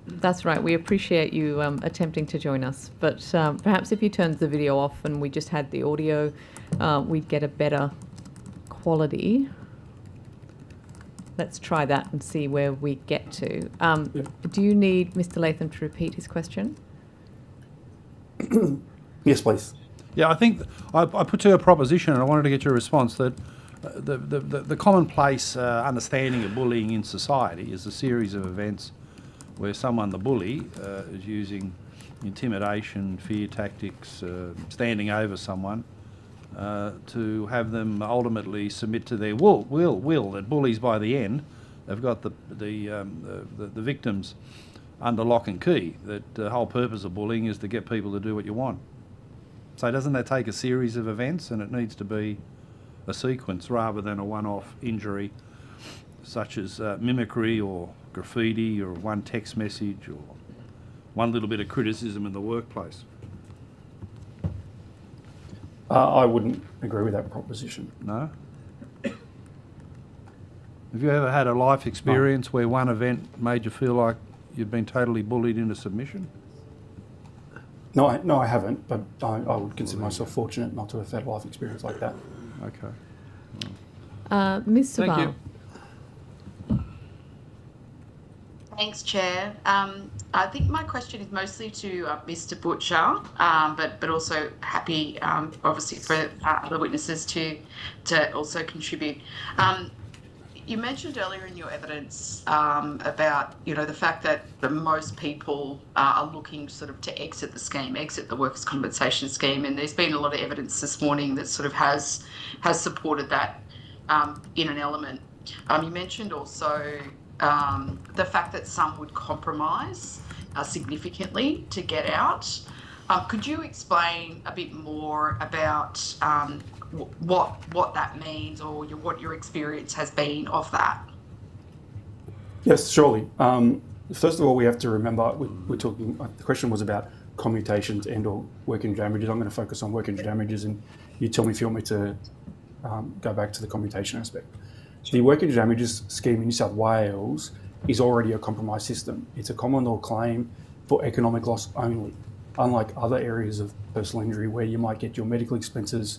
That's right. We appreciate you attempting to join us. But perhaps if you turned the video off and we just had the audio, we'd get a better quality. Let's try that and see where we get to. Do you need Mr. Latham to repeat his question? Yes, please. Yeah, I think I put to you a proposition and I wanted to get your response that the commonplace understanding of bullying in society is a series of events where someone, the bully, is using intimidation, fear tactics, standing over someone to have them ultimately submit to their will. That bullies by the end have got the victims under lock and key. That the whole purpose of bullying is to get people to do what you want. So doesn't that take a series of events, and it needs to be a sequence rather than a one-off injury such as mimicry or graffiti or one text message or one little bit of criticism in the workplace? I wouldn't agree with that proposition. No? Have you ever had a life experience where one event made you feel like you've been totally bullied into submission? No, I haven't, but I would consider myself fortunate not to have had a life experience like that. Okay. Ms. Saval. Thank you. Thanks, Chair. I think my question is mostly to Mr. Butcher, but also happy, obviously, for other witnesses to also contribute. You mentioned earlier in your evidence about the fact that most people are looking sort of to exit the scheme, exit the workers' compensation scheme, and there's been a lot of evidence this morning that sort of has supported that in an element. You mentioned also the fact that some would compromise significantly to get out. Could you explain a bit more about what that means, or what your experience has been of that? Yes, surely. First of all, we have to remember we're talking. The question was about commutations and/or work injury damages. I'm going to focus on work injury damages, and you tell me if you want me to go back to the commutation aspect. The work injury damages scheme in New South Wales is already a compromise system. It's a common law claim for economic loss only, unlike other areas of personal injury where you might get your medical expenses,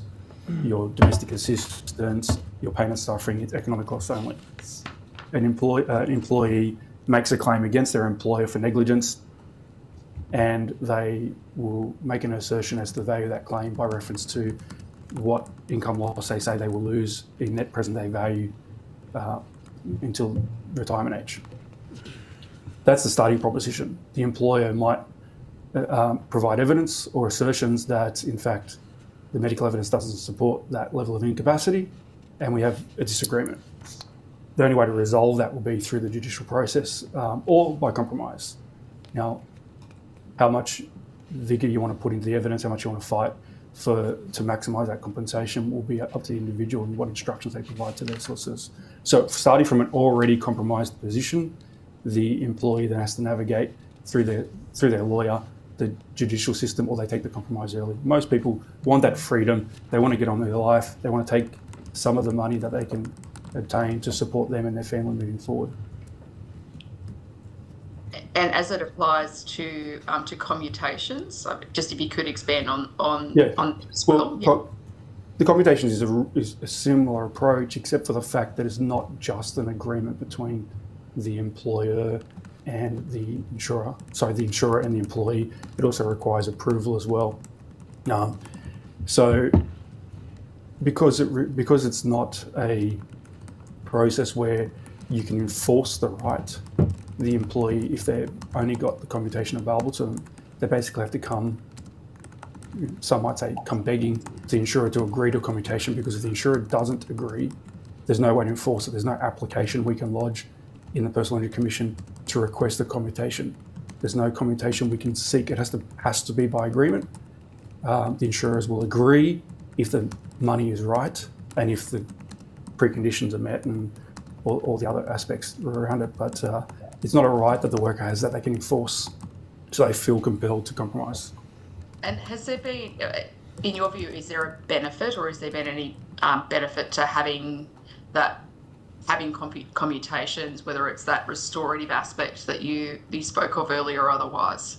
your domestic assistance, your pain and suffering. It's economic loss only. An employee makes a claim against their employer for negligence, and they will make an assertion as to the value of that claim by reference to what income loss they say they will lose in net present day value until retirement age. That's the starting proposition. The employer might provide evidence or assertions that, in fact, the medical evidence doesn't support that level of incapacity, and we have a disagreement. the only way to resolve that will be through the judicial process or by compromise. Now, how much vigour you want to put into the evidence, how much you want to fight to maximise that compensation will be up to the individual and what instructions they provide to their solicitors. So starting from an already compromised position, the employee then has to navigate through their lawyer, the judicial system, or they take the compromise early. Most people want that freedom. They want to get on with their life. They want to take some of the money that they can obtain to support them and their family moving forward. And as it applies to commutations, just if you could expand on as well. Well, the commutations is a similar approach, except for the fact that it's not just an agreement between the employer and the insurer. Sorry, the insurer and the employee. It also requires approval as well. So because it's not a process where you can enforce the right, the employee, if they've only got the commutation available to them, they basically have to come, some might say, come begging the insurer to agree to a commutation, because if the insurer doesn't agree, there's no way to enforce it. There's no application we can lodge in the Personal Injury Commission to request a commutation. There's no commutation we can seek. It has to be by agreement. The insurers will agree if the money is right and if the preconditions are met and all the other aspects around it. But it's not a right that the worker has that they can enforce, so they feel compelled to compromise. And has there been, in your view, is there a benefit, or has there been any benefit to having commutations, whether it's that restorative aspect that you spoke of earlier or otherwise?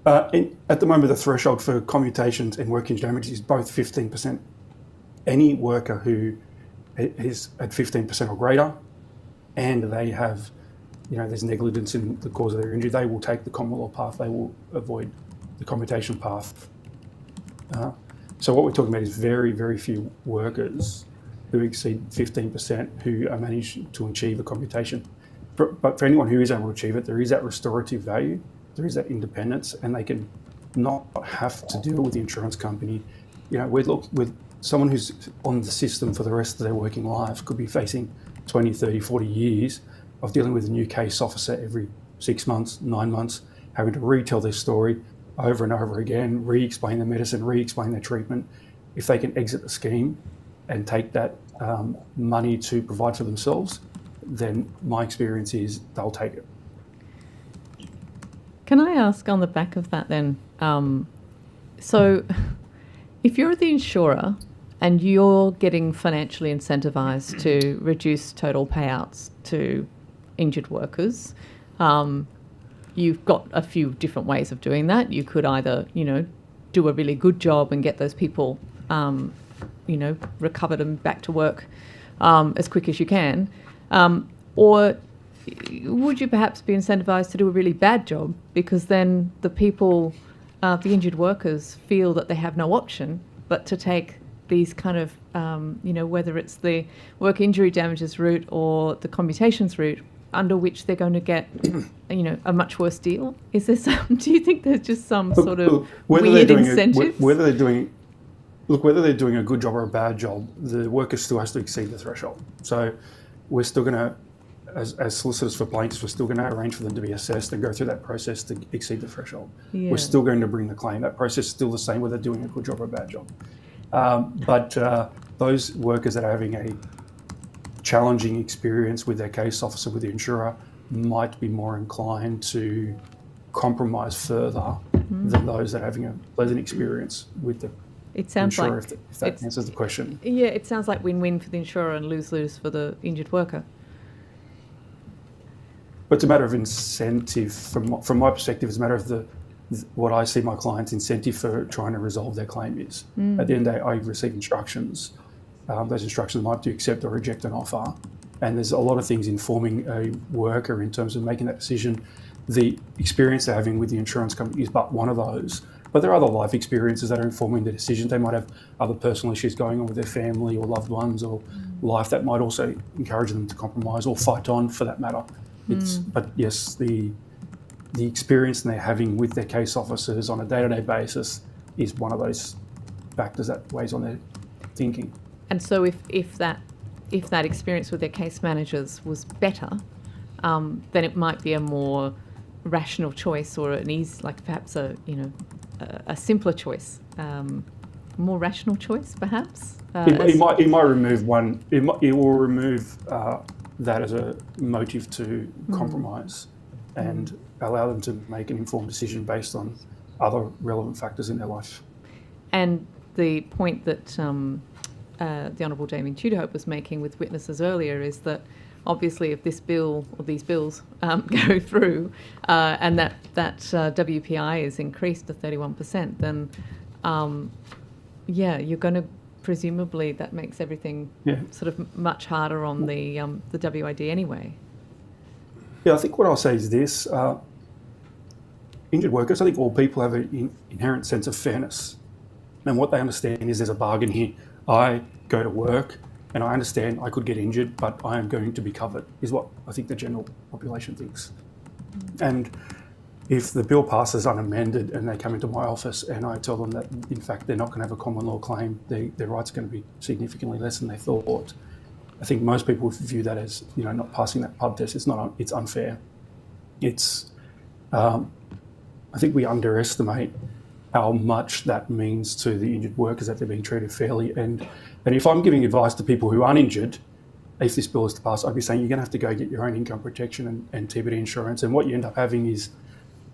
At the moment, the threshold for commutations and work injury damages is both 15%. Any worker who is at 15% or greater, and they have, there's negligence in the cause of their injury, they will take the common law path. They will avoid the commutation path. So what we're talking about is very, very few workers who exceed 15% who are managed to achieve a commutation. But for anyone who is able to achieve it, there is that restorative value, there is that independence, and they can not have to deal with the insurance company. With someone who's on the system for the rest of their working life could be facing 20, 30, 40 years of dealing with a new case officer every 6 months, 9 months, having to retell their story over and over again, re-explain their medicine, re-explain their treatment. If they can exit the scheme and take that money to provide for themselves, then my experience is they'll take it. Can I ask on the back of that then, so if you're the insurer and you're getting financially incentivised to reduce total payouts to injured workers, you've got a few different ways of doing that. You could either, do a really good job and get those people, recovered and back to work as quick as you can, or would you perhaps be incentivised to do a really bad job, because then the people, the injured workers, feel that they have no option but to take these kind of, whether it's the work injury damages route or the commutations route, under which they're going to get, a much worse deal? Is there some? Do you think there's just some sort of weird incentives? Whether they're doing a good job or a bad job, the worker still has to exceed the threshold. So we're still going to, as solicitors for plaintiffs, we're still going to arrange for them to be assessed and go through that process to exceed the threshold. Yeah. We're still going to bring the claim. That process is still the same whether they're doing a good job or a bad job. But those workers that are having a challenging experience with their case officer, with the insurer, might be more inclined to compromise further than those that are having a pleasant experience with the insurer, if that answers the question. Yeah, it sounds like win-win for the insurer and lose-lose for the injured worker. But it's a matter of incentive. From my perspective, it's a matter of what I see my client's incentive for trying to resolve their claim is. At the end of the day, I receive instructions. Those instructions might do accept or reject an offer. And there's a lot of things informing a worker in terms of making that decision. The experience they're having with the insurance company is but one of those. But there are other life experiences that are informing the decision. They might have other personal issues going on with their family or loved ones or life that might also encourage them to compromise or fight on, for that matter. But yes, the experience they're having with their case officers on a day-to-day basis is one of those factors that weighs on their thinking. And so if that if that experience with their case managers was better, then it might be a more rational choice, or perhaps a simpler choice, more rational choice, perhaps. It might remove one. It will remove that as a motive to compromise, and allow them to make an informed decision based on other relevant factors in their life. And the point that the Honourable Damien Tudorhope was making with witnesses earlier is that obviously if this bill or these bills go through and that WPI is increased to 31%, then you're going to presumably that makes everything sort of much harder on the WID anyway. Yeah, I think what I'll say is this. Injured workers, I think all people have an inherent sense of fairness. And what they understand is there's a bargain here. I go to work and I understand I could get injured, but I am going to be covered, is what I think the general population thinks. And if the bill passes unamended and they come into my office and I tell them that, in fact, they're not going to have a common law claim, their rights are going to be significantly less than they thought, I think most people would view that as, not passing that pub test. It's unfair. I think we underestimate how much that means to the injured workers, that they're being treated fairly. And if I'm giving advice to people who aren't injured, if this bill is to pass, I'd be saying you're going to have to go get your own income protection and TBD insurance. And what you end up having is,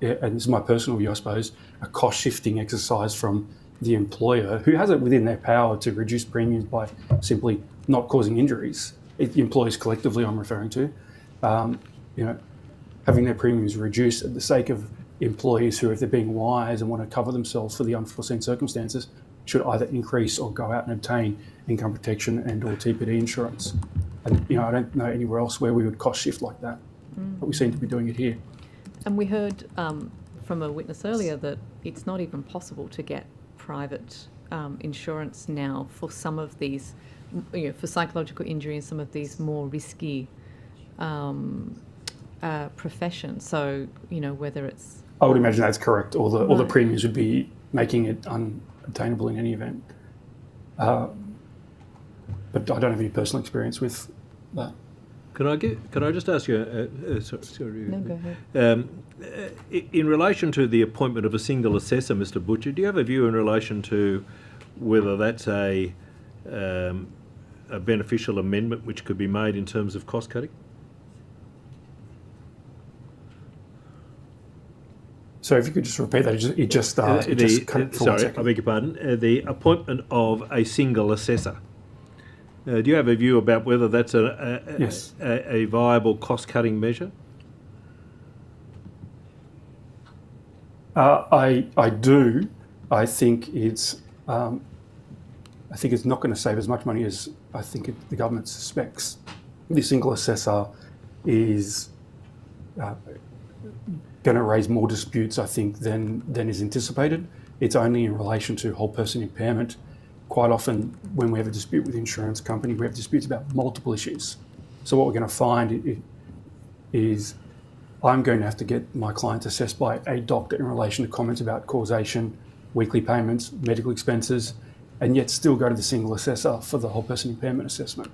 and this is my personal view, I suppose, a cost-shifting exercise from the employer, who has it within their power to reduce premiums by simply not causing injuries. The employees collectively, I'm referring to, having their premiums reduced at the sake of employees who, if they're being wise and want to cover themselves for the unforeseen circumstances, should either increase or go out and obtain income protection and or TPD insurance. And I don't know anywhere else where we would cost shift like that, but we seem to be doing it here. And we heard from a witness earlier that it's not even possible to get private insurance now for some of these, for psychological injury and some of these more risky professions. So, whether it's... I would imagine that's correct. All the premiums would be making it unobtainable in any event. But I don't have any personal experience with that. Can I just ask you? Sorry. No, go ahead. In relation to the appointment of a single assessor, Mr. Butcher, do you have a view in relation to whether that's a beneficial amendment which could be made in terms of cost cutting? So if you could just repeat that, it just cut for 1 second. I beg your pardon. The appointment of a single assessor. Do you have a view about whether that's a viable cost-cutting measure? I do. I think it's not going to save as much money as I think the government suspects. The single assessor is going to raise more disputes, I think, than is anticipated. It's only in relation to whole person impairment. Quite often, when we have a dispute with the insurance company, we have disputes about multiple issues. So what we're going to find is I'm going to have to get my clients assessed by a doctor in relation to comments about causation, weekly payments, medical expenses, and yet still go to the single assessor for the whole person impairment assessment,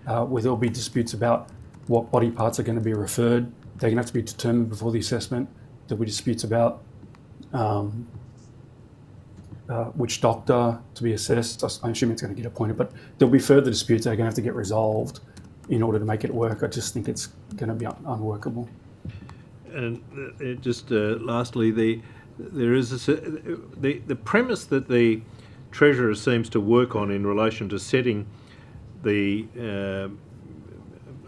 where there'll be disputes about what body parts are going to be referred. They're going to have to be determined before the assessment. There'll be disputes about which doctor to be assessed. I assume it's going to get appointed, but there'll be further disputes that are going to have to get resolved in order to make it work. I just think it's going to be unworkable. And lastly, there is the premise that the Treasurer seems to work on in relation to setting the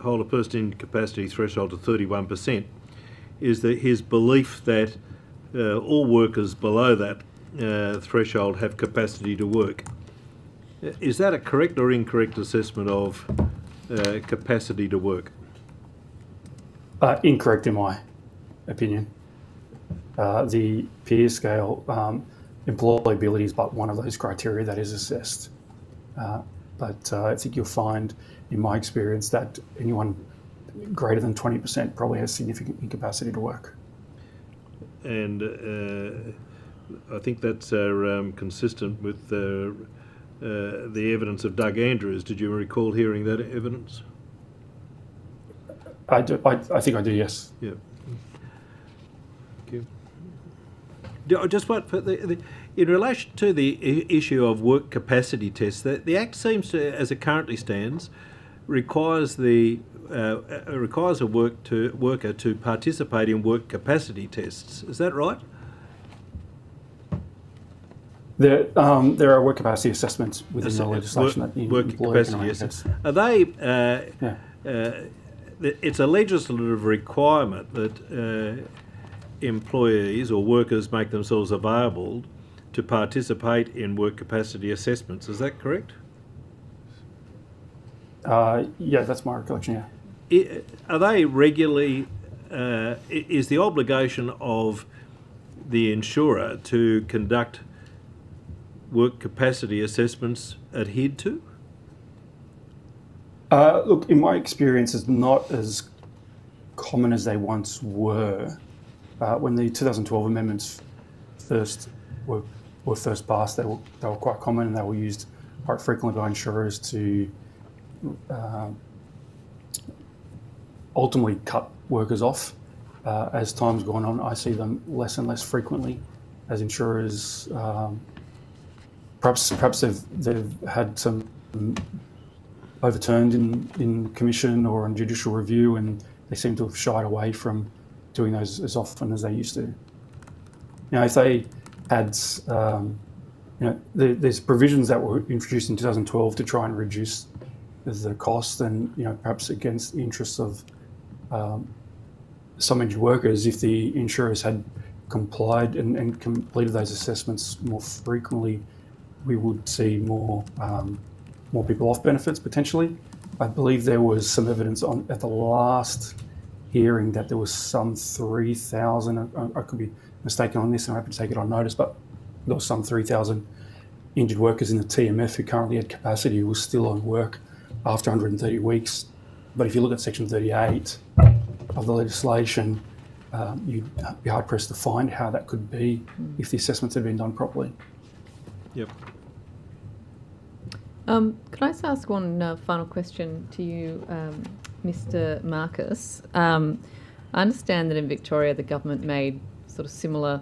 whole of person incapacity threshold to 31% is that his belief that all workers below that threshold have capacity to work. Is that a correct or incorrect assessment of capacity to work? Incorrect in my opinion. The peer scale, employability is but one of those criteria that is assessed. But I think you'll find, in my experience, that anyone greater than 20% probably has significant incapacity to work. And I think that's consistent with the evidence of Doug Andrews. Did you recall hearing that evidence? I do. I think I do. Yes. Yeah. Thank you. Just what in relation to the issue of work capacity tests, the Act seems to, as it currently stands, requires a worker to participate in work capacity tests. Is that right? There are work capacity assessments within the legislation that work capacity assessments. Are they? It's a legislative requirement that employees or workers make themselves available to participate in work capacity assessments. Is that correct? Yeah, that's my recollection. Yeah. Are they regularly? Is the obligation of the insurer to conduct work capacity assessments adhered to? Look, in my experience, it's not as common as they once were. When the 2012 amendments were first passed, they were quite common, and they were used quite frequently by insurers to ultimately cut workers off. As time's gone on, I see them less and less frequently as insurers. Perhaps they've had some overturned in commission or in judicial review, and they seem to have shied away from doing those as often as they used to. If they had, there's provisions that were introduced in 2012 to try and reduce the cost, and perhaps against the interests of some injured workers, if the insurers had complied and completed those assessments more frequently, we would see more people off benefits potentially. I believe there was some evidence at the last hearing that there was some 3,000, I could be mistaken on this and I'm happy to take it on notice, but there was some 3,000 injured workers in the TMF who currently had capacity who was still on work after 130 weeks. But if you look at Section 38 of the legislation, you'd be hard pressed to find how that could be if the assessments had been done properly. Yep. Could I just ask one final question to you, Mr. Marcus? I understand that in Victoria the government made sort of similar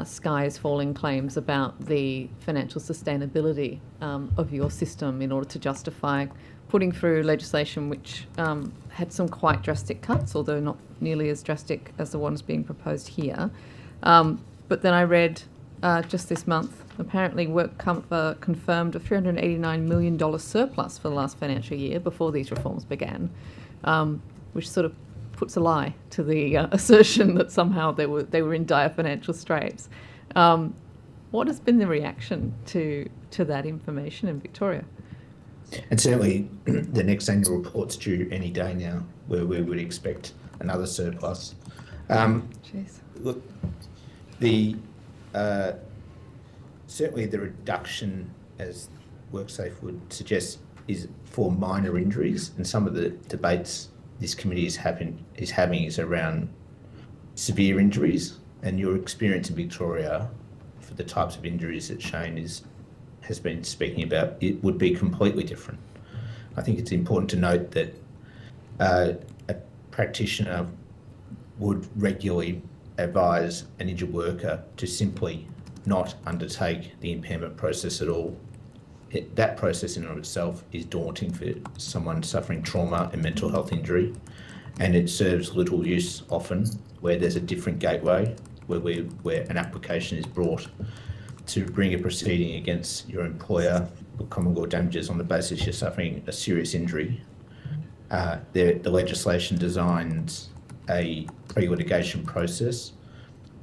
sky is falling claims about the financial sustainability of your system in order to justify putting through legislation which had some quite drastic cuts, although not nearly as drastic as the ones being proposed here. But then I read just this month, apparently WorkComfort confirmed a $389 million surplus for the last financial year before these reforms began, which sort of puts a lie to the assertion that somehow they were in dire financial straits. What has been the reaction to that information in Victoria? And certainly the next annual report's due any day now, where we would expect another surplus. Look, certainly the reduction, as WorkSafe would suggest, is for minor injuries, and some of the debates this committee is having is around severe injuries, and your experience in Victoria for the types of injuries that Shane has been speaking about, it would be completely different. I think it's important to note that a practitioner would regularly advise an injured worker to simply not undertake the impairment process at all. That process in and of itself is daunting for someone suffering trauma and mental health injury, and it serves little use often where there's a different gateway where an application is brought to bring a proceeding against your employer for common law damages on the basis you're suffering a serious injury. The legislation designs a pre-litigation process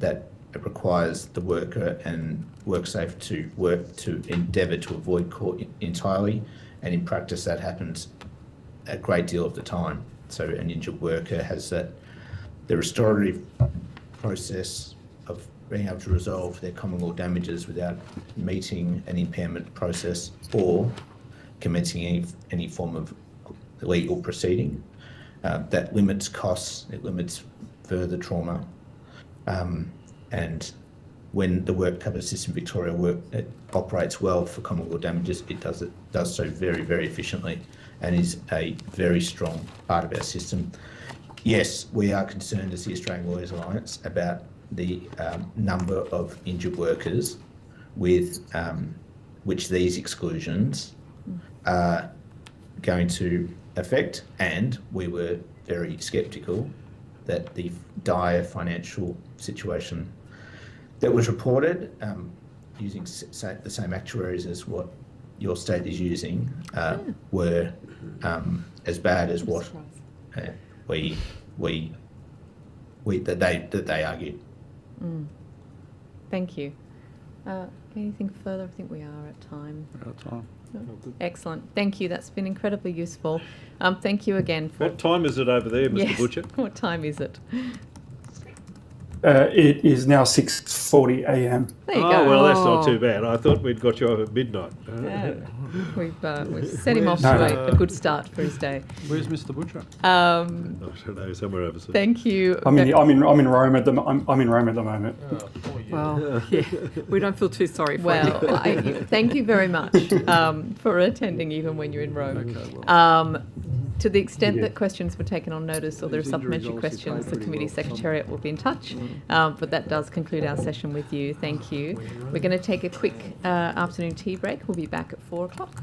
that requires the worker and WorkSafe to work to endeavour to avoid court entirely, and in practice that happens a great deal of the time. So an injured worker has the restorative process of being able to resolve their common law damages without meeting an impairment process or commencing any form of legal proceeding. That limits costs, it limits further trauma, and when the work cover system Victoria it operates well for common law damages, it does so very, very efficiently and is a very strong part of our system. Yes, we are concerned as the Australian Lawyers Alliance about the number of injured workers with which these exclusions are going to affect, and we were very sceptical that the dire financial situation that was reported using the same actuaries as what your state is using were as bad as what that they argued. Thank you. Anything further? I think we are at time. We're out of time. Excellent. Thank you. That's been incredibly useful. Thank you again for... What time is it over there, Mr. Yes. Butcher? What time is it? It is now 6:40 a.m. There you oh, go. well, that's not too bad. I thought we'd got you over at midnight. We've set him off to a good start for his day. Where's Mr. Butcher? I don't know, somewhere overseas. Thank you. I'm in Rome at the moment. Well, yeah, we don't feel too sorry for you. Well, thank you very much for attending even when you're in Rome. Okay, To the extent that questions were taken on notice or there are supplementary questions, the committee secretariat will be in touch. But that does conclude our session with you. Thank you. We're going to take a quick afternoon tea break. We'll be back at 4 o'clock.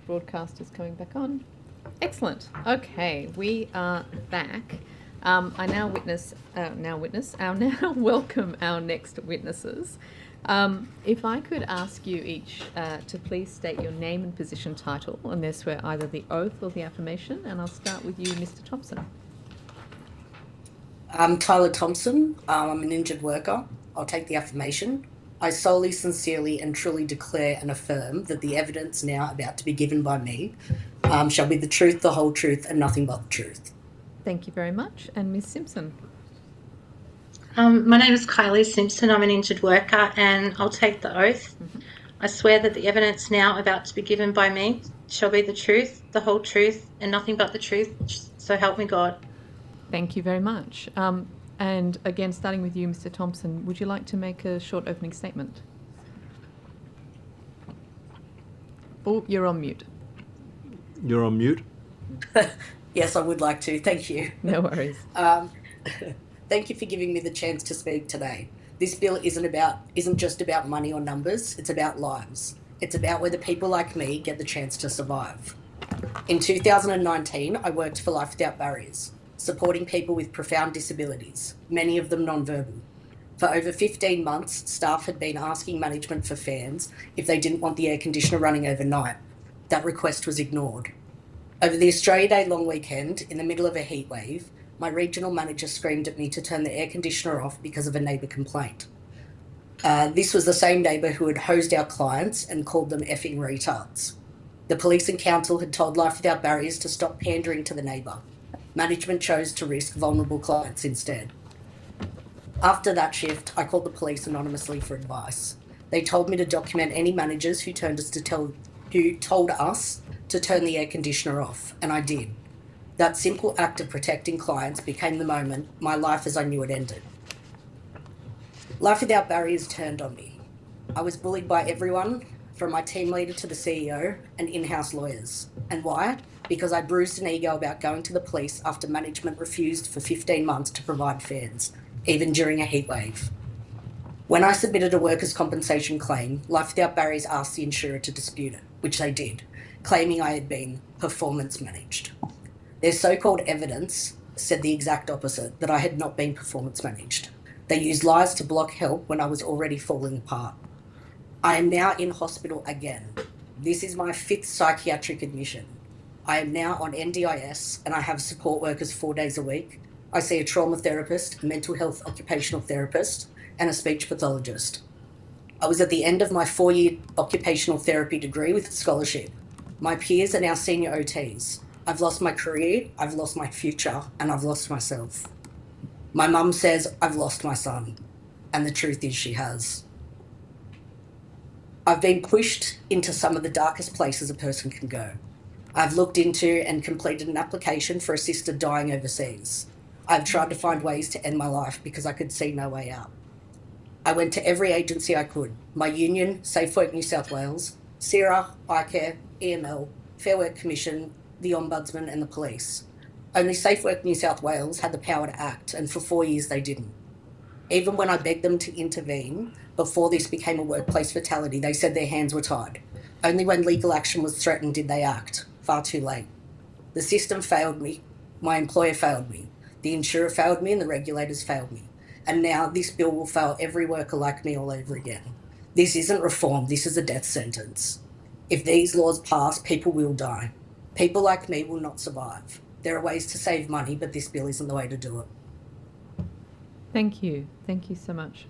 broadcast is coming back on. Excellent. Okay, we are back. I now welcome our next witnesses. If I could ask you each to please state your name and position title, and they swear either the oath or the affirmation, and I'll start with you, Mr. Thompson. I'm Tyler Thompson. I'm an injured worker. I'll take the affirmation. I solely, sincerely and truly declare and affirm that the evidence now about to be given by me shall be the truth, the whole truth and nothing but the truth. Thank you very much. And Ms. Simpson. My name is Kylie Simpson. I'm an injured worker and I'll take the oath. I swear that the evidence now about to be given by me shall be the truth, the whole truth and nothing but the truth, so help me God. Thank you very much. And again, starting with you, Mr. Thompson, would you like to make a short opening statement? Oh, you're on mute. You're on mute. Yes, I would like to. Thank you. No worries. Thank you for giving me the chance to speak today. This bill isn't just about money or numbers, it's about lives. It's about whether people like me get the chance to survive. In 2019, I worked for Life Without Barriers, supporting people with profound disabilities, many of them non-verbal. For over 15 months, staff had been asking management for fans if they didn't want the air conditioner running overnight. That request was ignored. Over the Australia Day long weekend, in the middle of a heat wave, my regional manager screamed at me to turn the air conditioner off because of a neighbour complaint. This was the same neighbour who had hosed our clients and called them effing retards. The police and council had told Life Without Barriers to stop pandering to the neighbour. Management chose to risk vulnerable clients instead. After that shift, I called the police anonymously for advice. They told me to document any managers who told us to turn the air conditioner off, and I did. That simple act of protecting clients became the moment my life as I knew it ended. Life Without Barriers turned on me. I was bullied by everyone, from my team leader to the CEO and in-house lawyers. And why? Because I bruised an ego about going to the police after management refused for 15 months to provide fans, even during a heat wave. When I submitted a workers' compensation claim, Life Without Barriers asked the insurer to dispute it, which they did, claiming I had been performance managed. Their so-called evidence said the exact opposite, that I had not been performance managed. They used lies to block help when I was already falling apart. I am now in hospital again. This is my 5th psychiatric admission. I am now on NDIS and I have support workers 4 days a week. I see a trauma therapist, a mental health occupational therapist, and a speech pathologist. I was at the end of my 4-year occupational therapy degree with a scholarship. My peers are now senior OTs. I've lost my career, I've lost my future, and I've lost myself. My mum says I've lost my son, and the truth is she has. I've been pushed into some of the darkest places a person can go. I've looked into and completed an application for assisted dying overseas. I've tried to find ways to end my life because I could see no way out. I went to every agency I could, my union, Safe Work New South Wales, CIRA, iCare, EML, Fair Work Commission, the Ombudsman and the police. Only Safe Work New South Wales had the power to act, and for 4 years they didn't. Even when I begged them to intervene before this became a workplace fatality, they said their hands were tied. Only when legal action was threatened did they act. Far too late. The system failed me. My employer failed me. The insurer failed me and the regulators failed me. And now this bill will fail every worker like me all over again. This isn't reform, this is a death sentence. If these laws pass, people will die. People like me will not survive. There are ways to save money, but this bill isn't the way to do it. Thank you. Thank you so much.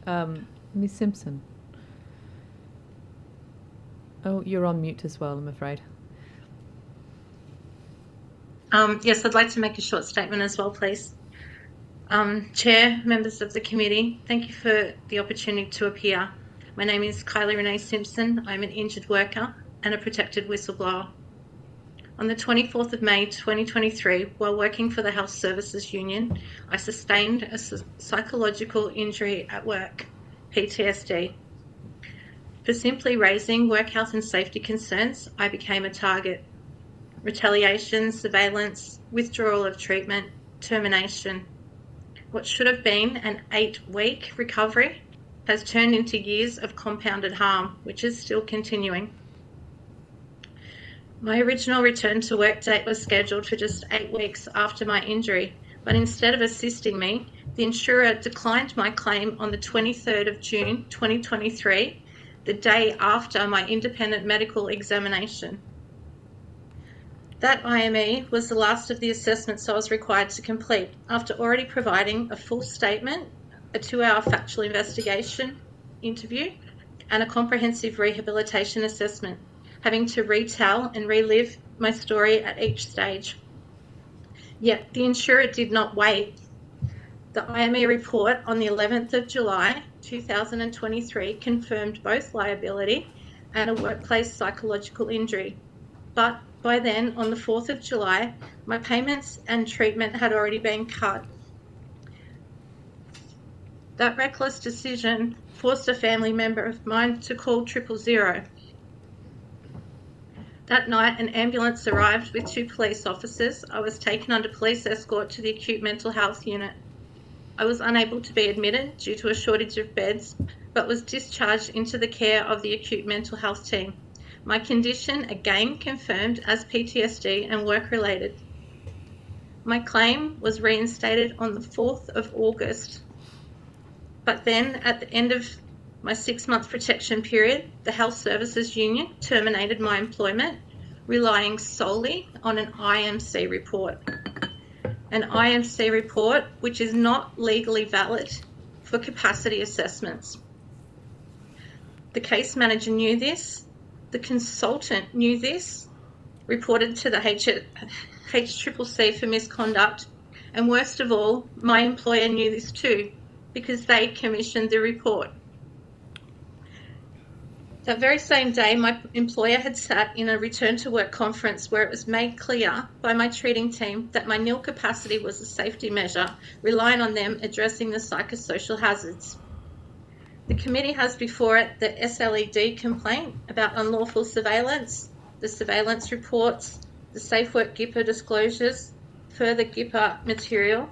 Ms. Simpson. Oh, you're on mute as well, I'm afraid. Yes, I'd like to make a short statement as well, please. Chair, members of the committee, thank you for the opportunity to appear. My name is Kylie Renee Simpson. I'm an injured worker and a protected whistleblower. On the 24th of May 2023, while working for the Health Services Union, I sustained a psychological injury at work, PTSD. For simply raising work health and safety concerns, I became a target. Retaliation, surveillance, withdrawal of treatment, termination. What should have been an 8-week recovery has turned into years of compounded harm, which is still continuing. My original return to work date was scheduled for just 8 weeks after my injury, but instead of assisting me, the insurer declined my claim on the 23rd of June 2023, the day after my independent medical examination. That IME was the last of the assessments I was required to complete after already providing a full statement, a 2-hour factual investigation interview, and a comprehensive rehabilitation assessment, having to retell and relive my story at each stage. Yet the insurer did not wait. The IME report on the 11th of July 2023 confirmed both liability and a workplace psychological injury. But by then, on the 4th of July, my payments and treatment had already been cut. That reckless decision forced a family member of mine to call 000. That night, an ambulance arrived with 2 police officers. I was taken under police escort to the acute mental health unit. I was unable to be admitted due to a shortage of beds, but was discharged into the care of the acute mental health team. My condition again confirmed as PTSD and work-related. My claim was reinstated on the 4th of August. But then, at the end of my 6-month protection period, the Health Services Union terminated my employment, relying solely on an IMC report. An IMC report which is not legally valid for capacity assessments. The case manager knew this, the consultant knew this, reported to the HCCC for misconduct, and worst of all, my employer knew this too, because they commissioned the report. That very same day, my employer had sat in a return to work conference where it was made clear by my treating team that my nil capacity was a safety measure, relying on them addressing the psychosocial hazards. The committee has before it the SLED complaint about unlawful surveillance, the surveillance reports, the Safe Work GIPA disclosures, further GIPA material,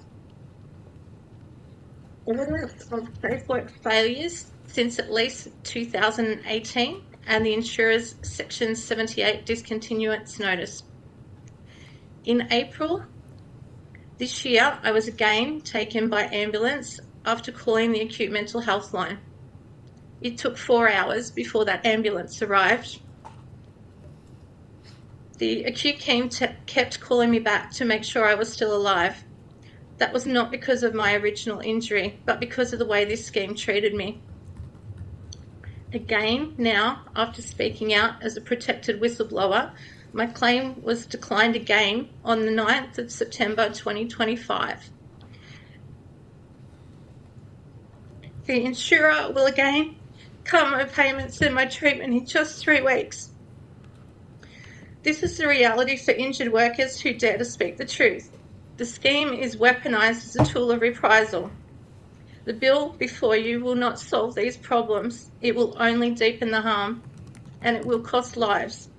evidence of Safe Work failures since at least 2018, and the insurer's Section 78 discontinuance notice. In April this year, I was again taken by ambulance after calling the acute mental health line. It took 4 hours before that ambulance arrived. The acute team kept calling me back to make sure I was still alive. That was not because of my original injury, but because of the way this scheme treated me. Again, now, after speaking out as a protected whistleblower, my claim was declined again on the 9th of September 2025. The insurer will again cut my payments and my treatment in just 3 weeks. This is the reality for injured workers who dare to speak the truth. The scheme is weaponised as a tool of reprisal. The bill before you will not solve these problems. It will only deepen the harm, and it will cost lives.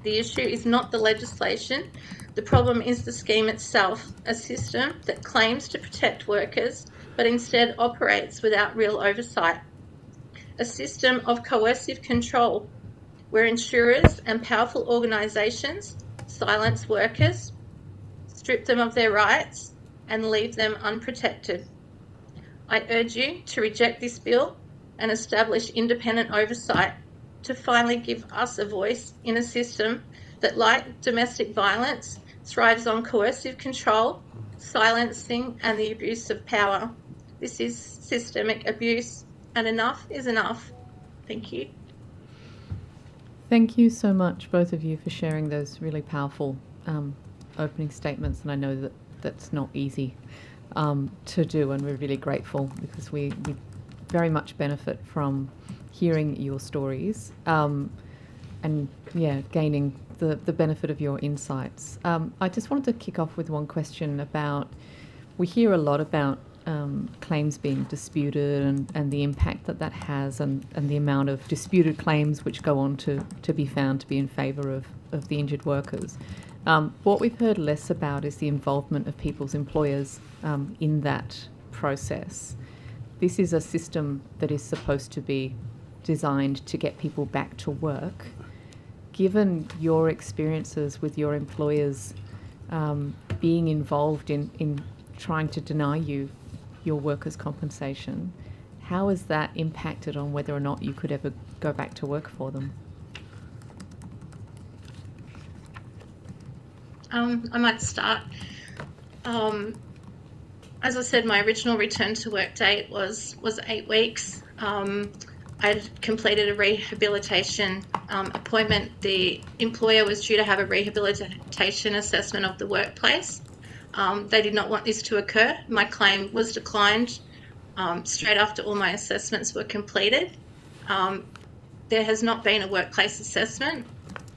The issue is not the legislation. The problem is the scheme itself, a system that claims to protect workers, but instead operates without real oversight. A system of coercive control, where insurers and powerful organisations silence workers, strip them of their rights, and leave them unprotected. I urge you to reject this bill and establish independent oversight to finally give us a voice in a system that, like domestic violence, thrives on coercive control, silencing, and the abuse of power. This is systemic abuse, and enough is enough. Thank you. Thank you so much, both of you, for sharing those really powerful opening statements, and I know that that's not easy to do, and we're really grateful because we very much benefit from hearing your stories and gaining the benefit of your insights. I just wanted to kick off with one question about, we hear a lot about claims being disputed and the impact that has and the amount of disputed claims which go on to be found to be in favour of the injured workers. What we've heard less about is the involvement of people's employers in that process. This is a system that is supposed to be designed to get people back to work. given your experiences with your employers being involved in trying to deny you your workers' compensation, how has that impacted on whether or not you could ever go back to work for them? I might start. As I said, my original return to work date was 8 weeks. I'd completed a rehabilitation appointment. The employer was due to have a rehabilitation assessment of the workplace. They did not want this to occur. My claim was declined straight after all my assessments were completed. There has not been a workplace assessment.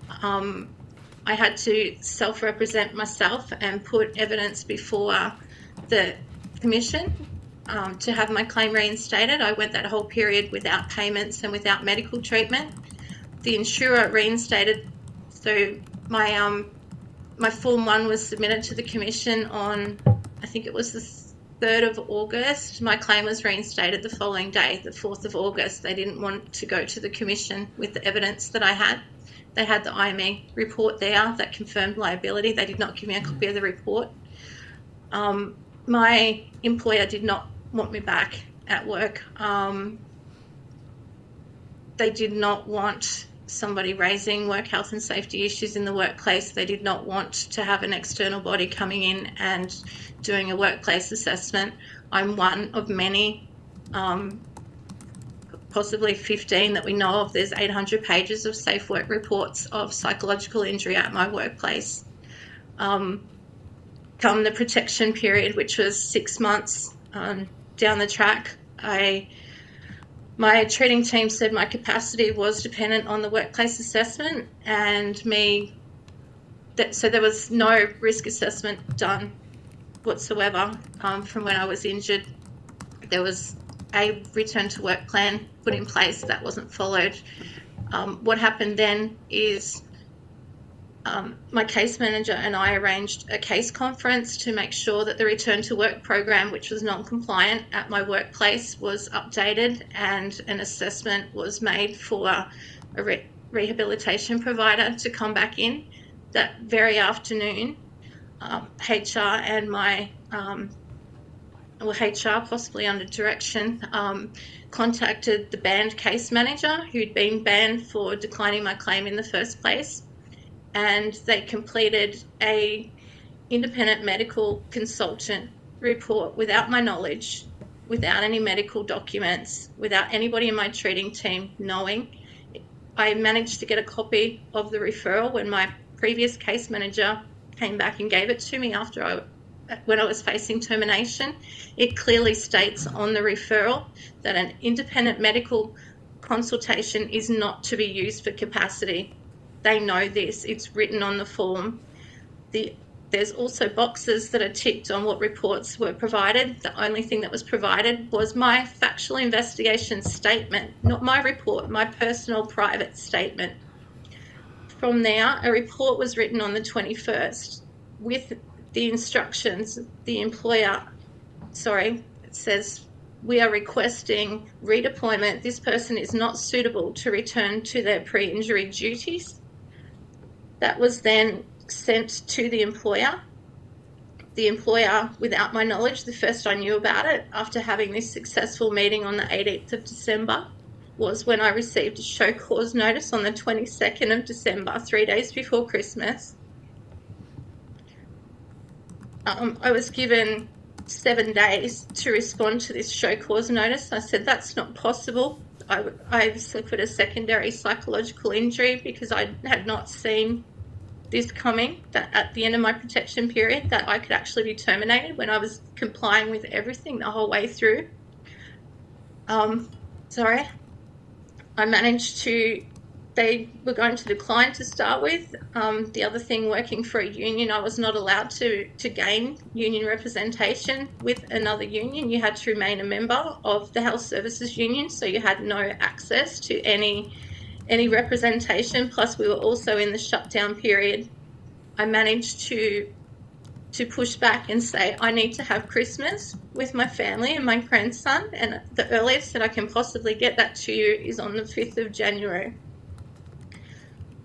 I had to self-represent myself and put evidence before the Commission to have my claim reinstated. I went that whole period without payments and without medical treatment. The insurer reinstated, so my Form 1 was submitted to the Commission on, I think it was the 3rd of August. My claim was reinstated the following day, the 4th of August. They didn't want to go to the Commission with the evidence that I had. They had the IME report there that confirmed liability. They did not give me a copy of the report. My employer did not want me back at work. They did not want somebody raising work health and safety issues in the workplace. They did not want to have an external body coming in and doing a workplace assessment. I'm one of many, possibly 15 that we know of. There's 800 pages of safe work reports of psychological injury at my workplace. Come the protection period, which was 6 months down the track, my treating team said my capacity was dependent on the workplace assessment and so there was no risk assessment done whatsoever from when I was injured. There was a return to work plan put in place that wasn't followed. What happened then is my case manager and I arranged a case conference to make sure that the return to work program, which was non-compliant at my workplace, was updated and an assessment was made for a rehabilitation provider to come back in. That very afternoon, HR and my HR, possibly under direction, contacted the banned case manager who'd been banned for declining my claim in the first place. And they completed a independent medical consultant report without my knowledge, without any medical documents, without anybody in my treating team knowing. I managed to get a copy of the referral when my previous case manager came back and gave it to me when I was facing termination. It clearly states on the referral that an independent medical consultation is not to be used for capacity. They know this, it's written on the form. There's also boxes that are ticked on what reports were provided. The only thing that was provided was my factual investigation statement, not my report, my personal private statement. From there, a report was written on the 21st with the instructions. The employer, it says, we are requesting redeployment. This person is not suitable to return to their pre-injury duties. That was then sent to the employer. The employer, without my knowledge, the first I knew about it after having this successful meeting on the 18th of December was when I received a show cause notice on the 22nd of December, 3 days before Christmas. I was given 7 days to respond to this show cause notice. I said, that's not possible. I suffered a secondary psychological injury because I had not seen this coming, that at the end of my protection period that I could actually be terminated when I was complying with everything the whole way through. I managed to, they were going to decline to start with. The other thing, working for a union, I was not allowed to gain union representation with another union. You had to remain a member of the Health Services Union, so you had no access to any representation. Plus, we were also in the shutdown period. I managed to push back and say, I need to have Christmas with my family and my grandson, and the earliest that I can possibly get that to you is on the 5th of January.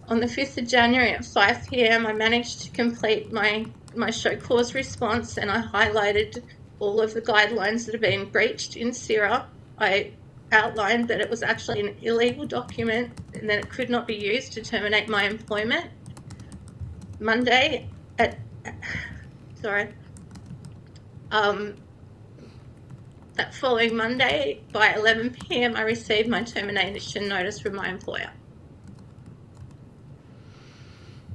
On the 5th of January at 5 p.m, I managed to complete my show cause response, and I highlighted all of the guidelines that have been breached in CIRA. I outlined that it was actually an illegal document and that it could not be used to terminate my employment. That following Monday by 11 p.m, I received my termination notice from my employer.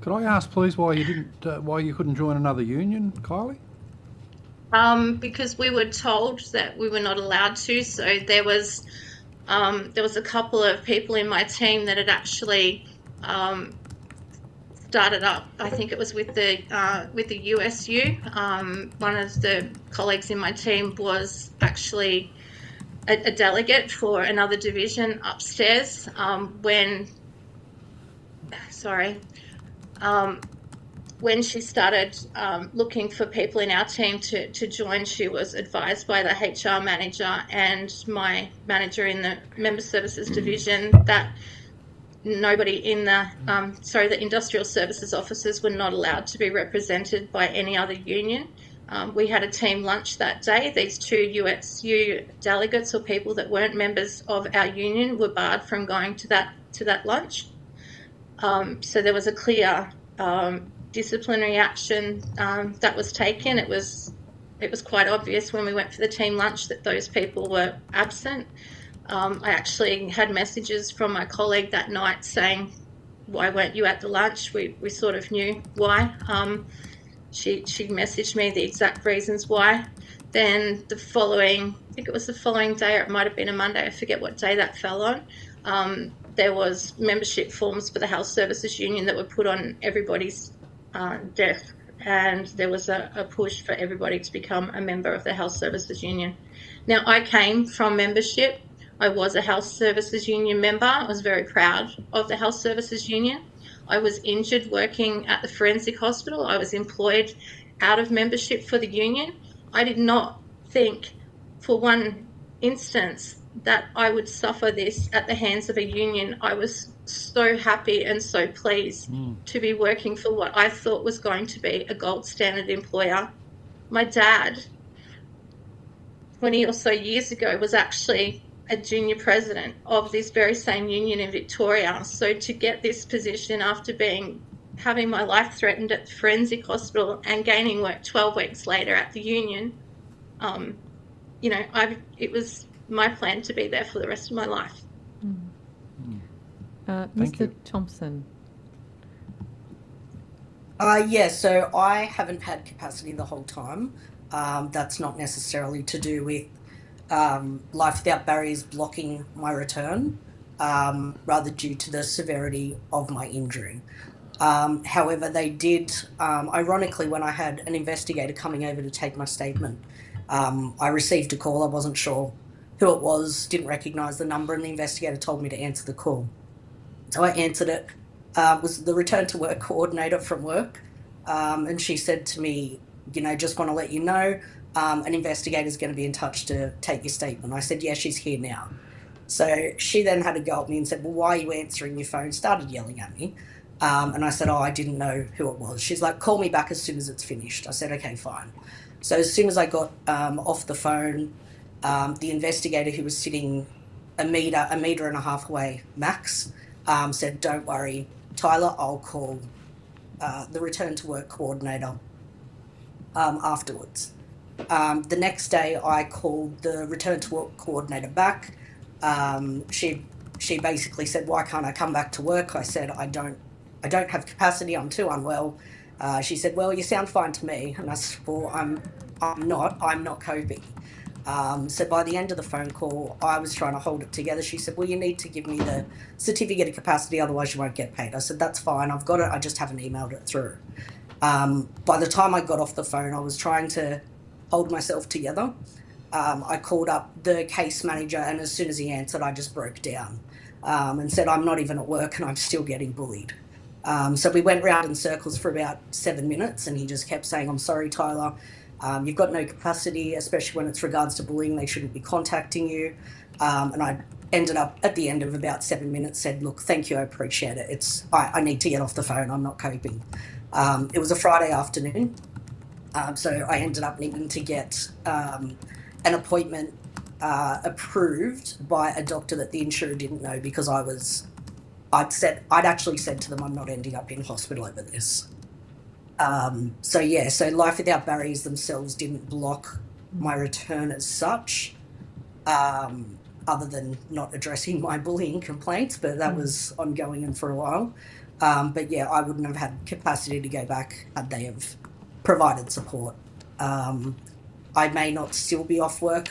Could I ask, please, why you couldn't join another union, Kylie? Because we were told that we were not allowed to. So there was a couple of people in my team that had actually started up. I think it was with the USU. One of the colleagues in my team was actually a delegate for another division upstairs. When she started looking for people in our team to join, she was advised by the HR manager and my manager in the Member Services Division that nobody in the industrial services officers were not allowed to be represented by any other union. We had a team lunch that day. These two USU delegates or people that weren't members of our union were barred from going to that lunch. So there was a clear disciplinary action that was taken. It was quite obvious when we went for the team lunch that those people were absent. I actually had messages from my colleague that night saying, "Why weren't you at the lunch?" We sort of knew why. She messaged me the exact reasons why. Then I think it was the following day, or it might have been a Monday, I forget what day that fell on. There was membership forms for the Health Services Union that were put on everybody's desk, and there was a push for everybody to become a member of the Health Services Union. Now, I came from membership. I was a Health Services Union member. I was very proud of the Health Services Union. I was injured working at the forensic hospital. I was employed out of membership for the union. I did not think for one instance that I would suffer this at the hands of a union. I was so happy and so pleased to be working for what I thought was going to be a gold standard employer. My dad, 20 or so years ago, was actually a junior president of this very same union in Victoria. So to get this position after having my life threatened at the forensic hospital and gaining work 12 weeks later at the union, it was my plan to be there for the rest of my life. Mr. Thompson. So I haven't had capacity the whole time. That's not necessarily to do with Life Without Barriers blocking my return, rather due to the severity of my injury. However, they did, ironically, when I had an investigator coming over to take my statement, I received a call. I wasn't sure who it was, didn't recognise the number, and the investigator told me to answer the call. So I answered it. Was the return to work coordinator from work, and she said to me, just want to let you know, an investigator is going to be in touch to take your statement. I said, yeah, she's here now. So she then had a go at me and said, well, why are you answering your phone? Started yelling at me. And I said, I didn't know who it was. She's like, call me back as soon as it's finished. I said, okay, fine. So as soon as I got off the phone, the investigator, who was sitting a metre and a half away max, said, don't worry, Tyler, I'll call the return to work coordinator afterwards. The next day I called the return to work coordinator back. She basically said, why can't I come back to work? I said, I don't have capacity, I'm too unwell. She said, well, you sound fine to me. And I said, well, I'm not coping. So by the end of the phone call, I was trying to hold it together. She said, well, you need to give me the certificate of capacity, otherwise you won't get paid. I said, that's fine, I've got it, I just haven't emailed it through. By the time I got off the phone, I was trying to hold myself together. I called up the case manager, and as soon as he answered, I just broke down and said, I'm not even at work and I'm still getting bullied. So we went round in circles for about 7 minutes, and he just kept saying, I'm sorry, Tyler, you've got no capacity, especially when it's regards to bullying, they shouldn't be contacting you. And I ended up at the end of about 7 minutes said, look, thank you, I appreciate it. I need to get off the phone, I'm not coping. It was a Friday afternoon, so I ended up needing to get an appointment approved by a doctor that the insurer didn't know, because I'd actually said to them, I'm not ending up in hospital over this. So Life Without Barriers themselves didn't block my return as such, other than not addressing my bullying complaints, but that was ongoing and for a while. But yeah, I wouldn't have had capacity to go back had they have provided support. I may not still be off work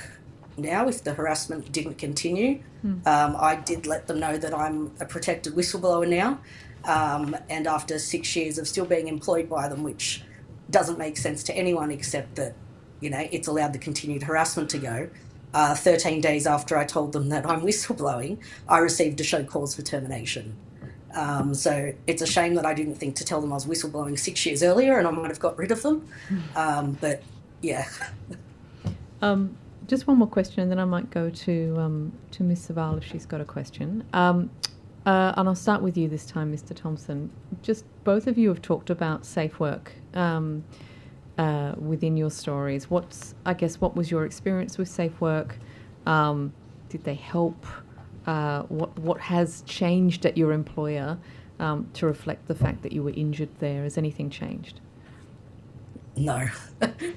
now if the harassment didn't continue. I did let them know that I'm a protected whistleblower now, and after 6 years of still being employed by them, which doesn't make sense to anyone except that, it's allowed the continued harassment to go. 13 days after I told them that I'm whistleblowing, I received a show cause for termination. So it's a shame that I didn't think to tell them I was whistleblowing 6 years earlier, and I might have got rid of them. But yeah. Just one more question, and then I might go to Ms. Saval if she's got a question. And I'll start with you this time, Mr. Thompson. Just both of you have talked about safe work within your stories. What was your experience with safe work? Did they help? What has changed at your employer to reflect the fact that you were injured there? Has anything changed? No,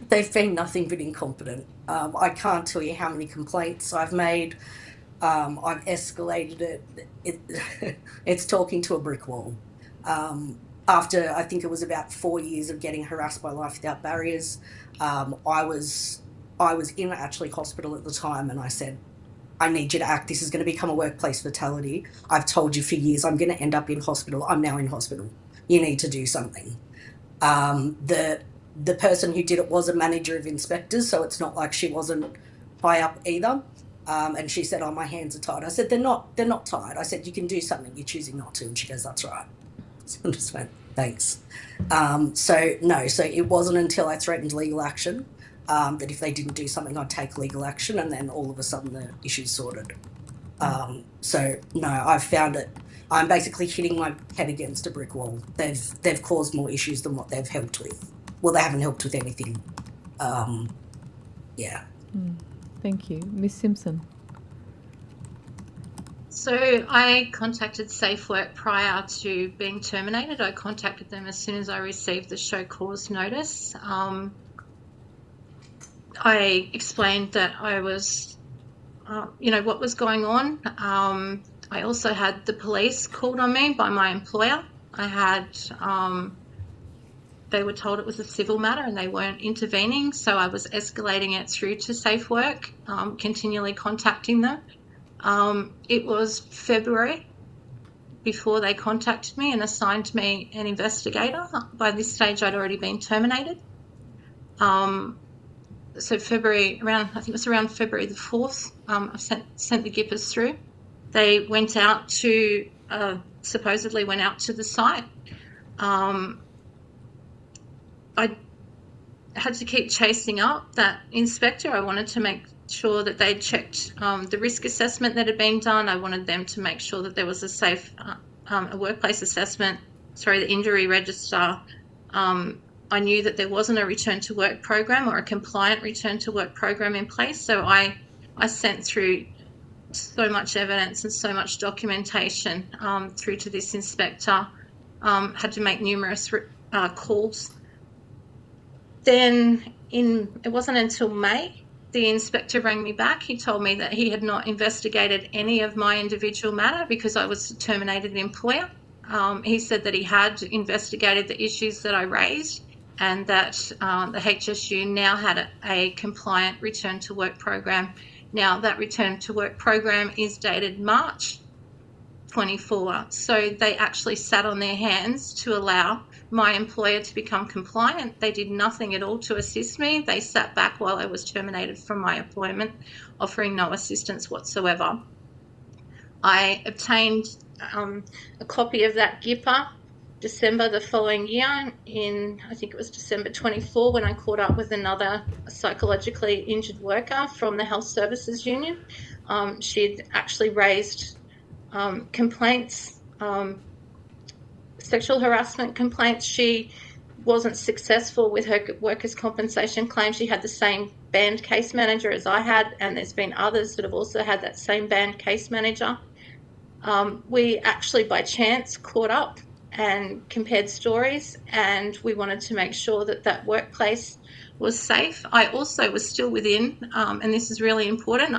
they've been nothing but incompetent. I can't tell you how many complaints I've made. I've escalated it. It's talking to a brick wall. After, I think it was about 4 years of getting harassed by Life Without Barriers, I was in actually hospital at the time, and I said, I need you to act. This is going to become a workplace fatality. I've told you for years I'm going to end up in hospital. I'm now in hospital. You need to do something. The person who did it was a manager of inspectors, so it's not like she wasn't high up either. And she said, oh, my hands are tied. I said, they're not tied. I said, you can do something. You're choosing not to. And she goes, that's right. So I just went, thanks. So it wasn't until I threatened legal action that if they didn't do something, I'd take legal action, and then all of a sudden the issue's sorted. I've found it. I'm basically hitting my head against a brick wall. They've caused more issues than what they've helped with. Well, they haven't helped with anything. Thank you. Ms. Simpson. So I contacted Safe Work prior to being terminated. I contacted them as soon as I received the show cause notice. I explained that I was, what was going on. I also had the police called on me by my employer. I had, they were told it was a civil matter and they weren't intervening, so I was escalating it through to Safe Work, continually contacting them. It was February before they contacted me and assigned me an investigator. By this stage, I'd already been terminated. So February, I think it was around February the 4th, I sent the GIPers through. They went out to, supposedly went out to the site. I had to keep chasing up that inspector. I wanted to make sure that they'd checked the risk assessment that had been done. I wanted them to make sure that there was a safe, a workplace assessment, the injury register. I knew that there wasn't a return to work program or a compliant return to work program in place. So I sent through so much evidence and so much documentation through to this inspector, had to make numerous calls. Then it wasn't until May, the inspector rang me back. He told me that he had not investigated any of my individual matter because I was a terminated employer. He said that he had investigated the issues that I raised and that the HSU now had a compliant return to work program. Now that return to work program is dated March 24. So they actually sat on their hands to allow my employer to become compliant. They did nothing at all to assist me. They sat back while I was terminated from my employment, offering no assistance whatsoever. I obtained a copy of that GIPA December the following year, I think it was December 24, when I caught up with another psychologically injured worker from the Health Services Union. She'd actually raised complaints, sexual harassment complaints. She wasn't successful with her workers' compensation claim. She had the same band case manager as I had, and there's been others that have also had that same band case manager. We actually, by chance, caught up and compared stories, and we wanted to make sure that that workplace was safe. I also was still within, and this is really important,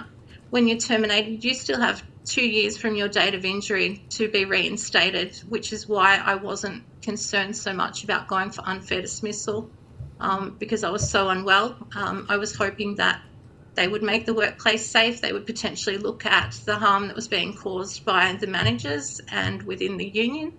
when you're terminated, you still have 2 years from your date of injury to be reinstated, which is why I wasn't concerned so much about going for unfair dismissal, because I was so unwell. I was hoping that they would make the workplace safe. They would potentially look at the harm that was being caused by the managers and within the union.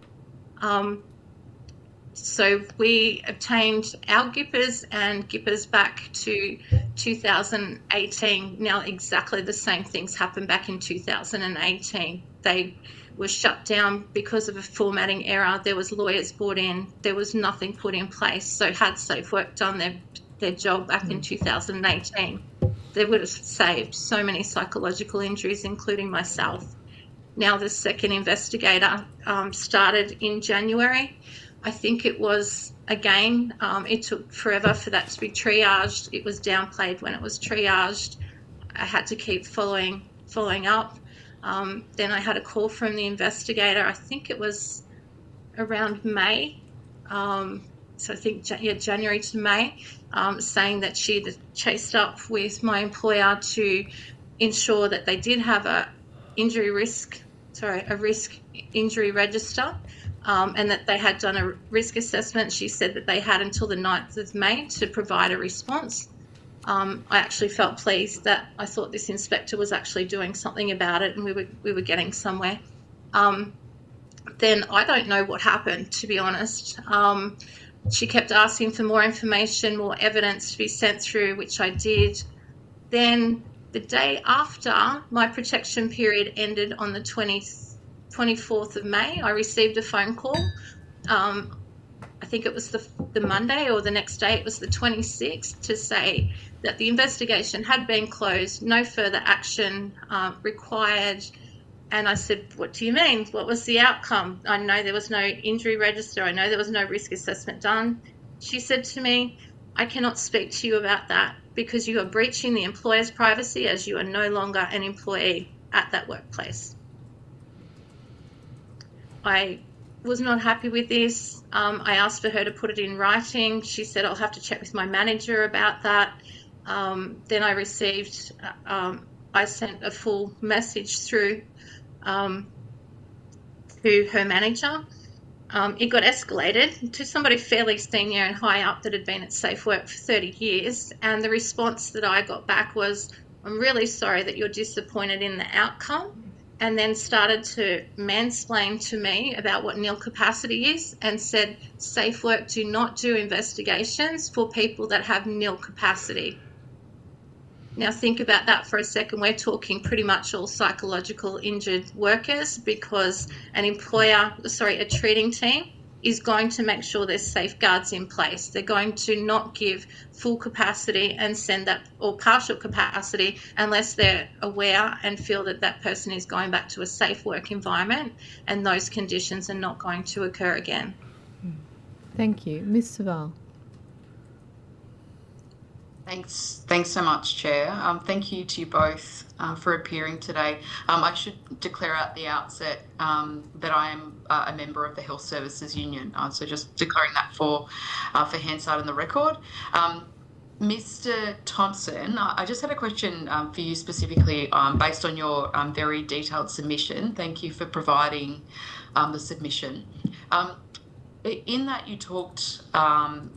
So we obtained our GIPPers and GIPPers back to 2018. Now exactly the same things happened back in 2018. They were shut down because of a formatting error. There was lawyers brought in. There was nothing put in place. So had SafeWork done their job back in 2018, they would have saved so many psychological injuries, including myself. Now the second investigator started in January. I think it was, again, it took forever for that to be triaged. It was downplayed when it was triaged. I had to keep following up. Then I had a call from the investigator. I think it was around May. So I think, January to May, saying that she'd chased up with my employer to ensure that they did have a risk injury register, and that they had done a risk assessment. She said that they had until the 9th of May to provide a response. I actually felt pleased that I thought this inspector was actually doing something about it, and we were getting somewhere. Then I don't know what happened, to be honest. She kept asking for more information, more evidence to be sent through, which I did. Then the day after my protection period ended on the 24th of May, I received a phone call. I think it was the Monday, or the next day, it was the 26th, to say that the investigation had been closed, no further action required. And I said, what do you mean? What was the outcome? I know there was no injury register. I know there was no risk assessment done. She said to me, I cannot speak to you about that because you are breaching the employer's privacy as you are no longer an employee at that workplace. I was not happy with this. I asked for her to put it in writing. She said, I'll have to check with my manager about that. Then I received, I sent a full message through to her manager. It got escalated to somebody fairly senior and high up that had been at SafeWork for 30 years. And the response that I got back was, I'm really sorry that you're disappointed in the outcome, and then started to mansplain to me about what nil capacity is, and said, SafeWork do not do investigations for people that have nil capacity. Now think about that for a second. We're talking pretty much all psychological injured workers, because a treating team is going to make sure there's safeguards in place. They're going to not give full capacity and send that, or partial capacity, unless they're aware and feel that that person is going back to a safe work environment and those conditions are not going to occur again. Thank you. Ms. Saval. Thanks so much, Chair. Thank you to you both for appearing today. I should declare at the outset that I am a member of the Health Services Union, so just declaring that for Hansard in the record. Mr. Thompson, I just had a question for you specifically based on your very detailed submission. Thank you for providing the submission. In that you talked,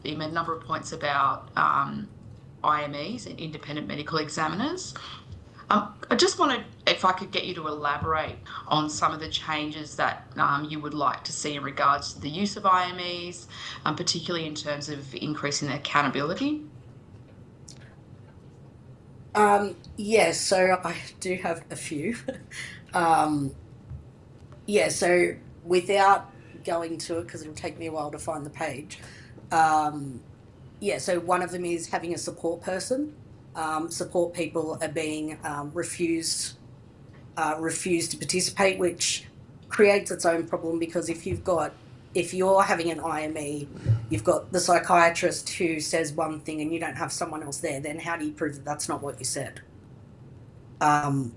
you made a number of points about IMEs and independent medical examiners. I just wanted, if I could get you to elaborate on some of the changes that you would like to see in regards to the use of IMEs, particularly in terms of increasing their accountability. Yes, so I do have a few. So without going to it, because it'll take me a while to find the page, so one of them is having a support person. Support people are being refused refuse to participate, which creates its own problem, because if you're having an IME, you've got the psychiatrist who says one thing and you don't have someone else there, then how do you prove that that's not what you said?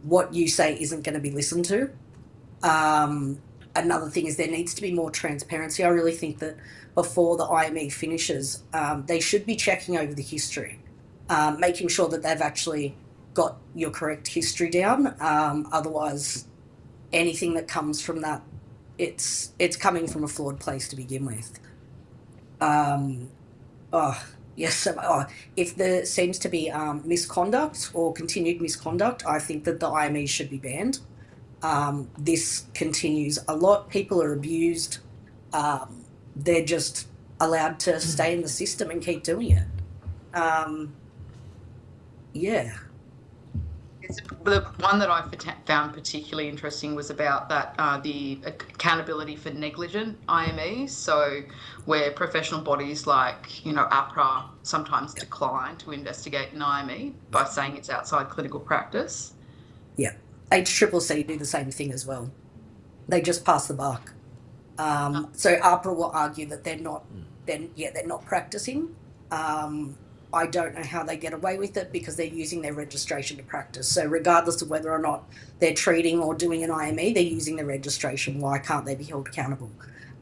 What you say isn't going to be listened to. Another thing is there needs to be more transparency. I really think that before the IME finishes, they should be checking over the history, making sure that they've actually got your correct history down. Otherwise, anything that comes from that, it's coming from a flawed place to begin with. If there seems to be misconduct or continued misconduct, I think that the IME should be banned. This continues a lot. People are abused. They're just allowed to stay in the system and keep doing it. The one that I found particularly interesting was about that the accountability for negligent IMEs. So where professional bodies like, APRA sometimes decline to investigate an IME by saying it's outside clinical practice. Yeah. HCCC do the same thing as well. They just pass the buck. So APRA will argue that they're not practicing. I don't know how they get away with it because they're using their registration to practice. So regardless of whether or not they're treating or doing an IME, they're using their registration. Why can't they be held accountable?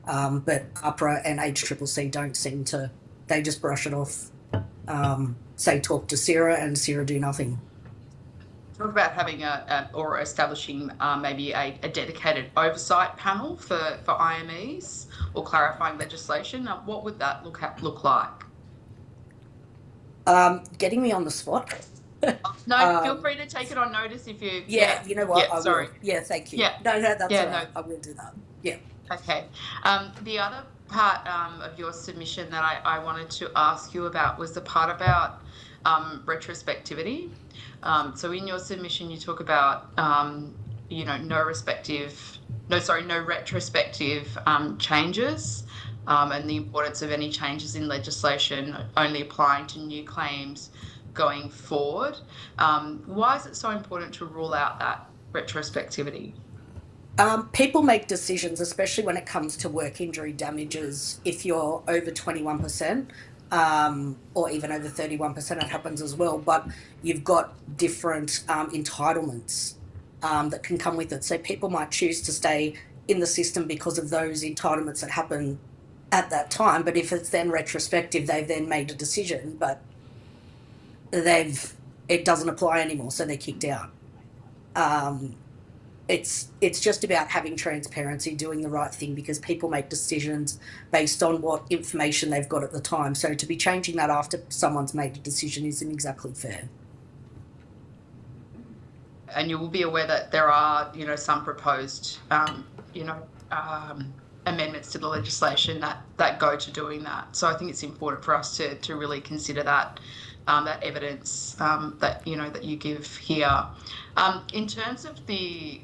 But APRA and HCCC don't seem to, they just brush it off. Say talk to Sarah and Sarah do nothing. Talk about having or establishing maybe a dedicated oversight panel for IMEs or clarifying legislation. What would that look like? Getting me on the spot. No, feel free to take it on notice if you. Yeah, you know what? Yeah, sorry. Yeah, thank you. Yeah. No, that's all right. No. I will do that. Yeah. Okay. The other part of your submission that I wanted to ask you about was the part about retrospectivity. So in your submission, you talk about, no retrospective changes. And the importance of any changes in legislation only applying to new claims going forward. Why is it so important to rule out that retrospectivity? People make decisions, especially when it comes to work injury damages, if you're over 21%, or even over 31%, it happens as well, but you've got different entitlements that can come with it. So people might choose to stay in the system because of those entitlements that happen at that time, but if it's then retrospective, they've then made a decision, but it doesn't apply anymore, so they're kicked out. It's just about having transparency, doing the right thing, because people make decisions based on what information they've got at the time. So to be changing that after someone's made a decision isn't exactly fair. And you will be aware that there are, some proposed, amendments to the legislation that go to doing that. So I think it's important for us to really consider that that evidence that you give here. In terms of the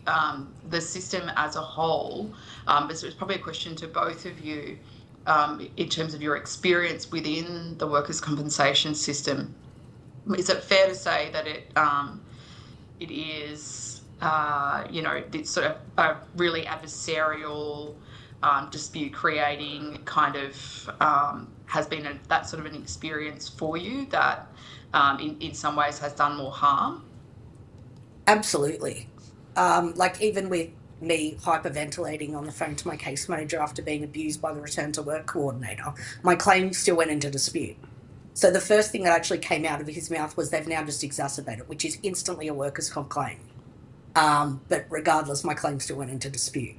system as a whole, this is probably a question to both of you. In terms of your experience within the workers' compensation system, is it fair to say that it is it's sort of a really adversarial, dispute creating kind of has been that sort of an experience for you that in some ways has done more harm? Absolutely. Like even with me hyperventilating on the phone to my case manager after being abused by the return to work coordinator, my claim still went into dispute. So the first thing that actually came out of his mouth was they've now just exacerbated, which is instantly a workers' comp claim. But regardless, my claim still went into dispute.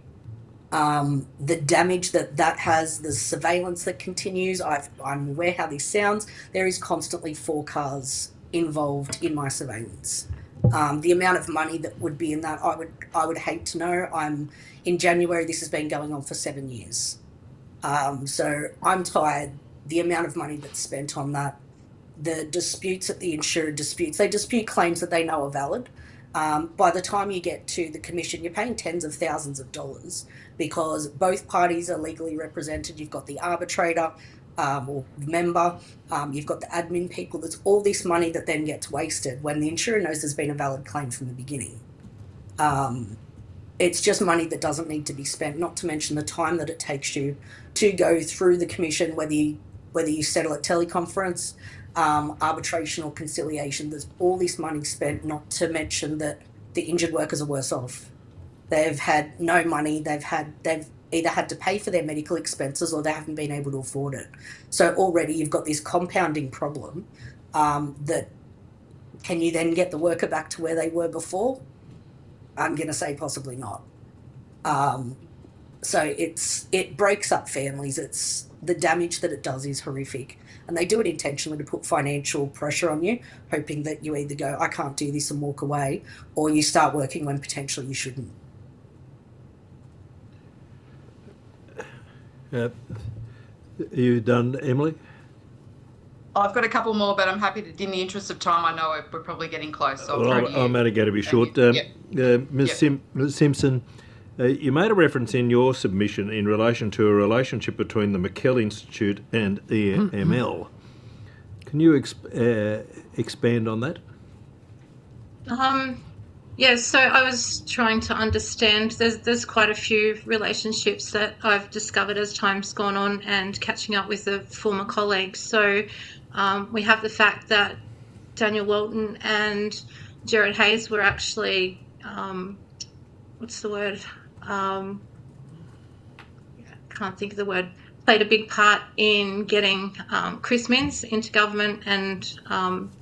The damage that has, the surveillance that continues, I'm aware how this sounds. There is constantly 4 cars involved in my surveillance. The amount of money that would be in that, I would hate to know. In January, this has been going on for 7 years. So I'm tired. The amount of money that's spent on that, the disputes that the insurer disputes, they dispute claims that they know are valid. By the time you get to the commission, you're paying tens of thousands of dollars because both parties are legally represented. You've got the arbitrator or member, you've got the admin people. There's all this money that then gets wasted when the insurer knows there's been a valid claim from the beginning. It's just money that doesn't need to be spent, not to mention the time that it takes you to go through the commission, whether you settle at teleconference, arbitration or conciliation. There's all this money spent, not to mention that the injured workers are worse off. They've had no money, they've either had to pay for their medical expenses or they haven't been able to afford it. So already you've got this compounding problem that can you then get the worker back to where they were before? I'm going to say possibly not. So it breaks up families. The damage that it does is horrific. And they do it intentionally to put financial pressure on you, hoping that you either go, I can't do this and walk away, or you start working when potentially you shouldn't. Are you done, Emily? I've got a couple more, but I'm happy to, in the interest of time, I know we're probably getting close, so I'll throw to you. I'm only going to be short. Ms. Simpson, you made a reference in your submission in relation to a relationship between the McKell Institute and EML. Can you expand on that? So I was trying to understand. There's quite a few relationships that I've discovered as time's gone on and catching up with the former colleagues. So we have the fact that Daniel Walton and Jared Hayes were actually, can't think of the word, played a big part in getting Chris Minns into government and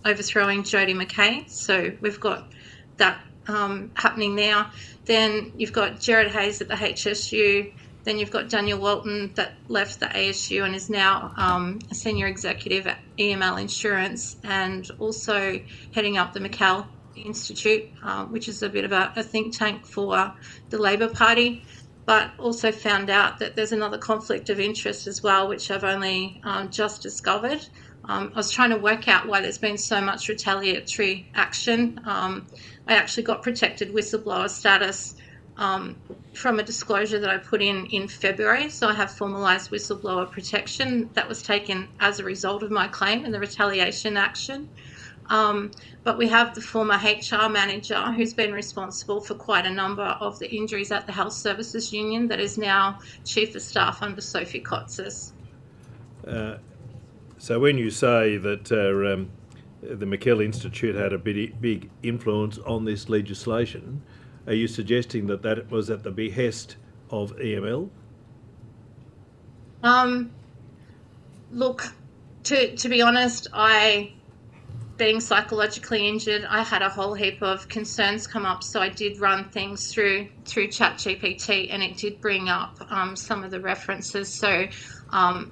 overthrowing Jodie McKay. So we've got that happening now. Then you've got Jared Hayes at the HSU. Then you've got Daniel Walton that left the ASU and is now a senior executive at EML Insurance and also heading up the McKell Institute, which is a bit of a think tank for the Labor Party, but also found out that there's another conflict of interest as well, which I've only just discovered. I was trying to work out why there's been so much retaliatory action. I actually got protected whistleblower status from a disclosure that I put in February. So I have formalised whistleblower protection that was taken as a result of my claim and the retaliation action. But we have the former HR manager who's been responsible for quite a number of the injuries at the Health Services Union that is now Chief of Staff under Sophie Kotsis. So when you say that the McKell Institute had a big influence on this legislation, are you suggesting that that was at the behest of EML? Look, to be honest, being psychologically injured, I had a whole heap of concerns come up, so I did run things through ChatGPT, and it did bring up some of the references. So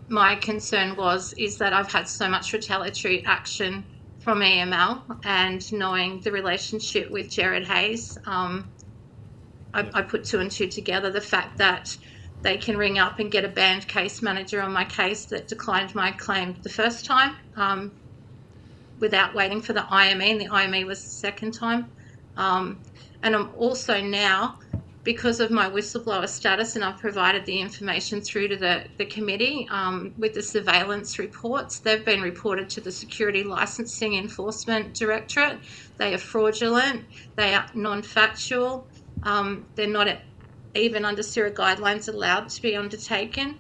my concern is that I've had so much retaliatory action from EML, and knowing the relationship with Jared Hayes, I put two and two together. The fact that they can ring up and get a banned case manager on my case that declined my claim the first time, without waiting for the IME, and the IME was the second time. And I'm also now, because of my whistleblower status, and I've provided the information through to the committee with the surveillance reports, they've been reported to the Security Licensing Enforcement Directorate. They are fraudulent, they are non-factual, they're not even under CIRA guidelines allowed to be undertaken.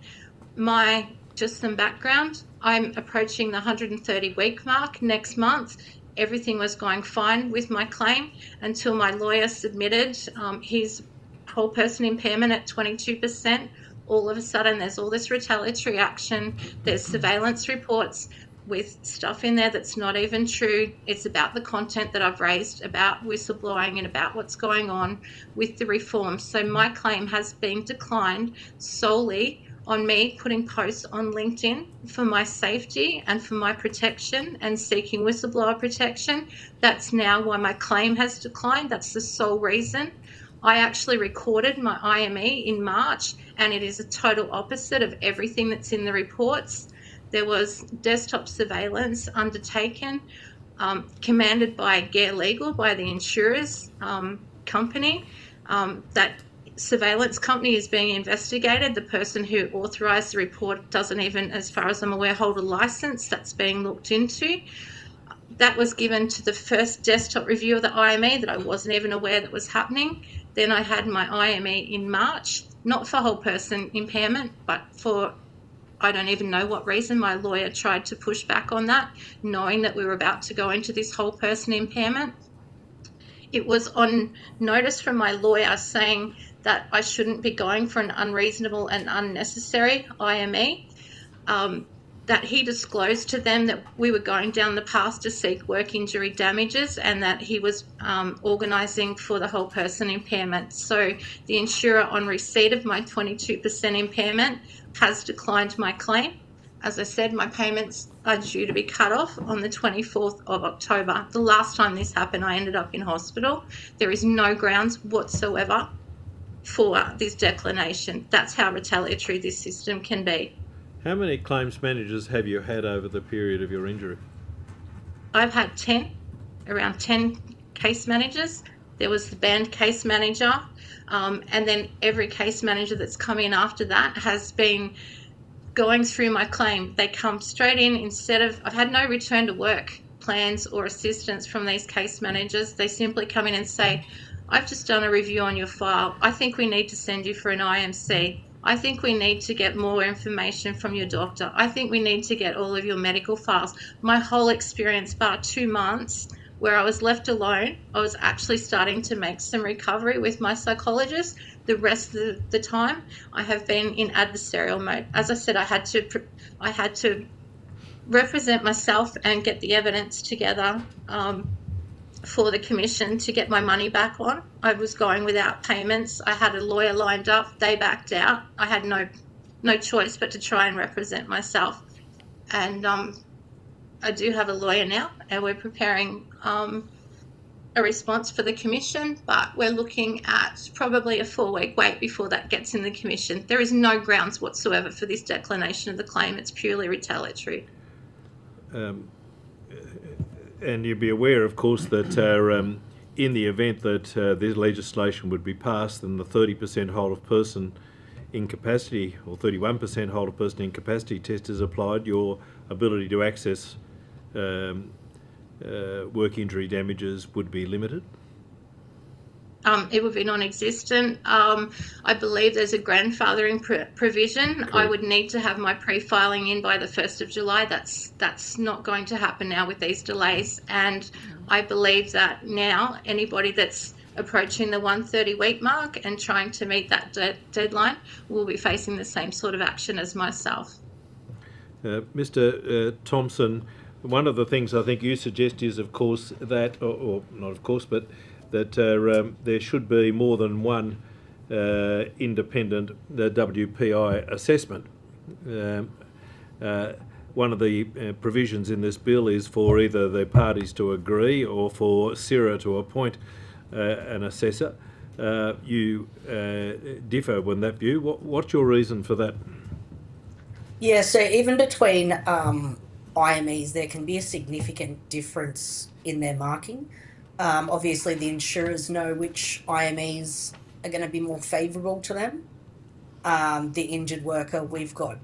Just some background, I'm approaching the 130-week mark next month. Everything was going fine with my claim until my lawyer submitted his whole person impairment at 22%. All of a sudden, there's all this retaliatory action. There's surveillance reports with stuff in there that's not even true. It's about the content that I've raised about whistleblowing and about what's going on with the reforms. So my claim has been declined solely on me putting posts on LinkedIn for my safety and for my protection and seeking whistleblower protection. That's now why my claim has declined. That's the sole reason. I actually recorded my IME in March, and it is a total opposite of everything that's in the reports. There was desktop surveillance undertaken, commanded by Gare Legal, by the insurer's company. That surveillance company is being investigated. The person who authorised the report doesn't even, as far as I'm aware, hold a licence. That's being looked into. that was given to the first desktop review of the IME that I wasn't even aware that was happening. Then I had my IME in March, not for whole person impairment, but for, I don't even know what reason. My lawyer tried to push back on that, knowing that we were about to go into this whole person impairment. It was on notice from my lawyer saying that I shouldn't be going for an unreasonable and unnecessary IME, that he disclosed to them that we were going down the path to seek work injury damages and that he was organising for the whole person impairment. So the insurer, on receipt of my 22% impairment, has declined my claim. As I said, my payments are due to be cut off on the 24th of October. The last time this happened, I ended up in hospital. There is no grounds whatsoever for this declination. That's how retaliatory this system can be. How many claims managers have you had over the period of your injury? I've had around 10 case managers. There was the band case manager, and then every case manager that's come in after that has been going through my claim. They come straight in I've had no return to work plans or assistance from these case managers. They simply come in and say, I've just done a review on your file. I think we need to send you for an IMC. I think we need to get more information from your doctor. I think we need to get all of your medical files. My whole experience, bar 2 months, where I was left alone, I was actually starting to make some recovery with my psychologist. The rest of the time, I have been in adversarial mode. As I said, I had to represent myself and get the evidence together for the commission to get my money back on. I was going without payments. I had a lawyer lined up. They backed out. I had no choice but to try and represent myself. And I do have a lawyer now, and we're preparing a response for the commission, but we're looking at probably a 4-week wait before that gets in the commission. There is no grounds whatsoever for this declination of the claim. It's purely retaliatory. And you'd be aware, of course, that in the event that this legislation would be passed and the 30% whole of person incapacity or 31% whole of person incapacity test is applied, your ability to access work injury damages would be limited? It would be non-existent. I believe there's a grandfathering provision. Correct. I would need to have my pre-filing in by the 1st of July. That's not going to happen now with these delays. And I believe that now anybody that's approaching the 130-week mark and trying to meet that deadline will be facing the same sort of action as myself. Mr. Thompson, one of the things I think you suggest is, of course, that, or not of course, but that there should be more than one independent WPI assessment. One of the provisions in this bill is for either the parties to agree or for CIRA to appoint an assessor. You differ with that view. What's your reason for that? Yeah, so even between IMEs, there can be a significant difference in their marking. Obviously, the insurers know which IMEs are going to be more favourable to them. The injured worker, we've got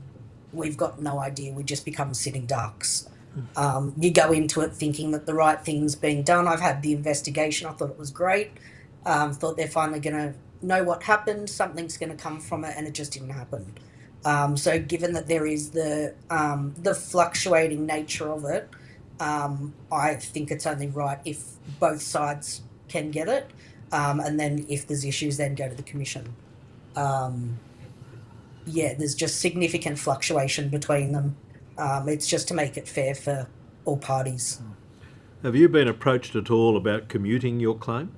no idea. We just become sitting ducks. You go into it thinking that the right thing's being done. I've had the investigation. I thought it was great. Thought they're finally going to know what happened. Something's going to come from it, and it just didn't happen. So given that there is the fluctuating nature of it, I think it's only right if both sides can get it, and then if there's issues, then go to the commission. There's just significant fluctuation between them. It's just to make it fair for all parties. Have you been approached at all about commuting your claim?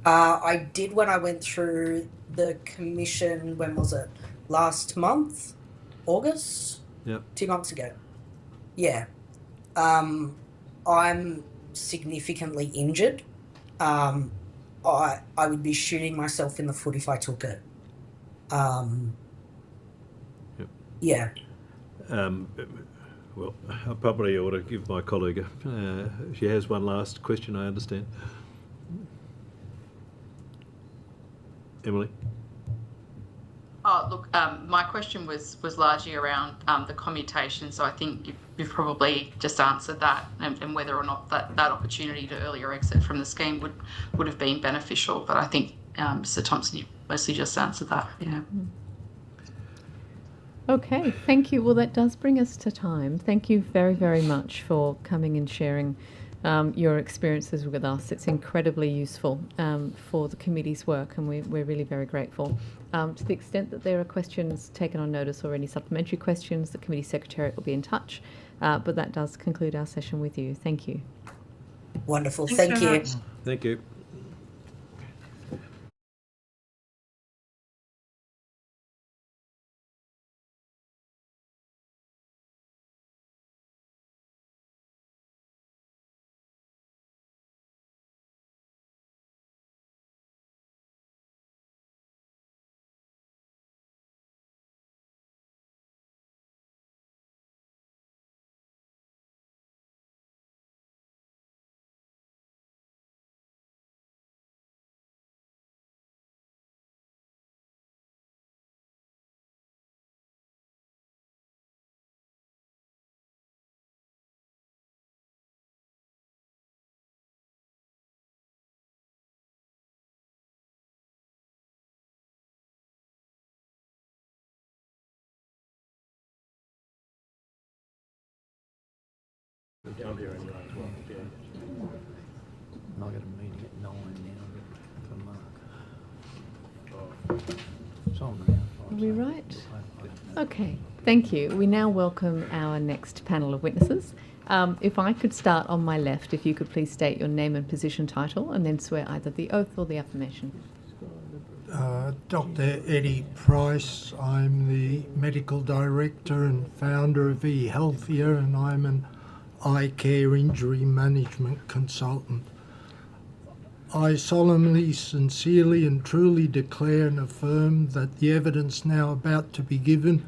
I did when I went through the commission, when was it? Last month? August? Yep. 2 months ago. Yeah. I'm significantly injured. I would be shooting myself in the foot if I took it. Yep. Yeah. Well, I probably ought to give my colleague, she has one last question, I understand. Emily? Oh, look, my question was largely around the commutation, so I think you've probably just answered that, and whether or not that opportunity to earlier exit from the scheme would have been beneficial. But I think, Mr. Thompson, you mostly just answered that. Yeah. Okay, thank you. Well, that does bring us to time. Thank you very, very much for coming and sharing your experiences with us. It's incredibly useful for the committee's work, and we're really very grateful. To the extent that there are questions taken on notice or any supplementary questions, the committee secretariat will be in touch. But that does conclude our session with you. Thank you. Wonderful. Thanks Thank very you. much. Thank you. Down here anyway as well. Yeah. I got a meeting at 9 now for Mark. It's on now. Are we right? Okay, thank you. We now welcome our next panel of witnesses. If I could start on my left, if you could please state your name and position title and then swear either the oath or the affirmation. Dr. Eddie Price. I'm the Medical Director and founder of eHealthier, and I'm an eye care injury management consultant. I solemnly, sincerely and truly declare and affirm that the evidence now about to be given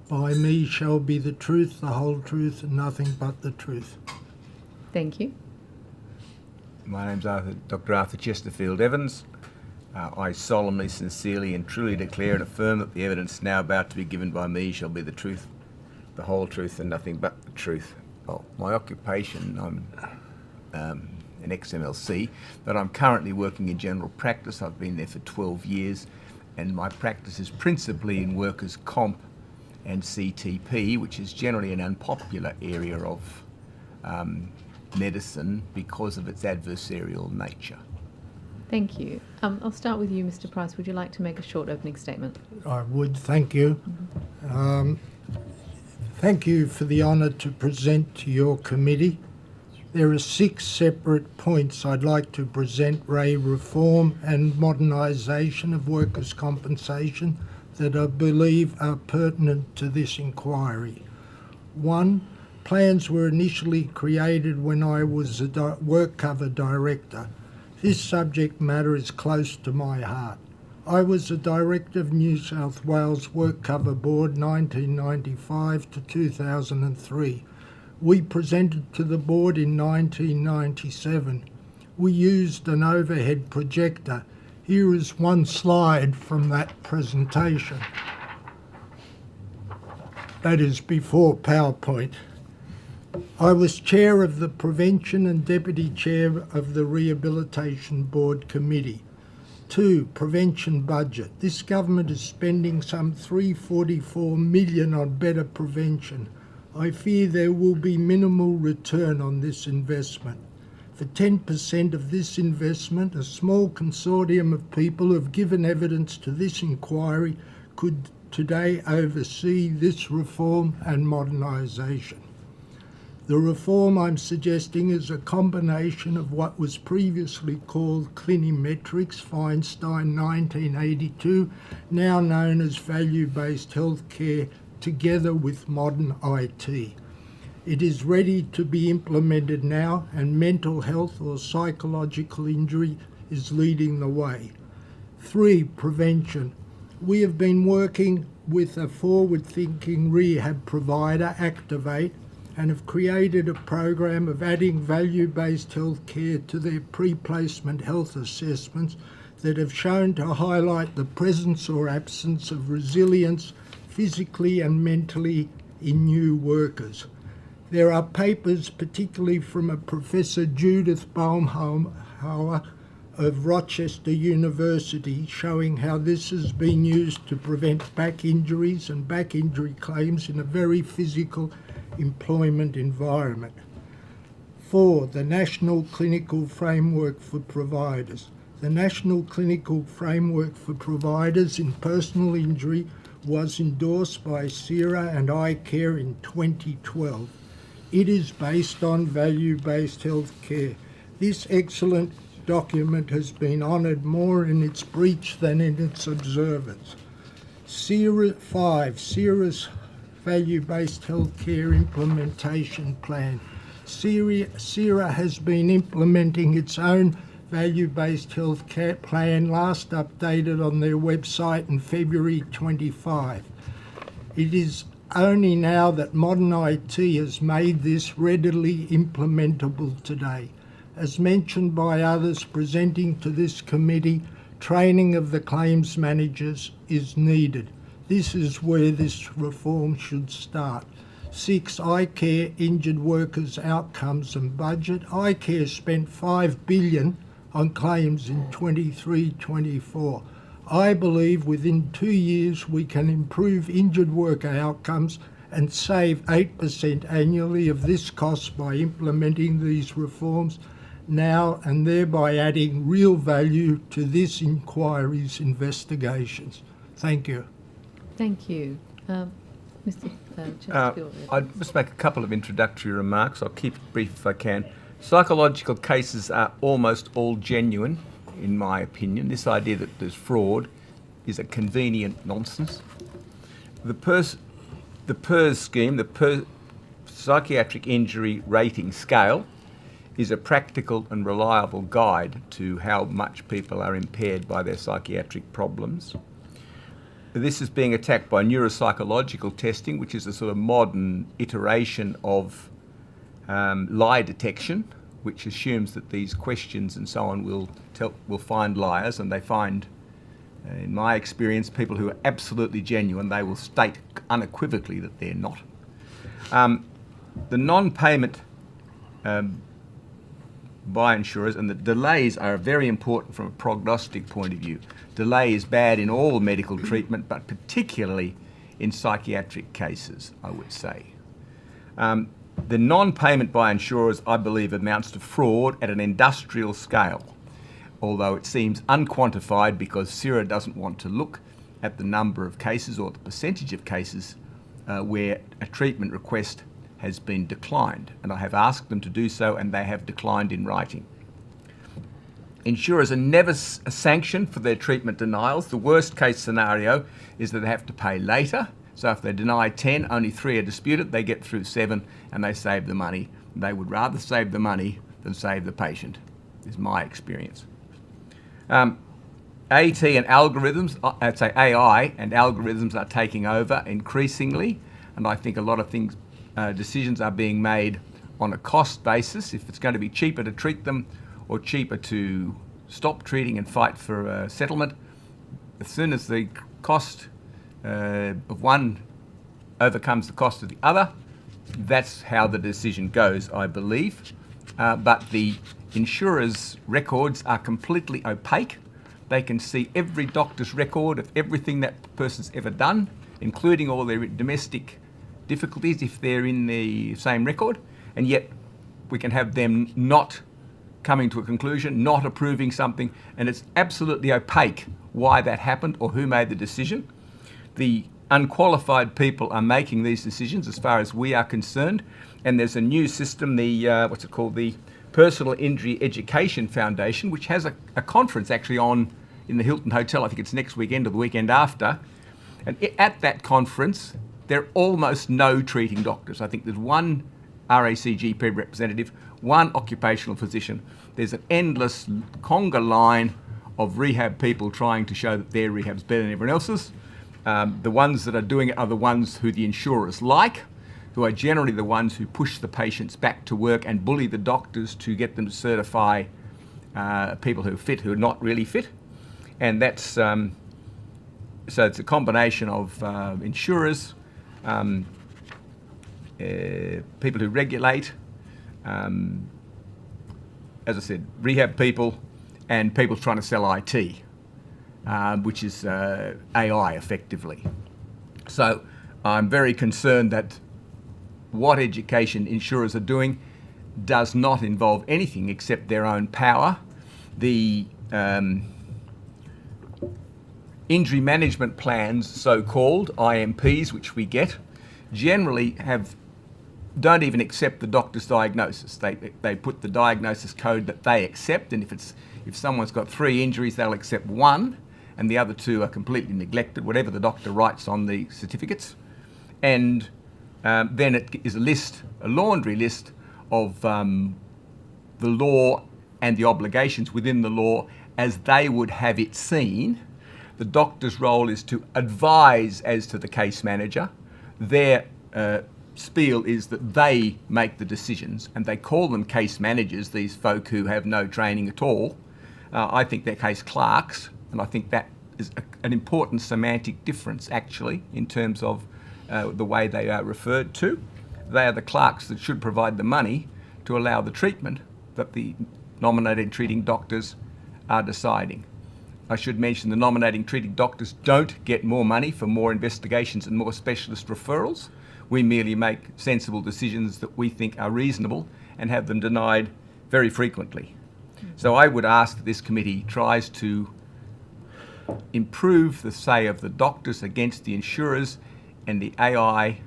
by me shall be the truth, the whole truth, and nothing but the truth. Thank you. My name's Dr. Arthur Chesterfield Evans. I solemnly, sincerely and truly declare and affirm that the evidence now about to be given by me shall be the truth, the whole truth, and nothing but the truth. Well, my occupation, I'm an ex-MLC, but I'm currently working in general practice. I've been there for 12 years, and my practice is principally in workers' comp and CTP, which is generally an unpopular area of medicine because of its adversarial nature. Thank you. I'll start with you, Mr. Price. Would you like to make a short opening statement? I would, thank you. Thank you for the honour to present to your committee. There are 6 separate points I'd like to present: reform and modernisation of workers' compensation that I believe are pertinent to this inquiry. 1. Plans were initially created when I was a work cover director. This subject matter is close to my heart. I was a director of New South Wales Work Cover Board 1995 to 2003. We presented to the board in 1997. We used an overhead projector. Here is one slide from that presentation. That is before PowerPoint. I was chair of the Prevention and deputy chair of the Rehabilitation Board Committee. 2. Prevention budget. This government is spending some $344 million on better prevention. I fear there will be minimal return on this investment. For 10% of this investment, a small consortium of people who have given evidence to this inquiry could today oversee this reform and modernisation. The reform I'm suggesting is a combination of what was previously called Clinimetrics, Feinstein 1982, now known as value-based healthcare, together with modern IT. It is ready to be implemented now, and mental health or psychological injury is leading the way. 3. Prevention. We have been working with a forward-thinking rehab provider, Activate, and have created a program of adding value-based health care to their pre-placement health assessments that have shown to highlight the presence or absence of resilience physically and mentally in new workers. There are papers, particularly from a Professor Judith Baumhauer of Rochester University, showing how this has been used to prevent back injuries and back injury claims in a very physical employment environment. 4. The National Clinical Framework for Providers. The National Clinical Framework for Providers in Personal Injury was endorsed by CIRA and iCare in 2012. It is based on value-based health care. This excellent document has been honoured more in its breach than in its observance. 5. CIRA's value-based healthcare implementation plan. CIRA has been implementing its own value-based healthcare plan, last updated on their website in February 25. It is only now that modern IT has made this readily implementable today. As mentioned by others presenting to this committee, training of the claims managers is needed. This is where this reform should start. 6. iCare injured workers' outcomes and budget. iCare spent $5 billion on claims in 23-24. I believe within 2 years we can improve injured worker outcomes and save 8% annually of this cost by implementing these reforms now and thereby adding real value to this inquiry's investigations. Thank you. Thank you. Mr. Chesterfield. I'll just make a couple of introductory remarks. I'll keep it brief if I can. Psychological cases are almost all genuine, in my opinion. This idea that there's fraud is a convenient nonsense. The PERS scheme, the Psychiatric Injury Rating Scale, is a practical and reliable guide to how much people are impaired by their psychiatric problems. This is being attacked by neuropsychological testing, which is a sort of modern iteration of lie detection, which assumes that these questions and so on will find liars, and they find, in my experience, people who are absolutely genuine. They will state unequivocally that they're not. The non-payment by insurers and the delays are very important from a prognostic point of view. Delay is bad in all medical treatment, but particularly in psychiatric cases, I would say. The non-payment by insurers, I believe, amounts to fraud at an industrial scale, although it seems unquantified because CIRA doesn't want to look at the number of cases or the percentage of cases where a treatment request has been declined, and I have asked them to do so and they have declined in writing. Insurers are never sanctioned for their treatment denials. The worst case scenario is that they have to pay later. So if they deny 10, only 3 are disputed, they get through 7 and they save the money. They would rather save the money than save the patient, is my experience. AT and algorithms, I'd say AI and algorithms are taking over increasingly, and I think a lot of things, decisions are being made on a cost basis. If it's going to be cheaper to treat them or cheaper to stop treating and fight for a settlement, as soon as the cost of one overcomes the cost of the other, that's how the decision goes, I believe. But the insurers' records are completely opaque. They can see every doctor's record of everything that person's ever done, including all their domestic difficulties if they're in the same record, and yet we can have them not coming to a conclusion, not approving something, and it's absolutely opaque why that happened or who made the decision. The unqualified people are making these decisions as far as we are concerned, and there's a new system, the the Personal Injury Education Foundation, which has a conference actually on in the Hilton Hotel. I think it's next weekend or the weekend after, and at that conference there are almost no treating doctors. I think there's one RACGP representative, one occupational physician. There's an endless conga line of rehab people trying to show that their rehab's better than everyone else's. The ones that are doing it are the ones who the insurers like, who are generally the ones who push the patients back to work and bully the doctors to get them to certify people who are fit, who are not really fit. And that's, so it's a combination of insurers, people who regulate, as I said, rehab people, and people trying to sell IT, which is AI effectively. So I'm very concerned that what education insurers are doing does not involve anything except their own power. The injury management plans, so-called IMPs, which we get, generally don't even accept the doctor's diagnosis. They put the diagnosis code that they accept, and if someone's got 3 injuries, they'll accept 1, and the other 2 are completely neglected, whatever the doctor writes on the certificates. And then it is a laundry list of the law and the obligations within the law as they would have it seen. The doctor's role is to advise as to the case manager. Their spiel is that they make the decisions, and they call them case managers, these folk who have no training at all. I think they're case clerks, and I think that is an important semantic difference actually in terms of the way they are referred to. They are the clerks that should provide the money to allow the treatment that the nominated treating doctors are deciding. I should mention the nominating treating doctors don't get more money for more investigations and more specialist referrals. We merely make sensible decisions that we think are reasonable and have them denied very frequently. So I would ask that this committee tries to improve the say of the doctors against the insurers and the AI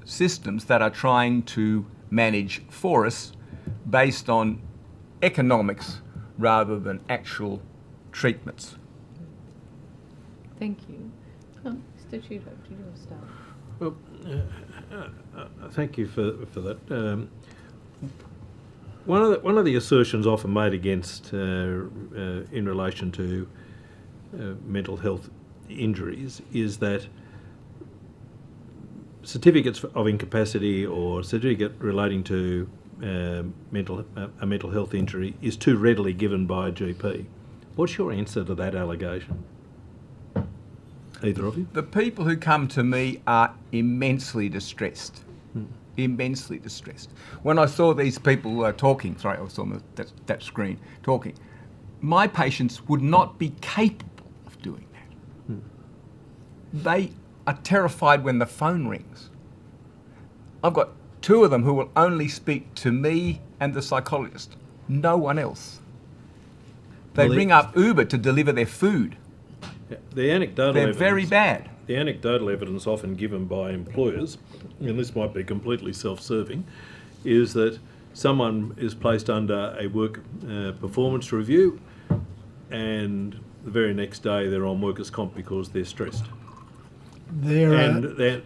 systems that are trying to manage for us based on economics rather than actual treatments. Thank you. Mr. Tudor, do you want to start? Well, thank you for that. One of the assertions often made against in relation to mental health injuries is that certificates of incapacity or certificate relating to a mental health injury is too readily given by a GP. What's your answer to that allegation? Either of you? The people who come to me are immensely distressed. Immensely distressed. When I saw these people talking, sorry, I was on that screen, talking, my patients would not be capable of doing that. They are terrified when the phone rings. I've got 2 of them who will only speak to me and the psychologist, no one else. They ring up Uber to deliver their food. The anecdotal They're evidence, very bad. The anecdotal evidence often given by employers, and this might be completely self-serving, is that someone is placed under a work performance review, and the very next day they're on workers' comp because they're stressed. The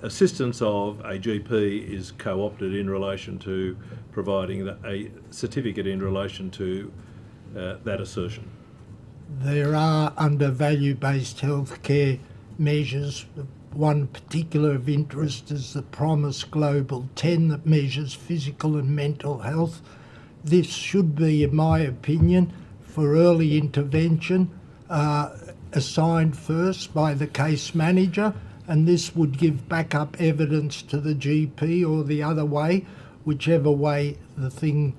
assistance of a GP is co-opted in relation to providing a certificate in relation to that assertion. There are, under value-based healthcare measures, one particular of interest is the Promise Global 10 that measures physical and mental health. This should be, in my opinion, for early intervention, assigned first by the case manager, and this would give backup evidence to the GP or the other way, whichever way the thing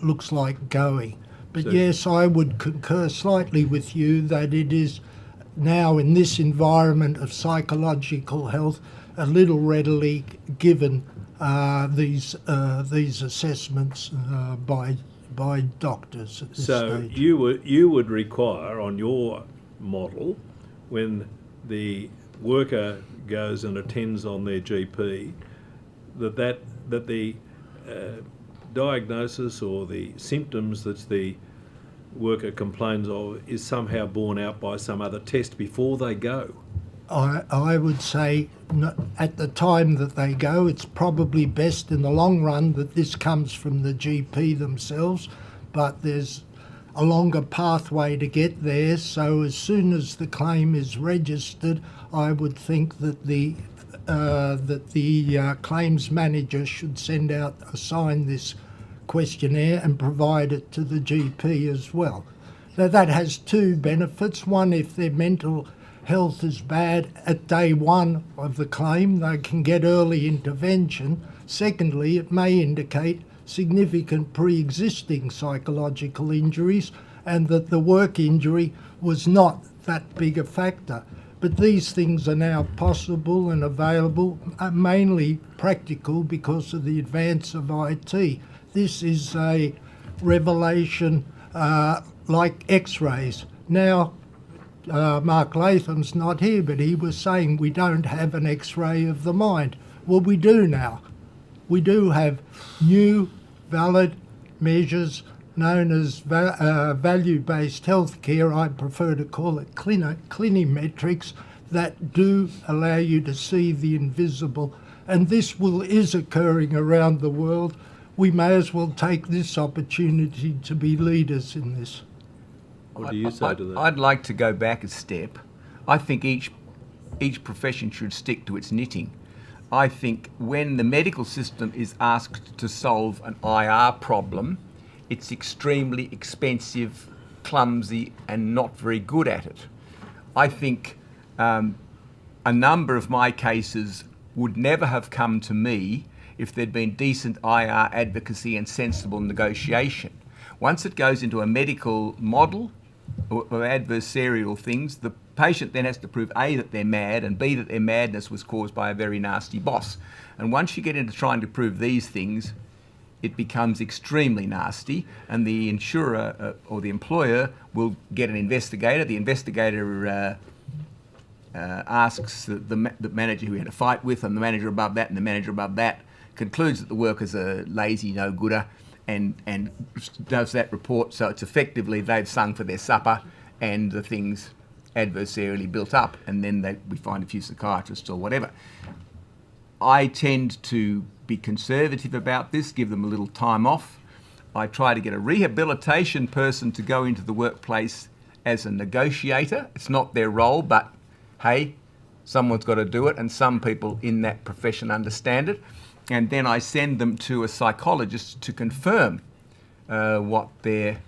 looks like going. But yes, I would concur slightly with you that it is now in this environment of psychological health a little readily given these assessments by doctors at this stage. You would require on your model, when the worker goes and attends on their GP, that the diagnosis or the symptoms that the worker complains of is somehow borne out by some other test before they go. I would say at the time that they go, it's probably best in the long run that this comes from the GP themselves, but there's a longer pathway to get there. So as soon as the claim is registered, I would think that the claims manager should assign this questionnaire and provide it to the GP as well. Now that has two benefits. One, if their mental health is bad at day one of the claim, they can get early intervention. Secondly, it may indicate significant pre-existing psychological injuries and that the work injury was not that big a factor. But these things are now possible and available, mainly practical because of the advance of IT. This is a revelation like X-rays. Now, Mark Latham's not here, but he was saying we don't have an X-ray of the mind. Well, we do now. We do have new, valid measures known as value-based healthcare. I prefer to call it clinimetrics, that do allow you to see the invisible. And this is occurring around the world. We may as well take this opportunity to be leaders in this. What do you say to that? I'd like to go back a step. I think each profession should stick to its knitting. I think when the medical system is asked to solve an IR problem, it's extremely expensive, clumsy, and not very good at it. I think a number of my cases would never have come to me if there'd been decent IR advocacy and sensible negotiation. Once it goes into a medical model or adversarial things, the patient then has to prove A, that they're mad, and B, that their madness was caused by a very nasty boss. And once you get into trying to prove these things, it becomes extremely nasty, and the insurer or the employer will get an investigator. The investigator asks the manager who he had a fight with, and the manager above that, and the manager above that, concludes that the worker's a lazy no-gooder and does that report. So it's effectively they've sung for their supper and the thing's adversarially built up, and then we find a few psychiatrists or whatever. I tend to be conservative about this, give them a little time off. I try to get a rehabilitation person to go into the workplace as a negotiator. It's not their role, but hey, someone's got to do it, and some people in that profession understand it. And then I send them to a psychologist to confirm what their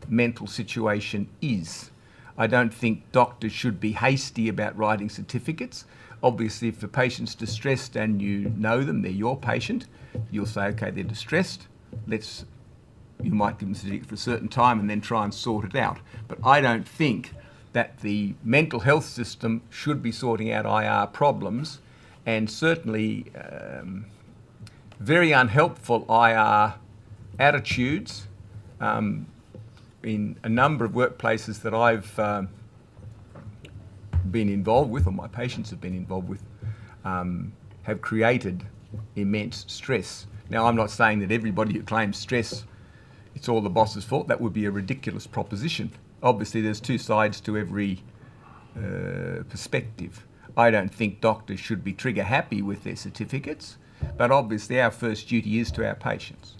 mental situation is. I don't think doctors should be hasty about writing certificates. Obviously, if the patient's distressed and you know them, they're your patient, you'll say, okay, they're distressed, you might give them a certificate for a certain time and then try and sort it out. But I don't think that the mental health system should be sorting out IR problems, and certainly very unhelpful IR attitudes in a number of workplaces that I've been involved with, or my patients have been involved with, have created immense stress. Now, I'm not saying that everybody who claims stress, it's all the boss's fault. That would be a ridiculous proposition. Obviously, there's two sides to every perspective. I don't think doctors should be trigger happy with their certificates, but obviously our first duty is to our patients.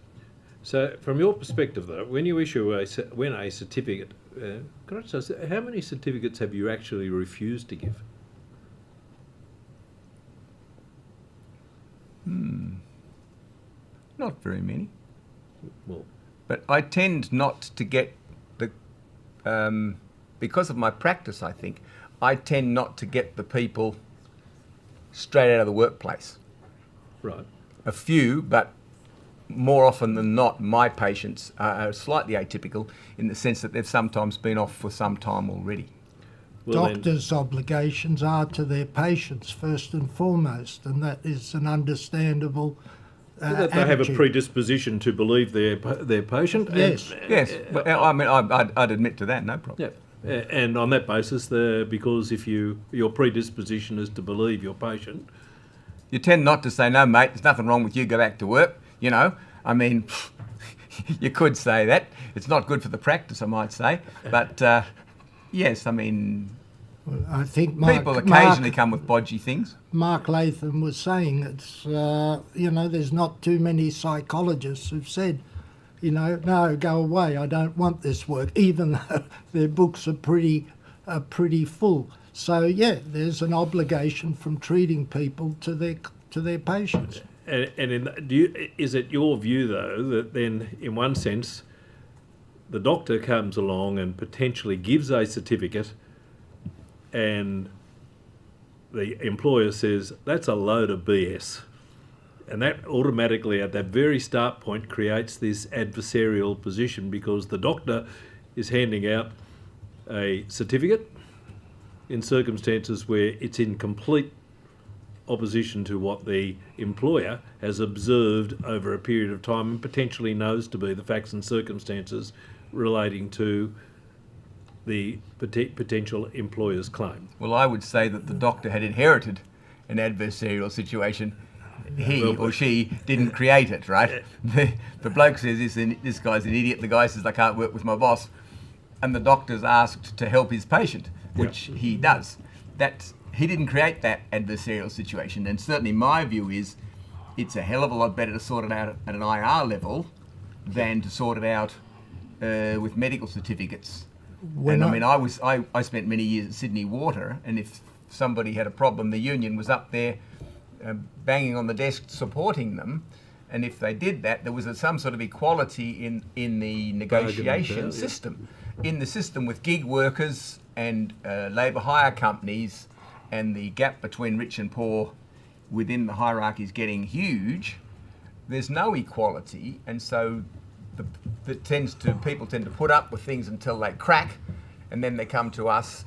So, from your perspective, though, when you issue a certificate, can I just ask, how many certificates have you actually refused to give? Not very many. Well, but I tend not to get because of my practice, I think, I tend not to get the people straight out of the workplace. Right. A few, but more often than not, my patients are slightly atypical in the sense that they've sometimes been off for some time already. Well, Doctors' obligations are to their patients first and foremost, and that is an understandable that they have a predisposition to believe their patient. Yes, yes. But I mean, I'd admit to that, no problem. Yeah. And on that basis, because if your predisposition is to believe your patient, you tend not to say, no, mate, there's nothing wrong with you, go back to work. You know, I mean, you could say that. It's not good for the practice, I might say. But yes, I mean, well, I think people occasionally come with bodgy things. Mark Latham was saying it's, there's not too many psychologists who've said, no, go away, I don't want this work, even though their books are pretty full. So, yeah, there's an obligation from treating people to their patients. is it your view, though, that then, in one sense, the doctor comes along and potentially gives a certificate and the employer says, that's a load of BS. And that automatically, at that very start point, creates this adversarial position because the doctor is handing out a certificate in circumstances where it's in complete opposition to what the employer has observed over a period of time and potentially knows to be the facts and circumstances relating to the potential employer's claim. Well, I would say that the doctor had inherited an adversarial situation. He or she didn't create it, right? The bloke says, this guy's an idiot. The guy says, I can't work with my boss. And the doctor's asked to help his patient, which he does. He didn't create that adversarial situation. And certainly my view is it's a hell of a lot better to sort it out at an IR level than to sort it out with medical certificates. I spent many years at Sydney Water, and if somebody had a problem, the union was up there banging on the desk supporting them, and if they did that, there was some sort of equality in the negotiation system. In the system with gig workers and labour hire companies, and the gap between rich and poor within the hierarchy is getting huge, there's no equality, and so people tend to put up with things until they crack, and then they come to us,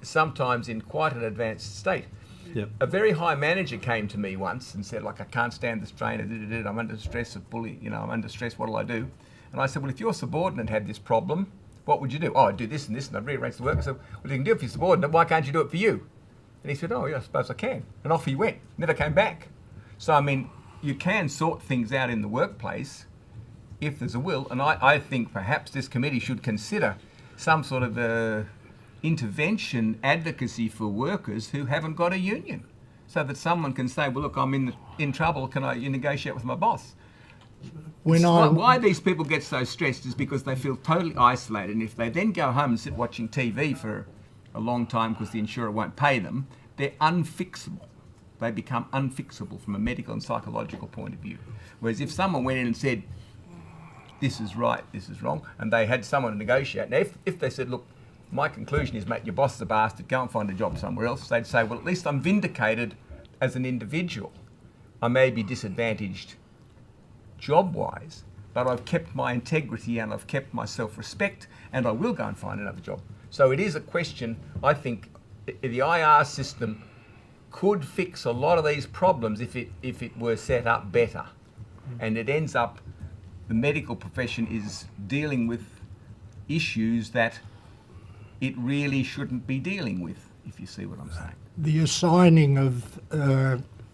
sometimes in quite an advanced state. Yep. A very high manager came to me once and said, like, I can't stand the strain, I'm under stress of bullying, I'm under stress, what'll I do? And I said, well, if your subordinate had this problem, what would you do? Oh, I'd do this and this, and I'd rearrange the work. I said, well, you can do it for your subordinate, why can't you do it for you? And he said, oh, yeah, I suppose I can. And off he went, never came back. So, I mean, you can sort things out in the workplace if there's a will, and I think perhaps this committee should consider some sort of intervention advocacy for workers who haven't got a union, so that someone can say, well, look, I'm in trouble, can I negotiate with my boss? Why these people get so stressed is because they feel totally isolated, and if they then go home and sit watching TV for a long time because the insurer won't pay them, they're unfixable. They become unfixable from a medical and psychological point of view. Whereas if someone went in and said, this is right, this is wrong, and they had someone to negotiate. Now, if they said, look, my conclusion is, mate, your boss is a bastard, go and find a job somewhere else, they'd say, well, at least I'm vindicated as an individual. I may be disadvantaged job-wise, but I've kept my integrity and I've kept my self-respect, and I will go and find another job. So it is a question, I think, the IR system could fix a lot of these problems if it were set up better. And it ends up, the medical profession is dealing with issues that it really shouldn't be dealing with, if you see what I'm saying. The assigning of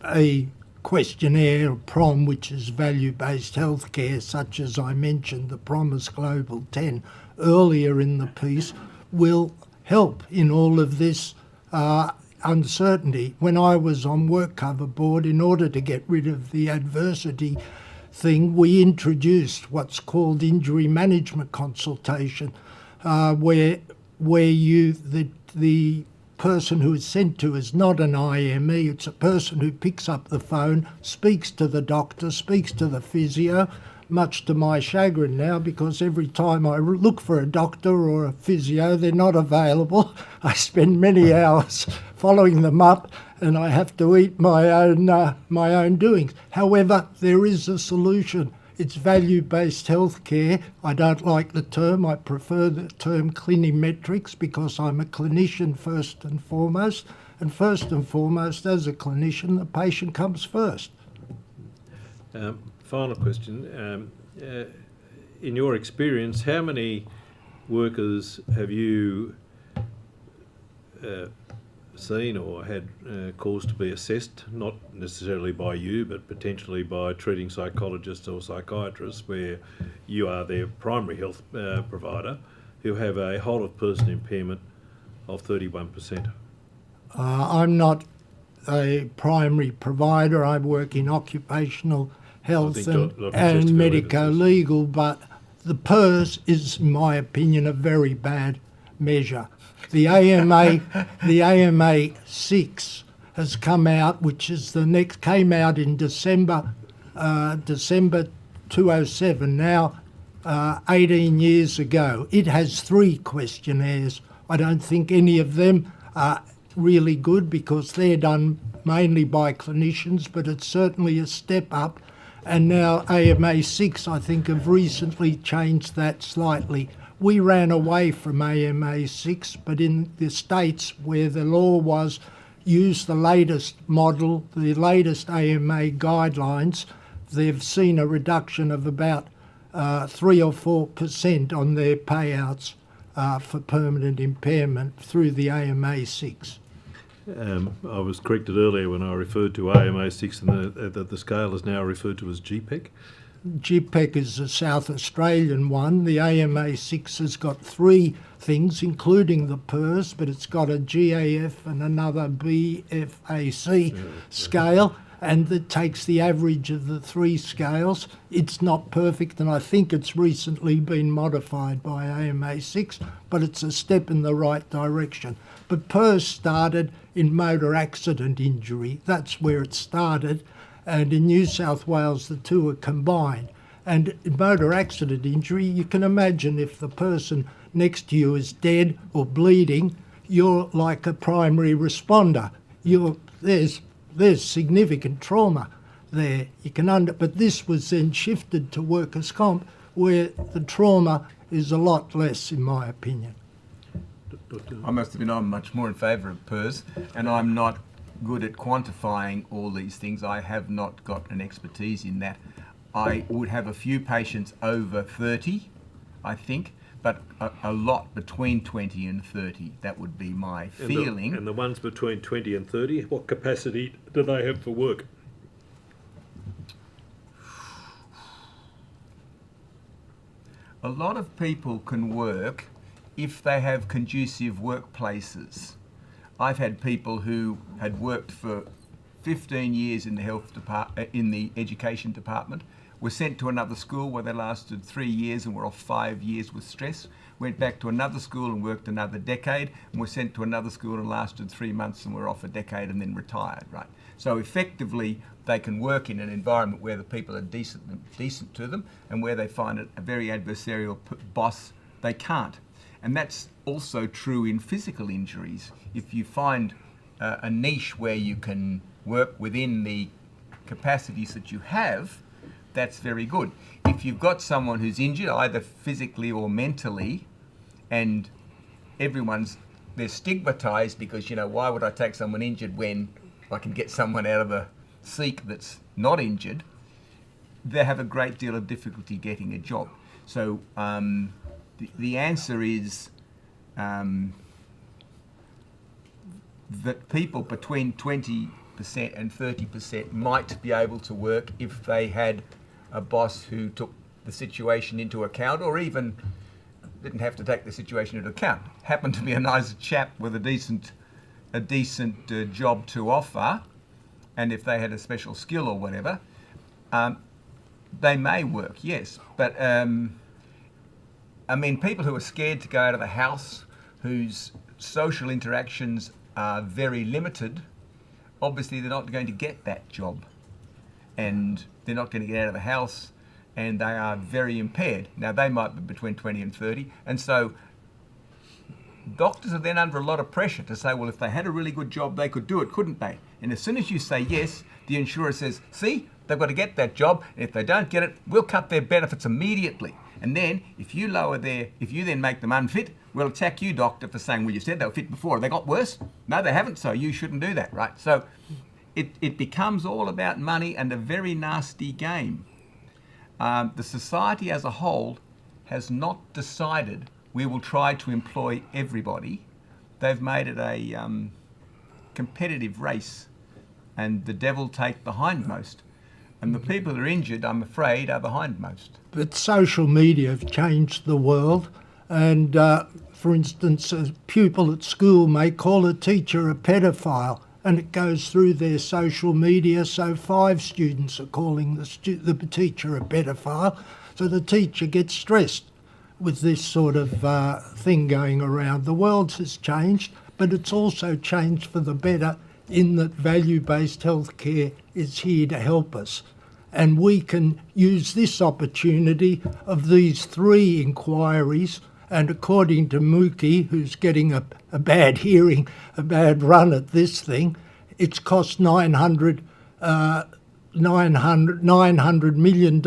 a questionnaire, a PROM, which is value-based healthcare, such as I mentioned, the Promise Global 10 earlier in the piece, will help in all of this uncertainty. When I was on Work Cover Board, in order to get rid of the adversity thing, we introduced what's called injury management consultation, where the person who is sent to is not an IME, it's a person who picks up the phone, speaks to the doctor, speaks to the physio, much to my chagrin now, because every time I look for a doctor or a physio, they're not available. I spend many hours following them up, and I have to eat my own doings. However, there is a solution. It's value-based healthcare. I don't like the term. I prefer the term clinimetrics because I'm a clinician first and foremost. And first and foremost, as a clinician, the patient comes first. Final question. In your experience, how many workers have you seen or had cause to be assessed, not necessarily by you, but potentially by treating psychologists or psychiatrists, where you are their primary health provider, who have a whole of person impairment of 31%? I'm not a primary provider. I work in occupational health and medico-legal, but the PERS is, in my opinion, a very bad measure. The AMA 6 has come out, which is came out in December December 2007, now 18 years ago. It has 3 questionnaires. I don't think any of them are really good because they're done mainly by clinicians, but it's certainly a step up. And now AMA 6, I think, have recently changed that slightly. We ran away from AMA 6, but in the states where the law was use the latest model, the latest AMA guidelines, they've seen a reduction of about 3 or 4% on their payouts for permanent impairment through the AMA 6. I was corrected earlier when I referred to AMA 6 and that the scale is now referred to as GPEC. GPEC is a South Australian one. The AMA 6 has got 3 things, including the PERS, but it's got a GAF and another BFAC scale, and that takes the average of the 3 scales. It's not perfect, and I think it's recently been modified by AMA 6, but it's a step in the right direction. But PERS started in motor accident injury. That's where it started. And in New South Wales, the 2 are combined. And in motor accident injury, you can imagine if the person next to you is dead or bleeding, you're like a primary responder. There's significant trauma there. But this was then shifted to workers' comp, where the trauma is a lot less, in my opinion. I must admit I'm much more in favour of PERS, and I'm not good at quantifying all these things. I have not got an expertise in that. I would have a few patients over 30, I think, but a lot between 20 and 30. That would be my feeling. And the ones between 20 and 30, what capacity do they have for work? A lot of people can work if they have conducive workplaces. I've had people who had worked for 15 years in the education department, were sent to another school where they lasted 3 years and were off 5 years with stress, went back to another school and worked another decade, and were sent to another school and lasted 3 months and were off a decade and then retired, right? So effectively, they can work in an environment where the people are decent to them, and where they find it a very adversarial boss, they can't. And that's also true in physical injuries. If you find a niche where you can work within the capacities that you have, that's very good. If you've got someone who's injured, either physically or mentally, and they're stigmatised because, why would I take someone injured when I can get someone out of the Sikh that's not injured, they have a great deal of difficulty getting a job. So the answer is that people between 20% and 30% might be able to work if they had a boss who took the situation into account, or even didn't have to take the situation into account, happened to be a nice chap with a decent job to offer, and if they had a special skill or whatever, they may work, yes. But people who are scared to go out of the house, whose social interactions are very limited, obviously they're not going to get that job, and they're not going to get out of the house, and they are very impaired. Now, they might be between 20 and 30, and so doctors are then under a lot of pressure to say, well, if they had a really good job, they could do it, couldn't they? And as soon as you say yes, the insurer says, see, they've got to get that job, and if they don't get it, we'll cut their benefits immediately. And then, if you then make them unfit, we'll attack you, doctor, for saying, well, you said they were fit before. Have they got worse? No, they haven't, so you shouldn't do that, right? So it becomes all about money and a very nasty game. The society as a whole has not decided we will try to employ everybody. They've made it a competitive race, and the devil take the hindmost. And the people that are injured, I'm afraid, are the hindmost. But social media have changed the world, and for instance, a pupil at school may call a teacher a pedophile, and it goes through their social media, so 5 students are calling the teacher a pedophile, so the teacher gets stressed with this sort of thing going around. The world has changed, but it's also changed for the better in that value-based healthcare is here to help us. and we can use this opportunity of these 3 inquiries. And according to Mookie, who's getting a bad hearing, a bad run at this thing, it's cost $900 million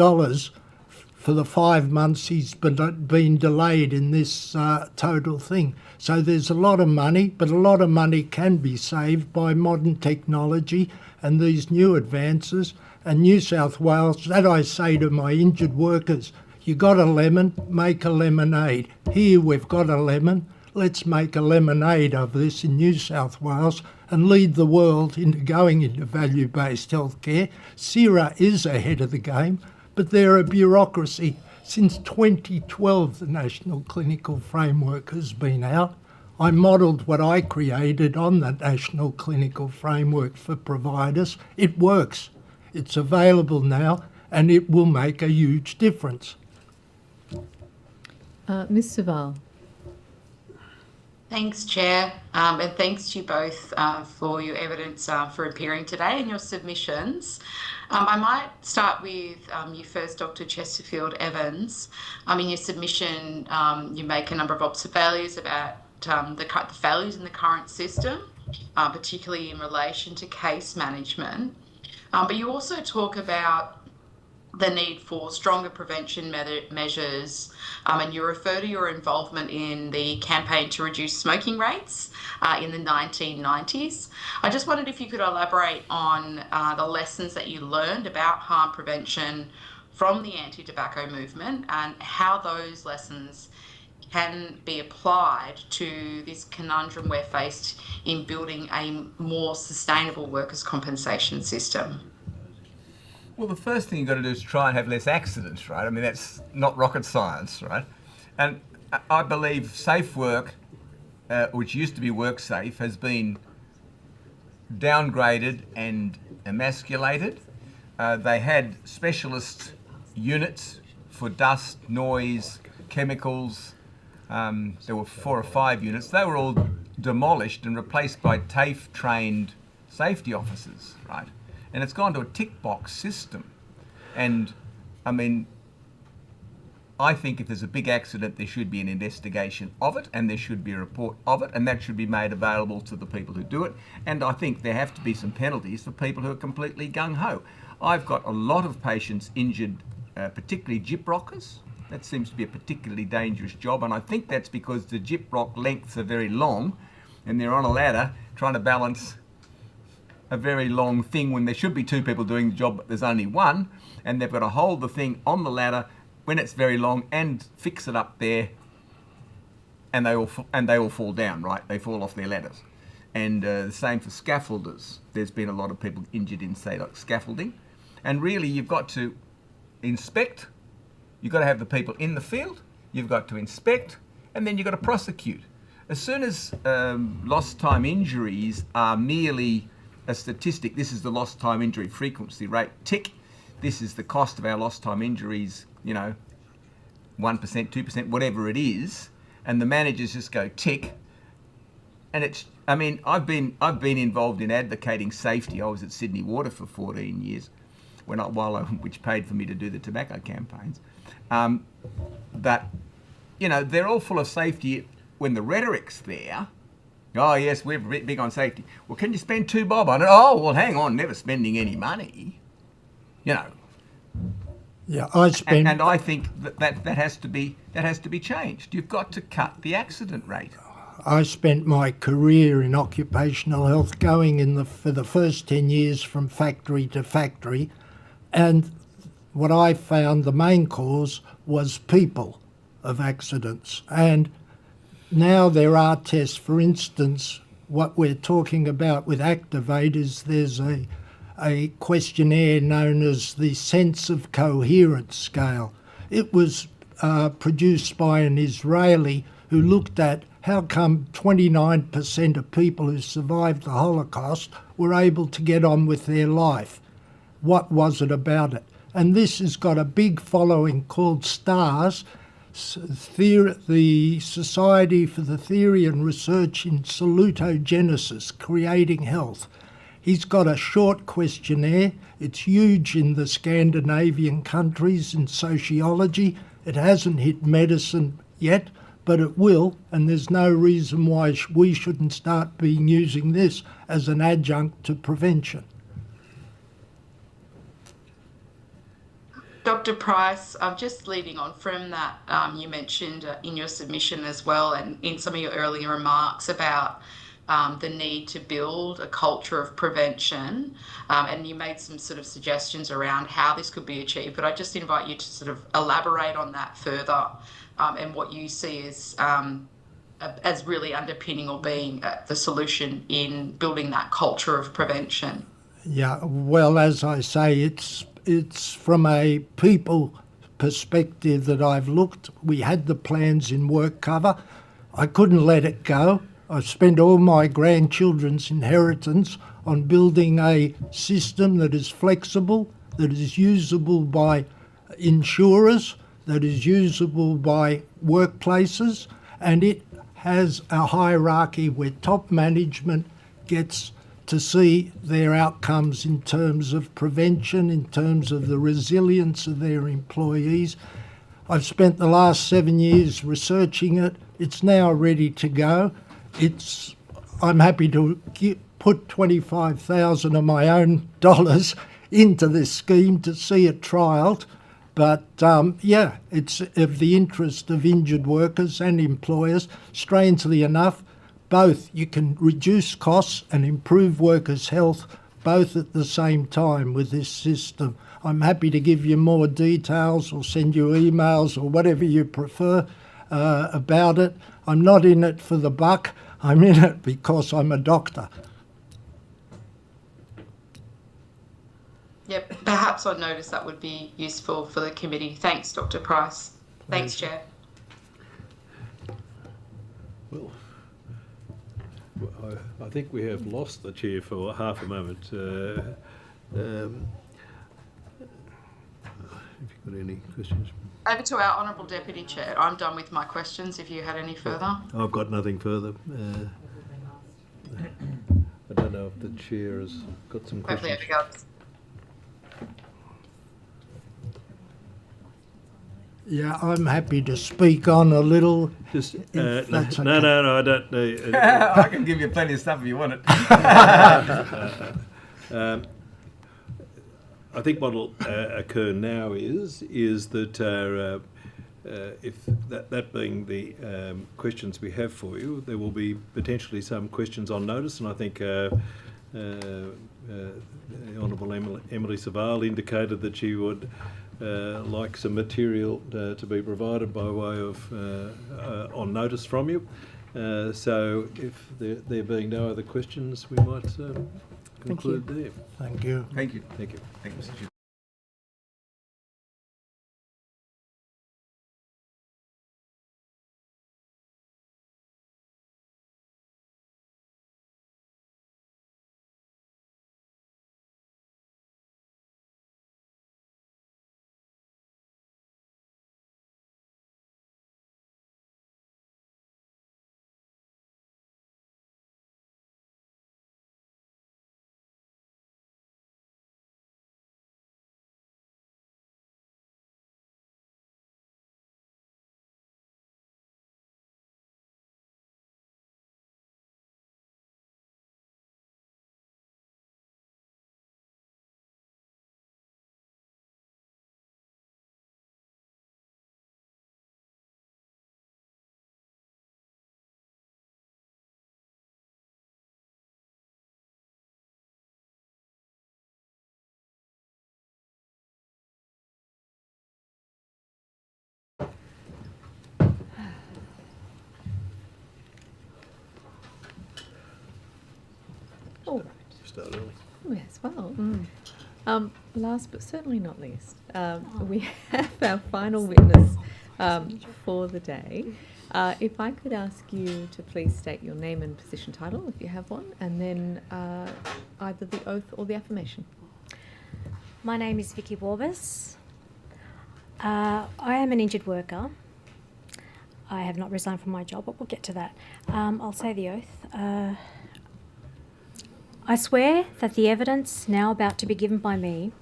for the 5 months he's been delayed in this total thing. So there's a lot of money, but a lot of money can be saved by modern technology and these new advances. And New South Wales, that I say to my injured workers, you got a lemon, make a lemonade. Here we've got a lemon, let's make a lemonade of this in New South Wales and lead the world into going into value-based healthcare. CIRA is ahead of the game, but they're a bureaucracy. Since 2012, the National Clinical Framework has been out. I modelled what I created on the National Clinical Framework for providers. It works. It's available now, and it will make a huge difference. Ms. Saval. Thanks, Chair, and thanks to you both for your evidence for appearing today and your submissions. I might start with you first, Dr. Chesterfield-Evans. In your submission, you make a number of observations about the failures in the current system, particularly in relation to case management. But you also talk about the need for stronger prevention measures, and you refer to your involvement in the campaign to reduce smoking rates in the 1990s. I just wondered if you could elaborate on the lessons that you learned about harm prevention from the anti-tobacco movement and how those lessons can be applied to this conundrum we're faced in building a more sustainable workers' compensation system. Well, the first thing you've got to do is try and have less accidents, right? I mean, that's not rocket science, right? And I believe Safe Work, which used to be WorkSafe, has been downgraded and emasculated. They had specialist units for dust, noise, chemicals. There were 4 or 5 units. They were all demolished and replaced by TAFE-trained safety officers, right? And it's gone to a tick box system. And I mean, I think if there's a big accident, there should be an investigation of it and there should be a report of it, and that should be made available to the people who do it. And I think there have to be some penalties for people who are completely gung-ho. I've got a lot of patients injured, particularly gyp rockers. That seems to be a particularly dangerous job, and I think that's because the gyp rock lengths are very long and they're on a ladder trying to balance a very long thing when there should be 2 people doing the job, but there's only one, and they've got to hold the thing on the ladder when it's very long and fix it up there, and they all fall down, right? They fall off their ladders. And the same for scaffolders. There's been a lot of people injured in, say, like scaffolding. And really, you've got to inspect, you've got to have the people in the field, you've got to inspect, and then you've got to prosecute. As soon as lost time injuries are merely a statistic, this is the lost time injury frequency rate, tick, this is the cost of our lost time injuries, 1%, 2%, whatever it is, and the managers just go tick. And it's, I mean, I've been involved in advocating safety. I was at Sydney Water for 14 years, which paid for me to do the tobacco campaigns. But, they're all full of safety when the rhetoric's there. Oh, yes, we're big on safety. Well, can you spend 2 bob on it? Oh, well, hang on, never spending any money. Yeah, I spend... And I think that has to be changed. You've got to cut the accident rate. I spent my career in occupational health going for the first 10 years from factory to factory, and what I found the main cause was people of accidents. And now there are tests. For instance, what we're talking about with Activate is there's a questionnaire known as the Sense of Coherence Scale. It was produced by an Israeli who looked at how come 29% of people who survived the Holocaust were able to get on with their life. What was it about it? And this has got a big following called STARS, the Society for the Theory and Research in Salutogenesis, Creating Health. He's got a short questionnaire. It's huge in the Scandinavian countries in sociology. It hasn't hit medicine yet, but it will, and there's no reason why we shouldn't start using this as an adjunct to prevention. Dr. Price, just leading on from that, you mentioned in your submission as well and in some of your earlier remarks about the need to build a culture of prevention, and you made some sort of suggestions around how this could be achieved, but I just invite you to sort of elaborate on that further and what you see as really underpinning or being the solution in building that culture of prevention. Yeah, well, as I say, it's from a people perspective that I've looked. We had the plans in work cover. I couldn't let it go. I've spent all my grandchildren's inheritance on building a system that is flexible, that is usable by insurers, that is usable by workplaces, and it has a hierarchy where top management gets to see their outcomes in terms of prevention, in terms of the resilience of their employees. I've spent the last 7 years researching it. It's now ready to go. I'm happy to put 25,000 of my own dollars into this scheme to see it trialled. But yeah, it's of the interest of injured workers and employers. Strangely enough, both you can reduce costs and improve workers' health both at the same time with this system. I'm happy to give you more details or send you emails or whatever you prefer about it. I'm not in it for the buck. I'm in it because I'm a doctor. Yep, perhaps I'd notice that would be useful for the committee. Thanks, Dr. Price. Thanks, Chair. Well, I think we have lost the chair for half a moment. Have you got any questions? Over to our Honourable Deputy Chair. I'm done with my questions if you had any further. I've got nothing further. I don't know if the chair has got some questions. Yeah, I'm happy to speak on a little. Just no, I don't know. I can give you plenty of stuff if you want it. I think what will occur now is that if that being the questions we have for you, there will be potentially some questions on notice, and I think Honourable Emily Savale indicated that she would like some material to be provided by way of on notice from you. So if there being no other questions, we might conclude there. Thank you. Thank you. Thank you. Thank you, Mr. Chair. All right. Start early. Yes, well. Last but certainly not least, we have our final witness for the day. If I could ask you to please state your name and position title, if you have one, and then either the oath or the affirmation. My name is Vicky Warbus. I am an injured worker. I have not resigned from my job, but we'll get to that. I'll say the oath. I swear that the evidence now about to be given by me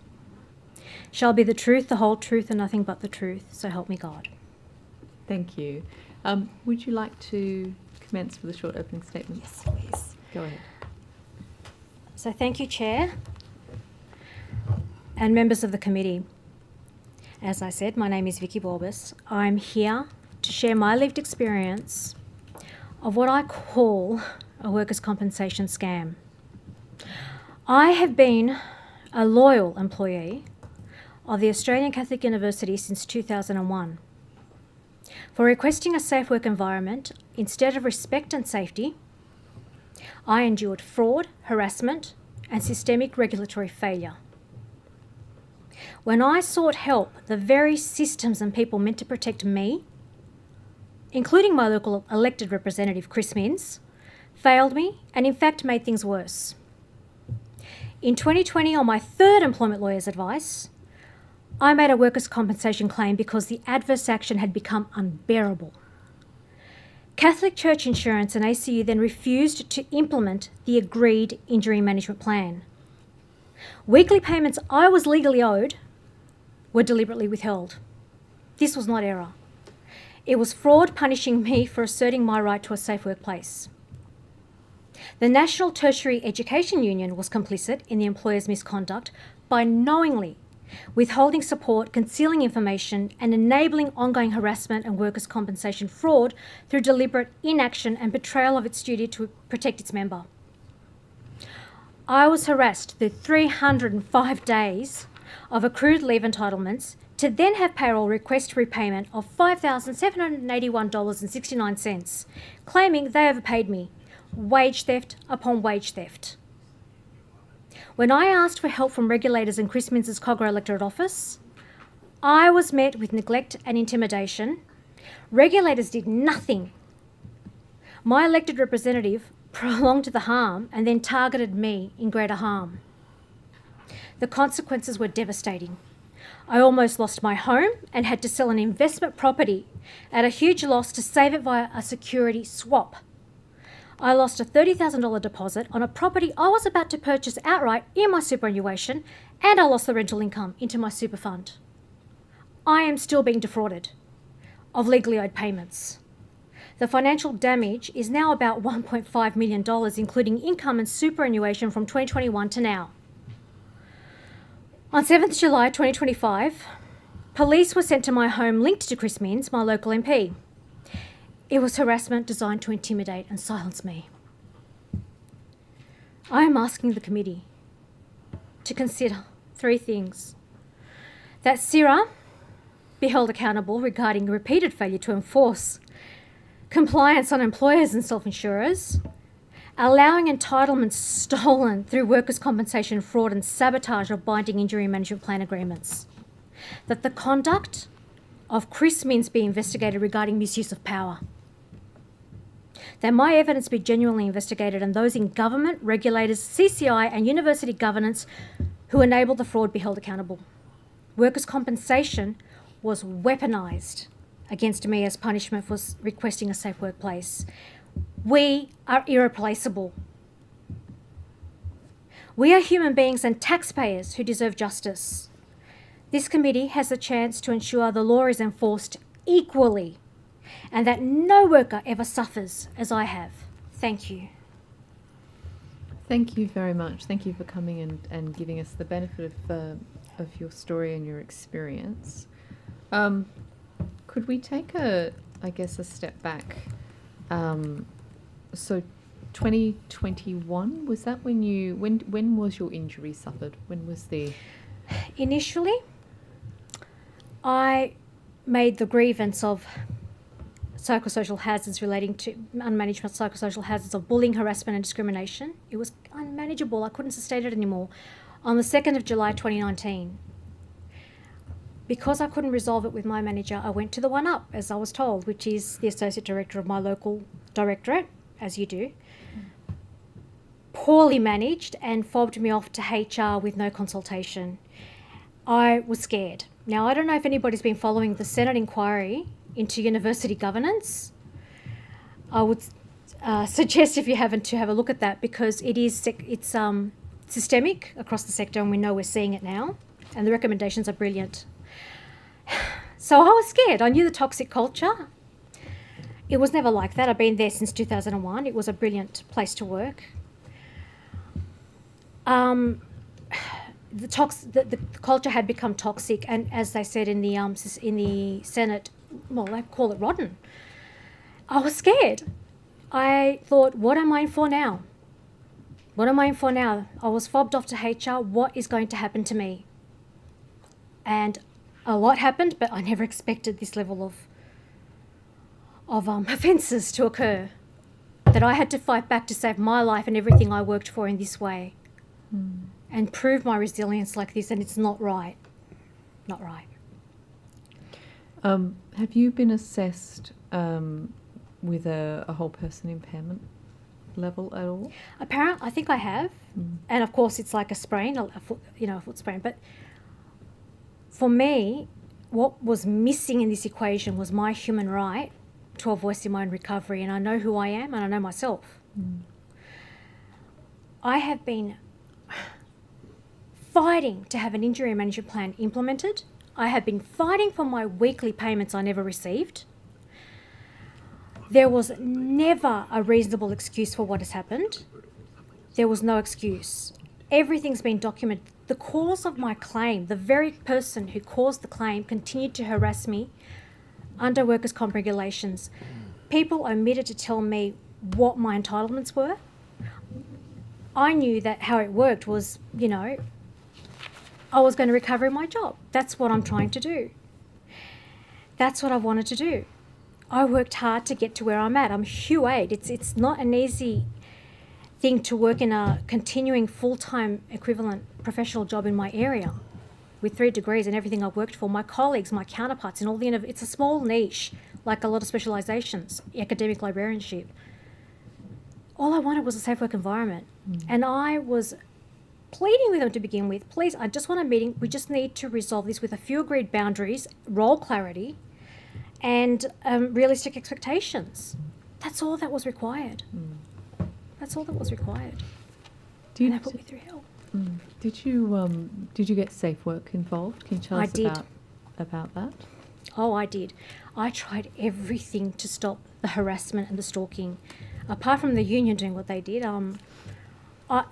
shall be the truth, the whole truth, and nothing but the truth, so help me God. Thank you. Would you like to commence with a short opening statement? Yes, please. Go ahead. So thank you, Chair, and members of the committee. As I said, my name is Vicky Borbis. I'm here to share my lived experience of what I call a workers' compensation scam. I have been a loyal employee of the Australian Catholic University since 2001. For requesting a safe work environment instead of respect and safety, I endured fraud, harassment, and systemic regulatory failure. When I sought help, the very systems and people meant to protect me, including my local elected representative, Chris Minns, failed me and in fact made things worse. In 2020, on my third employment lawyer's advice, I made a workers' compensation claim because the adverse action had become unbearable. Catholic Church Insurance and ACU then refused to implement the agreed injury management plan. Weekly payments I was legally owed were deliberately withheld. This was not error. It was fraud punishing me for asserting my right to a safe workplace. The National Tertiary Education Union was complicit in the employer's misconduct by knowingly withholding support, concealing information, and enabling ongoing harassment and workers' compensation fraud through deliberate inaction and betrayal of its duty to protect its member. I was harassed through 305 days of accrued leave entitlements to then have payroll request repayment of $5,781.69, claiming they overpaid me. Wage theft upon wage theft. When I asked for help from regulators in Chris Minns' Cogra electorate office, I was met with neglect and intimidation. Regulators did nothing. My elected representative prolonged the harm and then targeted me in greater harm. The consequences were devastating. I almost lost my home and had to sell an investment property at a huge loss to save it via a security swap. I lost a $30,000 deposit on a property I was about to purchase outright in my superannuation, and I lost the rental income into my super fund. I am still being defrauded of legally owed payments. The financial damage is now about $1.5 million, including income and superannuation from 2021 to now. On 7th July 2025, police were sent to my home linked to Chris Minns, my local MP. It was harassment designed to intimidate and silence me. I am asking the committee to consider three things. That CIRA be held accountable regarding repeated failure to enforce compliance on employers and self-insurers, allowing entitlements stolen through workers' compensation fraud and sabotage of binding injury management plan agreements. That the conduct of Chris Minns be investigated regarding misuse of power. That my evidence be genuinely investigated and those in government, regulators, CCI and university governance who enabled the fraud be held accountable. Workers' compensation was weaponised against me as punishment for requesting a safe workplace. We are irreplaceable. We are human beings and taxpayers who deserve justice. This committee has the chance to ensure the law is enforced equally and that no worker ever suffers as I have. Thank you. Thank you very much. Thank you for coming and giving us the benefit of your story and your experience. Could we take a step back? So 2021, was that when was your injury suffered? When was the... Initially, I made the grievance of psychosocial hazards relating to unmanaged psychosocial hazards of bullying, harassment and discrimination. It was unmanageable. I couldn't sustain it anymore. On the 2nd of July 2019, because I couldn't resolve it with my manager, I went to the one up, as I was told, which is the Associate Director of my local directorate, as you do. Poorly managed and fobbed me off to HR with no consultation. I was scared. Now, I don't know if anybody's been following the Senate inquiry into university governance. suggest, if you haven't, to have a look at that, because it's systemic across the sector, and we know we're seeing it now, and the recommendations are brilliant. So I was scared. I knew the toxic culture. It was never like that. I've been there since 2001. It was a brilliant place to work. The culture had become toxic, and as they said in the Senate, well, they call it rotten. I was scared. I thought, what am I in for now? What am I in for now? I was fobbed off to HR. What is going to happen to me? And a lot happened, but I never expected this level of offences to occur, that I had to fight back to save my life and everything I worked for in this way, and prove my resilience like this, and it's not right. Not right. Have you been assessed with a whole person impairment level at all? Apparently, I think I have, and of course it's like a sprain, a foot sprain. But for me, what was missing in this equation was my human right to a voice in my own recovery, and I know who I am and I know myself. I have been fighting to have an injury management plan implemented. I have been fighting for my weekly payments I never received. There was never a reasonable excuse for what has happened. There was no excuse. Everything's been documented. The cause of my claim, the very person who caused the claim, continued to harass me under workers' comp regulations. People omitted to tell me what my entitlements were. I knew that how it worked was, I was going to recover in my job. That's what I'm trying to do. That's what I wanted to do. I worked hard to get to where I'm at. I'm HUA'd. It's not an easy thing to work in a continuing full-time equivalent professional job in my area with 3 degrees and everything I've worked for. My colleagues, my counterparts, and all it's a small niche, like a lot of specialisations, academic librarianship. All I wanted was a safe work environment. And I was pleading with them to begin with, please, I just want a meeting. We just need to resolve this with a few agreed boundaries, role clarity, and realistic expectations. That's all that was required. That's all that was required. And that put me through hell. Did you get Safe Work involved? Can you tell us about that? Oh, I did. I tried everything to stop the harassment and the stalking. Apart from the union doing what they did,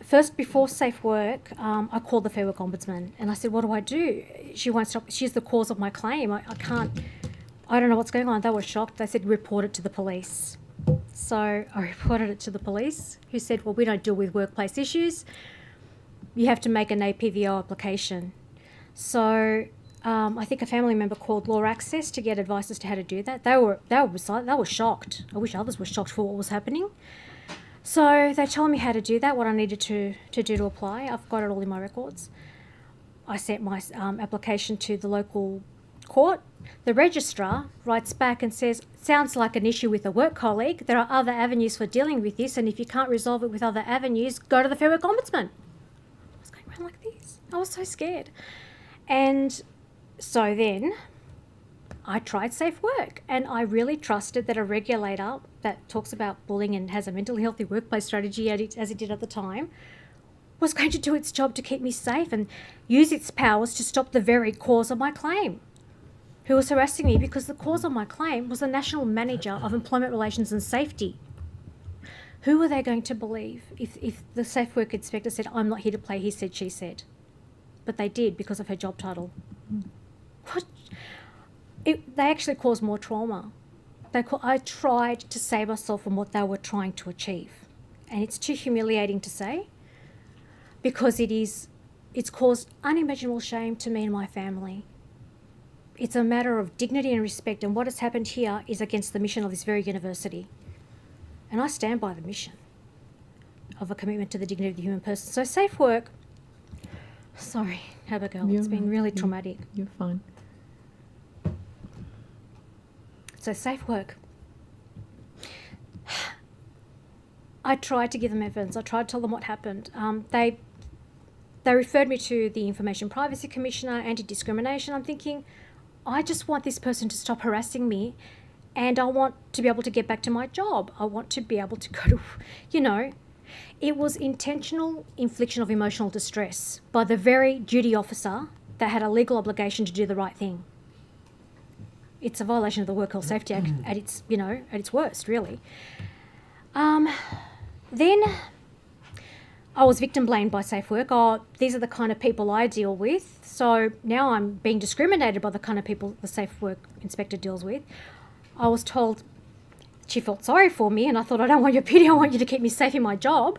first, before Safe Work, I called the Fair Work Ombudsman and I said, what do I do? She won't stop. She's the cause of my claim. I can't, I don't know what's going on. They were shocked. They said, report it to the police. So I reported it to the police, who said, well, we don't deal with workplace issues. You have to make an APVO application. So I think a family member called Law Access to get advice as to how to do that. They were shocked. I wish others were shocked for what was happening. So they told me how to do that, what I needed to do to apply. I've got it all in my records. I sent my application to the local court. The registrar writes back and says, sounds like an issue with a work colleague. There are other avenues for dealing with this, and if you can't resolve it with other avenues, go to the Fair Work Ombudsman. I was going around like this. I was so scared. And so then I tried Safe Work, and I really trusted that a regulator that talks about bullying and has a mentally healthy workplace strategy as it did at the time was going to do its job to keep me safe and use its powers to stop the very cause of my claim, who was harassing me, because the cause of my claim was the National Manager of Employment Relations and Safety. Who were they going to believe if the Safe Work inspector said, I'm not here to play he said, she said? But they did, because of her job title. They actually caused more trauma. I tried to save myself from what they were trying to achieve. And it's too humiliating to say, because it's caused unimaginable shame to me and my family. It's a matter of dignity and respect, and what has happened here is against the mission of this very university. And I stand by the mission of a commitment to the dignity of the human person. So Safe Work, sorry, Abigail, it's been really traumatic. You're fine. So Safe Work, I tried to give them evidence. I tried to tell them what happened. They referred me to the Information Privacy Commissioner, Anti-Discrimination. I'm thinking, I just want this person to stop harassing me And I want to be able to get back to my job. I want to be able to go to, you know. It was intentional infliction of emotional distress by the very duty officer that had a legal obligation to do the right thing. It's a violation of the Work Health Safety Act at its, you know, at its worst, really. Then I was victim blamed by Safe Work. Oh, these are the kind of people I deal with. So now I'm being discriminated by the kind of people the Safe Work inspector deals with. I was told she felt sorry for me, and I thought, I don't want your pity, I want you to keep me safe in my job.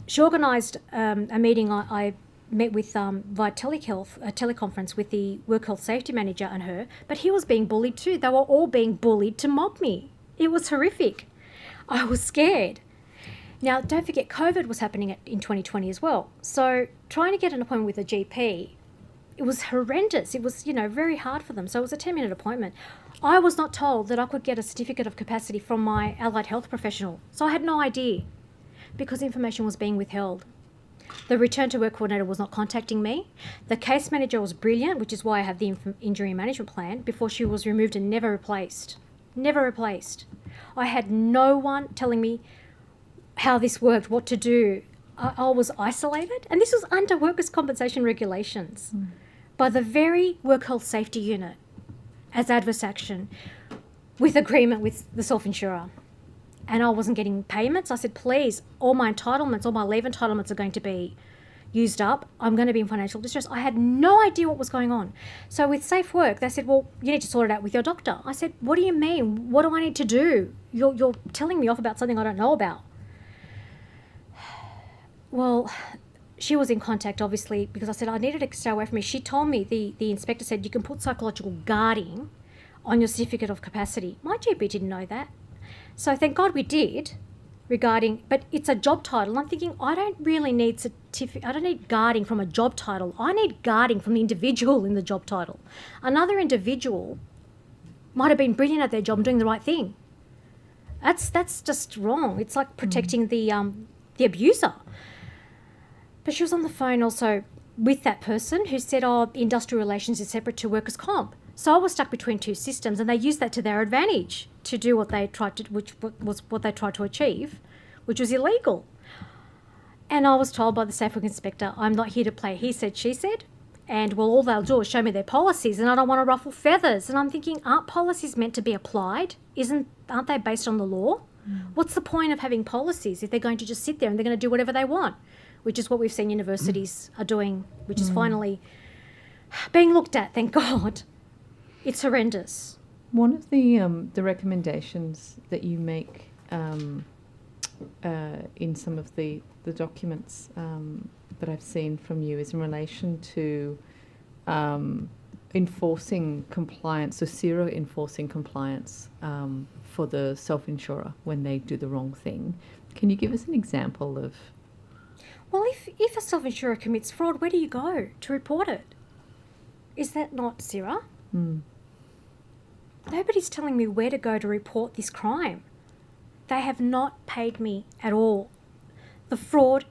She organised a meeting. I met with via telehealth, a teleconference with the Work Health Safety Manager and her, but he was being bullied too. They were all being bullied to mob me. It was horrific. I was scared. Now, don't forget, COVID was happening in 2020 as well. So trying to get an appointment with a GP, it was horrendous. It was, you know, very hard for them. So it was a 10-minute appointment. I was not told that I could get a certificate of capacity from my allied health professional. So I had no idea because information was being withheld. The return to work coordinator was not contacting me. The case manager was brilliant, which is why I have the injury management plan, before she was removed and never replaced. Never replaced. I had no one telling me how this worked, what to do. I was isolated, and this was under workers' compensation regulations by the very Work Health Safety Unit as adverse action with agreement with the self-insurer. And I wasn't getting payments. I said, please, all my entitlements, all my leave entitlements are going to be used up. I'm going to be in financial distress. I had no idea what was going on. So with Safe Work, they said, well, you need to sort it out with your doctor. I said, what do you mean? What do I need to do? You're telling me off about something I don't know about. Well, she was in contact, obviously, because I said I needed to stay away from me. She told me, the inspector said, you can put psychological guarding on your certificate of capacity. My GP didn't know that. So thank God we did but it's a job title. I'm thinking, I don't really need I don't need guarding from a job title. I need guarding from the individual in the job title. Another individual might have been brilliant at their job and doing the right thing. That's just wrong. It's like protecting the abuser. But she was on the phone also with that person who said, oh, industrial relations is separate to workers' comp. So I was stuck between two systems, and they used that to their advantage to do what they tried to, which was what they tried to achieve, which was illegal. And I was told by the Safe Work inspector, I'm not here to play he said, she said, and well, all they'll do is show me their policies, and I don't want to ruffle feathers. And I'm thinking, aren't policies meant to be applied? Aren't they based on the law? What's the point of having policies if they're going to just sit there and they're going to do whatever they want? Which is what we've seen universities are doing, which is finally being looked at, thank God. It's horrendous. One of the recommendations that you make in some of the documents that I've seen from you is in relation to enforcing compliance, so CIRA enforcing compliance for the self-insurer when they do the wrong thing. Can you give us an example of? Well, if a self-insurer commits fraud, where do you go to report it? Is that not CIRA? Nobody's telling me where to go to report this crime. They have not paid me at all. The fraud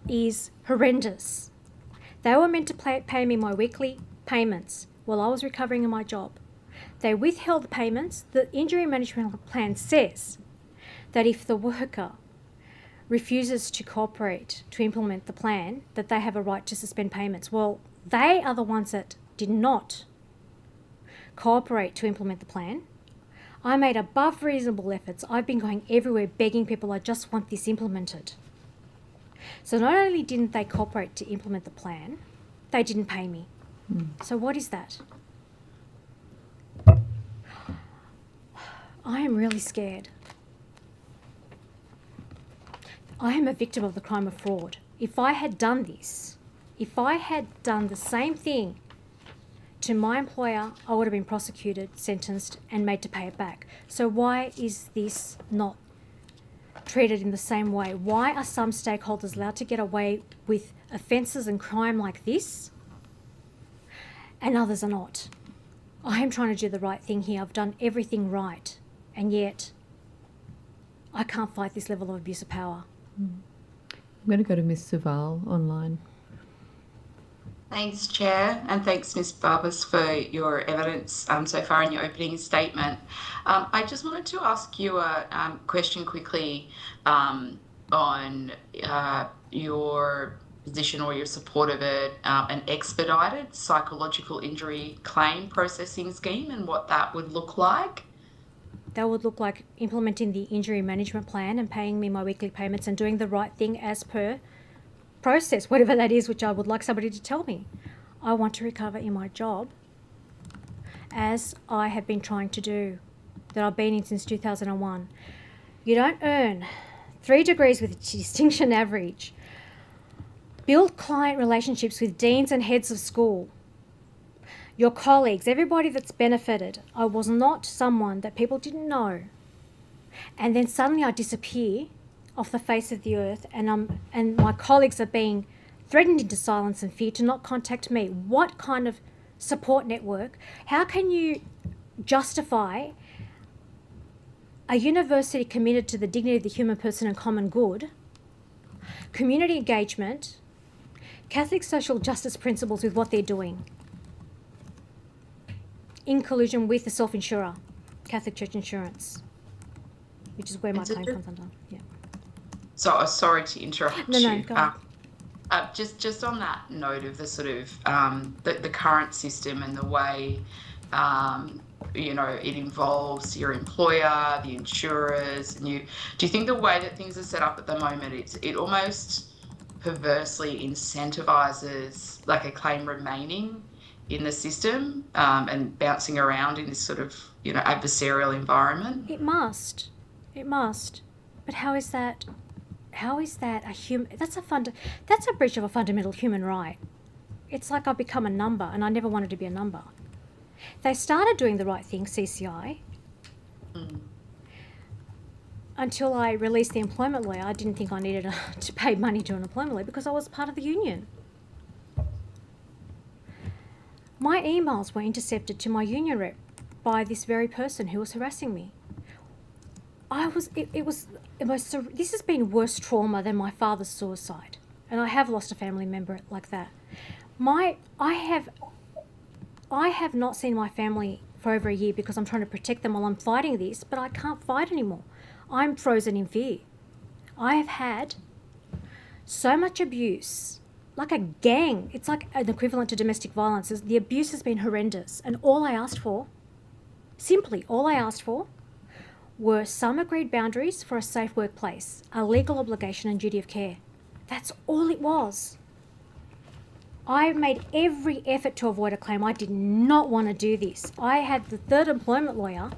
is horrendous. They were meant to pay me my weekly payments while I was recovering in my job. They withheld the payments. The injury management plan says that if the worker refuses to cooperate to implement the plan, that they have a right to suspend payments. Well, they are the ones that did not cooperate to implement the plan. I made above reasonable efforts. I've been going everywhere begging people, I just want this implemented. So not only didn't they cooperate to implement the plan, they didn't pay me. So what is that? I am really scared. I am a victim of the crime of fraud. If I had done this, if I had done the same thing to my employer, I would have been prosecuted, sentenced, and made to pay it back. So why is this not treated in the same way? Why are some stakeholders allowed to get away with offences and crime like this, and others are not? I am trying to do the right thing here. I've done everything right, and yet I can't fight this level of abuse of power. I'm going to go to Ms. Suval online. Thanks, Chair, and thanks, Ms. Barbas, for your evidence so far in your opening statement. I just wanted to ask you a question quickly on your position or your support of an expedited psychological injury claim processing scheme and what that would look like. That would look like implementing the injury management plan and paying me my weekly payments and doing the right thing as per process, whatever that is, which I would like somebody to tell me. I want to recover in my job, as I have been trying to do, that I've been in since 2001. You don't earn 3 degrees with a distinction average, build client relationships with deans and heads of school, your colleagues, everybody that's benefited. I was not someone that people didn't know. And then suddenly I disappear off the face of the earth, and my colleagues are being threatened into silence and fear to not contact me. What kind of support network? How can you justify a university committed to the dignity of the human person and common good, community engagement, Catholic social justice principles with what they're doing, in collusion with the self-insurer, Catholic Church Insurance, which is where my claim comes under. Yeah. So sorry to interrupt No, you. go on. Just on that note of the sort of the current system and the way it involves your employer, the insurers, and do you think the way that things are set up at the moment, it almost perversely incentivizes like a claim remaining in the system and bouncing around in this sort of adversarial environment? It must. But how is that a human? That's a breach of a fundamental human right. It's like I've become a number, and I never wanted to be a number. They started doing the right thing, CCI, until I released the employment lawyer. I didn't think I needed to pay money to an employment lawyer because I was part of the union. My emails were intercepted to my union rep by this very person who was harassing me. This has been worse trauma than my father's suicide, and I have lost a family member like that. I have not seen my family for over a year because I'm trying to protect them while I'm fighting this, but I can't fight anymore. I'm frozen in fear. I have had so much abuse, like a gang. It's like an equivalent to domestic violence. The abuse has been horrendous, and all I asked for, were some agreed boundaries for a safe workplace, a legal obligation and duty of care. That's all it was. I made every effort to avoid a claim. I did not want to do this. I had the third employment lawyer,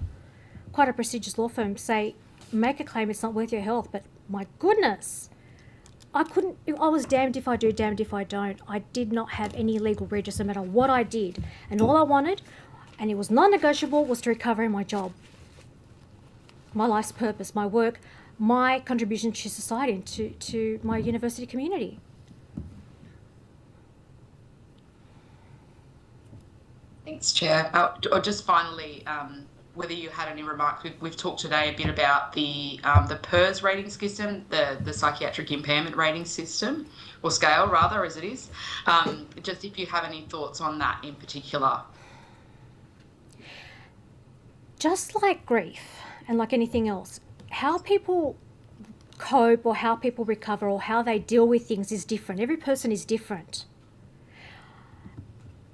quite a prestigious law firm, say, make a claim, it's not worth your health. But my goodness, I was damned if I do, damned if I don't. I did not have any legal redress no matter what I did. And all I wanted, and it was non-negotiable, was to recover in my job. My life's purpose, my work, my contribution to society and to my university community. Thanks, Chair. Or just finally, whether you had any remarks. We've talked today a bit about the PERS rating system, the psychiatric impairment rating system, or scale rather, as it is. Just if you have any thoughts on that in particular. Just like grief and like anything else, how people cope or how people recover or how they deal with things is different. Every person is different.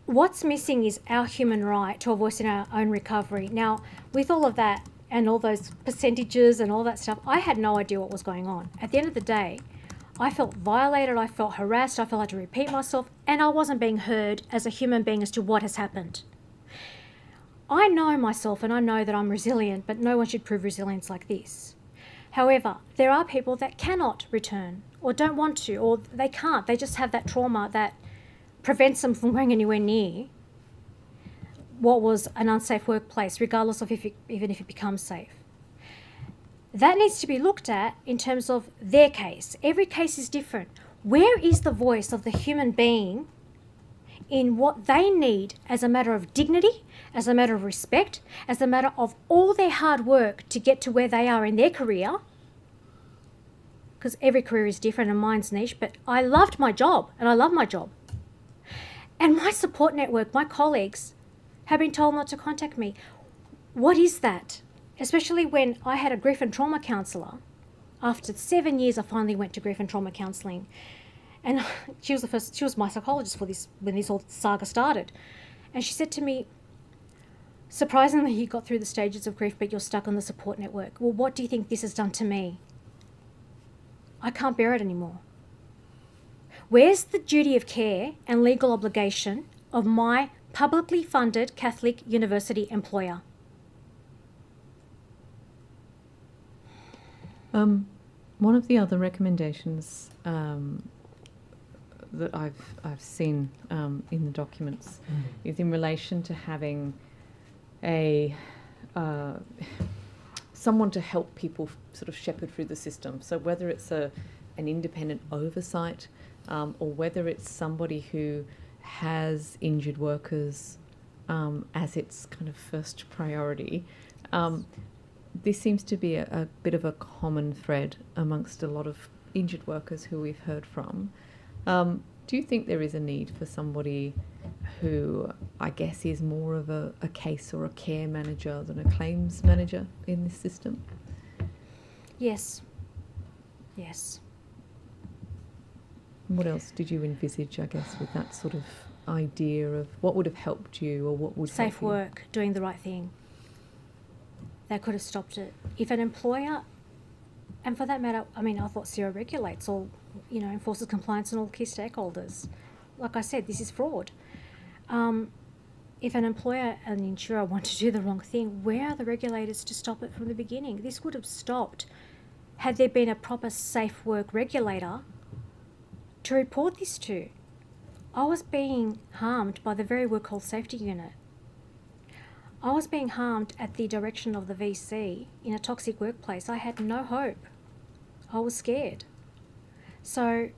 What's missing is our human right to a voice in our own recovery. Now, with all of that and all those percentages and all that stuff, I had no idea what was going on. At the end of the day, I felt violated, I felt harassed, I felt I had to repeat myself, and I wasn't being heard as a human being as to what has happened. I know myself and I know that I'm resilient, but no one should prove resilience like this. However, there are people that cannot return or don't want to, or they can't. They just have that trauma that prevents them from going anywhere near what was an unsafe workplace, regardless of even if it becomes safe. That needs to be looked at in terms of their case. Every case is different. Where is the voice of the human being in what they need as a matter of dignity, as a matter of respect, as a matter of all their hard work to get to where they are in their career? Because every career is different and mine's niche, but I loved my job and I love my job. And my support network, my colleagues, have been told not to contact me. What is that? Especially when I had a grief and trauma counsellor. After 7 years, I finally went to grief and trauma counselling. And she was my psychologist for this, when this whole saga started. And she said to me, surprisingly, you got through the stages of grief, but you're stuck on the support network. Well, what do you think this has done to me? I can't bear it anymore. Where's the duty of care and legal obligation of my publicly funded Catholic university employer? One of the other recommendations that I've seen in the documents is in relation to having a someone to help people sort of shepherd through the system. So whether it's an independent oversight or whether it's somebody who has injured workers as its kind of first priority, this seems to be a bit of a common thread amongst a lot of injured workers who we've heard from. Do you think there is a need for somebody who, I guess, is more of a case or a care manager than a claims manager in this system? Yes. Yes. What else did you envisage, I guess, with that sort of idea of what would have helped you or what would Safe help you? work, doing the right thing. That could have stopped it. If an employer, and for that matter, I mean, I thought CIRA regulates all, enforces compliance on all key stakeholders. Like I said, this is fraud. If an employer and the insurer want to do the wrong thing, where are the regulators to stop it from the beginning? This would have stopped had there been a proper safe work regulator to report this to. I was being harmed by the very work health safety unit. I was being harmed at the direction of the VC in a toxic workplace. I had no hope. I was scared. So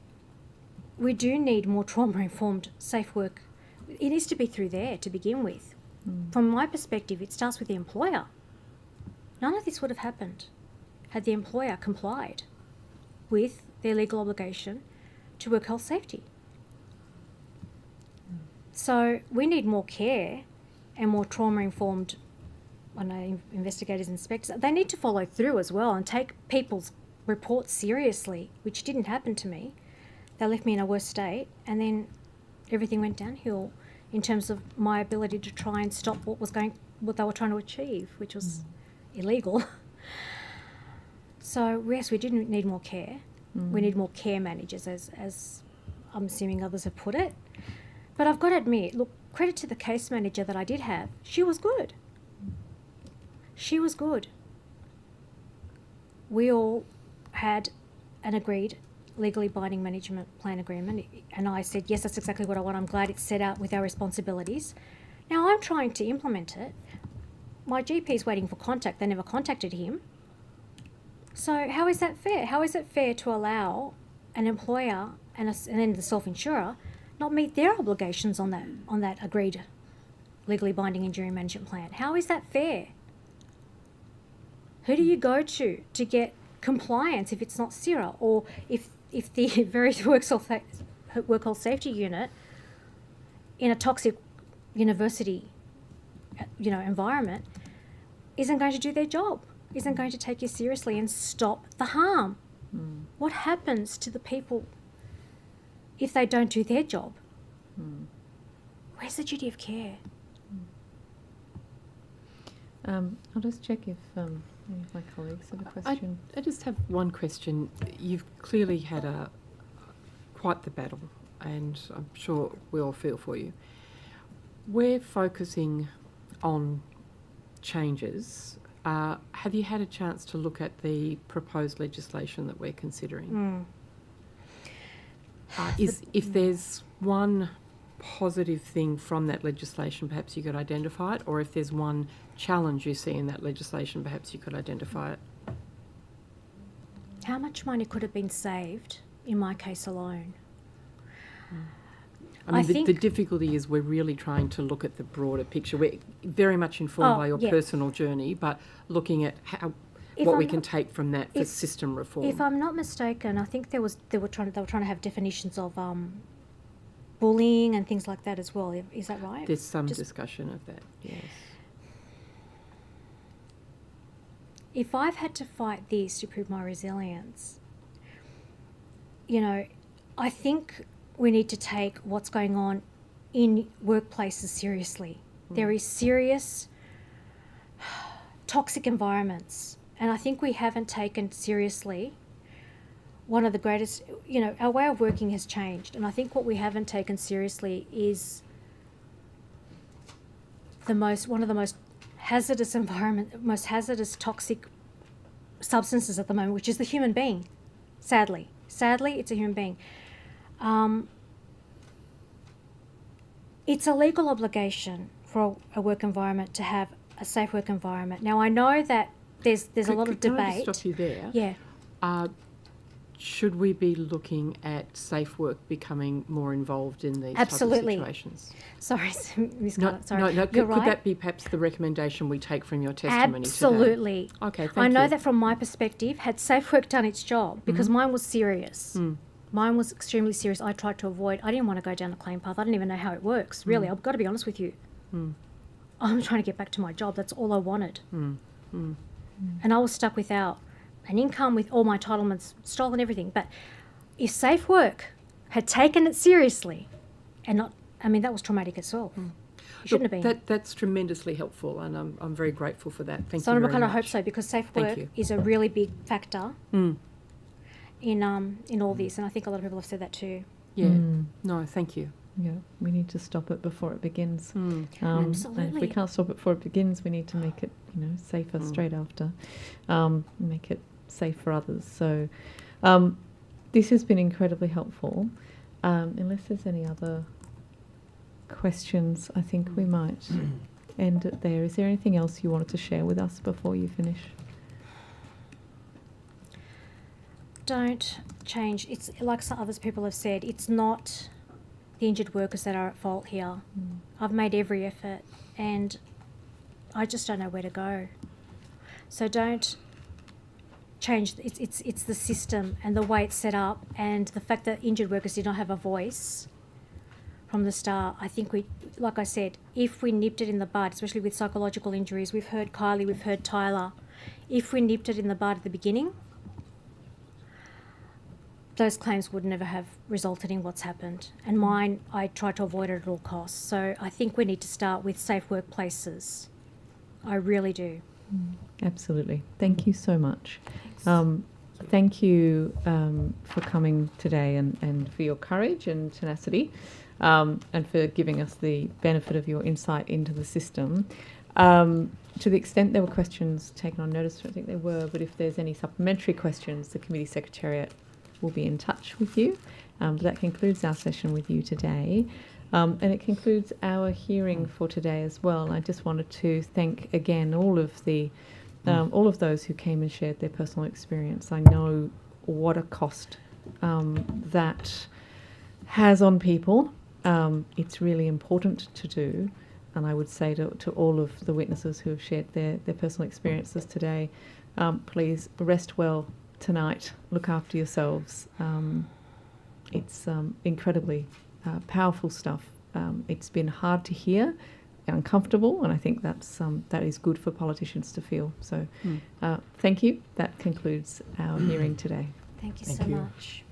we do need more trauma-informed safe work. It needs to be through there to begin with. From my perspective, it starts with the employer. None of this would have happened had the employer complied with their legal obligation to work health safety. So we need more care and more trauma-informed investigators, inspectors. They need to follow through as well and take people's reports seriously, which didn't happen to me. They left me in a worse state, and then everything went downhill in terms of my ability to try and stop what they were trying to achieve, which was illegal. So yes, we do need more care. We need more care managers, as I'm assuming others have put it. But I've got to admit, look, credit to the case manager that I did have. She was good. She was good. We all had an agreed legally binding management plan agreement, and I said, yes, that's exactly what I want. I'm glad it's set out with our responsibilities. Now I'm trying to implement it. My GP's waiting for contact. They never contacted him. So how is that fair? How is it fair to allow an employer and then the self-insurer not meet their obligations on that agreed legally binding injury management plan? How is that fair? Who do you go to get compliance if it's not CIRA, or if the very work health safety unit in a toxic university environment isn't going to do their job, isn't going to take you seriously and stop the harm? What happens to the people if they don't do their job? Where's the duty of care? I'll just check if any of my colleagues have a question. I just have one question. You've clearly had quite the battle, and I'm sure we all feel for you. We're focusing on changes. Have you had a chance to look at the proposed legislation that we're considering? If there's one positive thing from that legislation, perhaps you could identify it, or if there's one challenge you see in that legislation, perhaps you could identify it. How much money could have been saved in my case alone? I mean, the difficulty is we're really trying to look at the broader picture. We're very much informed by your personal journey, but looking at what we can take from that for system reform. If I'm not mistaken, I think they were trying to have definitions of bullying and things like that as well. Is that right? There's some discussion of that, yes. If I've had to fight this to prove my resilience, you know, I think we need to take what's going on in workplaces seriously. There is serious toxic environments, and I think we haven't taken seriously one of the greatest, you know, our way of working has changed, and I think what we haven't taken seriously is one of the most hazardous most hazardous toxic substances at the moment, which is the human being. Sadly, it's a human being. It's a legal obligation for a work environment to have a safe work environment. Now, I know that there's a lot of debate. Can I just stop you there? Yeah. Should we be looking at safe work becoming more involved in these Absolutely. types of situations? Sorry, Ms. Scarlett, sorry. No, You're could right. that be perhaps the recommendation we take from your testimony Absolutely. today? Okay, thank I know you. that from my perspective, had safe work done its job, because mine was serious. Mine was extremely serious. I tried to avoid, I didn't want to go down the claim path. I didn't even know how it works, really. I've got to be honest with you. I'm trying to get back to my job. That's all I wanted. And I was stuck without an income, with all my entitlements stolen, everything. But if safe work had taken it seriously, and not, I mean, that was traumatic itself. It shouldn't have been. That's tremendously helpful, and I'm very grateful for that. Thank So you I very kind of much. hope so, because safe Thank work you. is a really big factor in all this, and I think a lot of people have said that too. Yeah. No, thank you. Yeah, we need to stop it before it begins. And if we Absolutely. can't stop it before it begins, we need to make it, you know, safer straight after. Make it safe for others. So this has been incredibly helpful. Unless there's any other questions, I think we might end it there. Is there anything else you wanted to share with us before you finish? Don't change. It's like some others people have said, it's not the injured workers that are at fault here. I've made every effort and I just don't know where to go. So don't change. It's the system and the way it's set up, and the fact that injured workers did not have a voice from the start. I think we, like I said, if we nipped it in the bud, especially with psychological injuries, we've heard Kylie, we've heard Tyler, if we nipped it in the bud at the beginning, those claims would never have resulted in what's happened. And mine, I tried to avoid it at all costs. So I think we need to start with safe workplaces. I really do. Absolutely. Thank you so much. Thank you for coming today and for your courage and tenacity, and for giving us the benefit of your insight into the system. To the extent there were questions taken on notice, I don't think there were, but if there's any supplementary questions, the Committee Secretariat will be in touch with you. But that concludes our session with you today. And it concludes our hearing for today as well. I just wanted to thank again all of those who came and shared their personal experience. I know what a cost that has on people. It's really important to do. And I would say to all of the witnesses who have shared their personal experiences today, please rest well tonight. Look after yourselves. It's incredibly powerful stuff. It's been hard to hear, uncomfortable, and I think that is good for politicians to feel. So thank you. That concludes our hearing today. Thank you so much.